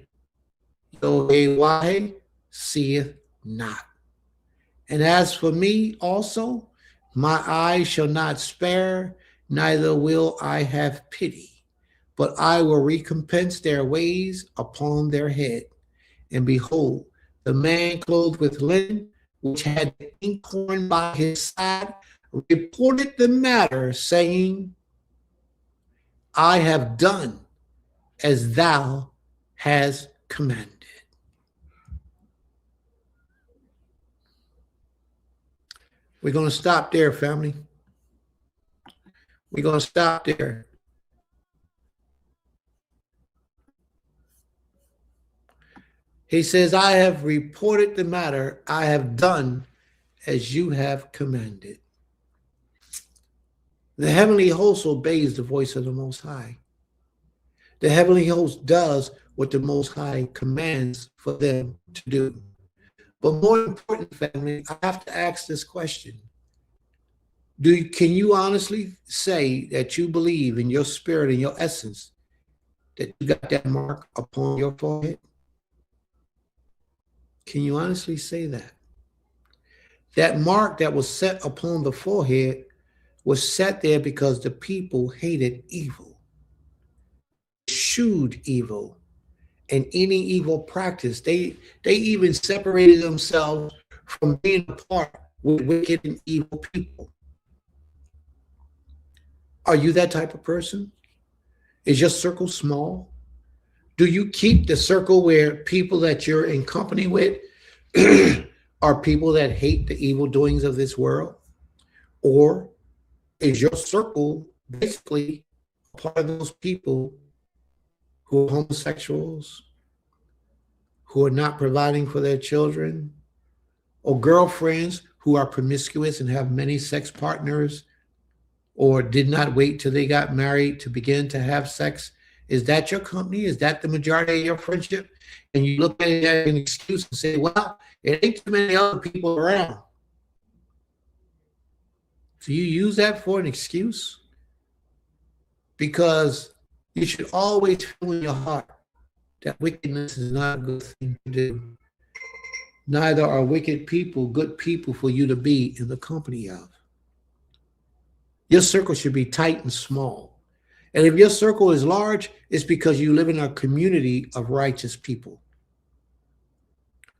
Yohe Wahe seeth not. And as for me also, my eyes shall not spare, neither will I have pity, but I will recompense their ways upon their head. And behold, the man clothed with linen, which had the inkhorn by his side, reported the matter, saying, I have done as thou hast commanded. We're going to stop there, family. We're going to stop there. He says, I have reported the matter. I have done as you have commanded. The heavenly host obeys the voice of the Most High. The heavenly host does what the Most High commands for them to do. But more important, family, I have to ask this question. Can you honestly say that you believe in your spirit and your essence that you got that mark upon your forehead? Can you honestly say that? That mark that was set upon the forehead was set there because the people hated evil, eschewed evil, and any evil practice. They even separated themselves from being a part with wicked and evil people. Are you that type of person? Is your circle small? Do you keep the circle where people that you're in company with are people that hate the evil doings of this world? Or is your circle basically a part of those people who are homosexuals, who are not providing for their children, or girlfriends who are promiscuous and have many sex partners, or did not wait till they got married to begin to have sex? Is that your company? Is that the majority of your friendship? And you look at it as an excuse and say, well, it ain't too many other people around. So you use that for an excuse? Because you should always feel in your heart that wickedness is not a good thing to do. Neither are wicked people good people for you to be in the company of. Your circle should be tight and small. And if your circle is large, it's because you live in a community of righteous people.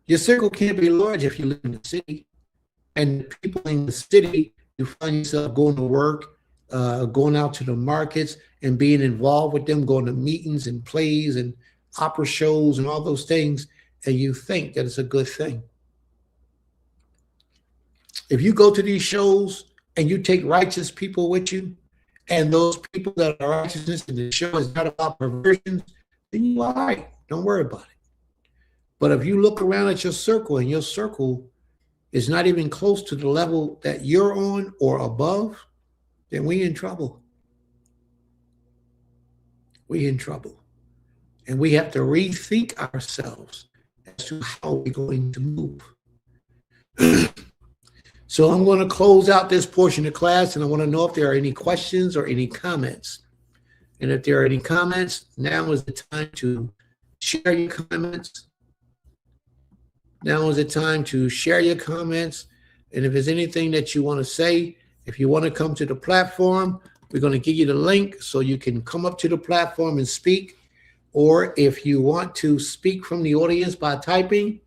Your circle can't be large if you live in the city. And the people in the city, you find yourself going to work, going out to the markets and being involved with them, going to meetings and plays and opera shows and all those things, and you think that it's a good thing. If you go to these shows and you take righteous people with you, and those people that are righteousness and the show is not about perversions, then you're all right. Don't worry about it. But if you look around at your circle and your circle is not even close to the level that you're on or above, then we in trouble. We in trouble. And we have to rethink ourselves as to how we're going to move. So I'm going to close out this portion of class, and I want to know if there are any questions or any comments. And if there are any comments, now is the time to share your comments. Now is the time to share your comments. And if there's anything that you want to say, if you want to come to the platform, we're going to give you the link so you can come up to the platform and speak. Or if you want to speak from the audience by typing,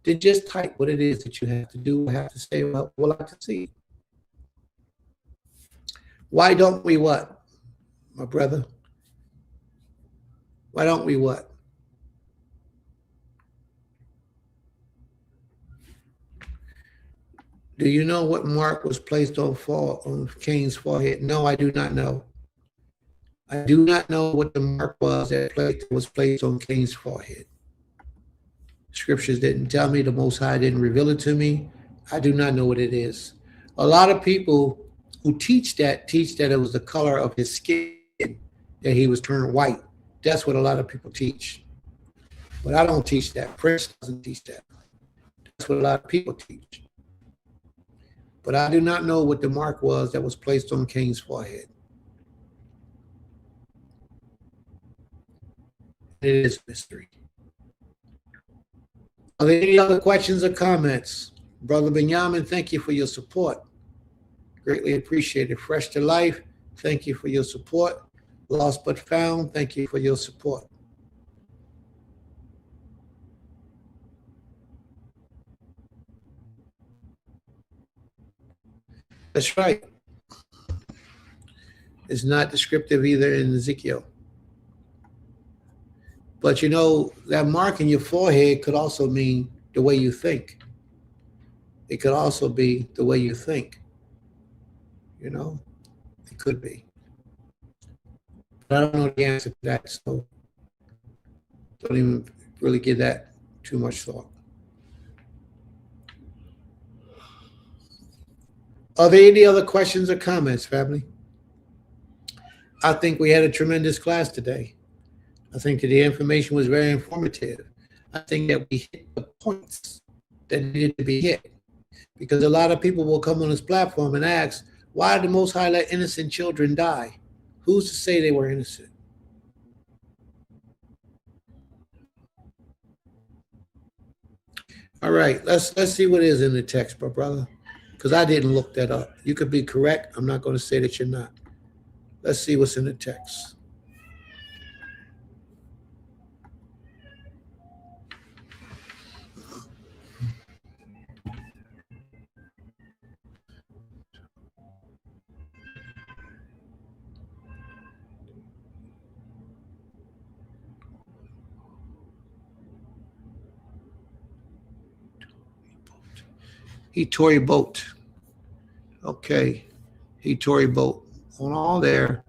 then just type what it is that you have to do, have to say, well, we'll like to see. Why don't we what, my brother? Why don't we what? Do you know what mark was placed on Cain's forehead? No, I do not know. I do not know what the mark was that was placed on Cain's forehead. Scriptures didn't tell me. The Most High didn't reveal it to me. I do not know what it is. A lot of people who teach that it was the color of his skin, that he was turned white. That's what a lot of people teach. But I don't teach that. Prince doesn't teach that. That's what a lot of people teach. But I do not know what the mark was that was placed on Cain's forehead. It is mystery. Are there any other questions or comments? Brother Benjamin, thank you for your support. Greatly appreciated. Fresh to Life, thank you for your support. Lost but Found, thank you for your support. That's right. It's not descriptive either in Ezekiel. But you know, that mark in your forehead could also mean the way you think. It could also be the way you think. You know, it could be. But I don't know the answer to that, so don't even really give that too much thought. Are there any other questions or comments, family? I think we had a tremendous class today. I think that the information was very informative. I think that we hit the points that needed to be hit. Because a lot of people will come on this platform and ask, why did the Most High let innocent children die? Who's to say they were innocent? All right, let's see what is in the text, my brother. Because I didn't look that up. You could be correct. I'm not going to say that you're not. Let's see what's in the text. He tore a boat. Okay. He tore a boat. On all there.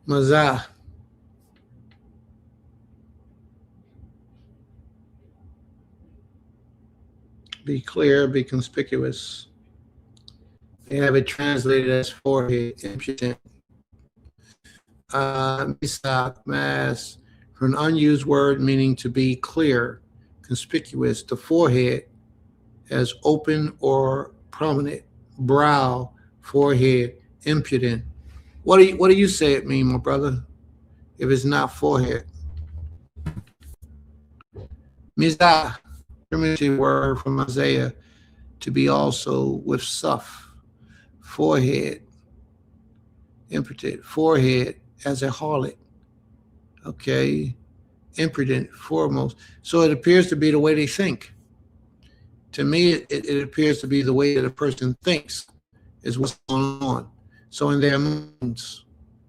Mazah. Be clear, be conspicuous. They have it translated as forehead, impudent. Misak, mass, an unused word meaning to be clear, conspicuous. The forehead as open or prominent. Brow, forehead, impudent. What do you say it mean, my brother? If it's not forehead. Mizah, primitive word from Isaiah, to be also with suff, forehead, impotent, forehead as a harlot. Okay, impudent, foremost. So it appears to be the way they think. To me, it appears to be the way that a person thinks is what's going on. So in their minds,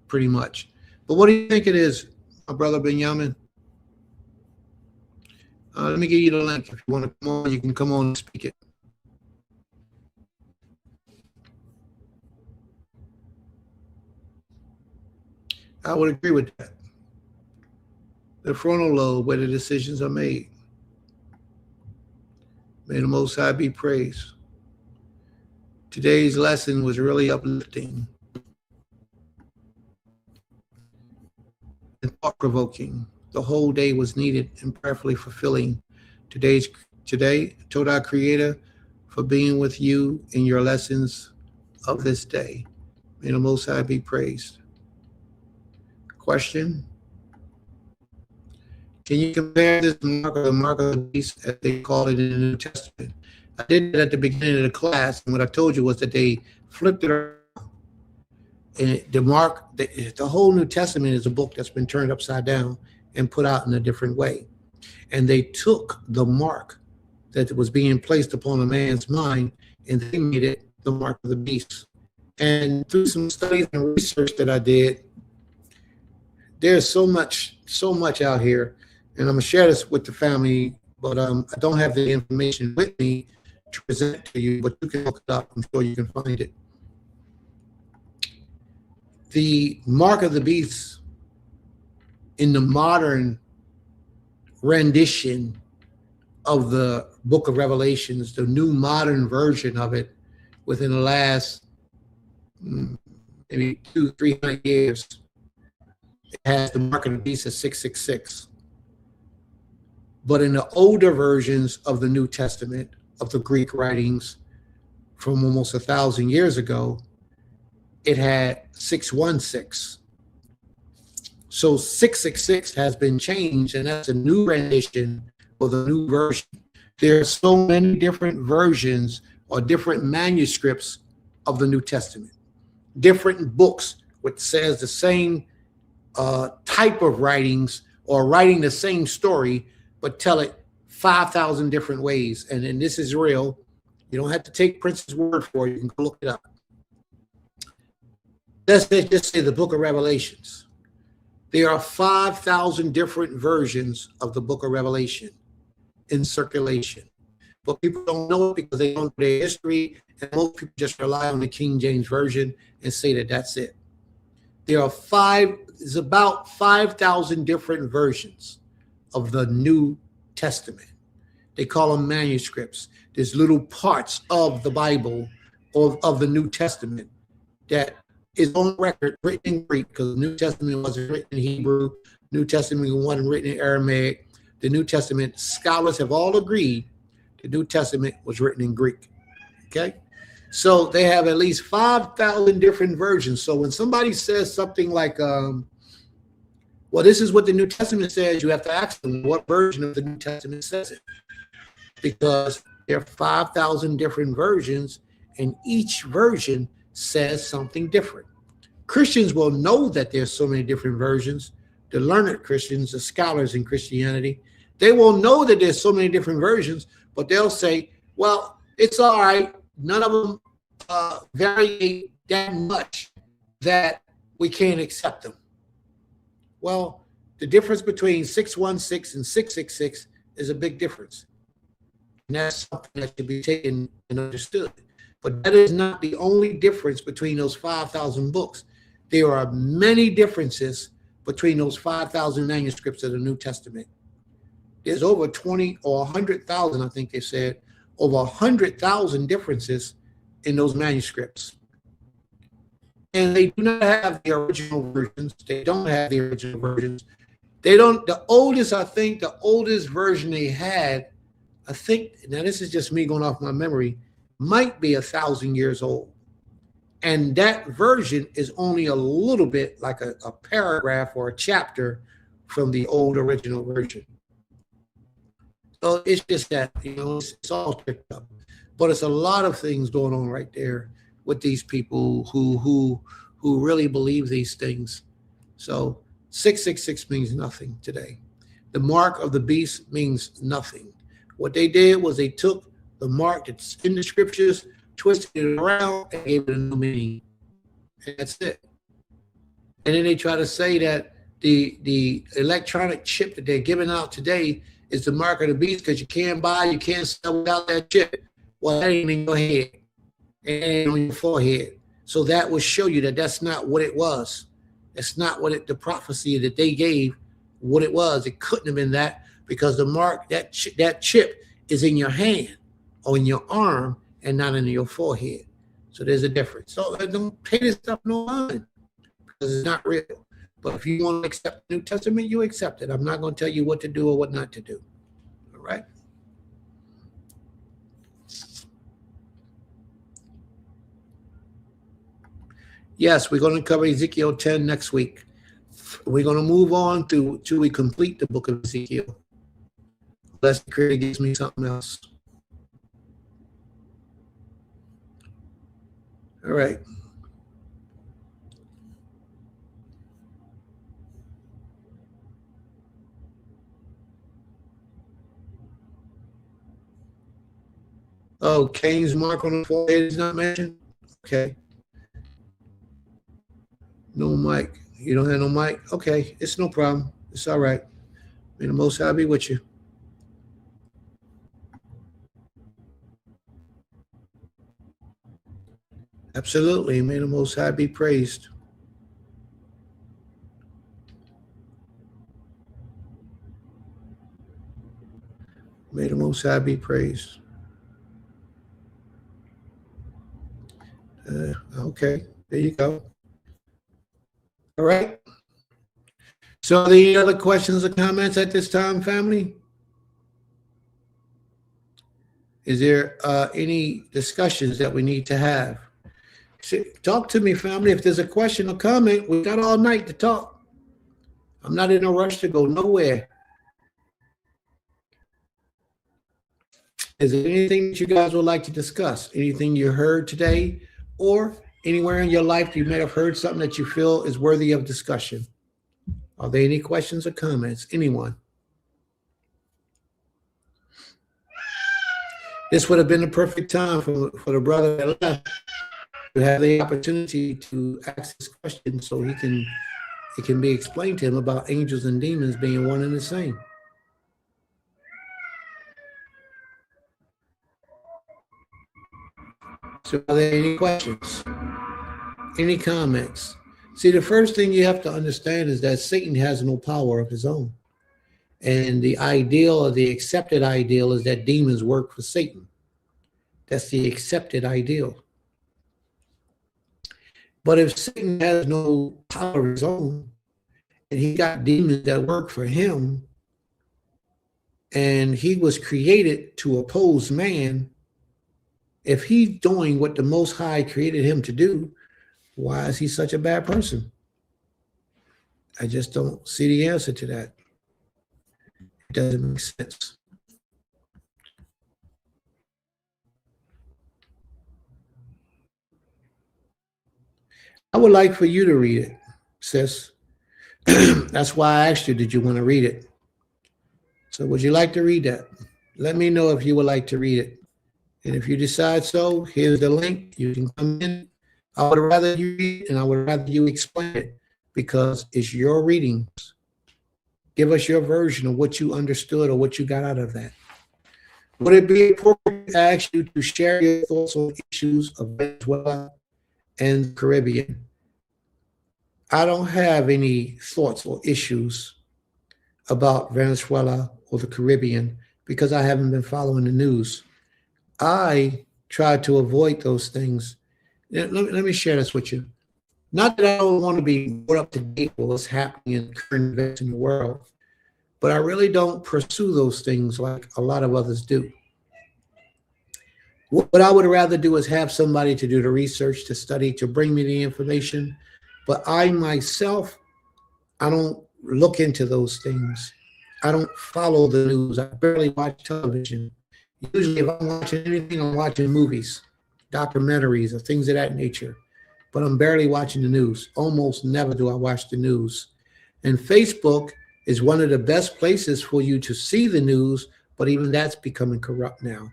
pretty much. But what do you think it is, my brother Benjamin? Let me give you the link. If you want to come on, you can come on and speak it. I would agree with that. The frontal lobe, where the decisions are made. May the Most High be praised. Today's lesson was really uplifting and thought-provoking. The whole day was needed and prayerfully fulfilling. Today, told our Creator for being with you in your lessons of this day. May the Most High be praised. Question? Can you compare this mark of the beast, as they call it in the New Testament? I did it at the beginning of the class, and what I told you was that they flipped it around. And the whole New Testament is a book that's been turned upside down and put out in a different way. And they took the mark that was being placed upon a man's mind, and they made it the mark of the beast. And through some studies and research that I did, there's so much out here, and I'm gonna share this with the family, but I don't have the information with me to present to you, but you can look it up. I'm sure you can find it. The mark of the beast in the modern rendition of the book of Revelations, the new modern version of it within the last maybe 200-300 years, it has the mark of the beast at 666. But in the older versions of the New Testament, of the Greek writings from almost 1,000 years ago, it had 616. So 666 has been changed, and that's a new rendition or the new version. There are so many different versions or different manuscripts of the New Testament, different books which says the same type of writings or writing the same story, but tell it 5,000 different ways. And this is real. You don't have to take Prince's word for it. You can go look it up. Let's just say the book of Revelations. There are 5,000 different versions of the book of Revelation in circulation. But people don't know it because they don't know their history, and most people just rely on the King James Version and say that that's it. There's about 5,000 different versions of the New Testament. They call them manuscripts. There's little parts of the Bible or of the New Testament that is on record written in Greek, because the New Testament wasn't written in Hebrew. New Testament wasn't written in Aramaic. The New Testament, scholars have all agreed the New Testament was written in Greek. Okay? So they have at least 5,000 different versions. So when somebody says something like, well, this is what the New Testament says, you have to ask them what version of the New Testament says it. Because there are 5,000 different versions, and each version says something different. Christians will know that there's so many different versions. The learned Christians, the scholars in Christianity, they will know that there's so many different versions, but they'll say, well, it's all right. None of them vary that much that we can't accept them. Well, the difference between 616 and 666 is a big difference. And that's something that should be taken and understood. But that is not the only difference between those 5,000 books. There are many differences between those 5,000 manuscripts of the New Testament. There's over 20 or 100,000, I think they said, over 100,000 differences in those manuscripts. And they do not have the original versions. They don't have the original versions. They don't, the oldest, I think, the oldest version they had, I think, now this is just me going off my memory, might be 1,000 years old. And that version is only a little bit like a paragraph or a chapter from the old original version. So it's just that, you know, it's all tricked up. But it's a lot of things going on right there with these people who really believe these things. So 666 means nothing today. The mark of the beast means nothing. What they did was they took the mark that's in the scriptures, twisted it around, and gave it a new meaning. And that's it. And then they try to say that the electronic chip that they're giving out today is the mark of the beast because you can't sell without that chip. Well, that ain't in your head. It ain't on your forehead. So that will show you that that's not what it was. That's not what the prophecy that they gave, what it was. It couldn't have been that because the mark, that chip is in your hand or in your arm and not in your forehead. So there's a difference. So don't pay this stuff no mind because it's not real. But if you want to accept the New Testament, you accept it. I'm not going to tell you what to do or what not to do. All right? Yes, we're going to cover Ezekiel 10 next week. We're going to move on till we complete the book of Ezekiel. Unless the Creator gives me something else. All right. Oh, Cain's mark on the forehead is not mentioned? Okay. No mic. You don't have no mic? Okay, it's no problem. It's all right. May the Most High be with you. Absolutely. May the Most High be praised. May the Most High be praised. Okay, there you go. All right. So any other questions or comments at this time, family? Is there any discussions that we need to have? Talk to me, family. If there's a question or comment, we got all night to talk. I'm not in a rush to go nowhere. Is there anything that you guys would like to discuss? Anything you heard today or anywhere in your life you may have heard something that you feel is worthy of discussion? Are there any questions or comments? Anyone? This would have been the perfect time for the brother that left to have the opportunity to ask this question so it can be explained to him about angels and demons being one and the same. So are there any questions? Any comments? See, the first thing you have to understand is that Satan has no power of his own. And the ideal or the accepted ideal is that demons work for Satan. That's the accepted ideal. But if Satan has no power of his own, and he got demons that work for him, and he was created to oppose man, if he's doing what the Most High created him to do, why is he such a bad person? I just don't see the answer to that. It doesn't make sense. I would like for you to read it, sis. That's why I asked you, did you want to read it? So would you like to read that? Let me know if you would like to read it. And if you decide so, here's the link. You can come in. I would rather you read and I would rather you explain it because it's your readings. Give us your version of what you understood or what you got out of that. Would it be appropriate to ask you to share your thoughts on issues of Venezuela and the Caribbean? I don't have any thoughts or issues about Venezuela or the Caribbean because I haven't been following the news. I try to avoid those things. Let me share this with you. Not that I don't want to be brought up to date with what's happening in current events in the world, but I really don't pursue those things like a lot of others do. What I would rather do is have somebody to do the research, to study, to bring me the information. But I myself, I don't look into those things. I don't follow the news. I barely watch television. Usually if I'm watching anything, I'm watching movies, documentaries, or things of that nature. But I'm barely watching the news. Almost never do I watch the news. And Facebook is one of the best places for you to see the news, but even that's becoming corrupt now.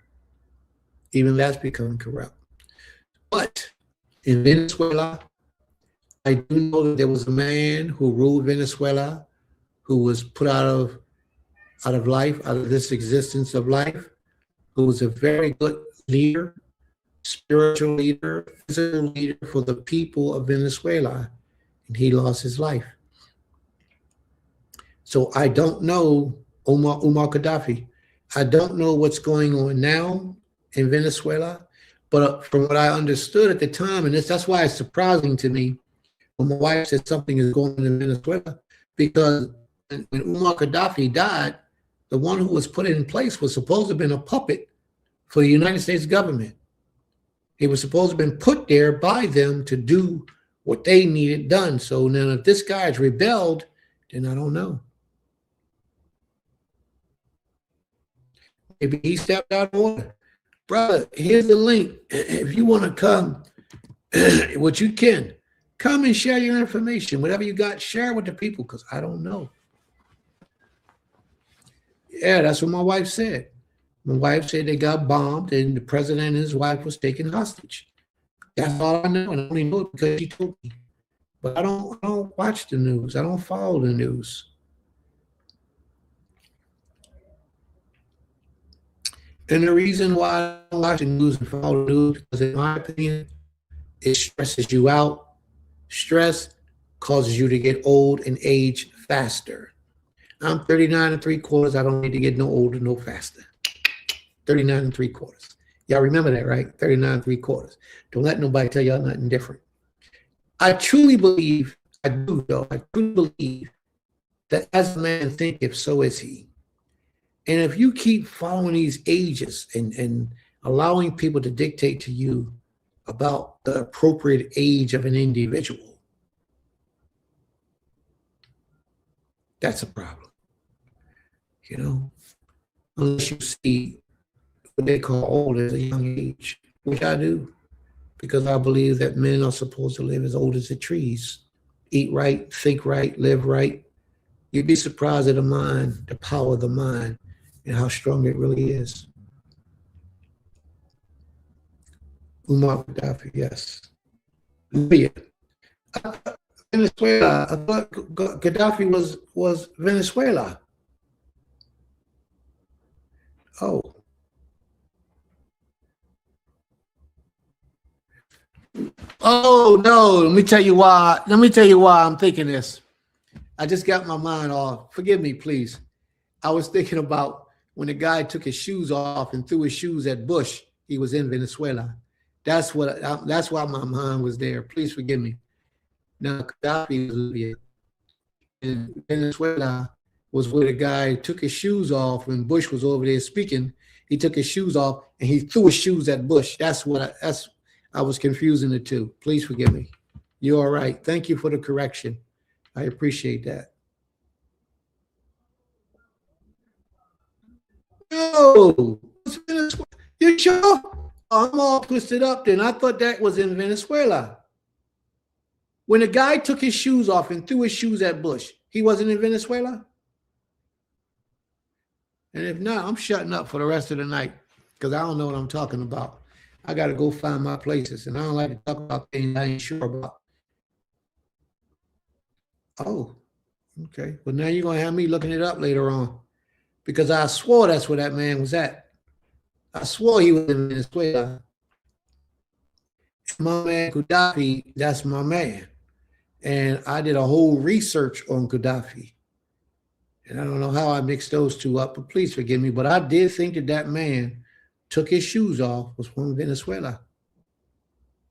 Even that's becoming corrupt. But in Venezuela, I do know that there was a man who ruled Venezuela who was put out of life, out of this existence of life, who was a very good leader, spiritual leader, physical leader for the people of Venezuela, and he lost his life. So I don't know Muammar Gaddafi. I don't know what's going on now in Venezuela, but from what I understood at the time, and that's why it's surprising to me when my wife said something is going on in Venezuela, because when Muammar Gaddafi died, the one who was put in place was supposed to have been a puppet for the United States government. He was supposed to have been put there by them to do what they needed done. So now if this guy has rebelled, then I don't know. Maybe he stepped out of order. Brother, here's the link. If you want to come, what you can, come and share your information. Whatever you got, share with the people, because I don't know. Yeah, that's what my wife said. My wife said they got bombed and the president and his wife was taken hostage. That's all I know, and I only know it because she told me. But I don't watch the news. I don't follow the news. And the reason why I don't watch the news and follow the news, because in my opinion, it stresses you out. Stress causes you to get old and age faster. I'm 39 3/4. I don't need to get no older, no faster. 39 3/4. Y'all remember that, right? 39 3/4. Don't let nobody tell y'all nothing different. I truly believe, I do though, I truly believe that as a man thinketh, so is he. And if you keep following these ages and allowing people to dictate to you about the appropriate age of an individual, that's a problem. You know, unless you see what they call old as a young age, which I do, because I believe that men are supposed to live as old as the trees, eat right, think right, live right. You'd be surprised at the mind, the power of the mind, and how strong it really is. Muammar Gaddafi, yes. Libya. Venezuela. I thought Gaddafi was Venezuela. Oh. Oh no, let me tell you why I'm thinking this. I just got my mind off. Forgive me, please. I was thinking about when the guy took his shoes off and threw his shoes at Bush. He was in Venezuela. That's why my mind was there. Please forgive me. Now, Gaddafi was Libya. And Venezuela was where the guy took his shoes off when Bush was over there speaking. He took his shoes off and he threw his shoes at Bush. I was confusing the two. Please forgive me. You're all right. Thank you for the correction. I appreciate that. No, you sure? I'm all twisted up then. I thought that was in Venezuela. When the guy took his shoes off and threw his shoes at Bush, he wasn't in Venezuela? And if not, I'm shutting up for the rest of the night because I don't know what I'm talking about. I got to go find my places, and I don't like to talk about things I ain't sure about. Oh, okay. Well, now you're going to have me looking it up later on because I swore that's where that man was at. I swore he was in Venezuela. My man Gaddafi, that's my man. And I did a whole research on Gaddafi. And I don't know how I mixed those two up, but please forgive me. But I did think that that man took his shoes off was from Venezuela.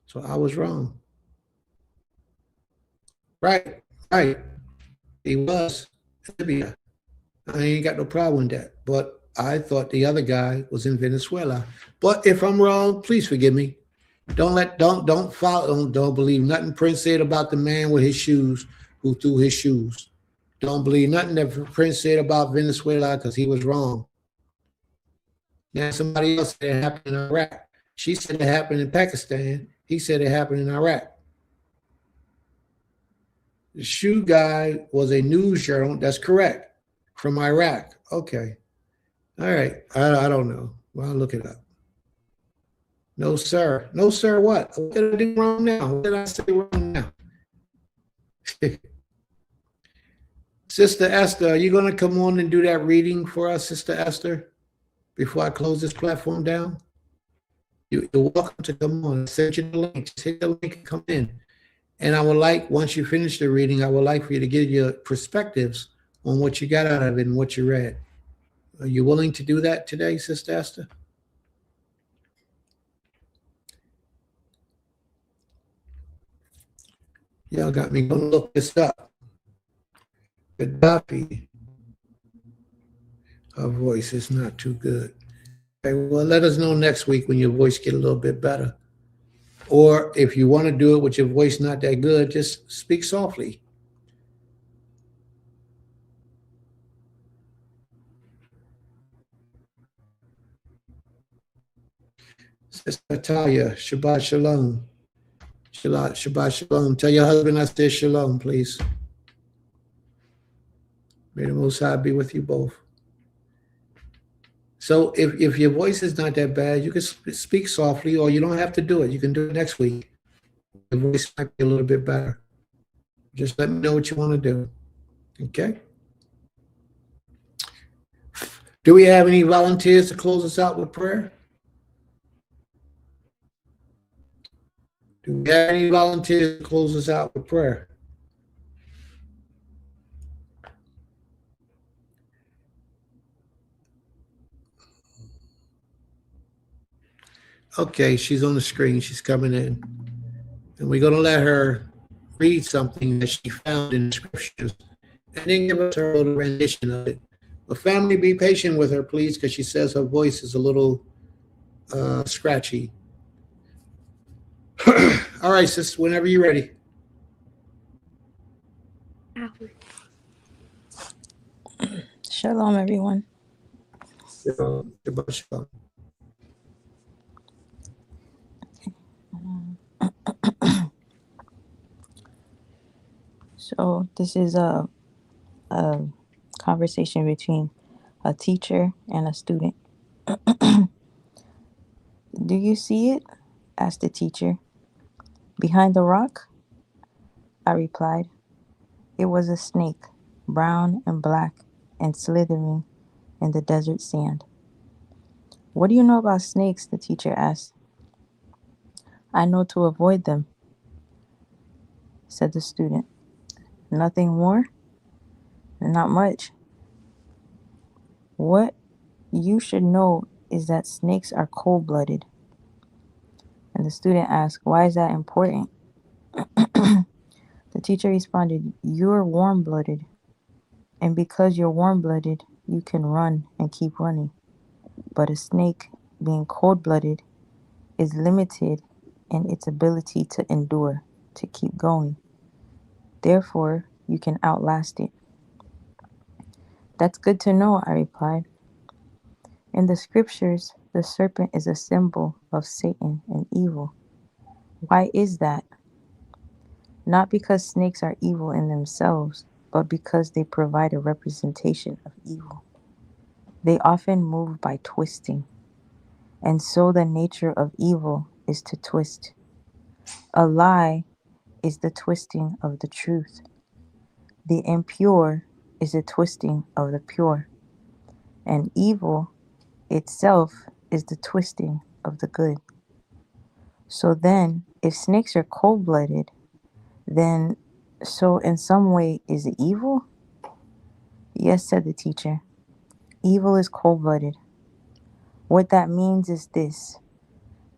So I was wrong. Right, right. He was Libya. I ain't got no problem with that. But I thought the other guy was in Venezuela. But if I'm wrong, please forgive me. Don't follow, don't believe nothing Prince said about the man with his shoes who threw his shoes. Don't believe nothing that Prince said about Venezuela because he was wrong. Now somebody else said it happened in Iraq. She said it happened in Pakistan. He said it happened in Iraq. The shoe guy was a news journal. That's correct. From Iraq. Okay. All right. I don't know. Well, I'll look it up. No, sir. No, sir, what? What did I do wrong now? What did I say wrong now? Sister Esther, are you going to come on and do that reading for us, Sister Esther, before I close this platform down? You're welcome to come on. I sent you the link. Just hit the link and come in. And I would like, once you finish the reading, I would like for you to give your perspectives on what you got out of it and what you read. Are you willing to do that today, Sister Esther? Y'all got me going to look this up. Gaddafi. Her voice is not too good. Okay, well, let us know next week when your voice get a little bit better. Or if you want to do it with your voice not that good, just speak softly. Sister Natalia, Shabbat Shalom. Shabbat Shalom. Tell your husband I said Shalom, please. May the Most High be with you both. So if your voice is not that bad, you can speak softly, or you don't have to do it. You can do it next week. Your voice might be a little bit better. Just let me know what you want to do. Okay? Do we have any volunteers to close us out with prayer? Do we have any volunteers to close us out with prayer? Okay, she's on the screen. She's coming in. And we're going to let her read something that she found in the scriptures and then give us her little rendition of it. But family, be patient with her, please, because she says her voice is a little scratchy. All right, sis, whenever you're ready. Shalom, everyone. Shabbat shalom. So this is a conversation between a teacher and a student. Do you see it? Asked the teacher. Behind the rock? I replied. It was a snake, brown and black and slithering in the desert sand. What do you know about snakes? The teacher asked. I know to avoid them, said the student. Nothing more? Not much. What you should know is that snakes are cold-blooded. And the student asked, why is that important? The teacher responded, you're warm-blooded. And because you're warm-blooded, you can run and keep running. But a snake, being cold-blooded, is limited in its ability to endure, to keep going. Therefore, you can outlast it. That's good to know, I replied. In the scriptures, the serpent is a symbol of Satan and evil. Why is that? Not because snakes are evil in themselves, but because they provide a representation of evil. They often move by twisting, and so the nature of evil is to twist. A lie is the twisting of the truth. The impure is a twisting of the pure, and evil itself is the twisting of the good. So then, if snakes are cold-blooded, then so in some way is it evil? Yes, said the teacher. Evil is cold-blooded. What that means is this: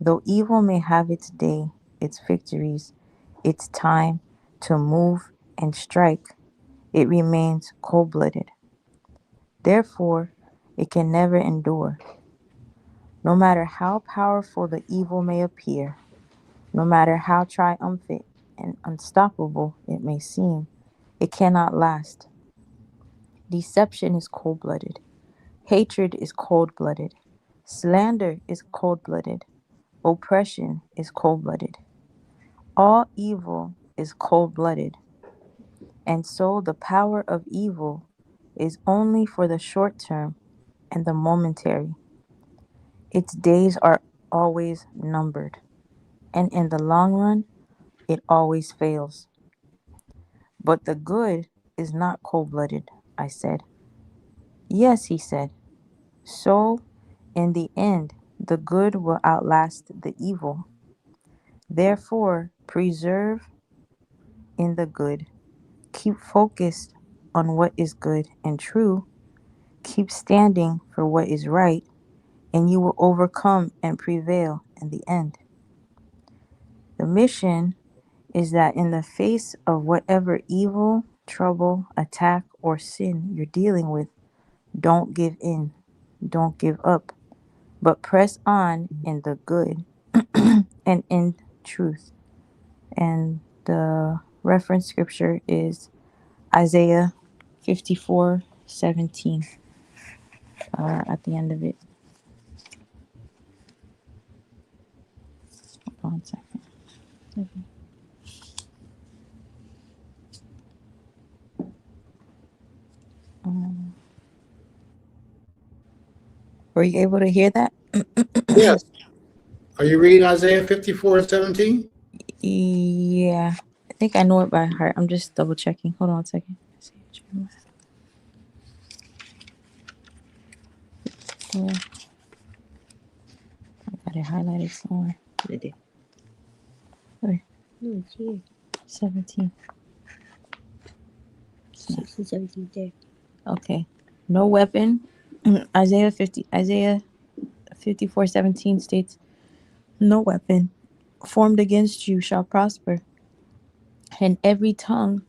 though evil may have its day, its victories, its time to move and strike, it remains cold-blooded. Therefore, it can never endure. No matter how powerful the evil may appear, no matter how triumphant and unstoppable it may seem, it cannot last. Deception is cold-blooded. Hatred is cold-blooded. Slander is cold-blooded. Oppression is cold-blooded. All evil is cold-blooded. And so the power of evil is only for the short term and the momentary. Its days are always numbered, and in the long run, it always fails. But the good is not cold-blooded, I said. Yes, he said. So, in the end, the good will outlast the evil. Therefore, preserve in the good. Keep focused on what is good and true. Keep standing for what is right, and you will overcome and prevail in the end. The mission is that in the face of whatever evil, trouble, attack, or sin you're dealing with, don't give in, don't give up, but press on in the good and in truth. And the reference scripture is Isaiah 54:17 at the end of it. Hold on a second. Were you able to hear that? Yes. Are you reading Isaiah 54:17? Yeah. I think I know it by heart. I'm just double checking. Hold on a second. Yeah. I got it highlighted somewhere. Okay. No, it's here. 17. 16, 17 there. Okay. No weapon. Isaiah 54:17 states, no weapon formed against you shall prosper, and every tongue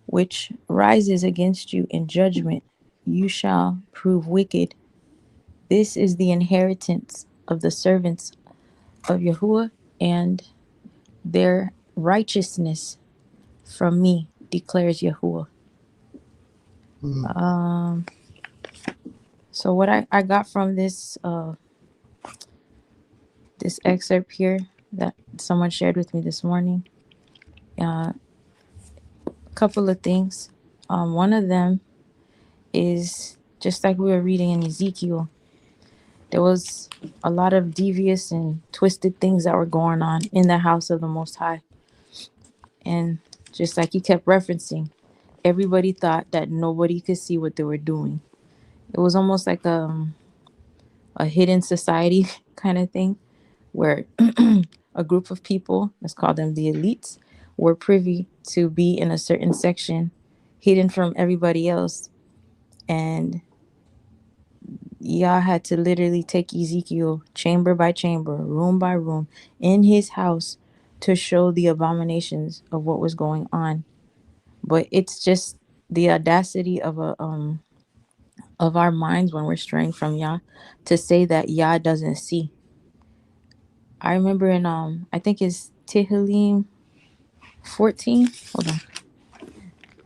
which rises against you in judgment you shall prove wicked. This is the inheritance of the servants of Yahuwah, and their righteousness from me, declares Yahuwah. So what I got from this this excerpt here that someone shared with me this morning, a couple of things. One of them is just like we were reading in Ezekiel. There was a lot of devious and twisted things that were going on in the house of the Most High. And just like he kept referencing, everybody thought that nobody could see what they were doing. It was almost like a hidden society kind of thing, where a group of people, let's call them the elites, were privy to be in a certain section, hidden from everybody else. And Yah had to literally take Ezekiel chamber by chamber, room by room, in his house to show the abominations of what was going on. But it's just the audacity of our minds when we're straying from Yah to say that Yah doesn't see. I remember in I think it's Tehillim 14. Hold on.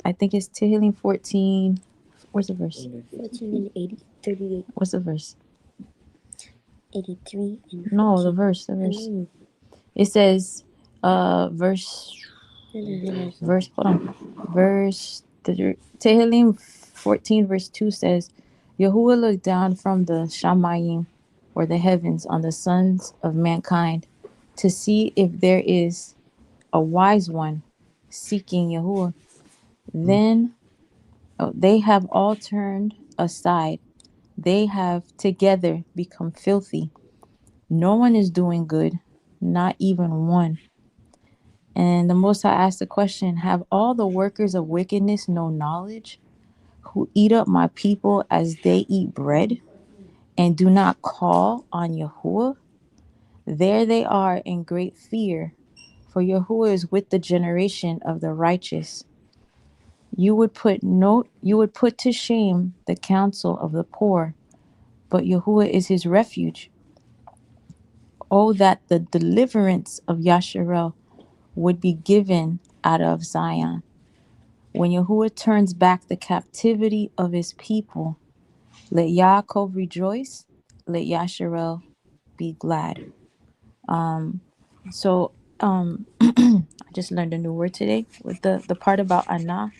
I think it's Tehillim 14. Where's the verse? 14 and 80, 38. What's the verse? 83 and 14. No, the verse. It says verse hold on. Tehillim 14 verse 2 says, Yahuwah looked down from the Shamayim, or the heavens, on the sons of mankind to see if there is a wise one seeking Yahuwah. Then they have all turned aside. They have together become filthy. No one is doing good, not even one. And the Most High asked the question, have all the workers of wickedness no knowledge, who eat up my people as they eat bread? and do not call on Yahuwah, there they are in great fear, for Yahuwah is with the generation of the righteous. You would put to shame the counsel of the poor, but Yahuwah is his refuge. Oh, that the deliverance of Yasharel would be given out of Zion. When Yahuwah turns back the captivity of his people, let Yaakov rejoice, let Yasharel be glad. I just learned a new word today with the part about Anah,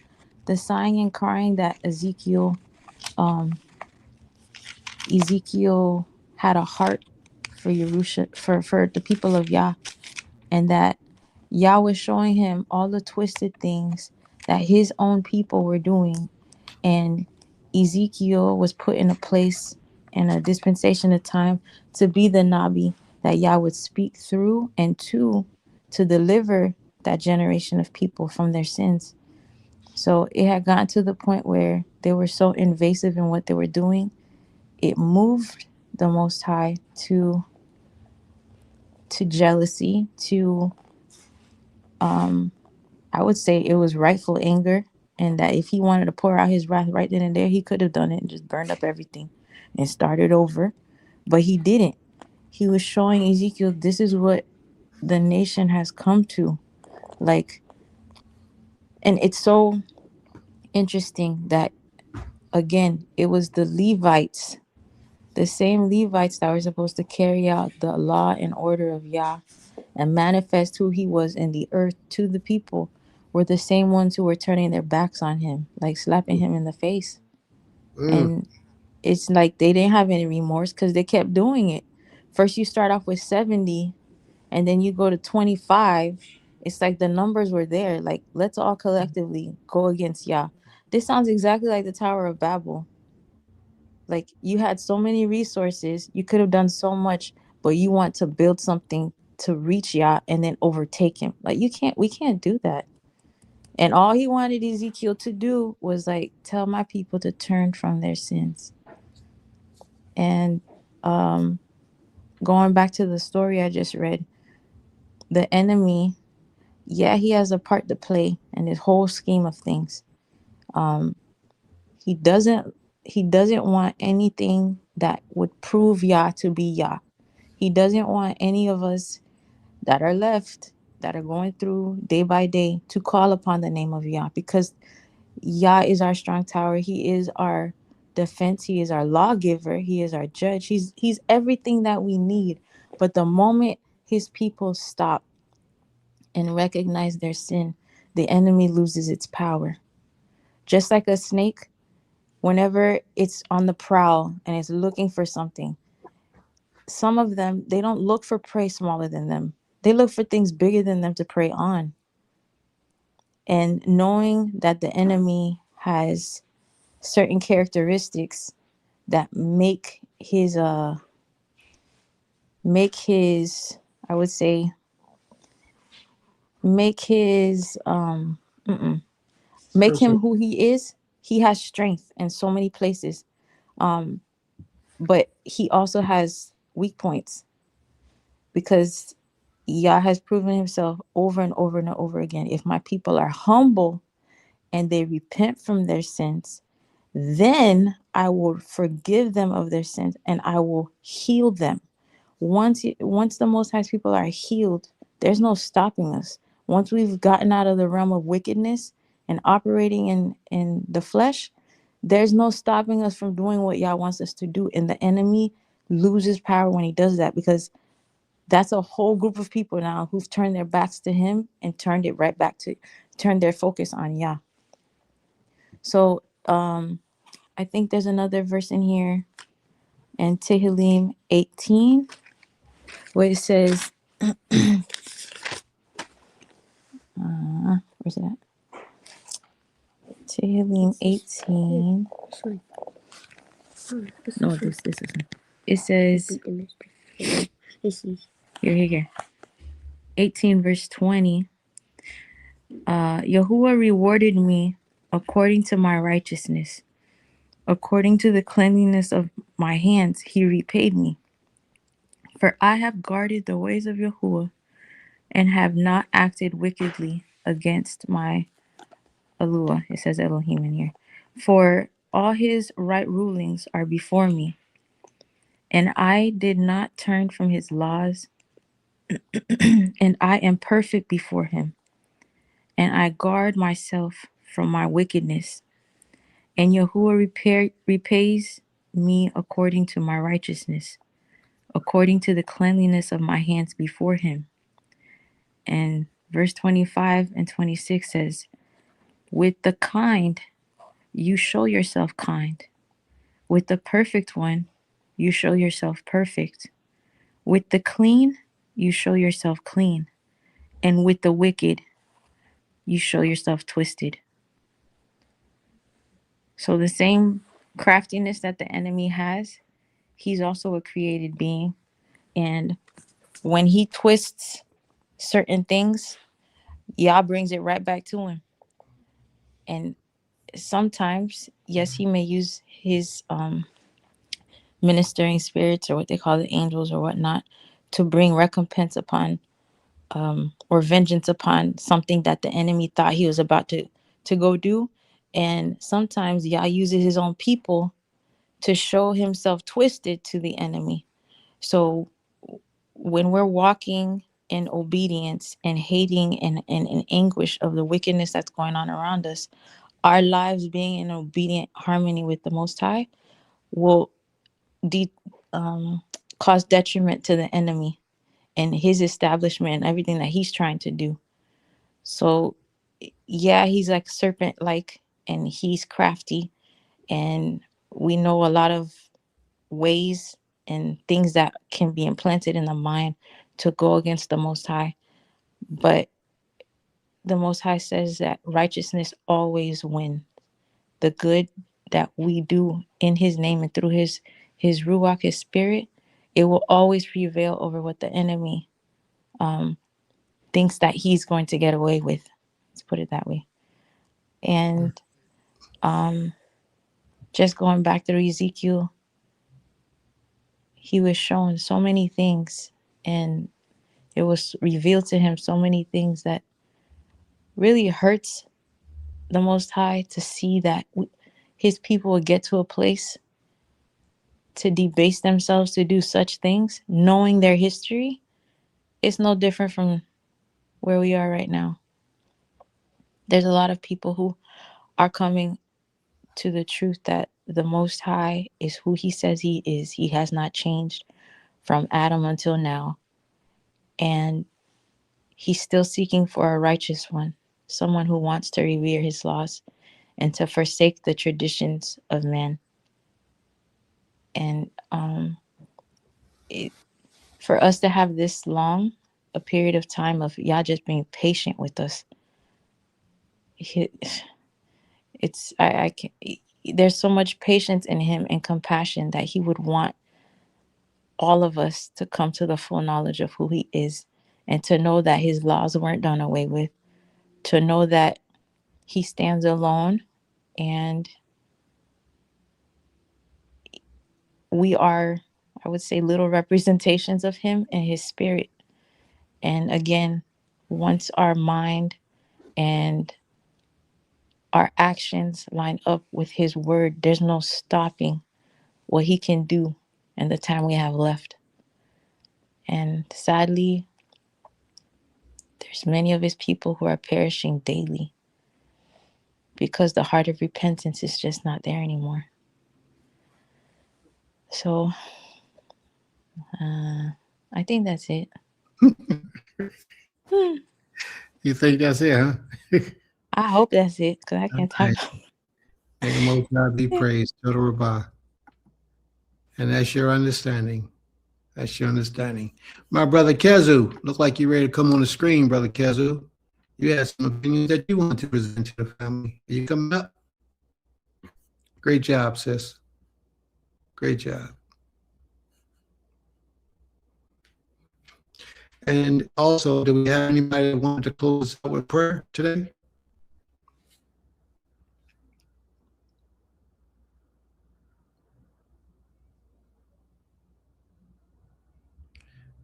the sighing and crying that Ezekiel had a heart for Yerusha, for the people of Yah, and that Yah was showing him all the twisted things that his own people were doing, and Ezekiel was put in a place in a dispensation of time to be the Nabi that Yah would speak through and to deliver that generation of people from their sins. So it had gotten to the point where they were so invasive in what they were doing, it moved the Most High to jealousy, to I would say it was rightful anger, and that if he wanted to pour out his wrath right then and there, he could have done it and just burned up everything and started over. But he didn't. He was showing Ezekiel, this is what the nation has come to. Like, and it's so interesting that, again, it was the Levites, the same Levites that were supposed to carry out the law and order of Yah and manifest who he was in the earth to the people, were the same ones who were turning their backs on him, like slapping him in the face. And it's like they didn't have any remorse because they kept doing it. First you start off with 70 and then you go to 25. It's like the numbers were there, like, let's all collectively go against Yah. This sounds exactly like the Tower of Babel. Like, you had so many resources, you could have done so much, but you want to build something to reach Yah and then overtake him. Like, we can't do that. And all he wanted Ezekiel to do was like, tell my people to turn from their sins. And going back to the story I just read, the enemy, yeah, he has a part to play in this whole scheme of things. He doesn't want anything that would prove Yah to be Yah. He doesn't want any of us that are left, that are going through day by day, to call upon the name of Yah, because Yah is our strong tower. He is our defense. He is our lawgiver. He is our judge. He's everything that we need. But the moment his people stop and recognize their sin, the enemy loses its power. Just like a snake, whenever it's on the prowl and it's looking for something, some of them, they don't look for prey smaller than them. They look for things bigger than them to prey on. And knowing that the enemy has certain characteristics that make his I would say make his make him who he is. He has strength in so many places, but he also has weak points, because Yah has proven himself over and over and over again. If my people are humble and they repent from their sins, then I will forgive them of their sins and I will heal them. Once the Most High's people are healed, there's no stopping us. Once we've gotten out of the realm of wickedness and operating in the flesh, there's no stopping us from doing what Yah wants us to do. And the enemy loses power when he does that, because that's a whole group of people now who've turned their backs to him and turned their focus on Yah. So I think there's another verse in here in Tehillim 18 where it says, where's it at? Tehillim 18. No, this isn't. It says, here. 18 verse 20. Yahuwah rewarded me according to my righteousness. According to the cleanliness of my hands, he repaid me. For I have guarded the ways of Yahuwah and have not acted wickedly against my Eluah. It says Elohim in here. For all his right rulings are before me, and I did not turn from his laws, and I am perfect before him, and I guard myself from my wickedness. And Yahuwah repays me according to my righteousness, according to the cleanliness of my hands before him. And verse 25 and 26 says, with the kind, you show yourself kind. With the perfect one, you show yourself perfect. With the clean, you show yourself clean. And with the wicked, you show yourself twisted. So the same craftiness that the enemy has, he's also a created being. And when he twists certain things, Yah brings it right back to him. And sometimes, yes, he may use his ministering spirits, or what they call the angels or whatnot, to bring recompense upon or vengeance upon something that the enemy thought he was about to go do. And sometimes Yah uses his own people to show himself twisted to the enemy. So when we're walking in obedience and hating and in anguish of the wickedness that's going on around us, our lives being in obedient harmony with the Most High will cause detriment to the enemy and his establishment and everything that he's trying to do. So yeah, he's like serpent like, and he's crafty, and we know a lot of ways and things that can be implanted in the mind to go against the Most High. But the Most High says that righteousness always wins. The good that we do in his name and through his Ruach, his spirit, it will always prevail over what the enemy thinks that he's going to get away with. Let's put it that way. And just going back through Ezekiel, he was shown so many things, and it was revealed to him so many things that really hurts the Most High to see that his people would get to a place to debase themselves to do such things, knowing their history. It's no different from where we are right now. There's a lot of people who are coming to the truth that the Most High is who he says he is. He has not changed from Adam until now. And he's still seeking for a righteous one, someone who wants to revere his laws and to forsake the traditions of men. And for us to have this long a period of time of Yah just being patient with us, it's I can't, there's so much patience in him and compassion that he would want all of us to come to the full knowledge of who he is, and to know that his laws weren't done away with, to know that he stands alone, and we are, I would say, little representations of him and his spirit. And again, once our mind and our actions line up with his word, there's no stopping what he can do in the time we have left. And sadly, there's many of his people who are perishing daily because the heart of repentance is just not there anymore. So I think that's it. You think that's it, huh? I hope that's it, because I can't talk. May the Most High be praised, Total Rabbah. And that's your understanding. That's your understanding. My brother Kezu, look like you're ready to come on the screen, brother Kezu. You had some opinions that you want to present to the family. Are you coming up? Great job, sis. Great job. And also, do we have anybody that wanted to close out with prayer today?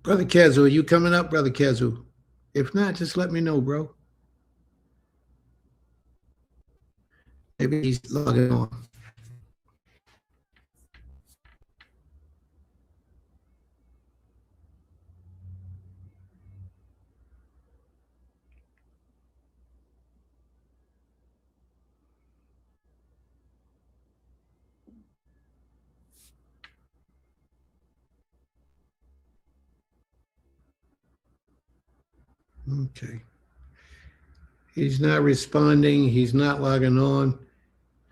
Brother Kazu, are you coming up, Brother Kazu? If not, just let me know, bro. Maybe he's logging on. Okay. He's not responding. He's not logging on.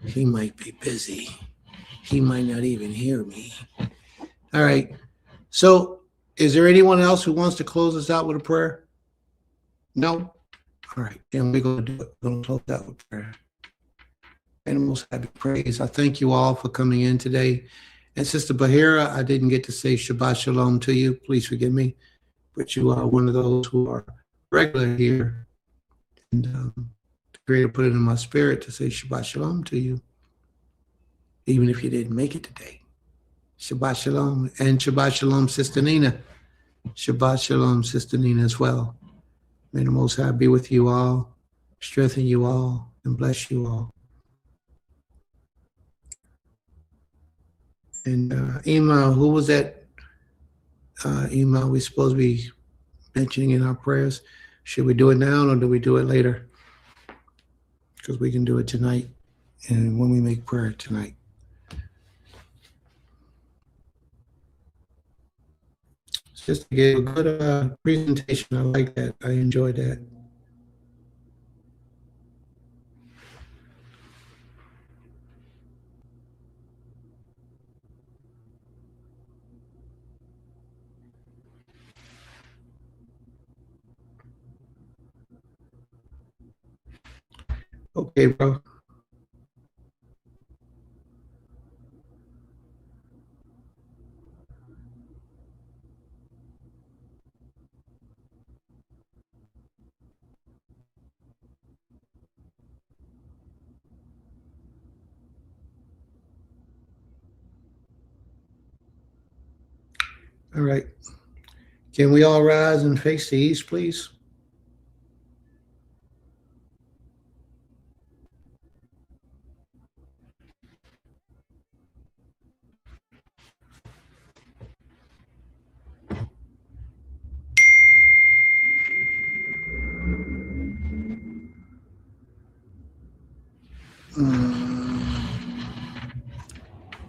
He might be busy. He might not even hear me. All right. So, is there anyone else who wants to close us out with a prayer? No? All right. Then we're going to do it. We're going to close out with prayer. And the Most High be praised. I thank you all for coming in today. And Sister Bahira, I didn't get to say Shabbat Shalom to you. Please forgive me. But you are one of those who are regular here. And the Creator put it in my spirit to say Shabbat Shalom to you, even if you didn't make it today. Shabbat Shalom. And Shabbat Shalom, Sister Nina. Shabbat Shalom, Sister Nina, as well. May the Most High be with you all, strengthen you all, and bless you all. And Ima, who was that Ima we supposed to be mentioning in our prayers? Should we do it now or do we do it later? Because we can do it tonight and when we make prayer tonight. Just gave a good presentation. I like that. I enjoyed that. Okay, bro. All right. Can we all rise and face the east, please?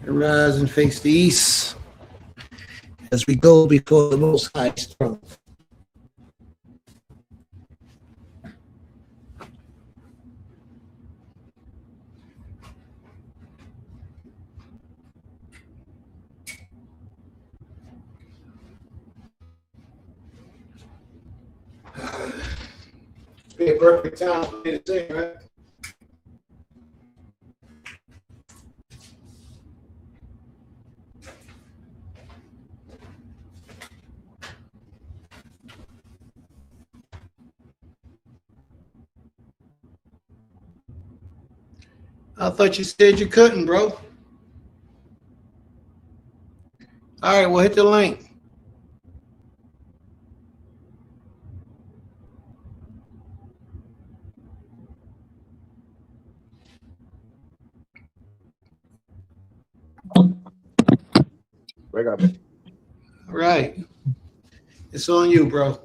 Rise and face the east as we go before the Most High's throne. It's be a perfect time for me to sing, right? I thought you said you couldn't, bro. All right, well, hit the link. Wake up. All right. It's on you, bro.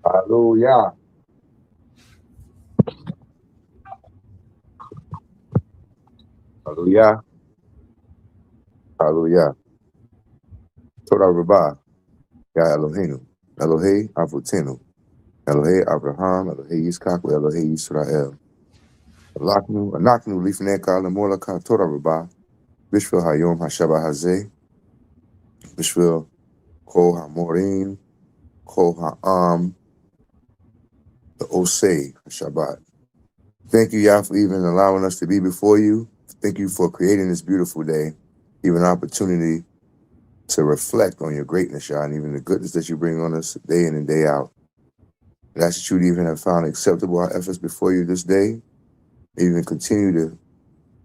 Hallelujah. Hallelujah. Hallelujah. Toda Rabah. Ya Eloheinu. Elohe Avotenu. Elohe Abraham. Elohe Yitzchak. Elohe Yisrael. Alaknu. Anaknu. Lifneka. Lemolaka. Toda Rabah. Bishvil Hayom Hashaba Hazeh. Bishvil Kol HaMorim. Kol HaAm. The Osei Shabbat. Thank you, Yah, for even allowing us to be before you. Thank you for creating this beautiful day, even an opportunity to reflect on your greatness, Yah, and even the goodness that you bring on us day in and day out. And ask that you would even have found acceptable our efforts before you this day, even continue to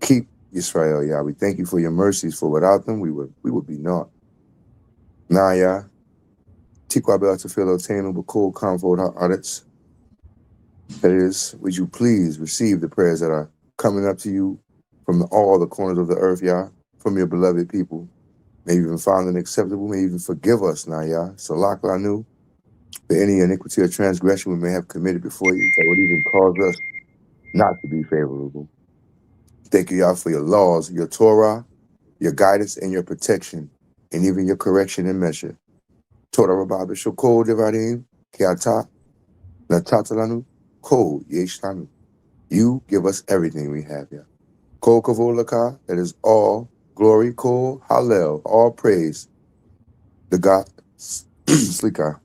keep Israel, Yah. We thank you for your mercies, for without them, we would be naught. Naya, Tikwa Bel to feel obtainable, cool, comfort, audits. That is, would you please receive the prayers that are coming up to you from all the corners of the earth, Yah, from your beloved people. May you even find them acceptable, may you even forgive us now, Yah. Salak Lanu, for any iniquity or transgression we may have committed before you that would even cause us not to be favorable. Thank you, Yah, for your laws, your Torah, your guidance, and your protection, and even your correction and measure. Torah Rabbi Shoko Devarim, Kiata, Natatalanu, Ko Yeshtanu. You give us everything we have, Yah. Ko Kavolaka, that is all glory, Ko Hallel, all praise. The God, Slika,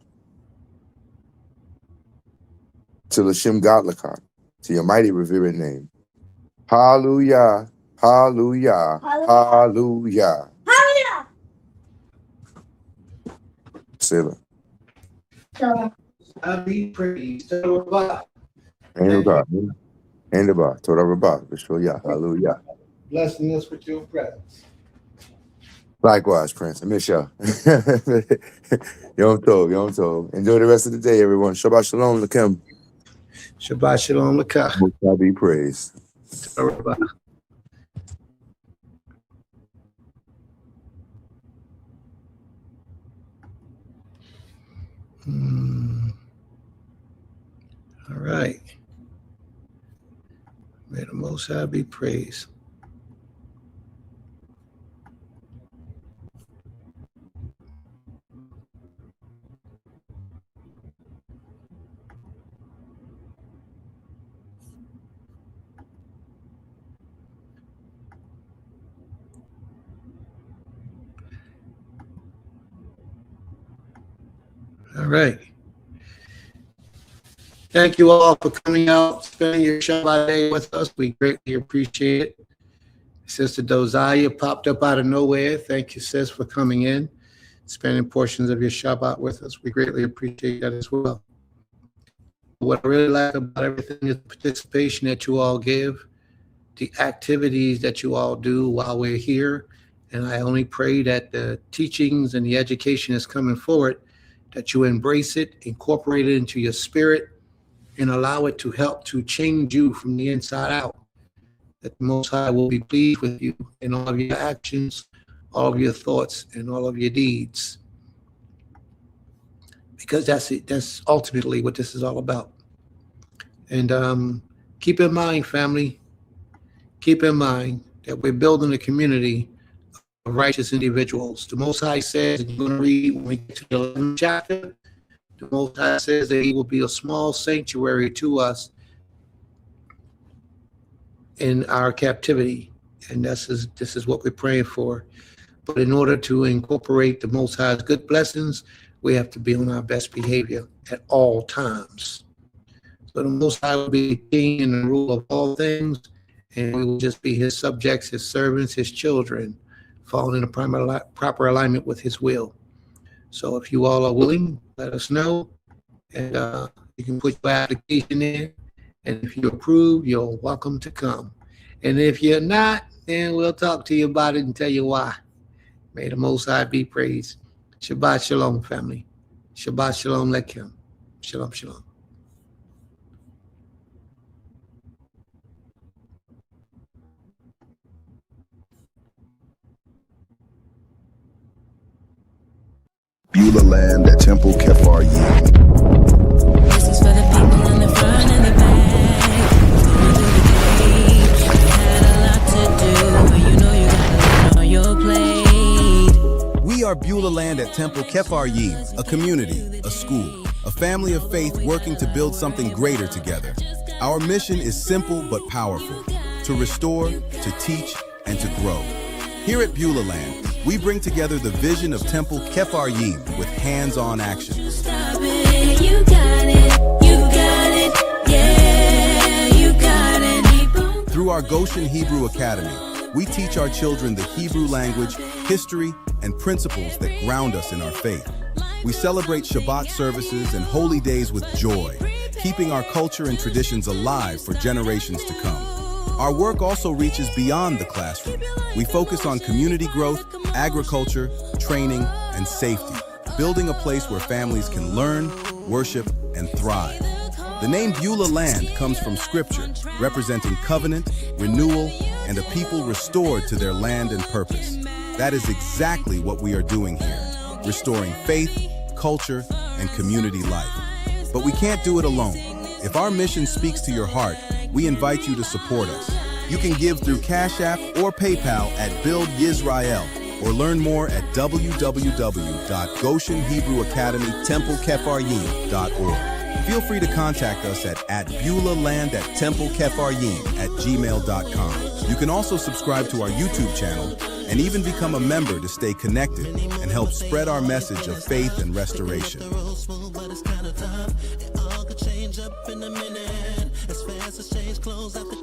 to Lashem Godlaka, to your mighty revered name. Hallelujah, hallelujah, hallelujah. Hallelujah. Selah. I be praised. Torah. And God, and the bar, Torah Rabba, Yah, hallelujah. Blessing us with your presence. Likewise, Prince. I miss y'all. Yom Tov, Yom Tov. Enjoy the rest of the day, everyone. Shabbat Shalom, Lakem. Shabbat Shalom Lakah. Most High be praised. Torah. All right. May the Most High be praised. All right. Thank you all for coming out, spending your Shabbat day with us. We greatly appreciate it. Sister Dozaya popped up out of nowhere. Thank you, sis, for coming in, spending portions of your Shabbat with us. We greatly appreciate that as well. What I really like about everything is the participation that you all give, the activities that you all do while we're here. And I only pray that the teachings and the education is coming forward, that you embrace it, incorporate it into your spirit, and allow it to help to change you from the inside out. That the Most High will be pleased with you in all of your actions, all of your thoughts, and all of your deeds. Because that's it. That's ultimately what this is all about. And keep in mind, family, keep in mind that we're building a community of righteous individuals. The Most High says, and you're going to read when we get to the 11th chapter, the Most High says that he will be a small sanctuary to us in our captivity. And this is what we're praying for. But in order to incorporate the Most High's good blessings, we have to be on our best behavior at all times. So the Most High will be the king and the ruler of all things, and we will just be his subjects, his servants, his children, falling in a proper alignment with his will. So if you all are willing, let us know, and you can put your application in, and if you approve, you're welcome to come. And if you're not, then we'll talk to you about it and tell you why. May the Most High be praised. Shabbat Shalom, family. Shabbat Shalom, Lekim. Shalom, Shalom. Beulah land at Temple Kefar Yim. This is for the people in the front and the back. Going through the gate. Had a lot to do, but you know you got a lot on your plate. We are Beulah land at Temple Kefar Yim, a community, a school, a family of faith working to build something greater together. Our mission is simple but powerful: to restore, to teach, and to grow. Here at Beulah land, we bring together the vision of Temple Kefar Yim with hands-on action. Stop it, you got it, yeah, you got it. Through our Goshen Hebrew Academy, we teach our children the Hebrew language, history, and principles that ground us in our faith. We celebrate Shabbat services and holy days with joy, keeping our culture and traditions alive for generations to come. Our work also reaches beyond the classroom. We focus on community growth, agriculture, training, and safety, building a place where families can learn, worship, and thrive. The name Beulah Land comes from scripture, representing covenant, renewal, and a people restored to their land and purpose. That is exactly what we are doing here, restoring faith, culture, and community life. But we can't do it alone. If our mission speaks to your heart, we invite you to support us. You can give through Cash App or PayPal at Build Yisrael, or learn more at www.goshenhebrewacademytemplekefaryim.org. Feel free to contact us at beulahland@templekefaryim@gmail.com. You can also subscribe to our YouTube channel and even become a member to stay connected and help spread our message of faith and restoration. Change up in a minute, as fast as change clothes out the